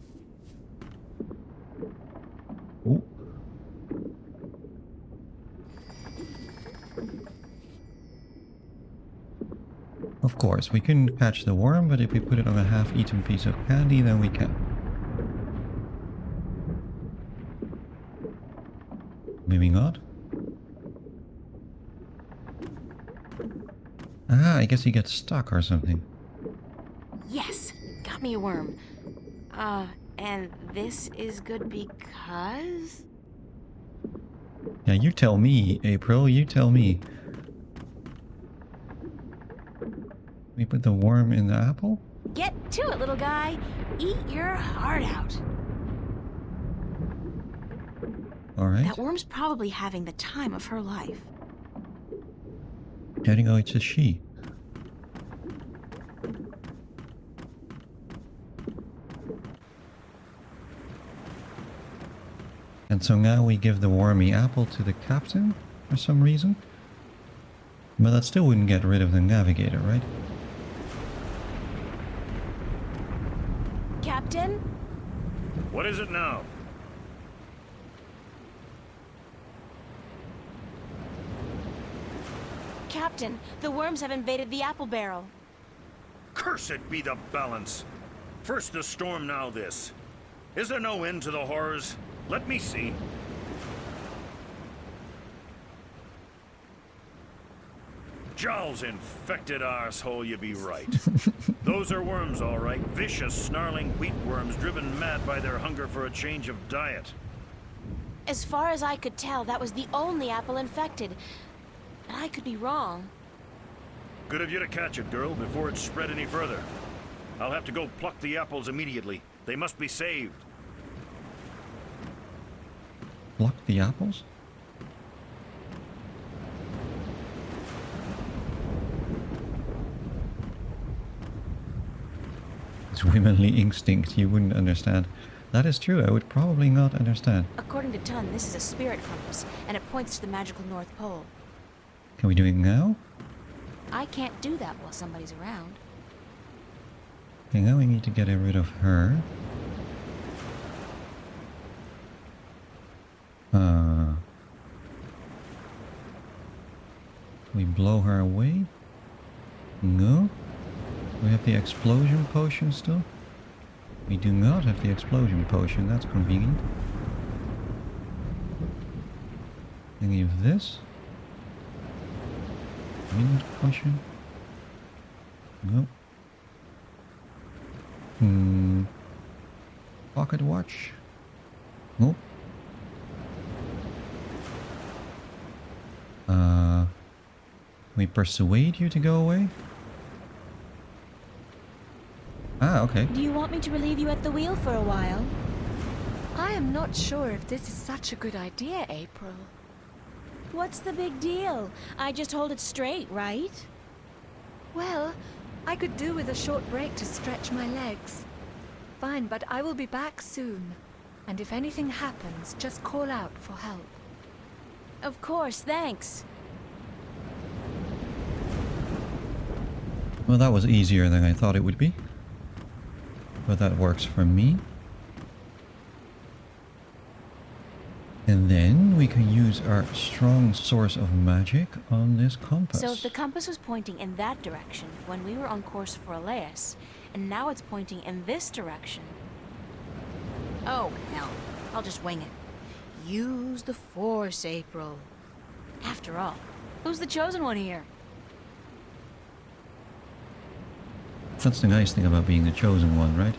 Ooh. Of course, we can catch the worm, but if we put it on a half-eaten piece of candy, then we can. Maybe not. Ah, I guess he gets stuck or something. Yes, got me a worm. And this is good because... Yeah, you tell me, April, you tell me. We put the worm in the apple? Get to it, little guy. Eat your heart out. Alright. That worm's probably having the time of her life. I think it's a she. And so now we give the wormy apple to the captain for some reason. But that still wouldn't get rid of the navigator, right? Captain? What is it now? Captain, the worms have invaded the apple barrel. Cursed be the balance. First the storm, now this. Is there no end to the horrors? Let me see. Jowl's infected arsehole, you be right. Those are worms, all right. Vicious, snarling wheat worms driven mad by their hunger for a change of diet. As far as I could tell, that was the only apple infected. But I could be wrong. Good of you to catch it, girl, before it spread any further. I'll have to go pluck the apples immediately. They must be saved. Pluck the apples? It's womanly instinct, you wouldn't understand. That is true. I would probably not understand. According to Tun, this is a spirit compass, and it points to the magical North Pole. Can we do it now? I can't do that while somebody's around. Okay, now we need to get rid of her. We blow her away? No? We have the explosion potion still? We do not have the explosion potion, that's convenient. Any of this? Wind potion? No. Pocket watch? Nope. We persuade you to go away? Ah, okay. Do you want me to relieve you at the wheel for a while? I am not sure if this is such a good idea, April. What's the big deal? I just hold it straight, right? Well, I could do with a short break to stretch my legs. Fine, but I will be back soon. And if anything happens, just call out for help. Of course, thanks. Well, that was easier than I thought it would be. But that works for me. And then we can use our strong source of magic on this compass. So if the compass was pointing in that direction when we were on course for Elias, and now it's pointing in this direction... Oh, hell. I'll just wing it. Use the Force, April. After all, who's the chosen one here? That's the nice thing about being the chosen one, right?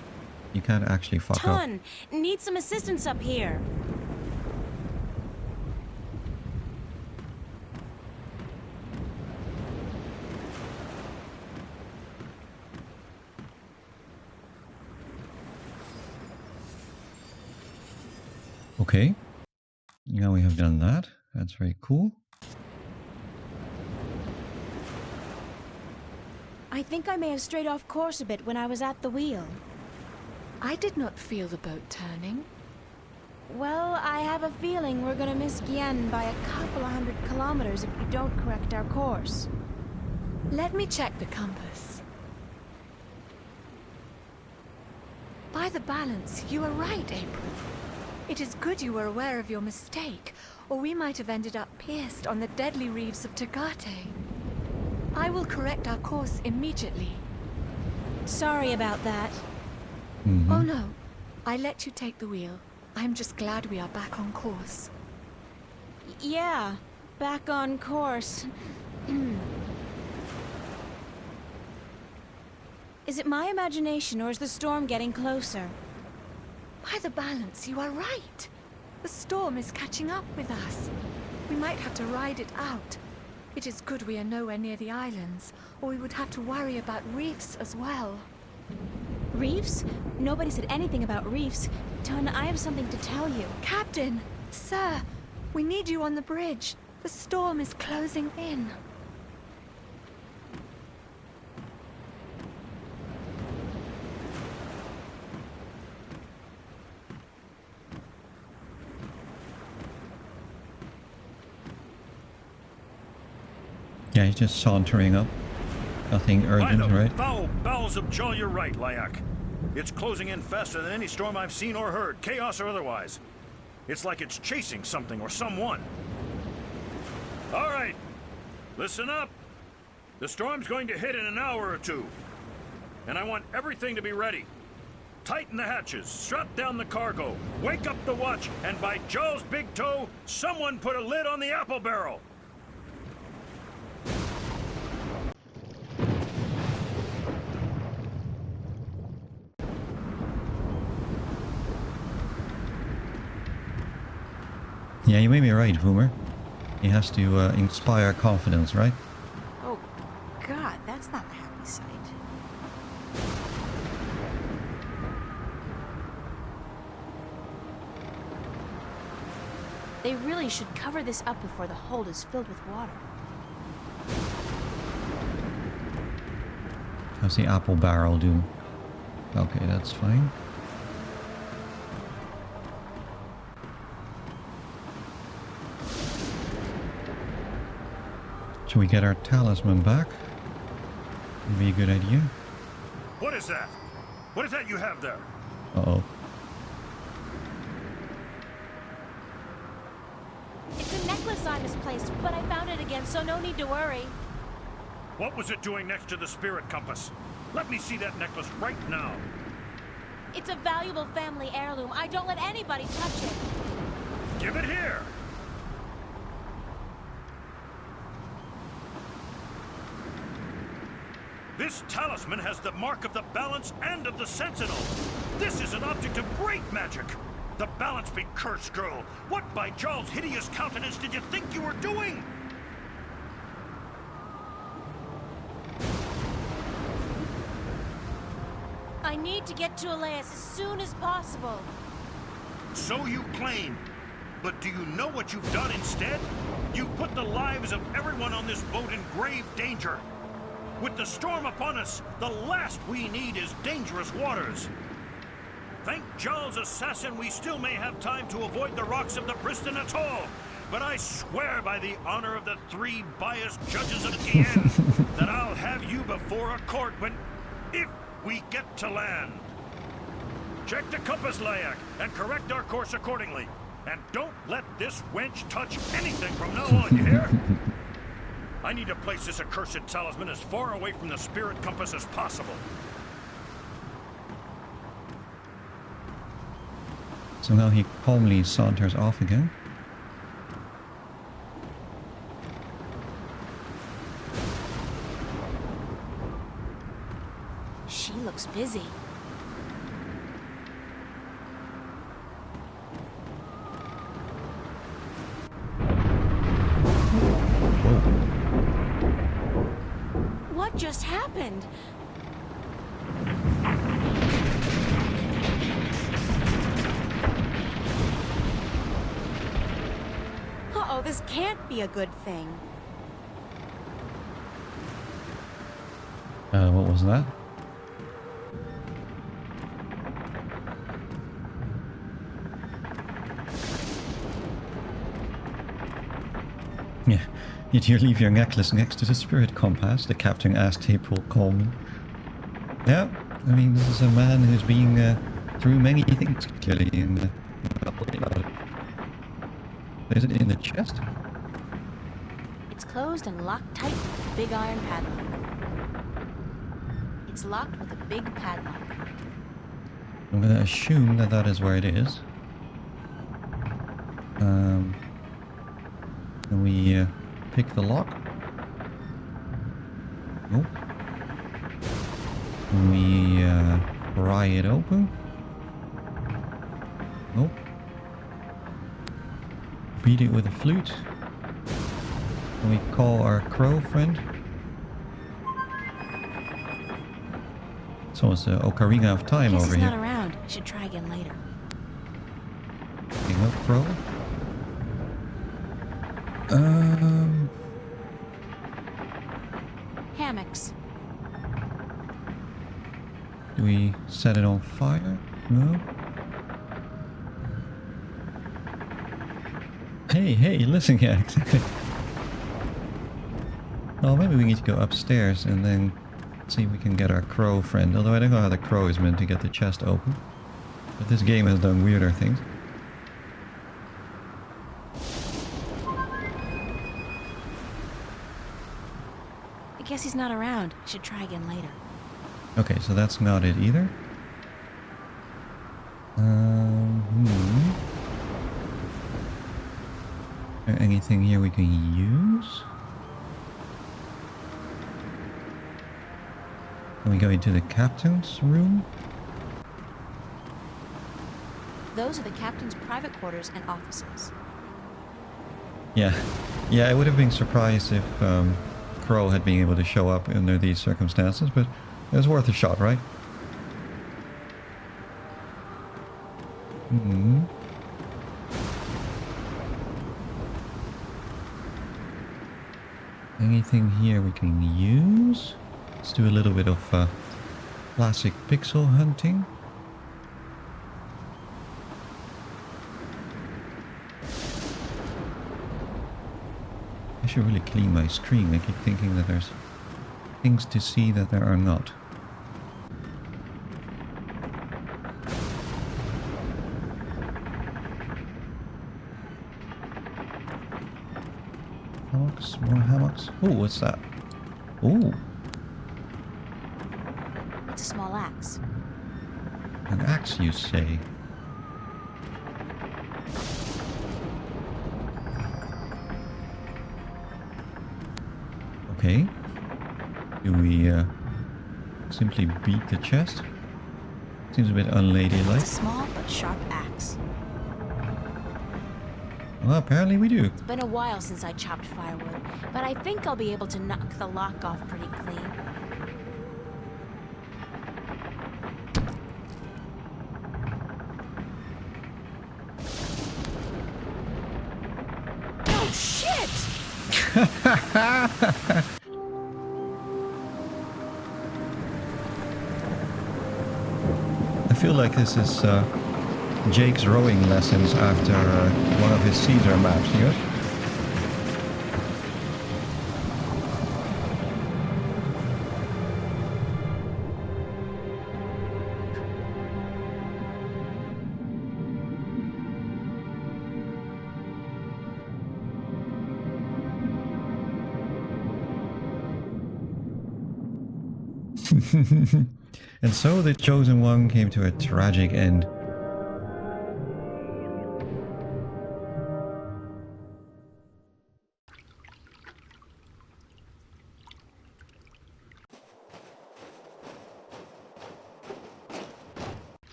You can't actually fuck up. Tun! Need some assistance up here. Okay. Now we have done that. That's very cool. I think I may have strayed off course a bit when I was at the wheel. I did not feel the boat turning. Well, I have a feeling we're gonna miss Gien by a couple of 100 kilometers if we don't correct our course. Let me check the compass. By the balance, you are right, April. It is good you were aware of your mistake, or we might have ended up pierced on the deadly reefs of Tagate. I will correct our course immediately. Sorry about that. Oh no, I let you take the wheel. I'm just glad we are back on course. Yeah, back on course. Is it my imagination or is the storm getting closer? By the balance, you are right. The storm is catching up with us. We might have to ride it out. It is good we are nowhere near the islands, or we would have to worry about reefs as well. Reefs? Nobody said anything about reefs. Tun, I have something to tell you. Captain! Sir! We need you on the bridge. The storm is closing in. Yeah, he's just sauntering up. Nothing urgent, right? Foul bowels of jaw, you're right, Lyak. It's closing in faster than any storm I've seen or heard, chaos or otherwise. It's like it's chasing something or someone. All right, listen up. The storm's going to hit in an hour or two. And I want everything to be ready. Tighten the hatches, strap down the cargo, wake up the watch, and by Joe's big toe, someone put a lid on the apple barrel. Yeah, you may be right, Boomer. He has to inspire confidence, right? Oh, God, that's not a happy sight. They really should cover this up before the hold is filled with water. How's the apple barrel do? Okay, that's fine. Should we get our talisman back? Would be a good idea. What is that? What is that you have there? Uh-oh. It's a necklace I misplaced, but I found it again, so no need to worry. What was it doing next to the spirit compass? Let me see that necklace right now. It's a valuable family heirloom. I don't let anybody touch it. Give it here. This talisman has the mark of the balance and of the sentinel. This is an object of great magic. The balance be cursed, girl. What by Jarl's hideous countenance did you think you were doing? I need to get to Elias as soon as possible. So you claim. But do you know what you've done instead? You put the lives of everyone on this boat in grave danger. With the storm upon us, the last we need is dangerous waters. Thank Jarl's assassin we still may have time to avoid the rocks of the Briston Atoll. But I swear by the honor of the 3 biased judges of Tien that I'll have you before a court when... if we get to land. Check the compass, Layak, and correct our course accordingly. And don't let this wench touch anything from now on, you hear? I need to place this accursed talisman as far away from the spirit compass as possible. So now he calmly saunters off again. She looks busy. What just happened? Uh-oh, this can't be a good thing. What was that? Yeah, did you leave your necklace next to the spirit compass? The captain asked April calmly. Yeah, I mean, this is a man who's been through many things, clearly, and is it in the chest? It's closed and locked tight with a big iron padlock. It's locked with a big padlock. I'm going to assume that that is where it is. Can we pick the lock? Nope. Can we pry it open? Nope. Beat it with a flute? Can we call our crow friend? So it's the Ocarina of Time over he's here. not around. I should try again later. Picking up crow. Hammocks. Do we set it on fire? No. Hey, listen here. Well, maybe we need to go upstairs and then see if we can get our crow friend. Although I don't know how the crow is meant to get the chest open. But this game has done weirder things. I guess he's not around. I should try again later. Okay, so that's not it either. Is there anything here we can use? Can we go into the captain's room? Those are the captain's private quarters and offices. Yeah, I would have been surprised if Crow had been able to show up under these circumstances, but it was worth a shot, right? Anything here we can use? Let's do a little bit of classic pixel hunting. should really clean my screen. I keep thinking that there's things to see that there are not. Hammocks, more hammocks. Oh, what's that? Oh, It's a small axe. an axe, you say? Okay. Do we simply beat the chest? Seems a bit unladylike. It's a small but sharp axe. Well, apparently we do. It's been a while since I chopped firewood, but I think I'll be able to knock the lock off pretty clean. Oh, shit! I feel like this is Jake's rowing lessons after one of his Caesar maps, you know? And so the Chosen One came to a tragic end.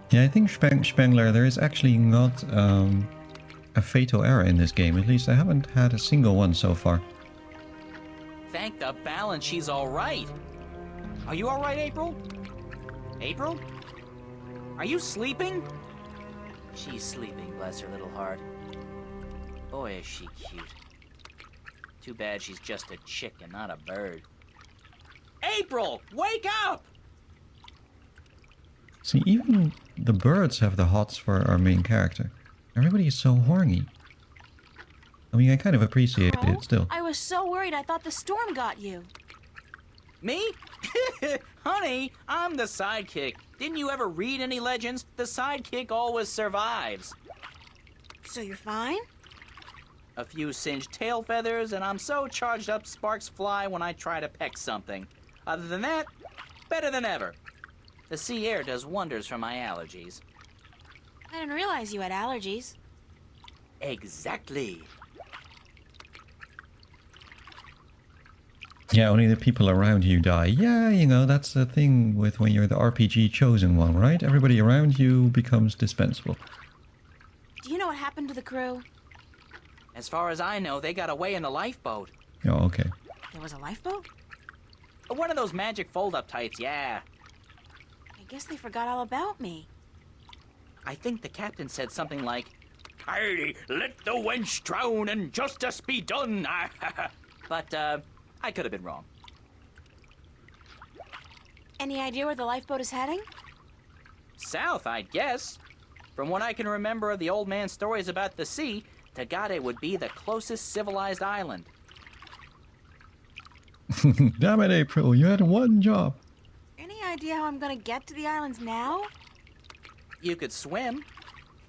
Yeah, I think Spengler, there is actually not a fatal error in this game. At least I haven't had a single one so far. Thank the balance she's all right. Are you all right, April? April? Are you sleeping? She's sleeping, bless her little heart. Boy, is she cute. Too bad she's just a chicken, not a bird. April, wake up! See, even the birds have the hots for our main character. Everybody is so horny. I mean, I kind of appreciate it still. I was so worried I thought the storm got you. Me? Honey, I'm the sidekick. Didn't you ever read any legends? The sidekick always survives. So you're fine? A few singed tail feathers, and I'm so charged up sparks fly when I try to peck something. Other than that, better than ever. The sea air does wonders for my allergies. I didn't realize you had allergies. Exactly. Yeah, only the people around you die. Yeah, you know, that's the thing with when you're the RPG Chosen One, right? Everybody around you becomes dispensable. Do you know what happened to the crew? As far as I know, they got away in a lifeboat. Oh, okay. There was a lifeboat? One of those magic fold-up tights, yeah. I guess they forgot all about me. I think the captain said something like, "Aye, let the wench drown and justice be done." But, I could have been wrong. Any idea where the lifeboat is heading? South, I'd guess. From what I can remember of the old man's stories about the sea, Tagade would be the closest civilized island. Damn it, April, you had one job. Any idea how I'm gonna get to the islands now? You could swim.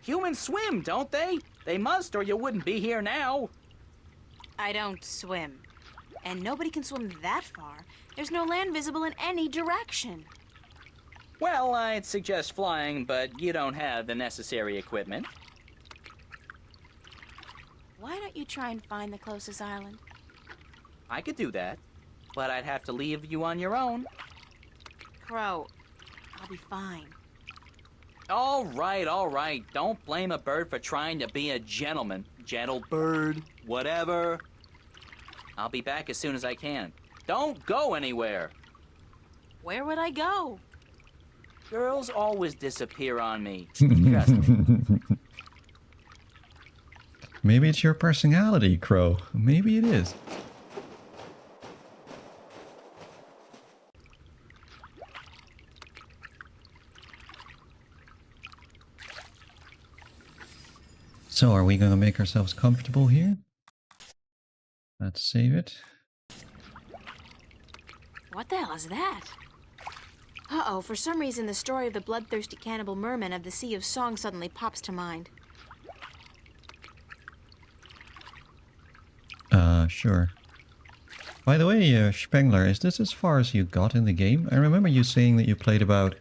Humans swim, don't they? They must, or you wouldn't be here now. I don't swim. And nobody can swim that far. There's no land visible in any direction. Well, I'd suggest flying, but you don't have the necessary equipment. Why don't you try and find the closest island? I could do that, but I'd have to leave you on your own. Crow, I'll be fine. All right. Don't blame a bird for trying to be a gentleman. Gentle bird, whatever. I'll be back as soon as I can. Don't go anywhere. Where would I go? Girls always disappear on me. Trust me. Maybe it's your personality, Crow. Maybe it is. So are we gonna make ourselves comfortable here? Let's save it. What the hell is that? Uh-oh, for some reason the story of the bloodthirsty cannibal merman of the Sea of Song suddenly pops to mind. Sure. By the way, Spengler, is this as far as you got in the game? I remember you saying that you played about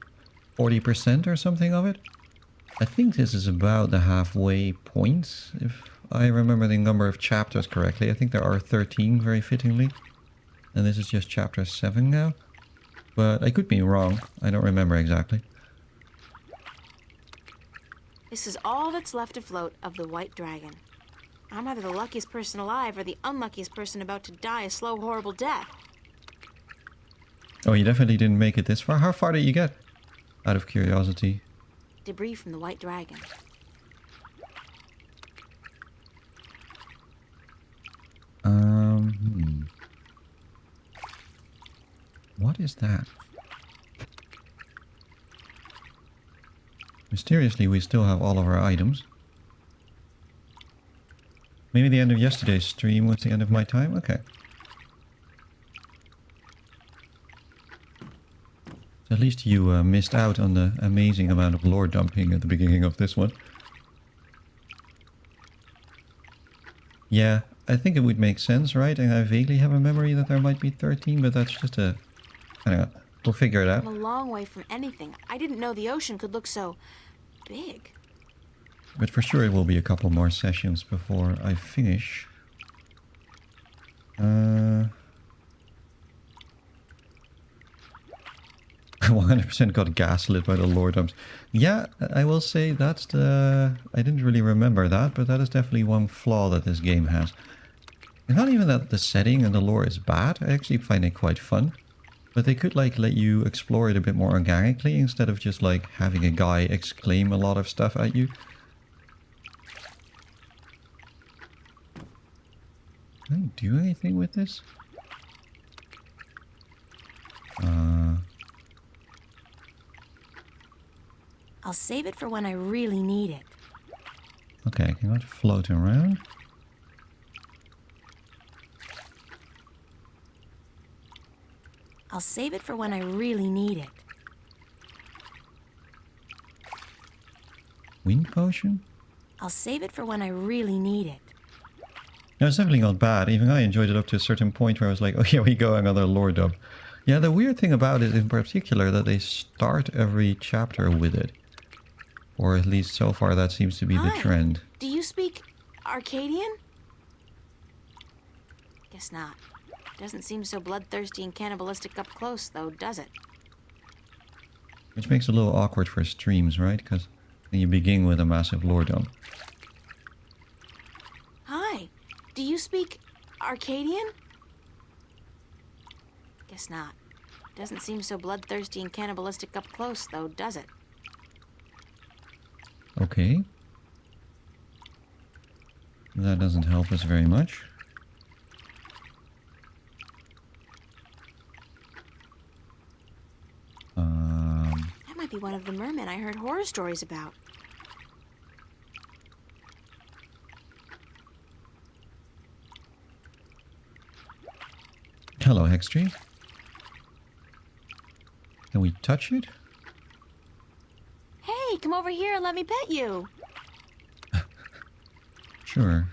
40% or something of it. I think this is about the halfway point, if I remember the number of chapters correctly. I think there are 13, very fittingly. And this is just chapter 7 now. But I could be wrong. I don't remember exactly. This is all that's left afloat of the White Dragon. I'm either the luckiest person alive or the unluckiest person about to die a slow, horrible death. Oh, you definitely didn't make it this far? How far did you get? Out of curiosity. Debris from the White Dragon. What is that? Mysteriously, we still have all of our items. Maybe the end of yesterday's stream was the end of my time? Okay. So at least you missed out on the amazing amount of lore dumping at the beginning of this one. Yeah, I think it would make sense, right? And I vaguely have a memory that there might be 13, but that's just a... I don't know. We'll figure it out. I'm a long way from anything. I didn't know the ocean could look so... big. But for sure it will be a couple more sessions before I finish. 100% got gaslit by the lore dumps. Yeah, I will say that's the... I didn't really remember that, but that is definitely one flaw that this game has. And not even that the setting and the lore is bad, I actually find it quite fun. But they could like let you explore it a bit more organically instead of just like having a guy exclaim a lot of stuff at you. Can I do anything with this? I'll save it for when I really need it. Okay, I can go float around. I'll save it for when I really need it. Wind potion? I'll save it for when I really need it. No, it's definitely not bad. Even I enjoyed it up to a certain point where I was like, oh, here we go, another lore dump. Yeah, the weird thing about it in particular that they start every chapter with it. Or at least so far that seems to be the trend. Do you speak Arcadian? Guess not. Doesn't seem so bloodthirsty and cannibalistic up close, though, does it? Which makes it a little awkward for streams, right? Because you begin with a massive lore dump. Hi. Do you speak Arcadian? Guess not. Doesn't seem so bloodthirsty and cannibalistic up close, though, does it? Okay. That doesn't help us very much. That might be one of the mermen I heard horror stories about. Hello, Hextree. Can we touch it? Hey, come over here and let me pet you. Sure.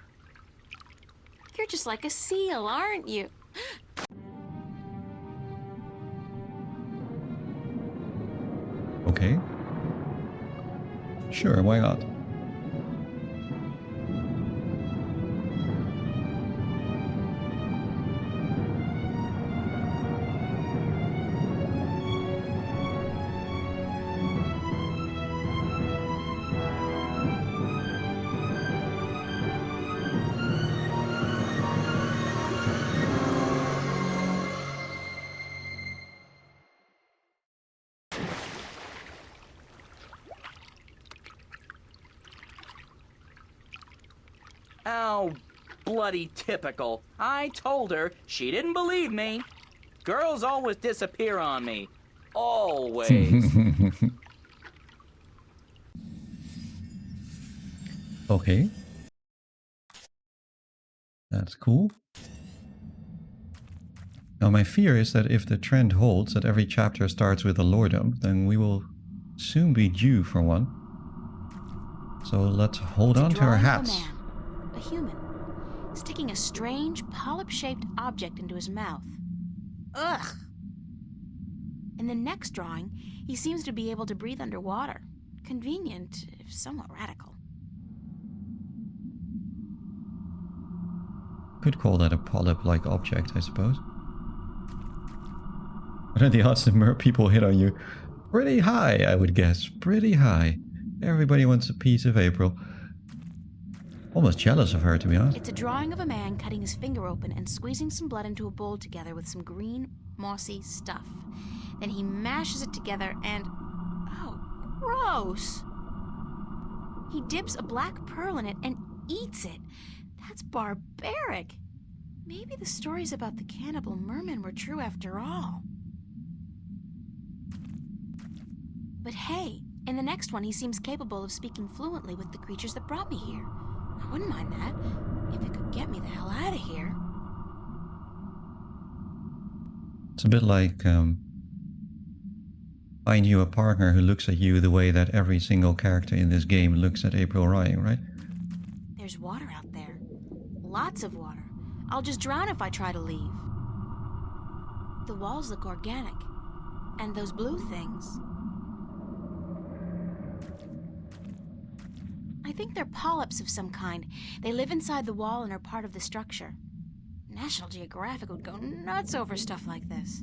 You're just like a seal, aren't you? Okay. Sure, why not? Oh, bloody typical. I told her, she didn't believe me. Girls always disappear on me. Always. Okay. That's cool. Now my fear is that if the trend holds that every chapter starts with a lordom, then we will soon be due for one. So let's hold on to our hats. A human, sticking a strange polyp-shaped object into his mouth. Ugh! In the next drawing, he seems to be able to breathe underwater. Convenient, if somewhat radical. Could call that a polyp-like object, I suppose. What are the odds that mer people hit on you? Pretty high, I would guess. Pretty high. Everybody wants a piece of April. Almost jealous of her, to be honest. It's a drawing of a man cutting his finger open and squeezing some blood into a bowl together with some green, mossy stuff. Then he mashes it together and... oh, gross! He dips a black pearl in it and eats it. That's barbaric. Maybe the stories about the cannibal mermen were true after all. But hey, in the next one he seems capable of speaking fluently with the creatures that brought me here. I wouldn't mind that, if it could get me the hell out of here. It's a bit like, find you a partner who looks at you the way that every single character in this game looks at April Ryan, right? There's water out there. Lots of water. I'll just drown if I try to leave. The walls look organic. And those blue things... I think they're polyps of some kind. They live inside the wall and are part of the structure. National Geographic would go nuts over stuff like this.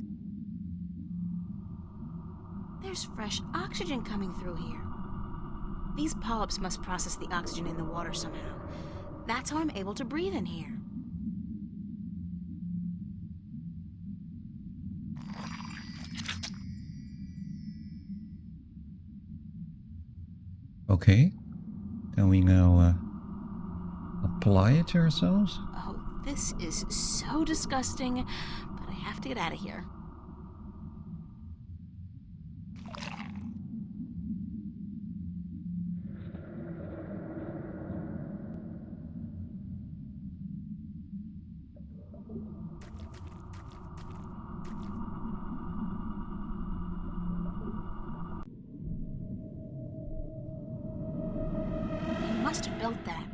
There's fresh oxygen coming through here. These polyps must process the oxygen in the water somehow. That's how I'm able to breathe in here. Okay. Can we now apply it to ourselves? Oh, this is so disgusting, but I have to get out of here. Must have built that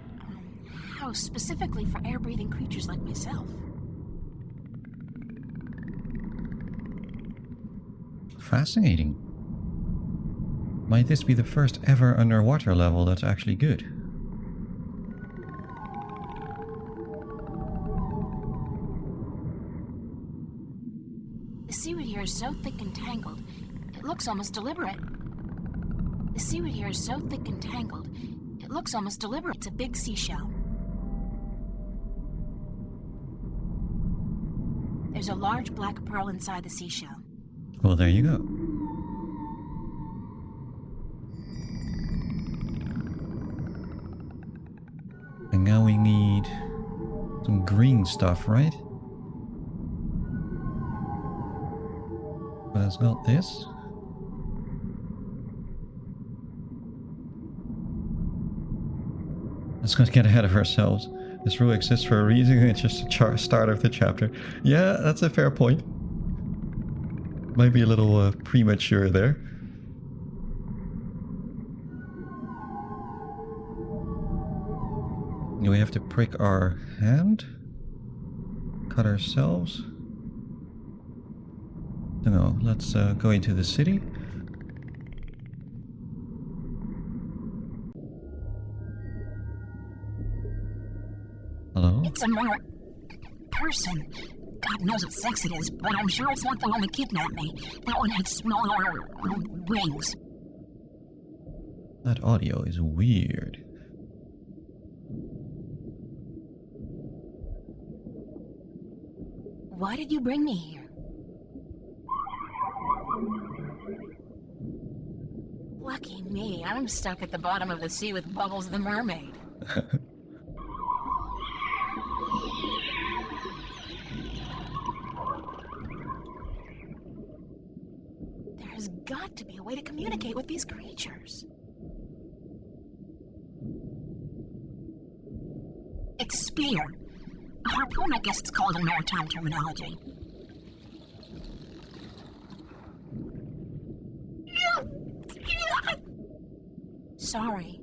house specifically for air-breathing creatures like myself. Fascinating. Might this be the first ever underwater level that's actually good? The seaweed here is so thick and tangled, it looks almost deliberate. The seaweed here is so thick and tangled, it looks almost deliberate. It's a big seashell. There's a large black pearl inside the seashell. Well, there you go. And now we need some green stuff, right? But it's not this. Let's not get ahead of ourselves. This rule exists for a reason, it's just a start of the chapter. Yeah, that's a fair point. Might be a little premature there. We have to prick our hand? Cut ourselves? No, let's go into the city. Hello? It's a person. God knows what sex it is, but I'm sure it's not the one that kidnapped me. That one had smaller wings. That audio is weird. Why did you bring me here? Lucky me, I'm stuck at the bottom of the sea with Bubbles the mermaid. There's got to be a way to communicate with these creatures. It's a spear. A harpoon, I guess it's called in maritime terminology. Sorry.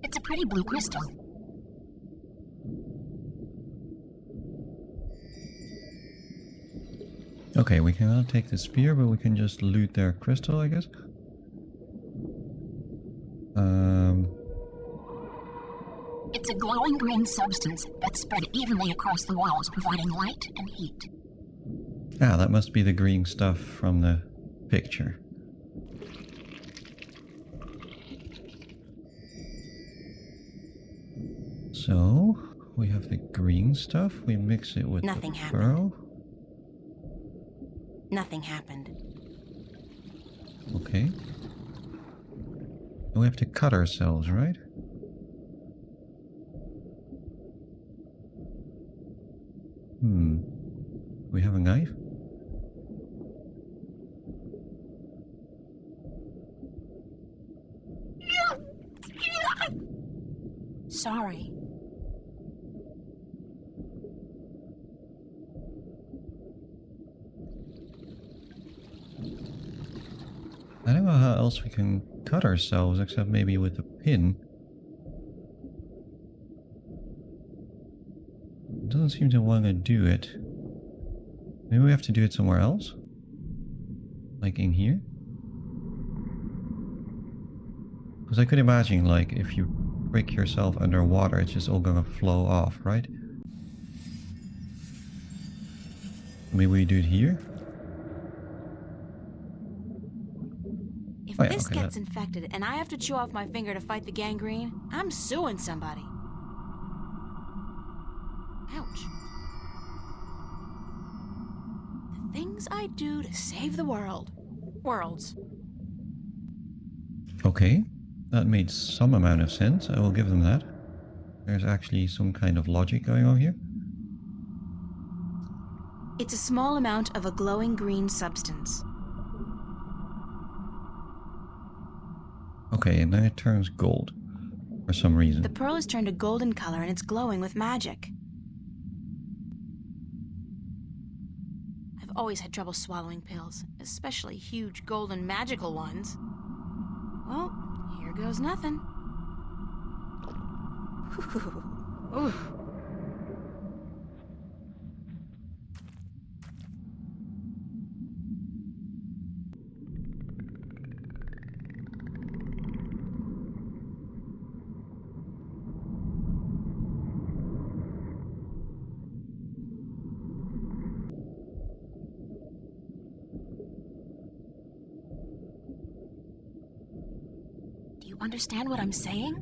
It's a pretty blue crystal. Okay, we cannot take the spear, but we can just loot their crystal, I guess. It's a glowing green substance that's spread evenly across the walls, providing light and heat. Ah, that must be the green stuff from the picture. So, we have the green stuff, we mix it with Nothing the happened. pearl. Nothing happened. Okay. And we have to cut ourselves, right? We have a knife? Sorry. I don't know how else we can cut ourselves except maybe with a pin. It doesn't seem to want to do it. Maybe we have to do it somewhere else? Like in here? Because I could imagine, like, if you prick yourself underwater, it's just all gonna flow off, right? Maybe we do it here? If Oh, yeah, this okay, gets infected and I have to chew off my finger to fight the gangrene, I'm suing somebody. Ouch. The things I do to save the world. Worlds. Okay, that made some amount of sense. I will give them that. There's actually some kind of logic going on here. It's a small amount of a glowing green substance. Okay, and then it turns gold. For some reason. The pearl has turned a golden color and it's glowing with magic. I've always had trouble swallowing pills, especially huge golden magical ones. Well, here goes nothing. Ooh. Do you understand what I'm saying?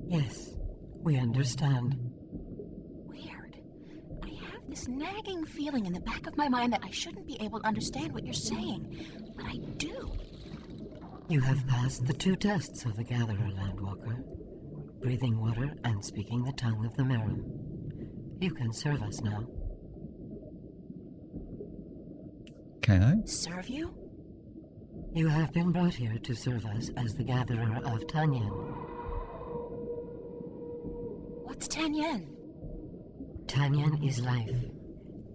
Yes, we understand. Weird. I have this nagging feeling in the back of my mind that I shouldn't be able to understand what you're saying, but I do. You have passed the 2 tests of the Gatherer, Landwalker. Breathing water and speaking the tongue of the Merum. You can serve us now. Can I? Serve you? You have been brought here to serve us as the Gatherer of Tanyan. What's Tanyan? Tanyan is life.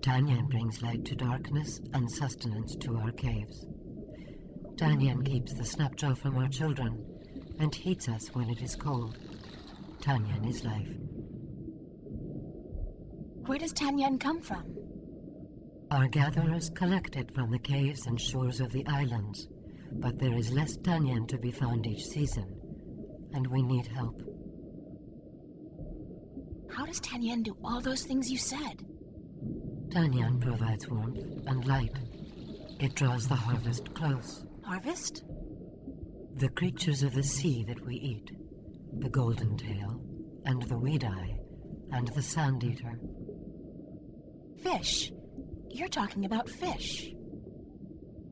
Tanyan brings light to darkness and sustenance to our caves. Tanyan keeps the snapjaw from our children and heats us when it is cold. Tanyan is life. Where does Tanyan come from? Our gatherers collect it from the caves and shores of the islands, but there is less Tanyan to be found each season, and we need help. How does Tanyan do all those things you said? Tanyan provides warmth and light. It draws the harvest close. Harvest? The creatures of the sea that we eat. The golden tail, and the weed-eye, and the sand-eater. Fish. You're talking about fish.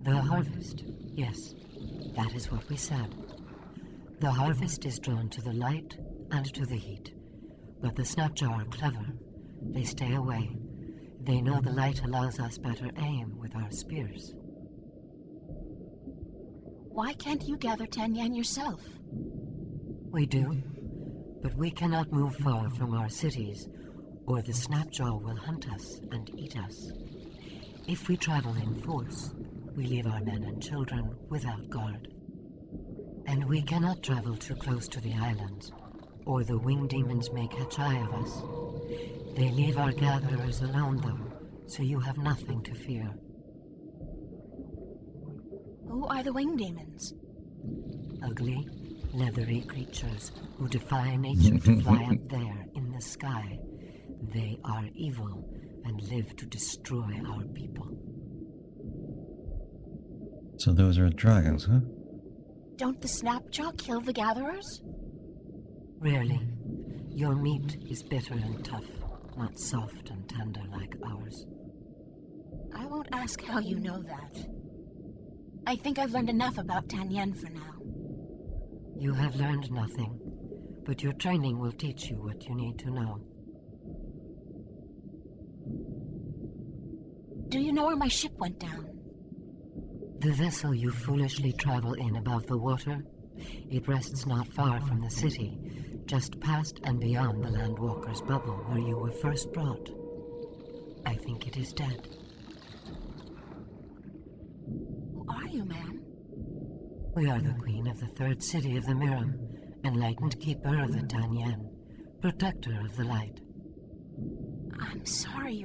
The harvest, yes. That is what we said. The harvest is drawn to the light and to the heat. But the snapjaw are clever. They stay away. They know the light allows us better aim with our spears. Why can't you gather Tanyan yourself? We do, But we cannot move far from our cities, or the Snapjaw will hunt us and eat us. If we travel in force, we leave our men and children without guard. And we cannot travel too close to the islands, or the winged demons may catch eye of us. They leave our gatherers alone, though, so you have nothing to fear. Who are the winged demons? Ugly, leathery creatures who defy nature to fly up there in the sky. They are evil and live to destroy our people. So those are dragons, huh? Don't the Snapjaw kill the gatherers? Rarely. Your meat is bitter and tough, not soft and tender like ours. I won't ask how you know that. I think I've learned enough about Tanyan for now. You have learned nothing, but your training will teach you what you need to know. Do you know where my ship went down? The vessel you foolishly travel in above the water, it rests not far from the city, just past and beyond the Landwalker's bubble where you were first brought. I think it is dead. Who are you, ma'am? We are the queen of the third city of the Miram, enlightened keeper of the Tanyan, protector of the light. I'm sorry,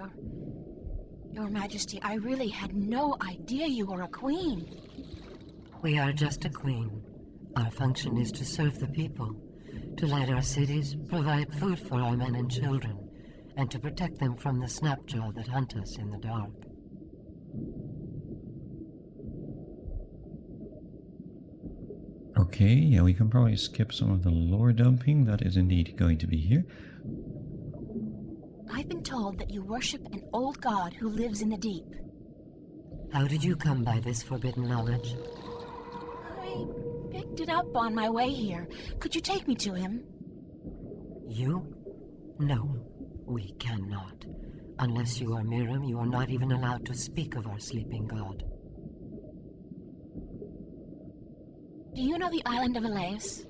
Your Majesty, I really had no idea you were a queen. We are just a queen. Our function is to serve the people, to light our cities, provide food for our men and children, and to protect them from the Snapjaw that hunt us in the dark. Okay, yeah, we can probably skip some of the lore dumping that is indeed going to be here. I've been told that you worship an old god who lives in the deep. How did you come by this forbidden knowledge? I picked it up on my way here. Could you take me to him? You? No, we cannot. Unless you are Miram, you are not even allowed to speak of our sleeping god. Do you know the island of Elias?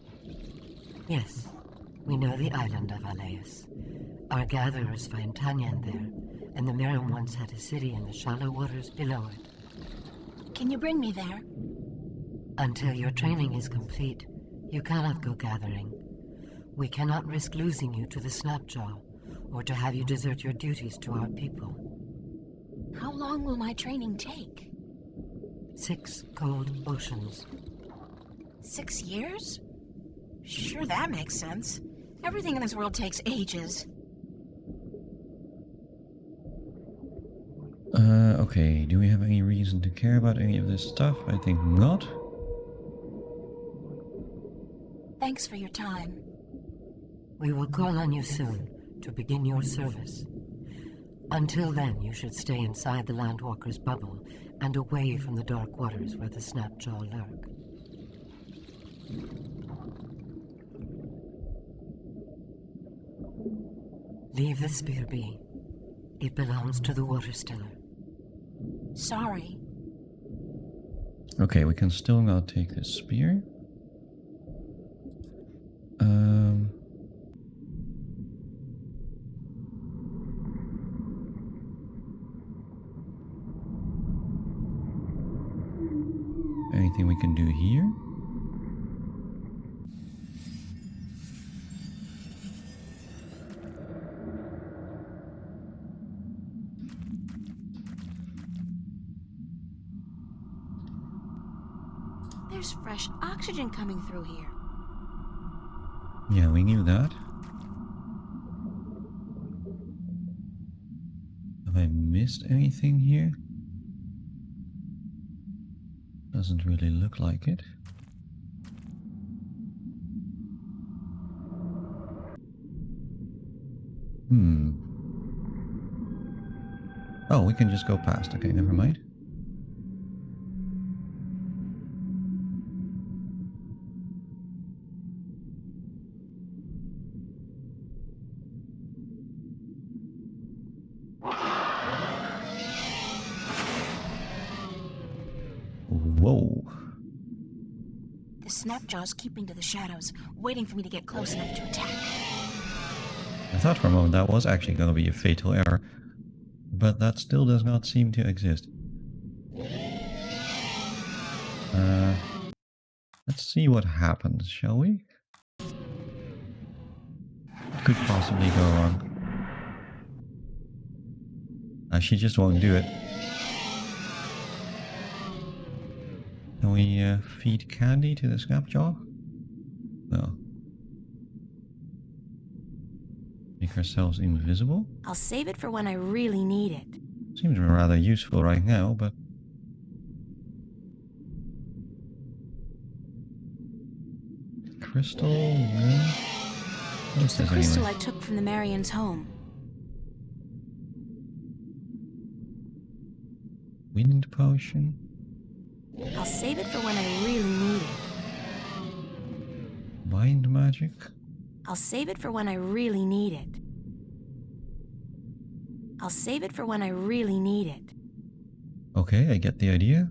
Yes, we know the island of Elias. Our gatherers find Tanyan there, and the Miram once had a city in the shallow waters below it. Can you bring me there? Until your training is complete, you cannot go gathering. We cannot risk losing you to the Snapjaw, or to have you desert your duties to our people. How long will my training take? 6 cold oceans. 6 years? Sure, that makes sense. Everything in this world takes ages. Okay, do we have any reason to care about any of this stuff? I think not. Thanks for your time. We will call on you soon to begin your service. Until then, you should stay inside the Landwalker's bubble and away from the dark waters where the Snapjaw lurk. Leave the spear be. It belongs to the Water Stiller. Sorry. Okay, we can still not take this spear. Anything we can do here? There's fresh oxygen coming through here. Yeah, we knew that. Have I missed anything here? Doesn't really look like it. Oh, we can just go past. Okay, never mind. Whoa. The Snapjaw's keeping to the shadows, waiting for me to get close enough to attack. I thought for a moment that was actually going to be a fatal error, but that still does not seem to exist. Let's see what happens, shall we? What could possibly go wrong? She just won't do it. Can we feed candy to the Snapjaw? No. Make ourselves invisible? I'll save it for when I really need it. Seems rather useful right now, but... Crystal? No. What It's is the this crystal anyway? I took from the Marian's home. Wind potion? I'll save it for when I really need it. Mind magic? I'll save it for when I really need it. I'll save it for when I really need it. Okay, I get the idea.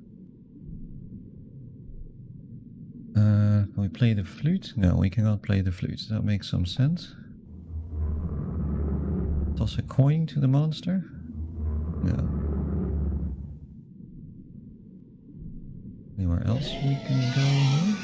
Can we play the flute? No, we cannot play the flute. That makes some sense. Toss a coin to the monster? No. Anywhere else we can go here?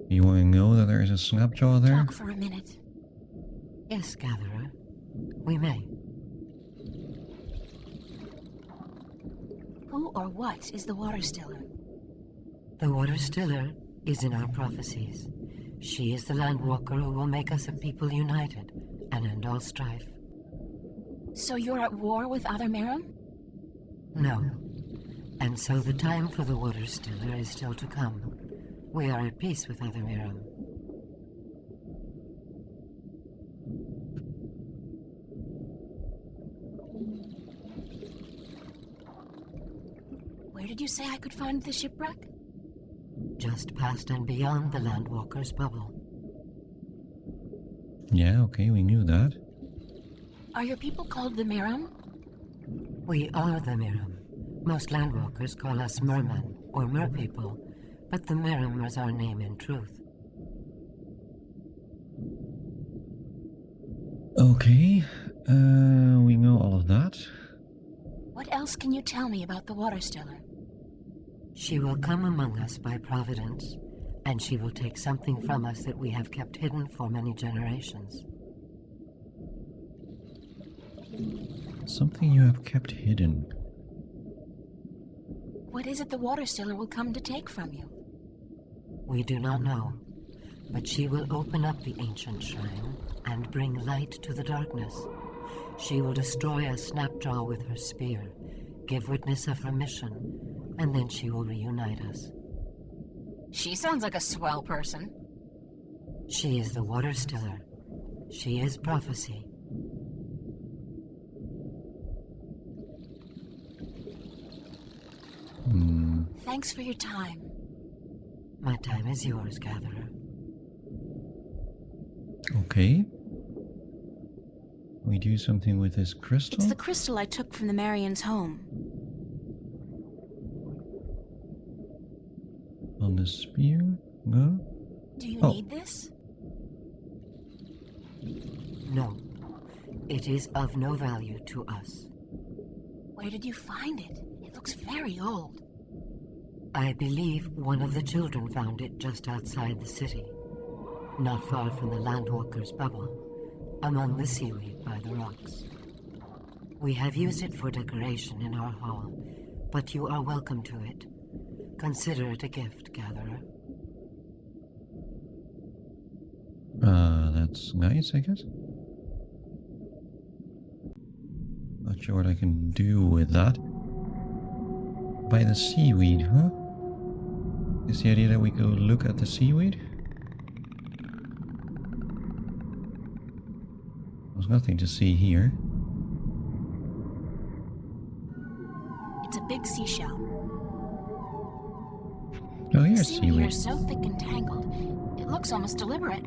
You want to know that there is a Snapjaw there? Talk for a minute. Yes, Gatherer. We may. Who or what is the Water Stiller? The Water Stiller is in our prophecies. She is the Landwalker who will make us a people united and end all strife. So you're at war with other Merum? No. And so the time for the Water Stiller is still to come. We are at peace with other Merum. Where did you say I could find the shipwreck? Just past and beyond the Landwalker's bubble. Yeah, okay, we knew that. Are your people called the Merum? We are the Merum. Most Landwalkers call us mermen or merpeople, but the Merum is our name in truth. Okay, we know all of that. What else can you tell me about the Water Stiller? She will come among us by providence, and she will take something from us that we have kept hidden for many generations. Something you have kept hidden. What is it the Water Stiller will come to take from you? We do not know, but she will open up the ancient shrine and bring light to the darkness. She will destroy a Snapjaw with her spear, give witness of her mission, and then she will reunite us. She sounds like a swell person. She is the Water Stiller. She is prophecy. Thanks for your time. My time is yours, Gatherer. Okay. We do something with this crystal? It's the crystal I took from the Marian's home. On the spear? No? Do you need this? No. It is of no value to us. Where did you find it? It looks very old. I believe one of the children found it just outside the city, not far from the Landwalker's bubble, among the seaweed by the rocks. We have used it for decoration in our hall, but you are welcome to it. Consider it a gift, Gatherer. That's nice, I guess. Not sure what I can do with that. By the seaweed, huh? Is the idea that we go look at the seaweed? There's nothing to see here. It's a big seashell. Oh, The here's seaweed here seaweed. is so thick and tangled, it looks almost deliberate.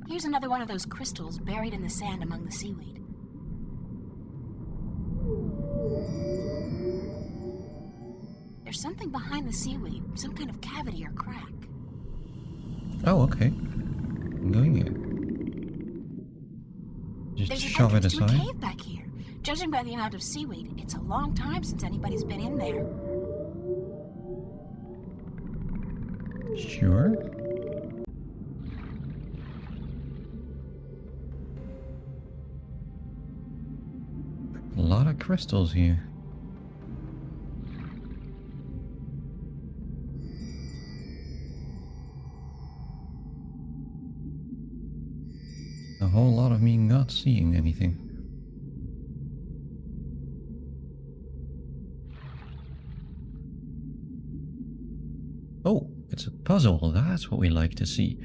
Here's another one of those crystals buried in the sand among the seaweed. There's something behind the seaweed, some kind of cavity or crack. Oh, okay. I'm going here. Just There's an shove it entrance to a aside. cave back here. Judging by the amount of seaweed, it's a long time since anybody's been in there. Sure. A lot of crystals here. A whole lot of me not seeing anything. Oh, it's a puzzle. That's what we like to see.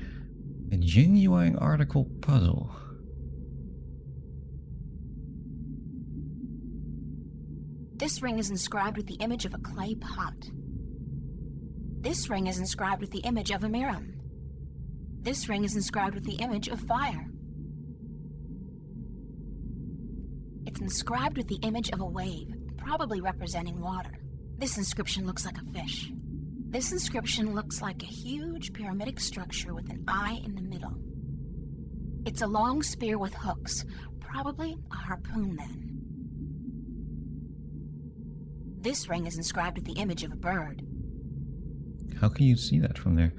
A genuine article puzzle. This ring is inscribed with the image of a clay pot. This ring is inscribed with the image of a miram. This ring is inscribed with the image of fire. It's inscribed with the image of a wave, probably representing water. This inscription looks like a fish. This inscription looks like a huge pyramidic structure with an eye in the middle. It's a long spear with hooks, probably a harpoon then. This ring is inscribed with the image of a bird. How can you see that from there?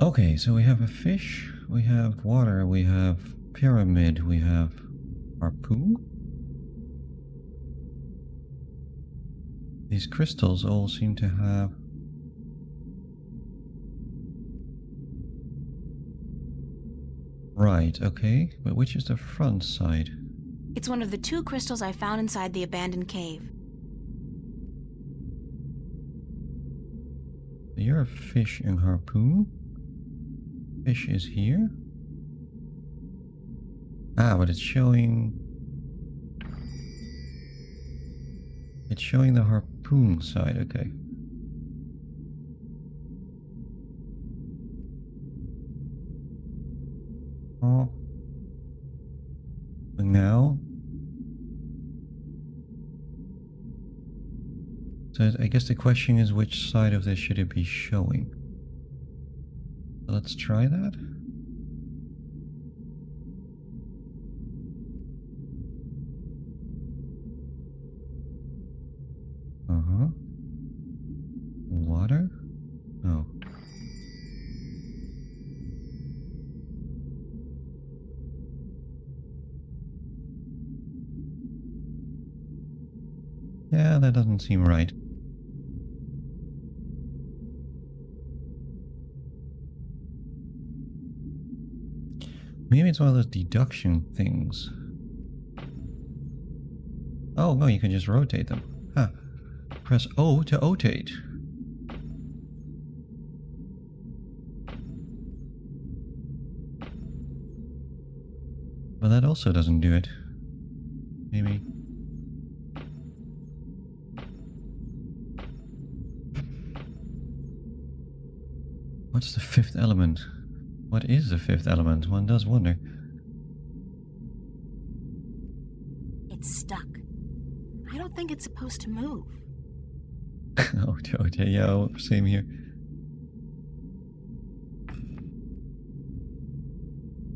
Okay, so we have a fish, we have water, we have pyramid, we have harpoon. These crystals all seem to have right, okay, but which is the front side? It's one of the two crystals I found inside the abandoned cave. You're a fish and harpoon. Fish is here. Ah, but it's showing... It's showing the harpoon side, okay. Oh. Now... So I guess the question is which side of this should it be showing? Let's try that. Uh-huh. Water? Oh. Yeah, that doesn't seem right. Maybe it's one of those deduction things. Oh, no, you can just rotate them. Huh. Press O to rotate. But that also doesn't do it. Maybe. What's the fifth element? What is the fifth element? One does wonder. It's stuck. I don't think it's supposed to move. Okay, yeah, same here.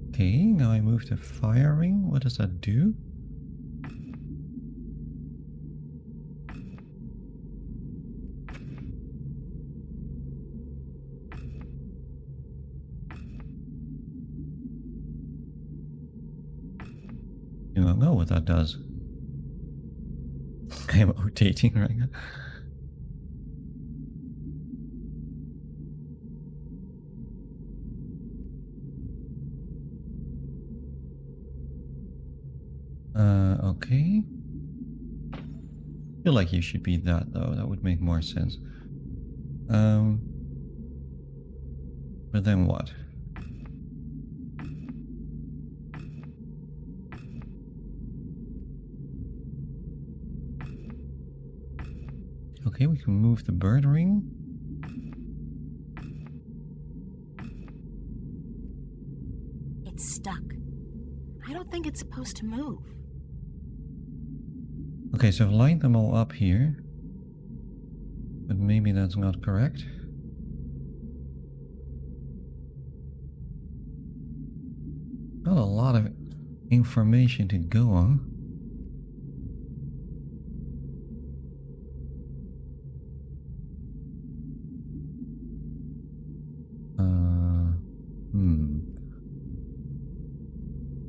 Okay, now I move to firing. What does that do? I don't know what that does. I am rotating right now. Okay. I feel like you should be that though. That would make more sense. But then what? Okay, we can move the bird ring. It's stuck. I don't think it's supposed to move. Okay, so I've lined them all up here. But maybe that's not correct. Not a lot of information to go on.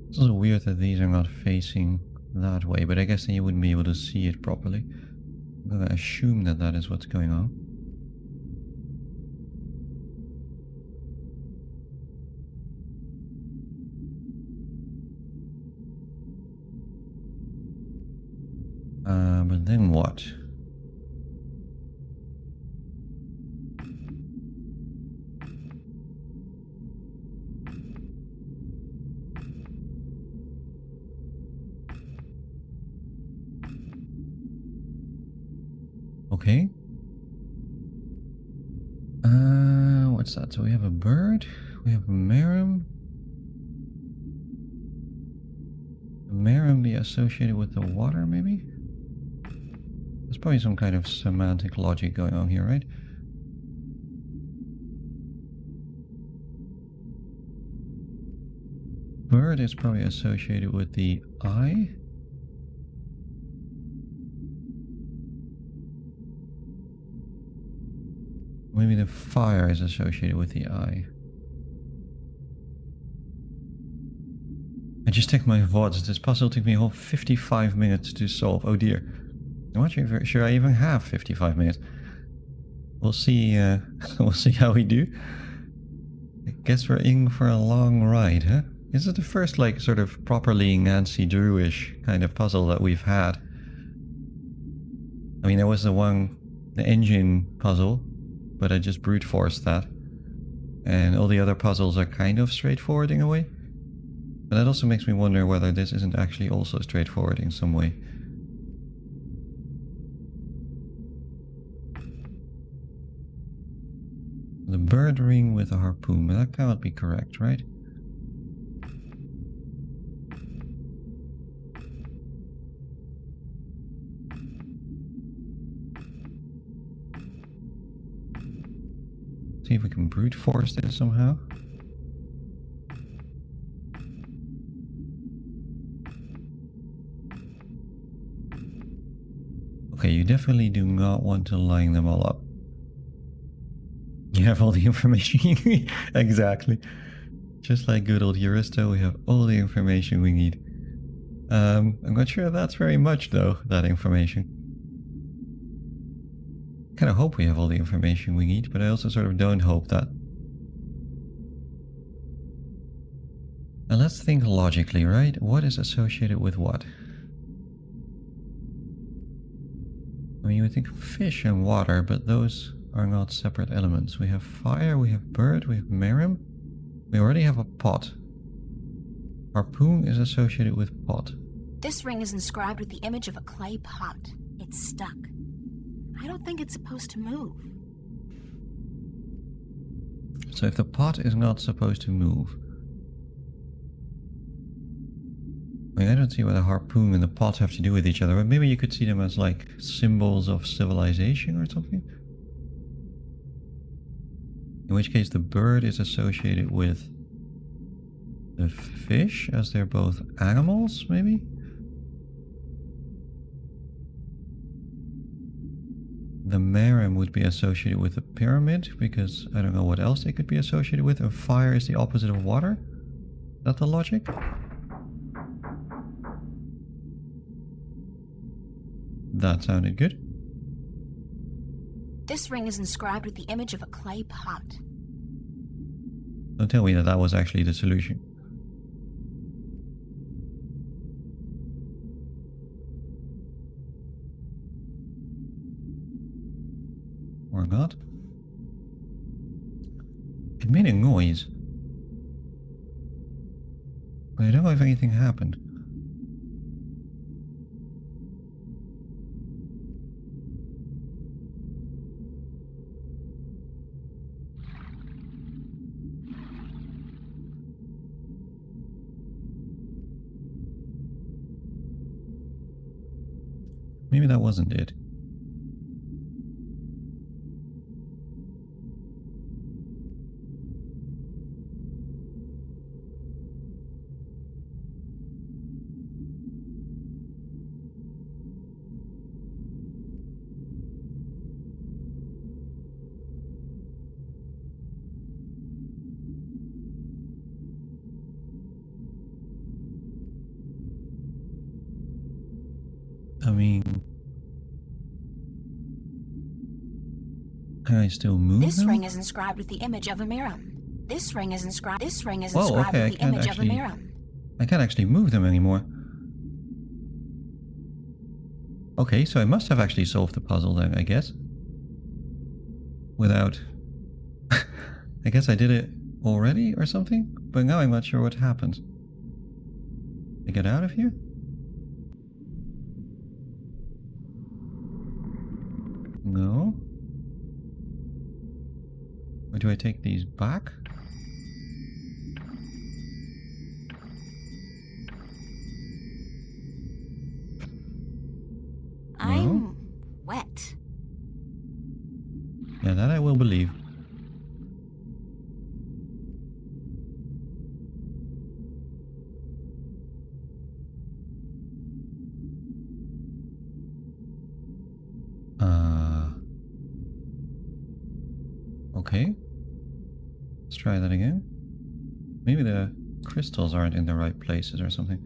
It's also weird that these are not facing that way, but I guess then you wouldn't be able to see it properly. I'm gonna assume that that is what's going on. But then what? Okay. What's that? So we have a bird, we have a Marum. Marum be associated with the water, maybe? There's probably some kind of semantic logic going on here, right? Bird is probably associated with the eye. Maybe the fire is associated with the eye. I just checked my VODs. This puzzle took me a whole 55 minutes to solve. Oh dear. I'm not sure I even have 55 minutes. We'll see, we'll see how we do. I guess we're in for a long ride, huh? Is it the first, like, sort of properly Nancy Drew-ish kind of puzzle that we've had? I mean, there was the engine puzzle, but I just brute forced that. And all the other puzzles are kind of straightforward in a way. But that also makes me wonder whether this isn't actually also straightforward in some way. The bird ring with a harpoon, but that cannot be correct, right? See if we can brute force this somehow. Okay, you definitely do not want to line them all up. You have all the information you need. Exactly. Just like good old Euristo, we have all the information we need. I'm not sure that's very much though, that information. I kind of hope we have all the information we need, but I also sort of don't hope that. And let's think logically, right? What is associated with what? I mean, you would think fish and water, but those are not separate elements. We have fire, we have bird, we have Marum. We already have a pot. Harpoon is associated with pot. This ring is inscribed with the image of a clay pot. It's stuck. I don't think it's supposed to move. So if the pot is not supposed to move... I mean, I don't see what a harpoon and the pot have to do with each other, but maybe you could see them as like symbols of civilization or something? In which case the bird is associated with the fish, as they're both animals, maybe? The Marum would be associated with the pyramid, because I don't know what else they could be associated with. And fire is the opposite of water? Is that the logic? That sounded good. This ring is inscribed with the image of a clay pot. Don't tell me that that was actually the solution. Or not. It made a noise. But I don't know if anything happened. Maybe that wasn't it. I mean, can I still move This them? ring is inscribed with the image of a Miram. This ring is inscribed. This ring is Oh, inscribed okay, with the image of a Miram. I can't actually move them anymore. Okay, so I must have actually solved the puzzle then, I guess. Without... I guess I did it already or something? But now I'm not sure what happened. I get out of here? No? Or do I take these back? I'm wet. Yeah, that I will believe. Okay. Let's try that again. Maybe the crystals aren't in the right places or something.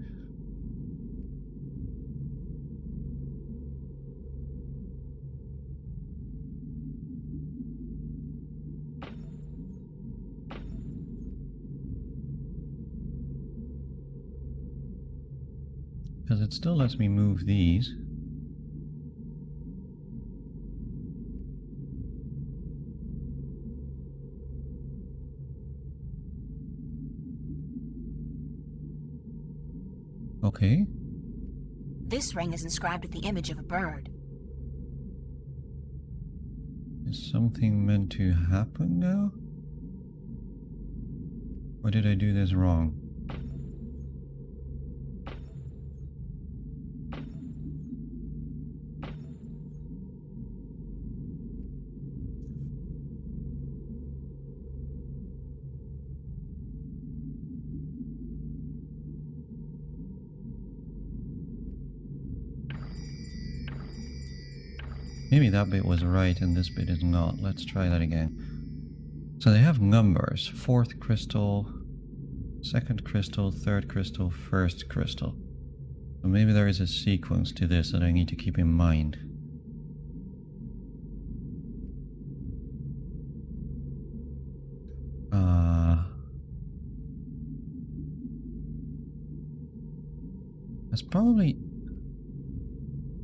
Because it still lets me move these. Okay. This ring is inscribed with the image of a bird. Is something meant to happen now? Or did I do this wrong? Maybe that bit was right and this bit is not. Let's try that again. So they have numbers. Fourth crystal, second crystal, third crystal, first crystal. So maybe there is a sequence to this that I need to keep in mind. That's probably...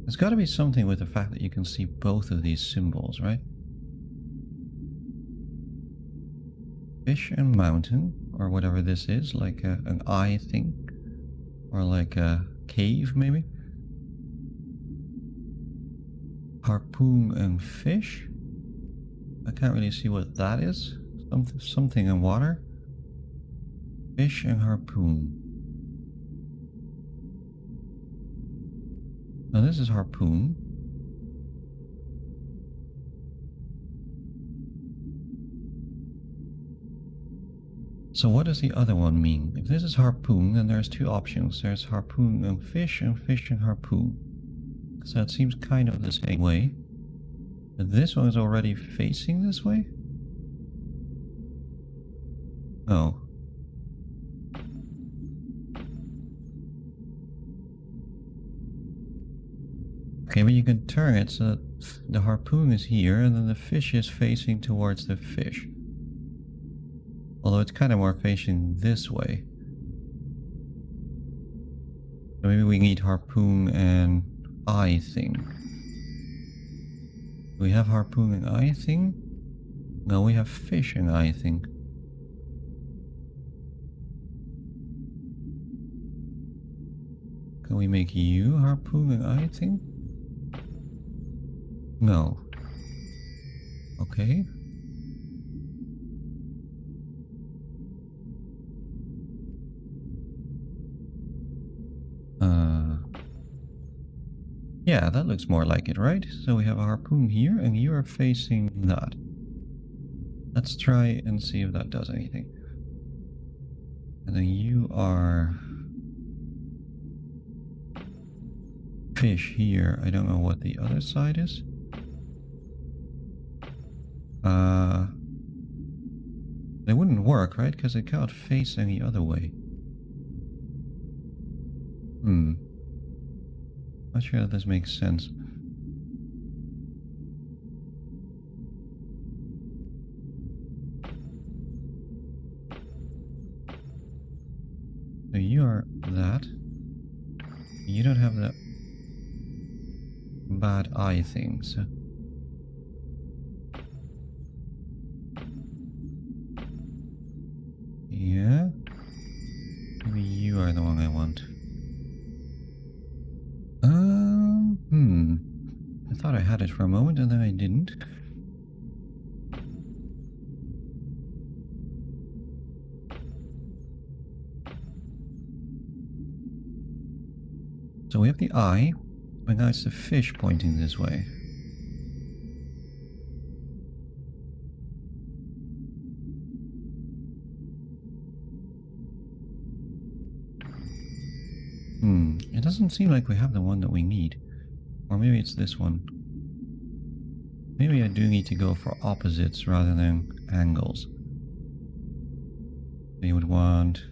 There's got to be something with the fact that you can see both of these symbols, right? Fish and mountain, or whatever this is, like an eye thing, or like a cave maybe. Harpoon and fish. I can't really see what that is. Something in water. Fish and harpoon. Now this is harpoon. So what does the other one mean? If this is harpoon, then there's two options. There's harpoon and fish and harpoon. So it seems kind of the same way. But this one is already facing this way? Oh. Okay, but you can turn it so that the harpoon is here and then the fish is facing towards the fish. Although it's kind of more facing this way. So maybe we need harpoon and eye thing. Do we have harpoon and eye thing? No, we have fish and eye thing. Can we make you harpooning eye thing? No. Okay. Yeah, that looks more like it, right? So we have a harpoon here, and you are facing that. Let's try and see if that does anything. And then you are fish here. I don't know what the other side is. They wouldn't work, right? Because it cannot face any other way. Not sure that this makes sense. So you are that. You don't have the bad eye thing, so... Yeah? Maybe you are the one I want. I thought I had it for a moment and then I didn't. So we have the eye, but now it's the fish pointing this way. It doesn't seem like we have the one that we need. Or maybe it's this one. Maybe I do need to go for opposites rather than angles. So you would want...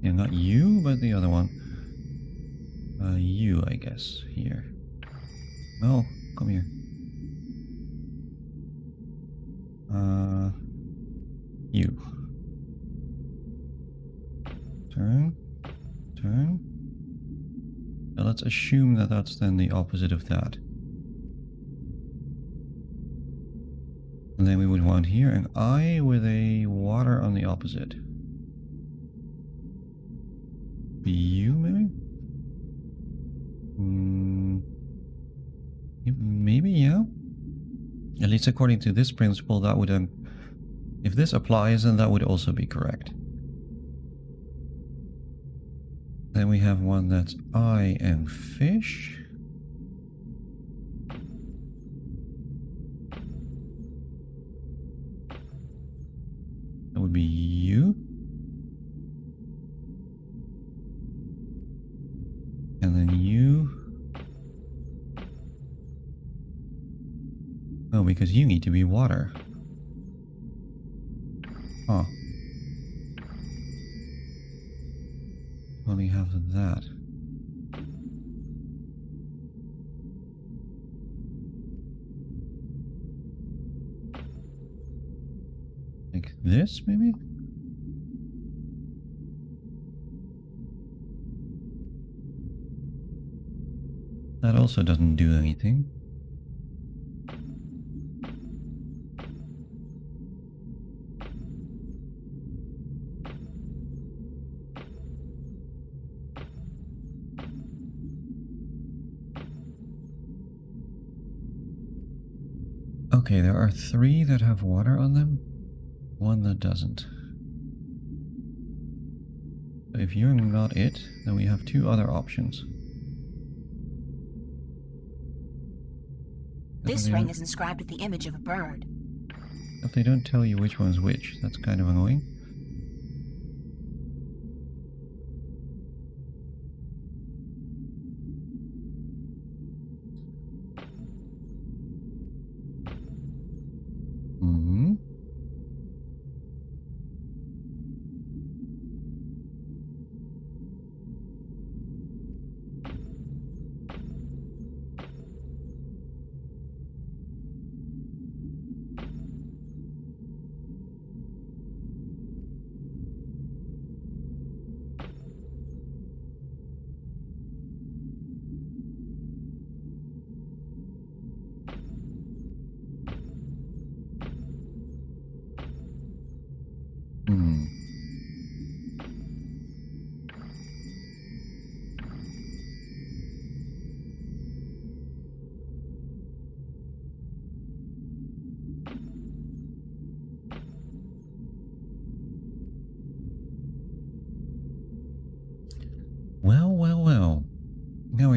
yeah, not you, but the other one. You, I guess, here. Oh, come here. You. Turn. Turn. Now let's assume that that's then the opposite of that. And then we would want here an eye with a water on the opposite. Be you, maybe? Maybe, yeah. At least according to this principle, that would... if this applies, then that would also be correct. Then we have one that's eye and fish. That would be you. And then you. Oh, because you need to be water. Huh. Let me have that. Like this, maybe? That also doesn't do anything. Okay, there are 3 that have water on them, 1 that doesn't. So if you're not it, then we have 2 other options. This ring is inscribed with the image of a bird. If they don't tell you which one's which, that's kind of annoying.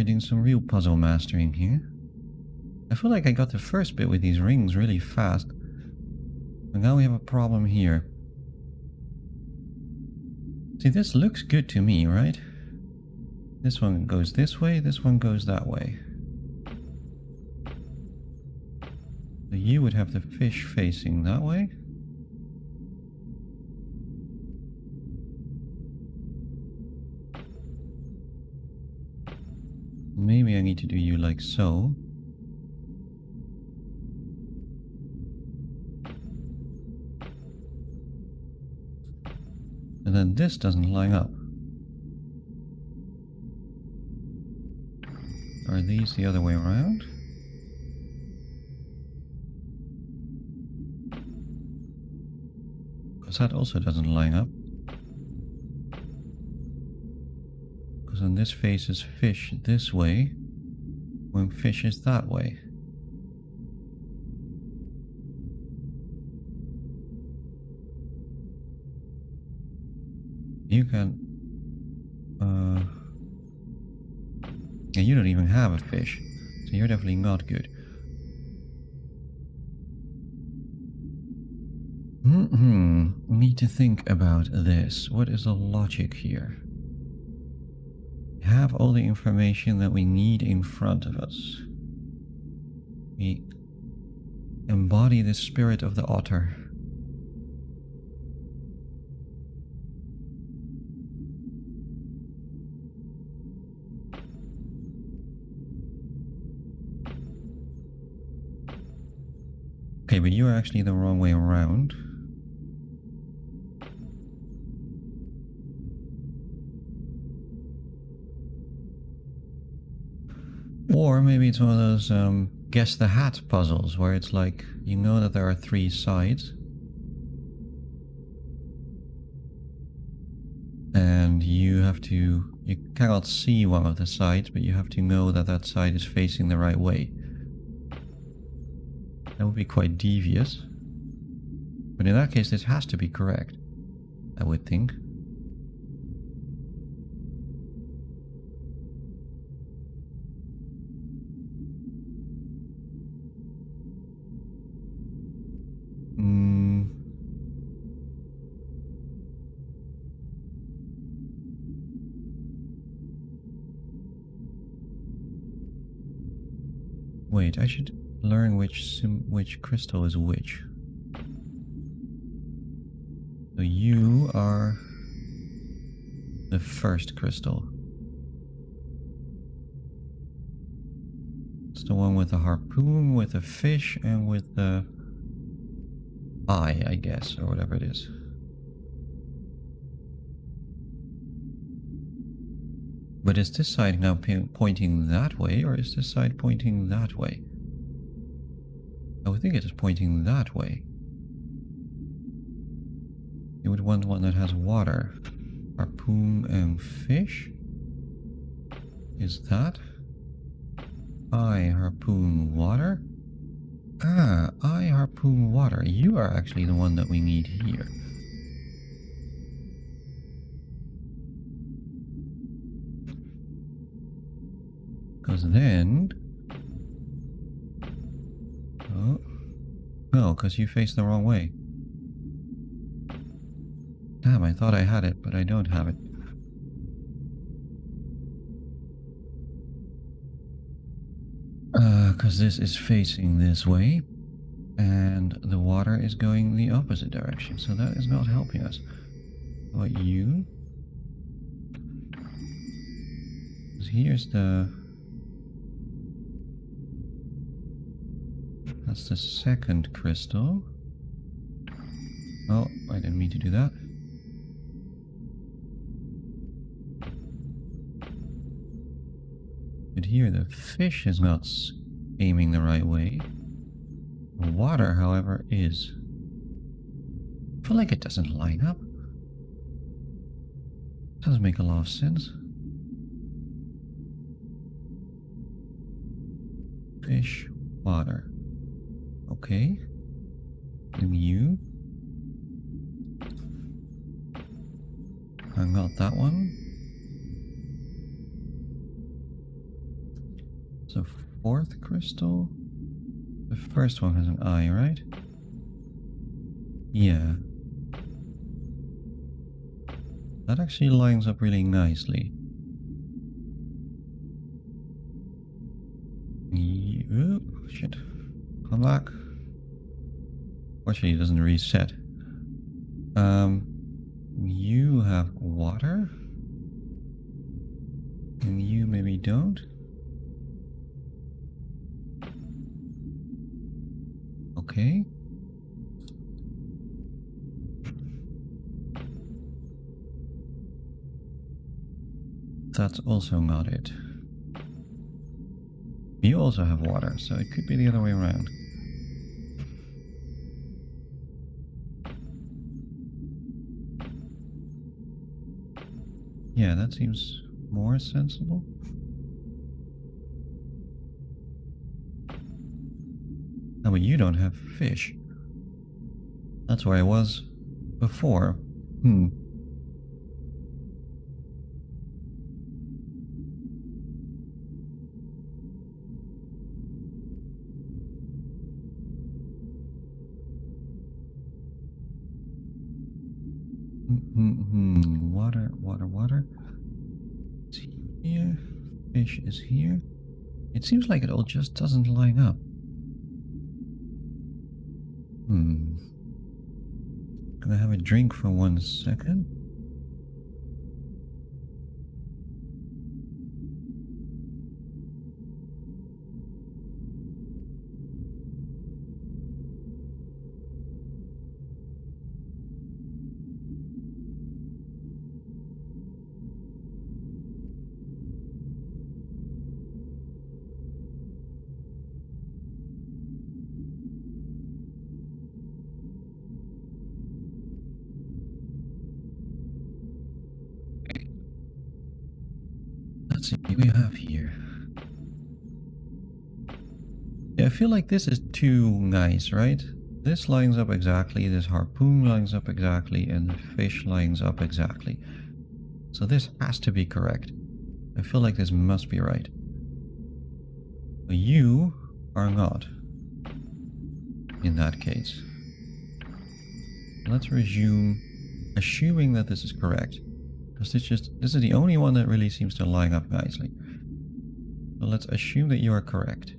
doing some real puzzle mastering here. I feel like I got the first bit with these rings really fast. But now we have a problem here. See, this looks good to me, right? This one goes this way, this one goes that way. So you would have the fish facing that way. Maybe I need to do you like so. And then this doesn't line up. Are these the other way around? Because that also doesn't line up. Because then this faces fish this way, when fish is that way. You can... yeah, you don't even have a fish, so you're definitely not good. Need to think about this. What is the logic here? We have all the information that we need in front of us. We embody the spirit of the otter. Okay, but you're actually the wrong way around. Or maybe it's one of those guess the hat puzzles where it's like, you know that there are 3 sides. And you cannot see one of the sides, but you have to know that that side is facing the right way. That would be quite devious. But in that case, this has to be correct, I would think. Wait, I should learn which crystal is which. So you are the first crystal. It's the one with the harpoon, with the fish, and with the eye, I guess, or whatever it is. But is this side now pointing that way, or is this side pointing that way? I would think it is pointing that way. You would want one that has water. Harpoon and fish? Is that? I harpoon water? Ah, I harpoon water. You are actually the one that we need here. Because then... Oh. No, because you faced the wrong way. Damn, I thought I had it, but I don't have it. Because this is facing this way, and the water is going the opposite direction, so that is not helping us. How about you? Because here's the... That's the second crystal. Oh, I didn't mean to do that. But here the fish is not aiming the right way. The water, however, is. I feel like it doesn't line up. Doesn't make a lot of sense. Fish, water. Okay. And you. I got that one. So fourth crystal. The first one has an eye, right? Yeah. That actually lines up really nicely. Oh, shit. Come back. Fortunately, it doesn't reset. You have water? And you maybe don't? Okay. That's also not it. You also have water, so it could be the other way around. Yeah, that seems more sensible. Oh, but you don't have fish. That's where I was before. Water, water, water. It's here. Fish is here. It seems like it all just doesn't line up. Can I have a drink for 1 second? Let's see what we have here. Yeah, I feel like this is too nice, right? This lines up exactly, this harpoon lines up exactly, and the fish lines up exactly. So this has to be correct. I feel like this must be right. But you are not. In that case. Let's resume, assuming that this is correct. Because this is the only one that really seems to line up nicely. So let's assume that you are correct.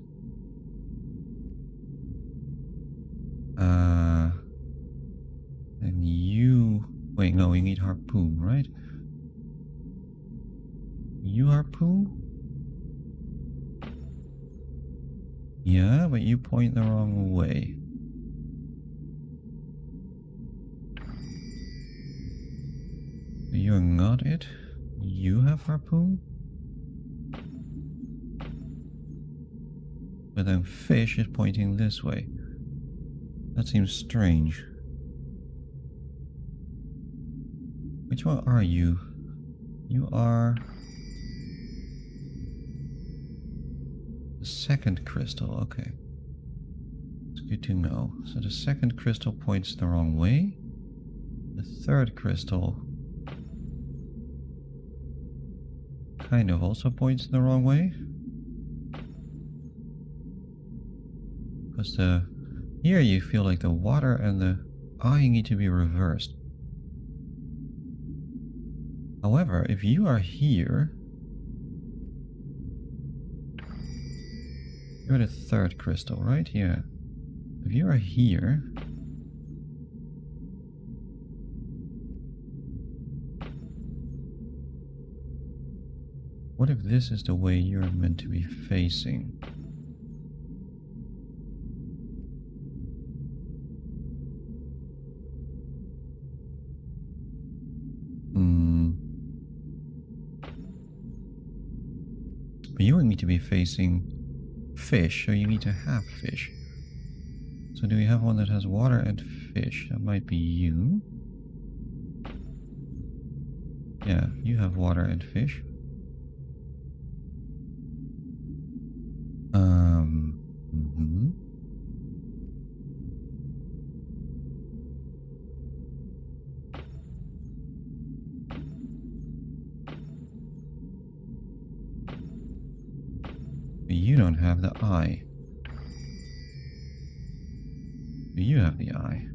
And you... Wait, no, we need harpoon, right? You harpoon? Yeah, but you point the wrong way. You're not it. You have harpoon? But then fish is pointing this way. That seems strange. Which one are you? You are... the second crystal, okay. It's good to know. So the second crystal points the wrong way. The third crystal kind of also points the wrong way. Because here you feel like the water and the eye need to be reversed. However, if you are here, you're the third crystal, right? Yeah. If you are here, what if this is the way you're meant to be facing? But you need to be facing fish, so you need to have fish. So do we have one that has water and fish? That might be you. Yeah, you have water and fish. You don't eye? Do you have the eye?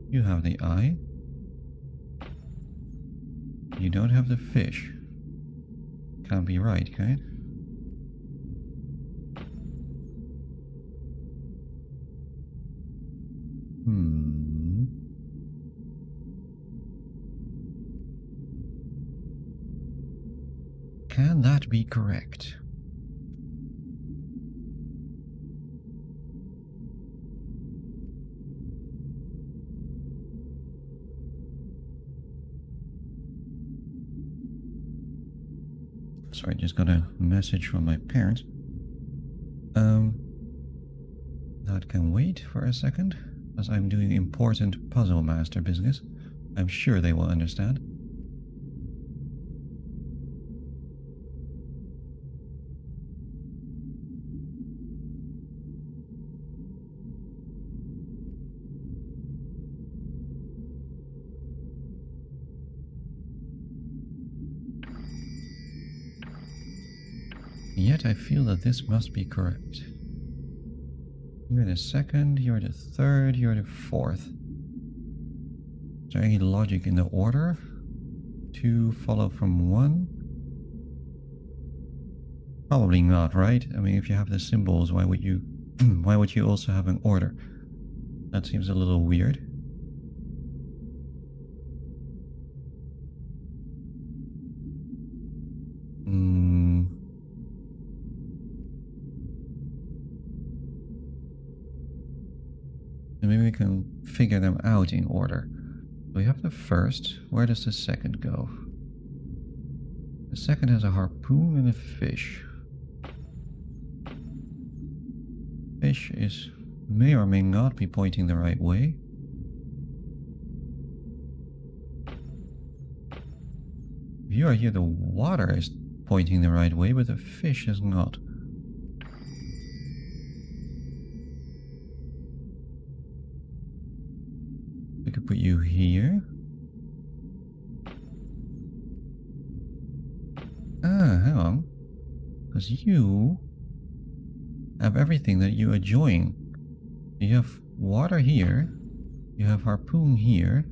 You have the eye. You don't have the fish. Can't be right, can it? Can that be correct? Sorry, just got a message from my parents. That can wait for a second, as I'm doing important puzzle master business. I'm sure they will understand. Yet I feel that this must be correct. You're the second, you're the third, you're the fourth. Is there any logic in the order? 2 follow from 1? Probably not, right? I mean, if you have the symbols, why would you why would you also have an order? That seems a little weird. Maybe we can figure them out in order. We have the first. Where does the second go? The second has a harpoon and a fish. Fish may or may not be pointing the right way. If you are here, the water is pointing the right way, but the fish is not. We could put you here. Hang on. Because you have everything that you enjoying. You have water here. You have harpoon here.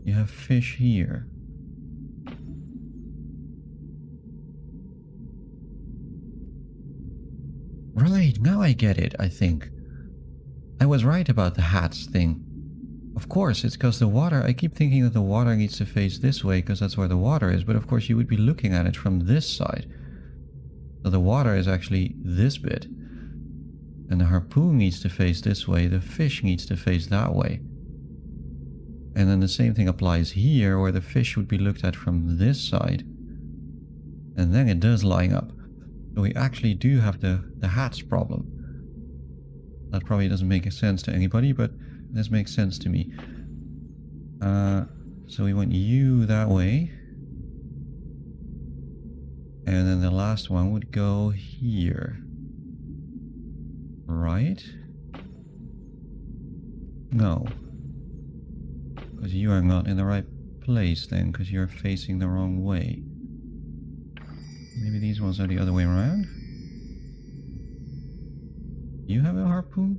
You have fish here. Right, now I get it, I think. I was right about the hats thing. Of course, it's because the water, I keep thinking that the water needs to face this way because that's where the water is, but of course you would be looking at it from this side. So the water is actually this bit. And the harpoon needs to face this way, the fish needs to face that way. And then the same thing applies here, where the fish would be looked at from this side. And then it does line up. So we actually do have the hats problem. That probably doesn't make sense to anybody, but this makes sense to me. So we want you that way. And then the last one would go here. Right? No. Because you are not in the right place then, because you're facing the wrong way. Maybe these ones are the other way around? You have a harpoon?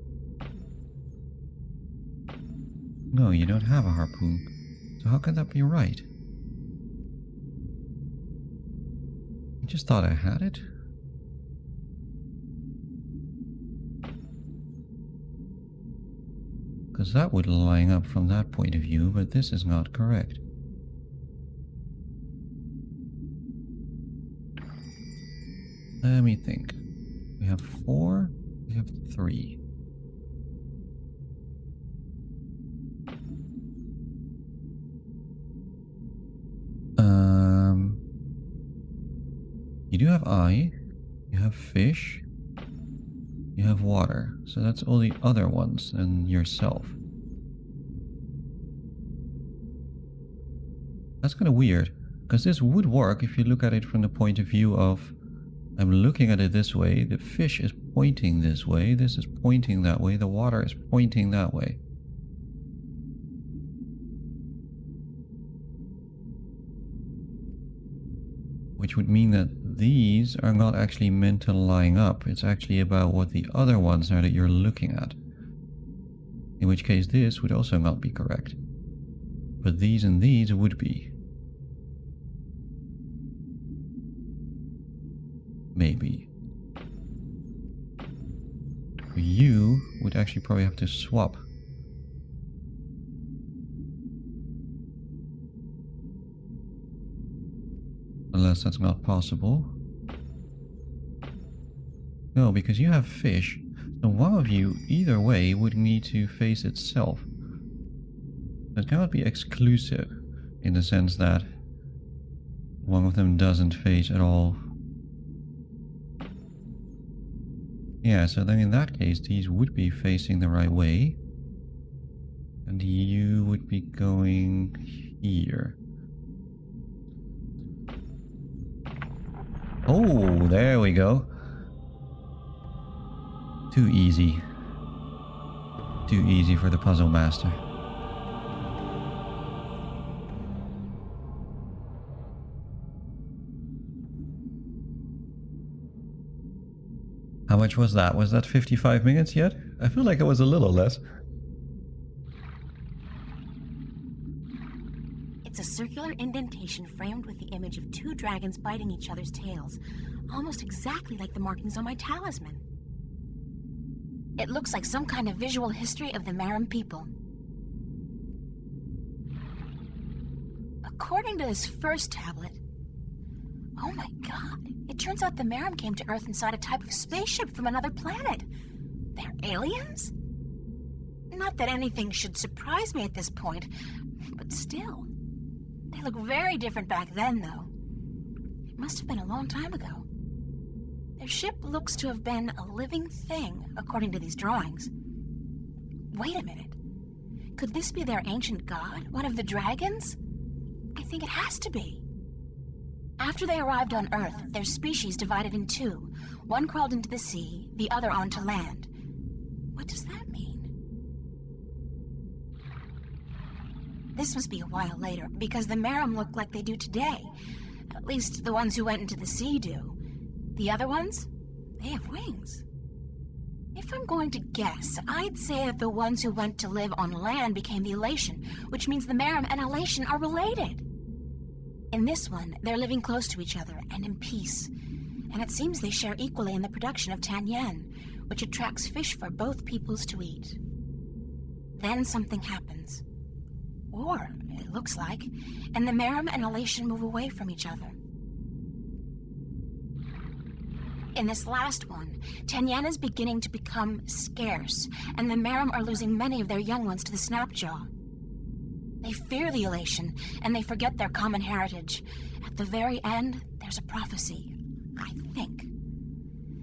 No, you don't have a harpoon. So how can that be right? I just thought I had it. Because that would line up from that point of view, but this is not correct. Let me think. We have 4, we have 3. You do have eye, you have fish, you have water, so that's all the other ones and yourself. That's kind of weird, because this would work if you look at it from the point of view of I'm looking at it this way, the fish is pointing this way, this is pointing that way, the water is pointing that way. Which would mean that these are not actually meant to line up. It's actually about what the other ones are that you're looking at. In which case this would also not be correct. But these and these would be. Maybe. You would actually probably have to swap. Unless that's not possible. No, because you have fish. So one of you, either way, would need to face itself. It cannot be exclusive, in the sense that one of them doesn't face at all. Yeah, so then in that case, these would be facing the right way. And you would be going here. Oh, there we go. Too easy. Too easy for the puzzle master. How much was that? Was that 55 minutes yet? I feel like it was a little less. It's a circular indentation framed with the image of two dragons biting each other's tails, almost exactly like the markings on my talisman. It looks like some kind of visual history of the Maram people. According to this first tablet, oh my god, it turns out the Maram came to Earth inside a type of spaceship from another planet. They're aliens? Not that anything should surprise me at this point, but still. They look very different back then, though. It must have been a long time ago. Their ship looks to have been a living thing, according to these drawings. Wait a minute. Could this be their ancient god, one of the dragons? I think it has to be. After they arrived on Earth, their species divided in two. One crawled into the sea, the other onto land. What does that mean? This must be a while later, because the Maram look like they do today. At least the ones who went into the sea do. The other ones? They have wings. If I'm going to guess, I'd say that the ones who went to live on land became the Elation, which means the Maram and Elation are related. In this one, they're living close to each other and in peace. And it seems they share equally in the production of Tanyan, which attracts fish for both peoples to eat. Then something happens. War, it looks like, and the Maram and Elation move away from each other. In this last one, Tanyan is beginning to become scarce, and the Maram are losing many of their young ones to the Snapjaw. They fear the Elation, and they forget their common heritage. At the very end, there's a prophecy, I think.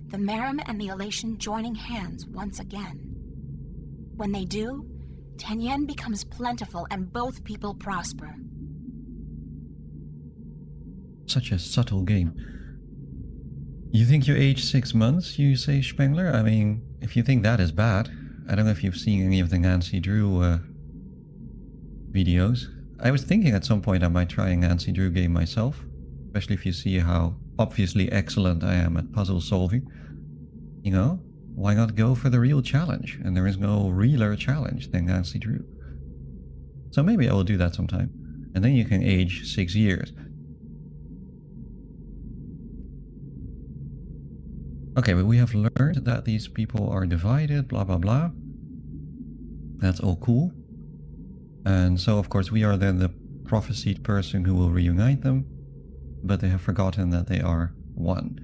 The Maram and the Elation joining hands once again. When they do, Tanyan becomes plentiful and both people prosper. Such a subtle game. You think you aged 6 months, you say, Spengler? I mean, if you think that is bad, I don't know if you've seen any of the Nancy Drew videos. I was thinking at some point I might try a Nancy Drew game myself, especially if you see how obviously excellent I am at puzzle solving. You know, why not go for the real challenge? And there is no realer challenge than Nancy Drew. So maybe I will do that sometime. And then you can age 6 years. Okay, but we have learned that these people are divided, blah blah blah. That's all cool. And so of course we are then the prophesied person who will reunite them, but they have forgotten that they are one.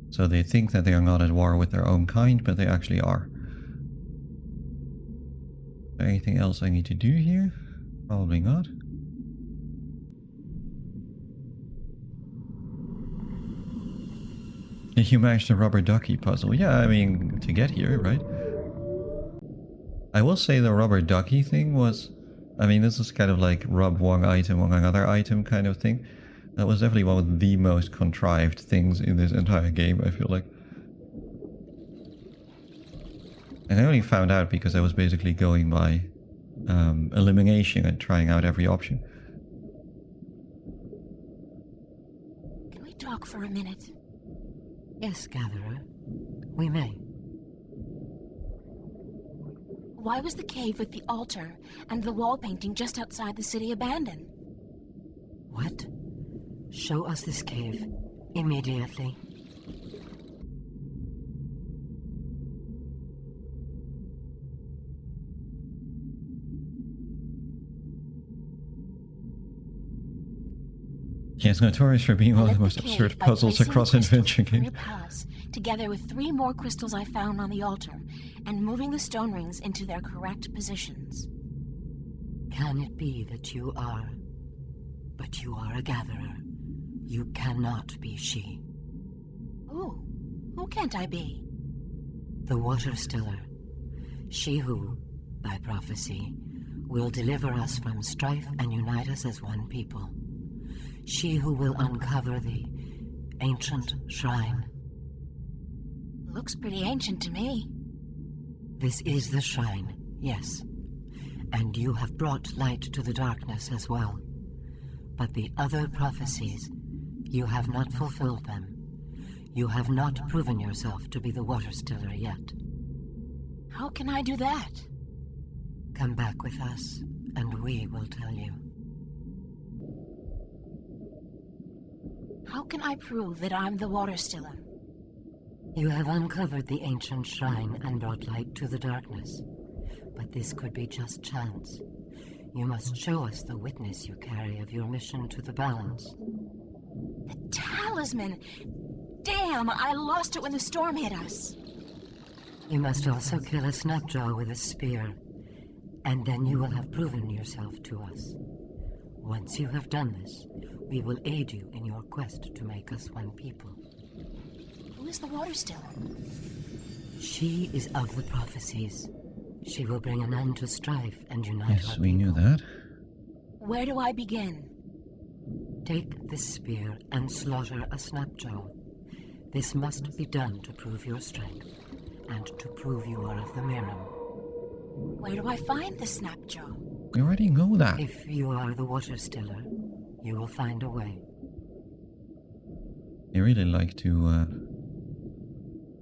So they think that they are not at war with their own kind, but they actually are. Anything else I need to do here? Probably not. Did you manage the rubber ducky puzzle? Yeah, I mean, to get here, right? I will say the rubber ducky thing was... I mean, this is kind of like rub one item on another item kind of thing. That was definitely one of the most contrived things in this entire game, I feel like. And I only found out because I was basically going by elimination and trying out every option. talk for a minute? Yes, Gatherer. We may. Why was the cave with the altar and the wall painting just outside the city abandoned? What? Show us this cave. Immediately. Yeah, it's notorious for being one of the most absurd puzzles across adventure games. Palace, together with 3 more crystals I found on the altar, and moving the stone rings into their correct positions. Can it be that you are... But you are a gatherer. You cannot be she. Who can't I be? The Water Stiller. She who, by prophecy, will deliver us from strife and unite us as one people. She who will uncover the ancient shrine. Looks pretty ancient to me. This is the shrine, yes. And you have brought light to the darkness as well. But the other prophecies, you have not fulfilled them. You have not proven yourself to be the Water Stiller yet. How can I do that? Come back with us, and we will tell you. How can I prove that I'm the Water Stiller? You have uncovered the ancient shrine and brought light to the darkness. But this could be just chance. You must show us the witness you carry of your mission to the balance. The talisman! Damn, I lost it when the storm hit us. You must also kill a snapjaw with a spear, and then you will have proven yourself to us. Once you have done this, we will aid you in your quest to make us one people. Who is the Water Stiller? She is of the prophecies. She will bring an end to strife and unite our Yes, we people. knew that. Where do I begin? Take this spear and slaughter a snapjaw. This must be done to prove your strength, and to prove you are of the Miram. Where do I find the Snapjaw? We already know that. If you are the Water Stiller, you will find a way. They really like to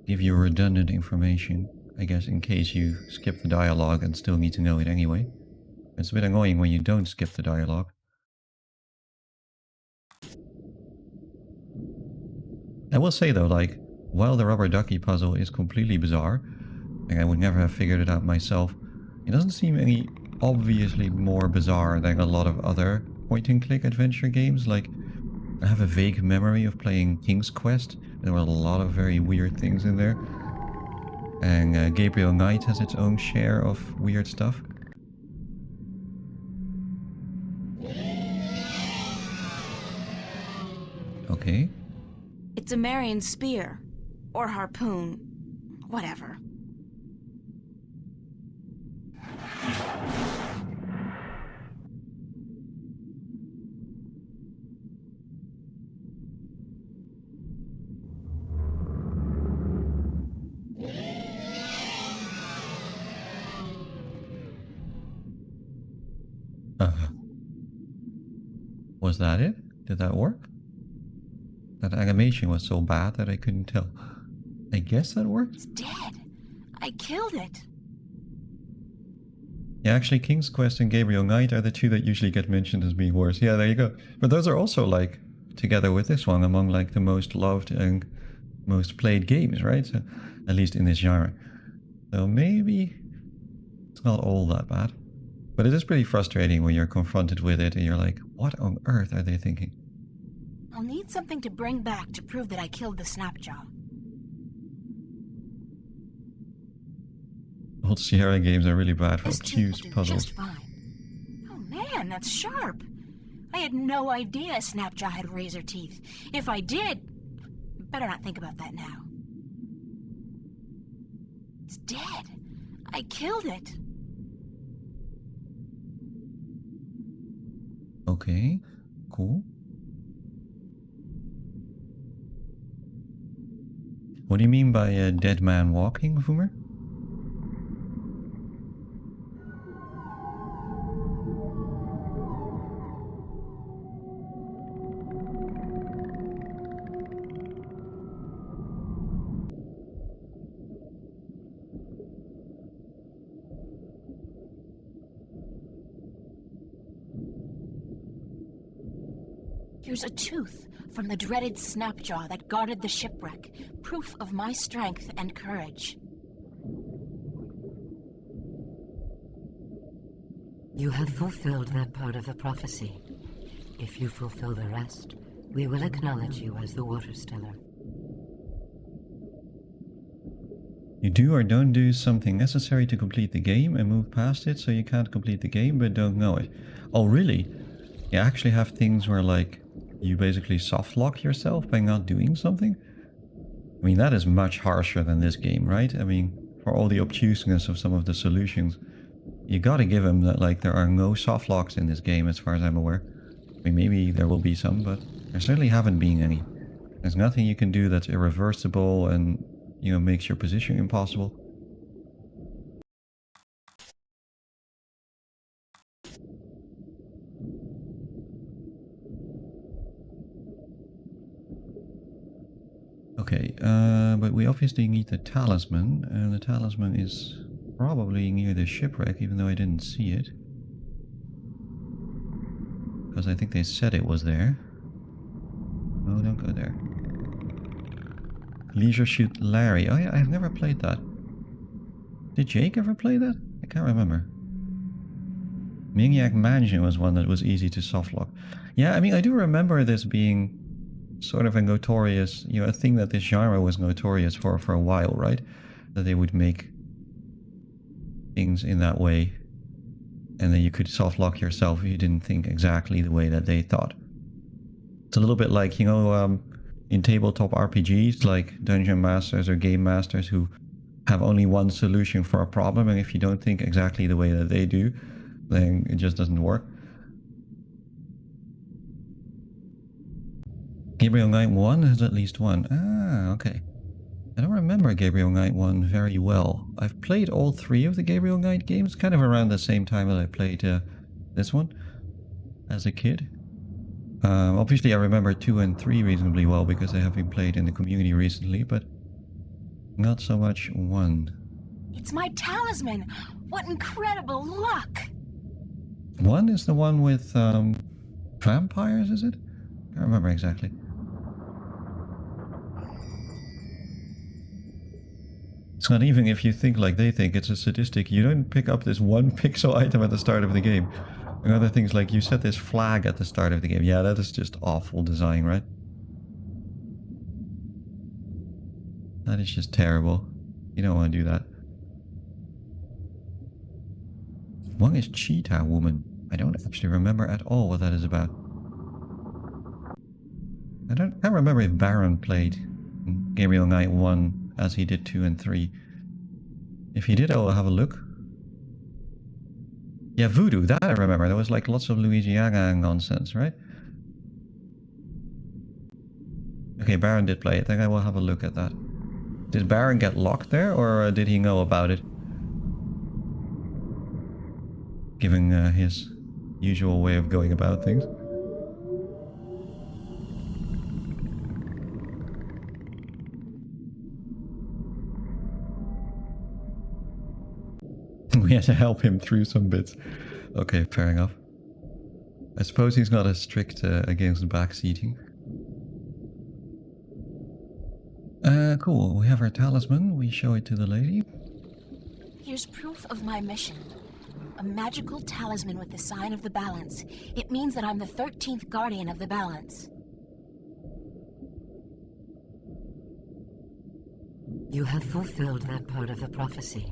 give you redundant information, I guess, in case you skip the dialogue and still need to know it anyway. It's a bit annoying when you don't skip the dialogue. I will say though, like, while the rubber ducky puzzle is completely bizarre, like I would never have figured it out myself, it doesn't seem any obviously more bizarre than a lot of other point-and-click adventure games. Like, I have a vague memory of playing King's Quest. There were a lot of very weird things in there. And Gabriel Knight has its own share of weird stuff. Okay. It's a Marian spear. Or harpoon. Whatever. Was that it? Did that work? That animation was so bad that I couldn't tell. I guess that worked? It's dead. I killed it. Yeah, actually, King's Quest and Gabriel Knight are the two that usually get mentioned as being worse. Yeah, there you go. But those are also, like, together with this one, among, like, the most loved and most played games, right? So, at least in this genre. So maybe it's not all that bad. But it is pretty frustrating when you're confronted with it and you're like, what on earth are they thinking? I'll need something to bring back to prove that I killed the Snapjaw. Old Sierra games are really bad for obtuse puzzles. Just fine. Oh man, that's sharp. I had no idea a Snapjaw had razor teeth. If I did, better not think about that now. It's dead. I killed it. Okay, cool. What do you mean by a dead man walking, Voomer? Here's a tooth from the dreaded Snapjaw that guarded the shipwreck. Proof of my strength and courage. You have fulfilled that part of the prophecy. If you fulfill the rest, we will acknowledge you as the Water Stiller. You do or don't do something necessary to complete the game and move past it, so you can't complete the game but don't know it. Oh really? You actually have things where like you basically soft lock yourself by not doing something? I mean, that is much harsher than this game, right? I mean, for all the obtuseness of some of the solutions, you gotta give him that like there are no soft locks in this game as far as I'm aware. I mean, maybe there will be some, but there certainly haven't been any. There's nothing you can do that's irreversible and, you know, makes your position impossible. Okay, but we obviously need the talisman, and the talisman is probably near the shipwreck, even though I didn't see it. Because I think they said it was there. No, don't go there. Leisure Suit Larry. Oh yeah, I've never played that. Did Jake ever play that? I can't remember. Maniac Mansion was one that was easy to softlock. Yeah, I mean, I do remember this being sort of a notorious, you know, a thing that this genre was notorious for a while, right? That they would make things in that way, and then you could softlock yourself if you didn't think exactly the way that they thought. It's a little bit like, you know, in tabletop RPGs, like dungeon masters or game masters who have only one solution for a problem, and if you don't think exactly the way that they do, then it just doesn't work. Gabriel Knight 1 has at least one. Ah, okay. I don't remember Gabriel Knight 1 very well. I've played all three of the Gabriel Knight games, kind of around the same time that I played this one as a kid. Obviously I remember 2 and 3 reasonably well because they have been played in the community recently, but not so much 1. It's my talisman! What incredible luck! 1 is the one with vampires, is it? I don't remember exactly. It's not even if you think like they think, it's a statistic. You don't pick up this one pixel item at the start of the game. And other things like you set this flag at the start of the game. Yeah, that is just awful design, right? That is just terrible. You don't want to do that. One is Cheetah Woman. I don't actually remember at all what that is about. I can't remember if Baron played Gabriel Knight 1 as he did 2 and 3. If he did, I will have a look. Yeah, Voodoo, that I remember. There was like lots of Louisiana nonsense, right? Okay, Baron did play it. I think I will have a look at that. Did Baron get locked there, or did he know about it? Given his usual way of going about things. We had to help him through some bits. Okay, fair enough. I suppose he's not as strict against backseating. Cool. We have our talisman. We show it to the lady. Here's proof of my mission. A magical talisman with the sign of the balance. It means that I'm the 13th guardian of the balance. You have fulfilled that part of the prophecy.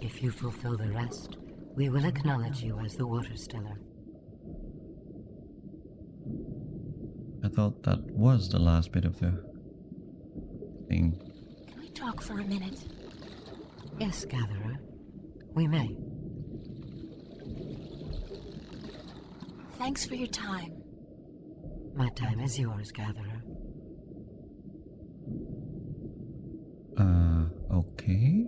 If you fulfill the rest, we will acknowledge you as the Water Stiller. I thought that was the last bit of the thing. Can we talk for a minute? Yes, Gatherer. We may. Thanks for your time. My time is yours, Gatherer. Okay.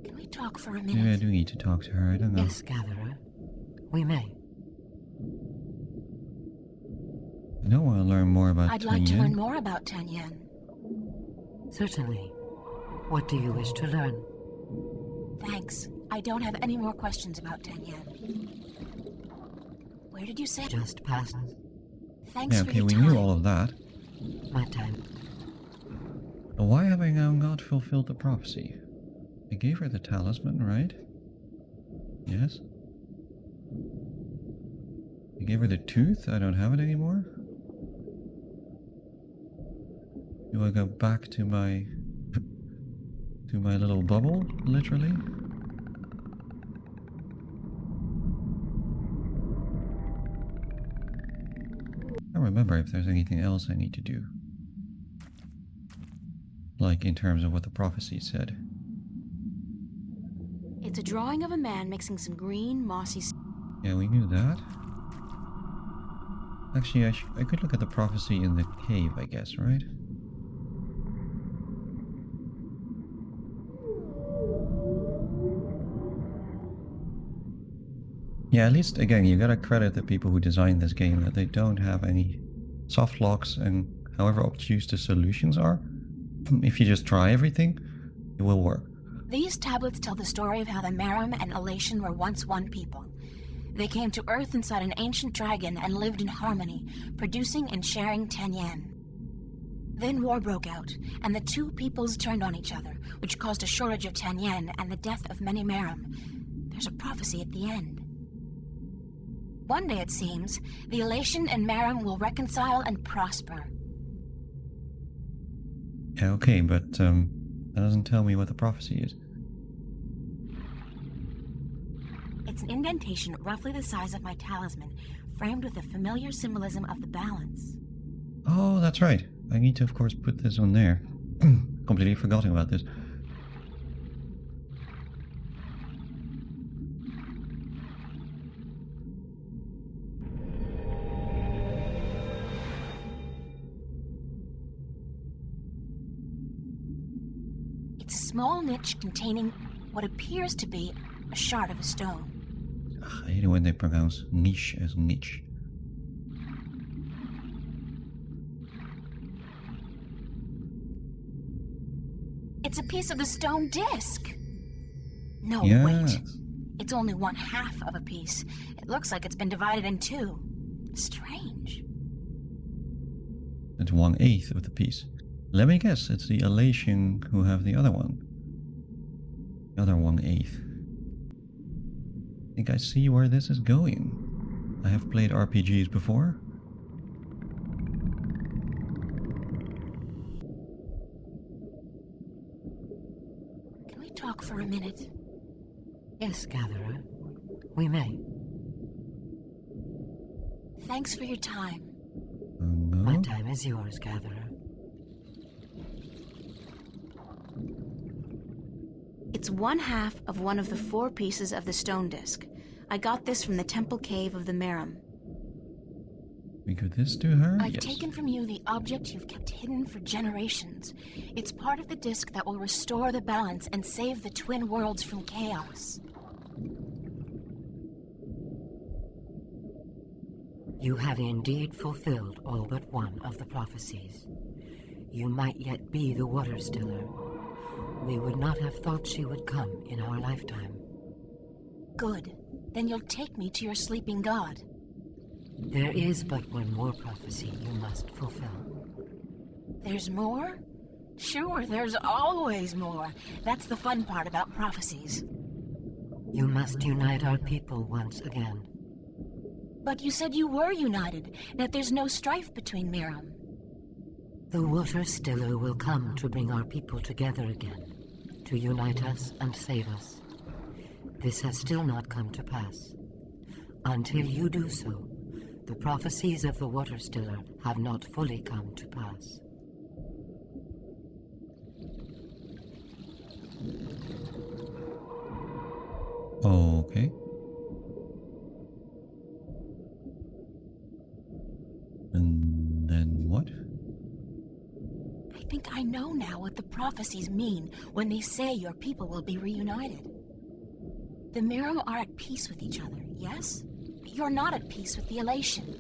Can we talk for a Maybe minute? I do need to talk to her, I don't know. Yes, Gatherer. We may. I don't want to learn more about I'd like to Tanyan. learn more about Tanyan. Certainly. What do you wish to learn? Thanks. I don't have any more questions about Tanyan. Where did you say? Just past. Thanks Yeah, for okay, your we time. knew all of that. My time. But why have I now not fulfilled the prophecy? I gave her the talisman, right? Yes. I gave her the tooth? I don't have it anymore? Do I go back to my... to my little bubble, literally? I don't remember if there's anything else I need to do. Like in terms of what the prophecy said. It's a drawing of a man mixing some green, mossy... Yeah, we knew that. Actually, I could look at the prophecy in the cave, I guess, right? Yeah, at least, again, you gotta credit the people who designed this game that they don't have any soft locks, and however obtuse the solutions are, if you just try everything, it will work. These tablets tell the story of how the Merim and Elation were once one people. They came to Earth inside an ancient dragon and lived in harmony, producing and sharing Tenyen. Then war broke out, and the two peoples turned on each other, which caused a shortage of Tenyen and the death of many Merim. There's a prophecy at the end. One day, it seems, the Elation and Merim will reconcile and prosper. Yeah, okay, but that doesn't tell me what the prophecy is. It's an indentation roughly the size of my talisman, framed with the familiar symbolism of the balance. Oh, that's right. I need to, of course, put this on there. Completely forgotten about this. It's a small niche containing what appears to be a shard of a stone. I hate it when they pronounce niche as niche. It's a piece of the stone disc. No, Yes. wait. It's only one half of a piece. It looks like it's been divided in two. Strange. It's 1/8 of the piece. Let me guess, it's the Elation who have the other one. The other 1/8. I think I see where this is going. I have played RPGs before. Can we talk for a minute? Yes, Gatherer. We may. Thanks for your time. My time is yours, Gatherer. It's one half of one of the 4 pieces of the stone disc. I got this from the temple cave of the Merim. We give this to her? I've Yes. taken from you the object you've kept hidden for generations. It's part of the disc that will restore the balance and save the twin worlds from chaos. You have indeed fulfilled all but one of the prophecies. You might yet be the Water Stiller. We would not have thought she would come in our lifetime. Good. Then you'll take me to your sleeping god. There is but one more prophecy you must fulfill. There's more? Sure, there's always more. That's the fun part about prophecies. You must unite our people once again. But you said you were united, that there's no strife between Merim. The Water Stiller will come to bring our people together again, to unite us and save us. This has still not come to pass. Until you do so, the prophecies of the Water Stiller have not fully come to pass. Okay. And then what? I think I know now what the prophecies mean when they say your people will be reunited. The Merim are at peace with each other, yes? You're not at peace with the Elation,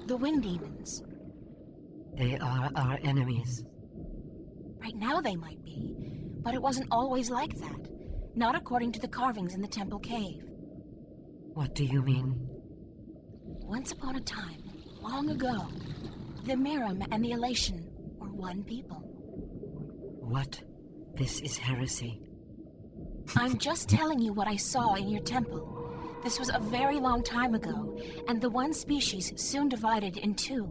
the Wind Demons. They are our enemies. Right now they might be, but it wasn't always like that. Not according to the carvings in the temple cave. What do you mean? Once upon a time, long ago, the Miram and the Elation were one people. What? This is heresy. I'm just telling you what I saw in your temple. This was a very long time ago, and the one species soon divided in two.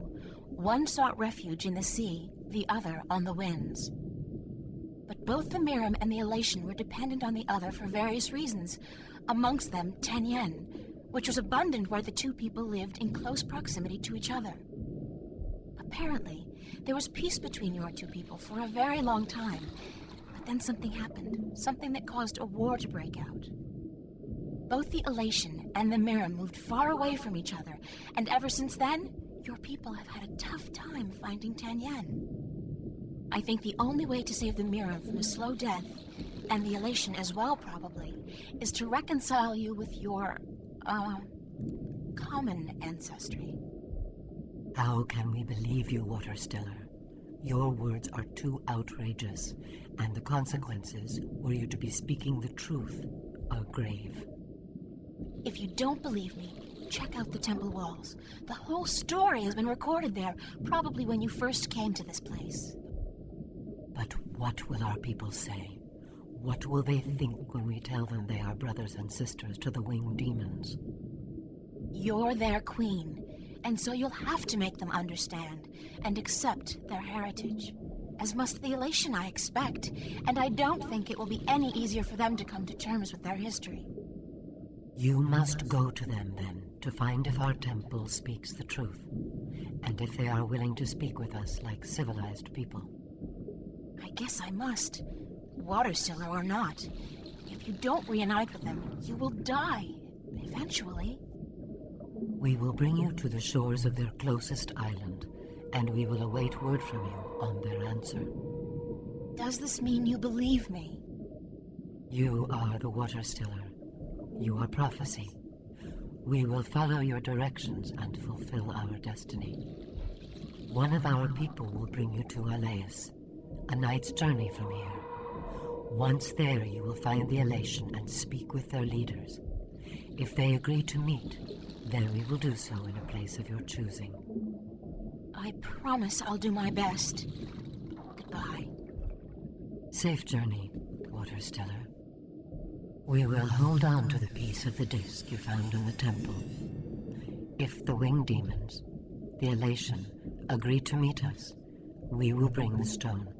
One sought refuge in the sea, the other on the winds. But both the Miram and the Elation were dependent on the other for various reasons, amongst them Tenyen, which was abundant where the two people lived in close proximity to each other. Apparently, there was peace between your two people for a very long time, but then something happened, something that caused a war to break out. Both the Elation and the Miram moved far away from each other, and ever since then, your people have had a tough time finding Tenyen. I think the only way to save the Miram from a slow death, and the Elation as well probably, is to reconcile you with your, common ancestry. How can we believe you, Waterstiller? Your words are too outrageous, and the consequences, were you to be speaking the truth, are grave. If you don't believe me, check out the temple walls. The whole story has been recorded there, probably when you first came to this place. But what will our people say? What will they think when we tell them they are brothers and sisters to the winged demons? You're their queen, and so you'll have to make them understand and accept their heritage. As must the Elation, I expect, and I don't think it will be any easier for them to come to terms with their history. You must go to them, then, to find if our temple speaks the truth, and if they are willing to speak with us like civilized people. I guess I must, Waterstiller or not. If you don't reunite with them, you will die, eventually. We will bring you to the shores of their closest island, and we will await word from you on their answer. Does this mean you believe me? You are the Waterstiller. You are prophecy. We will follow your directions and fulfill our destiny. One of our people will bring you to Alais, a night's journey from here. Once there, you will find the Elation and speak with their leaders. If they agree to meet, then we will do so in a place of your choosing. I promise I'll do my best. Goodbye. Safe journey, Waterstiller. We will hold on to the piece of the disc you found in the temple. If the winged demons, the Elation, agree to meet us, we will bring the stone.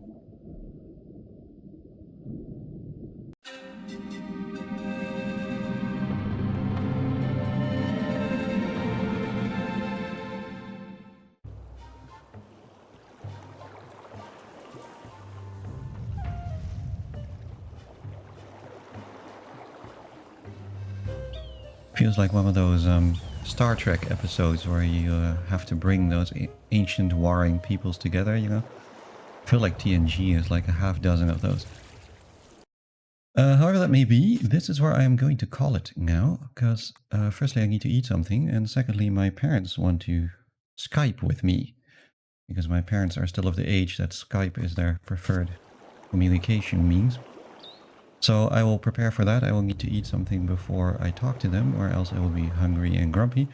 Feels like one of those Star Trek episodes where you have to bring those ancient warring peoples together, you know? I feel like TNG is like a half dozen of those. However that may be, this is where I am going to call it now, because firstly I need to eat something, and secondly my parents want to Skype with me, because my parents are still of the age that Skype is their preferred communication means. So I will prepare for that. I will need to eat something before I talk to them, or else I will be hungry and grumpy.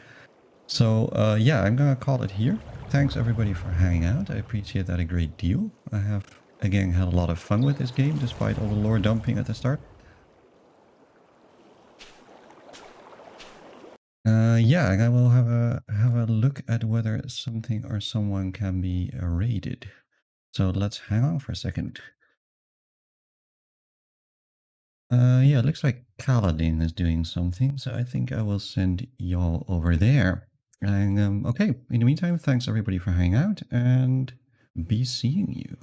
So yeah, I'm gonna call it here. Thanks everybody for hanging out. I appreciate that a great deal. I have, again, had a lot of fun with this game, despite all the lore dumping at the start. Yeah, I will have a look at whether something or someone can be raided. So let's hang on for a second. Yeah, it looks like Kaladin is doing something, so I think I will send y'all over there. And okay, in the meantime, thanks everybody for hanging out, and be seeing you.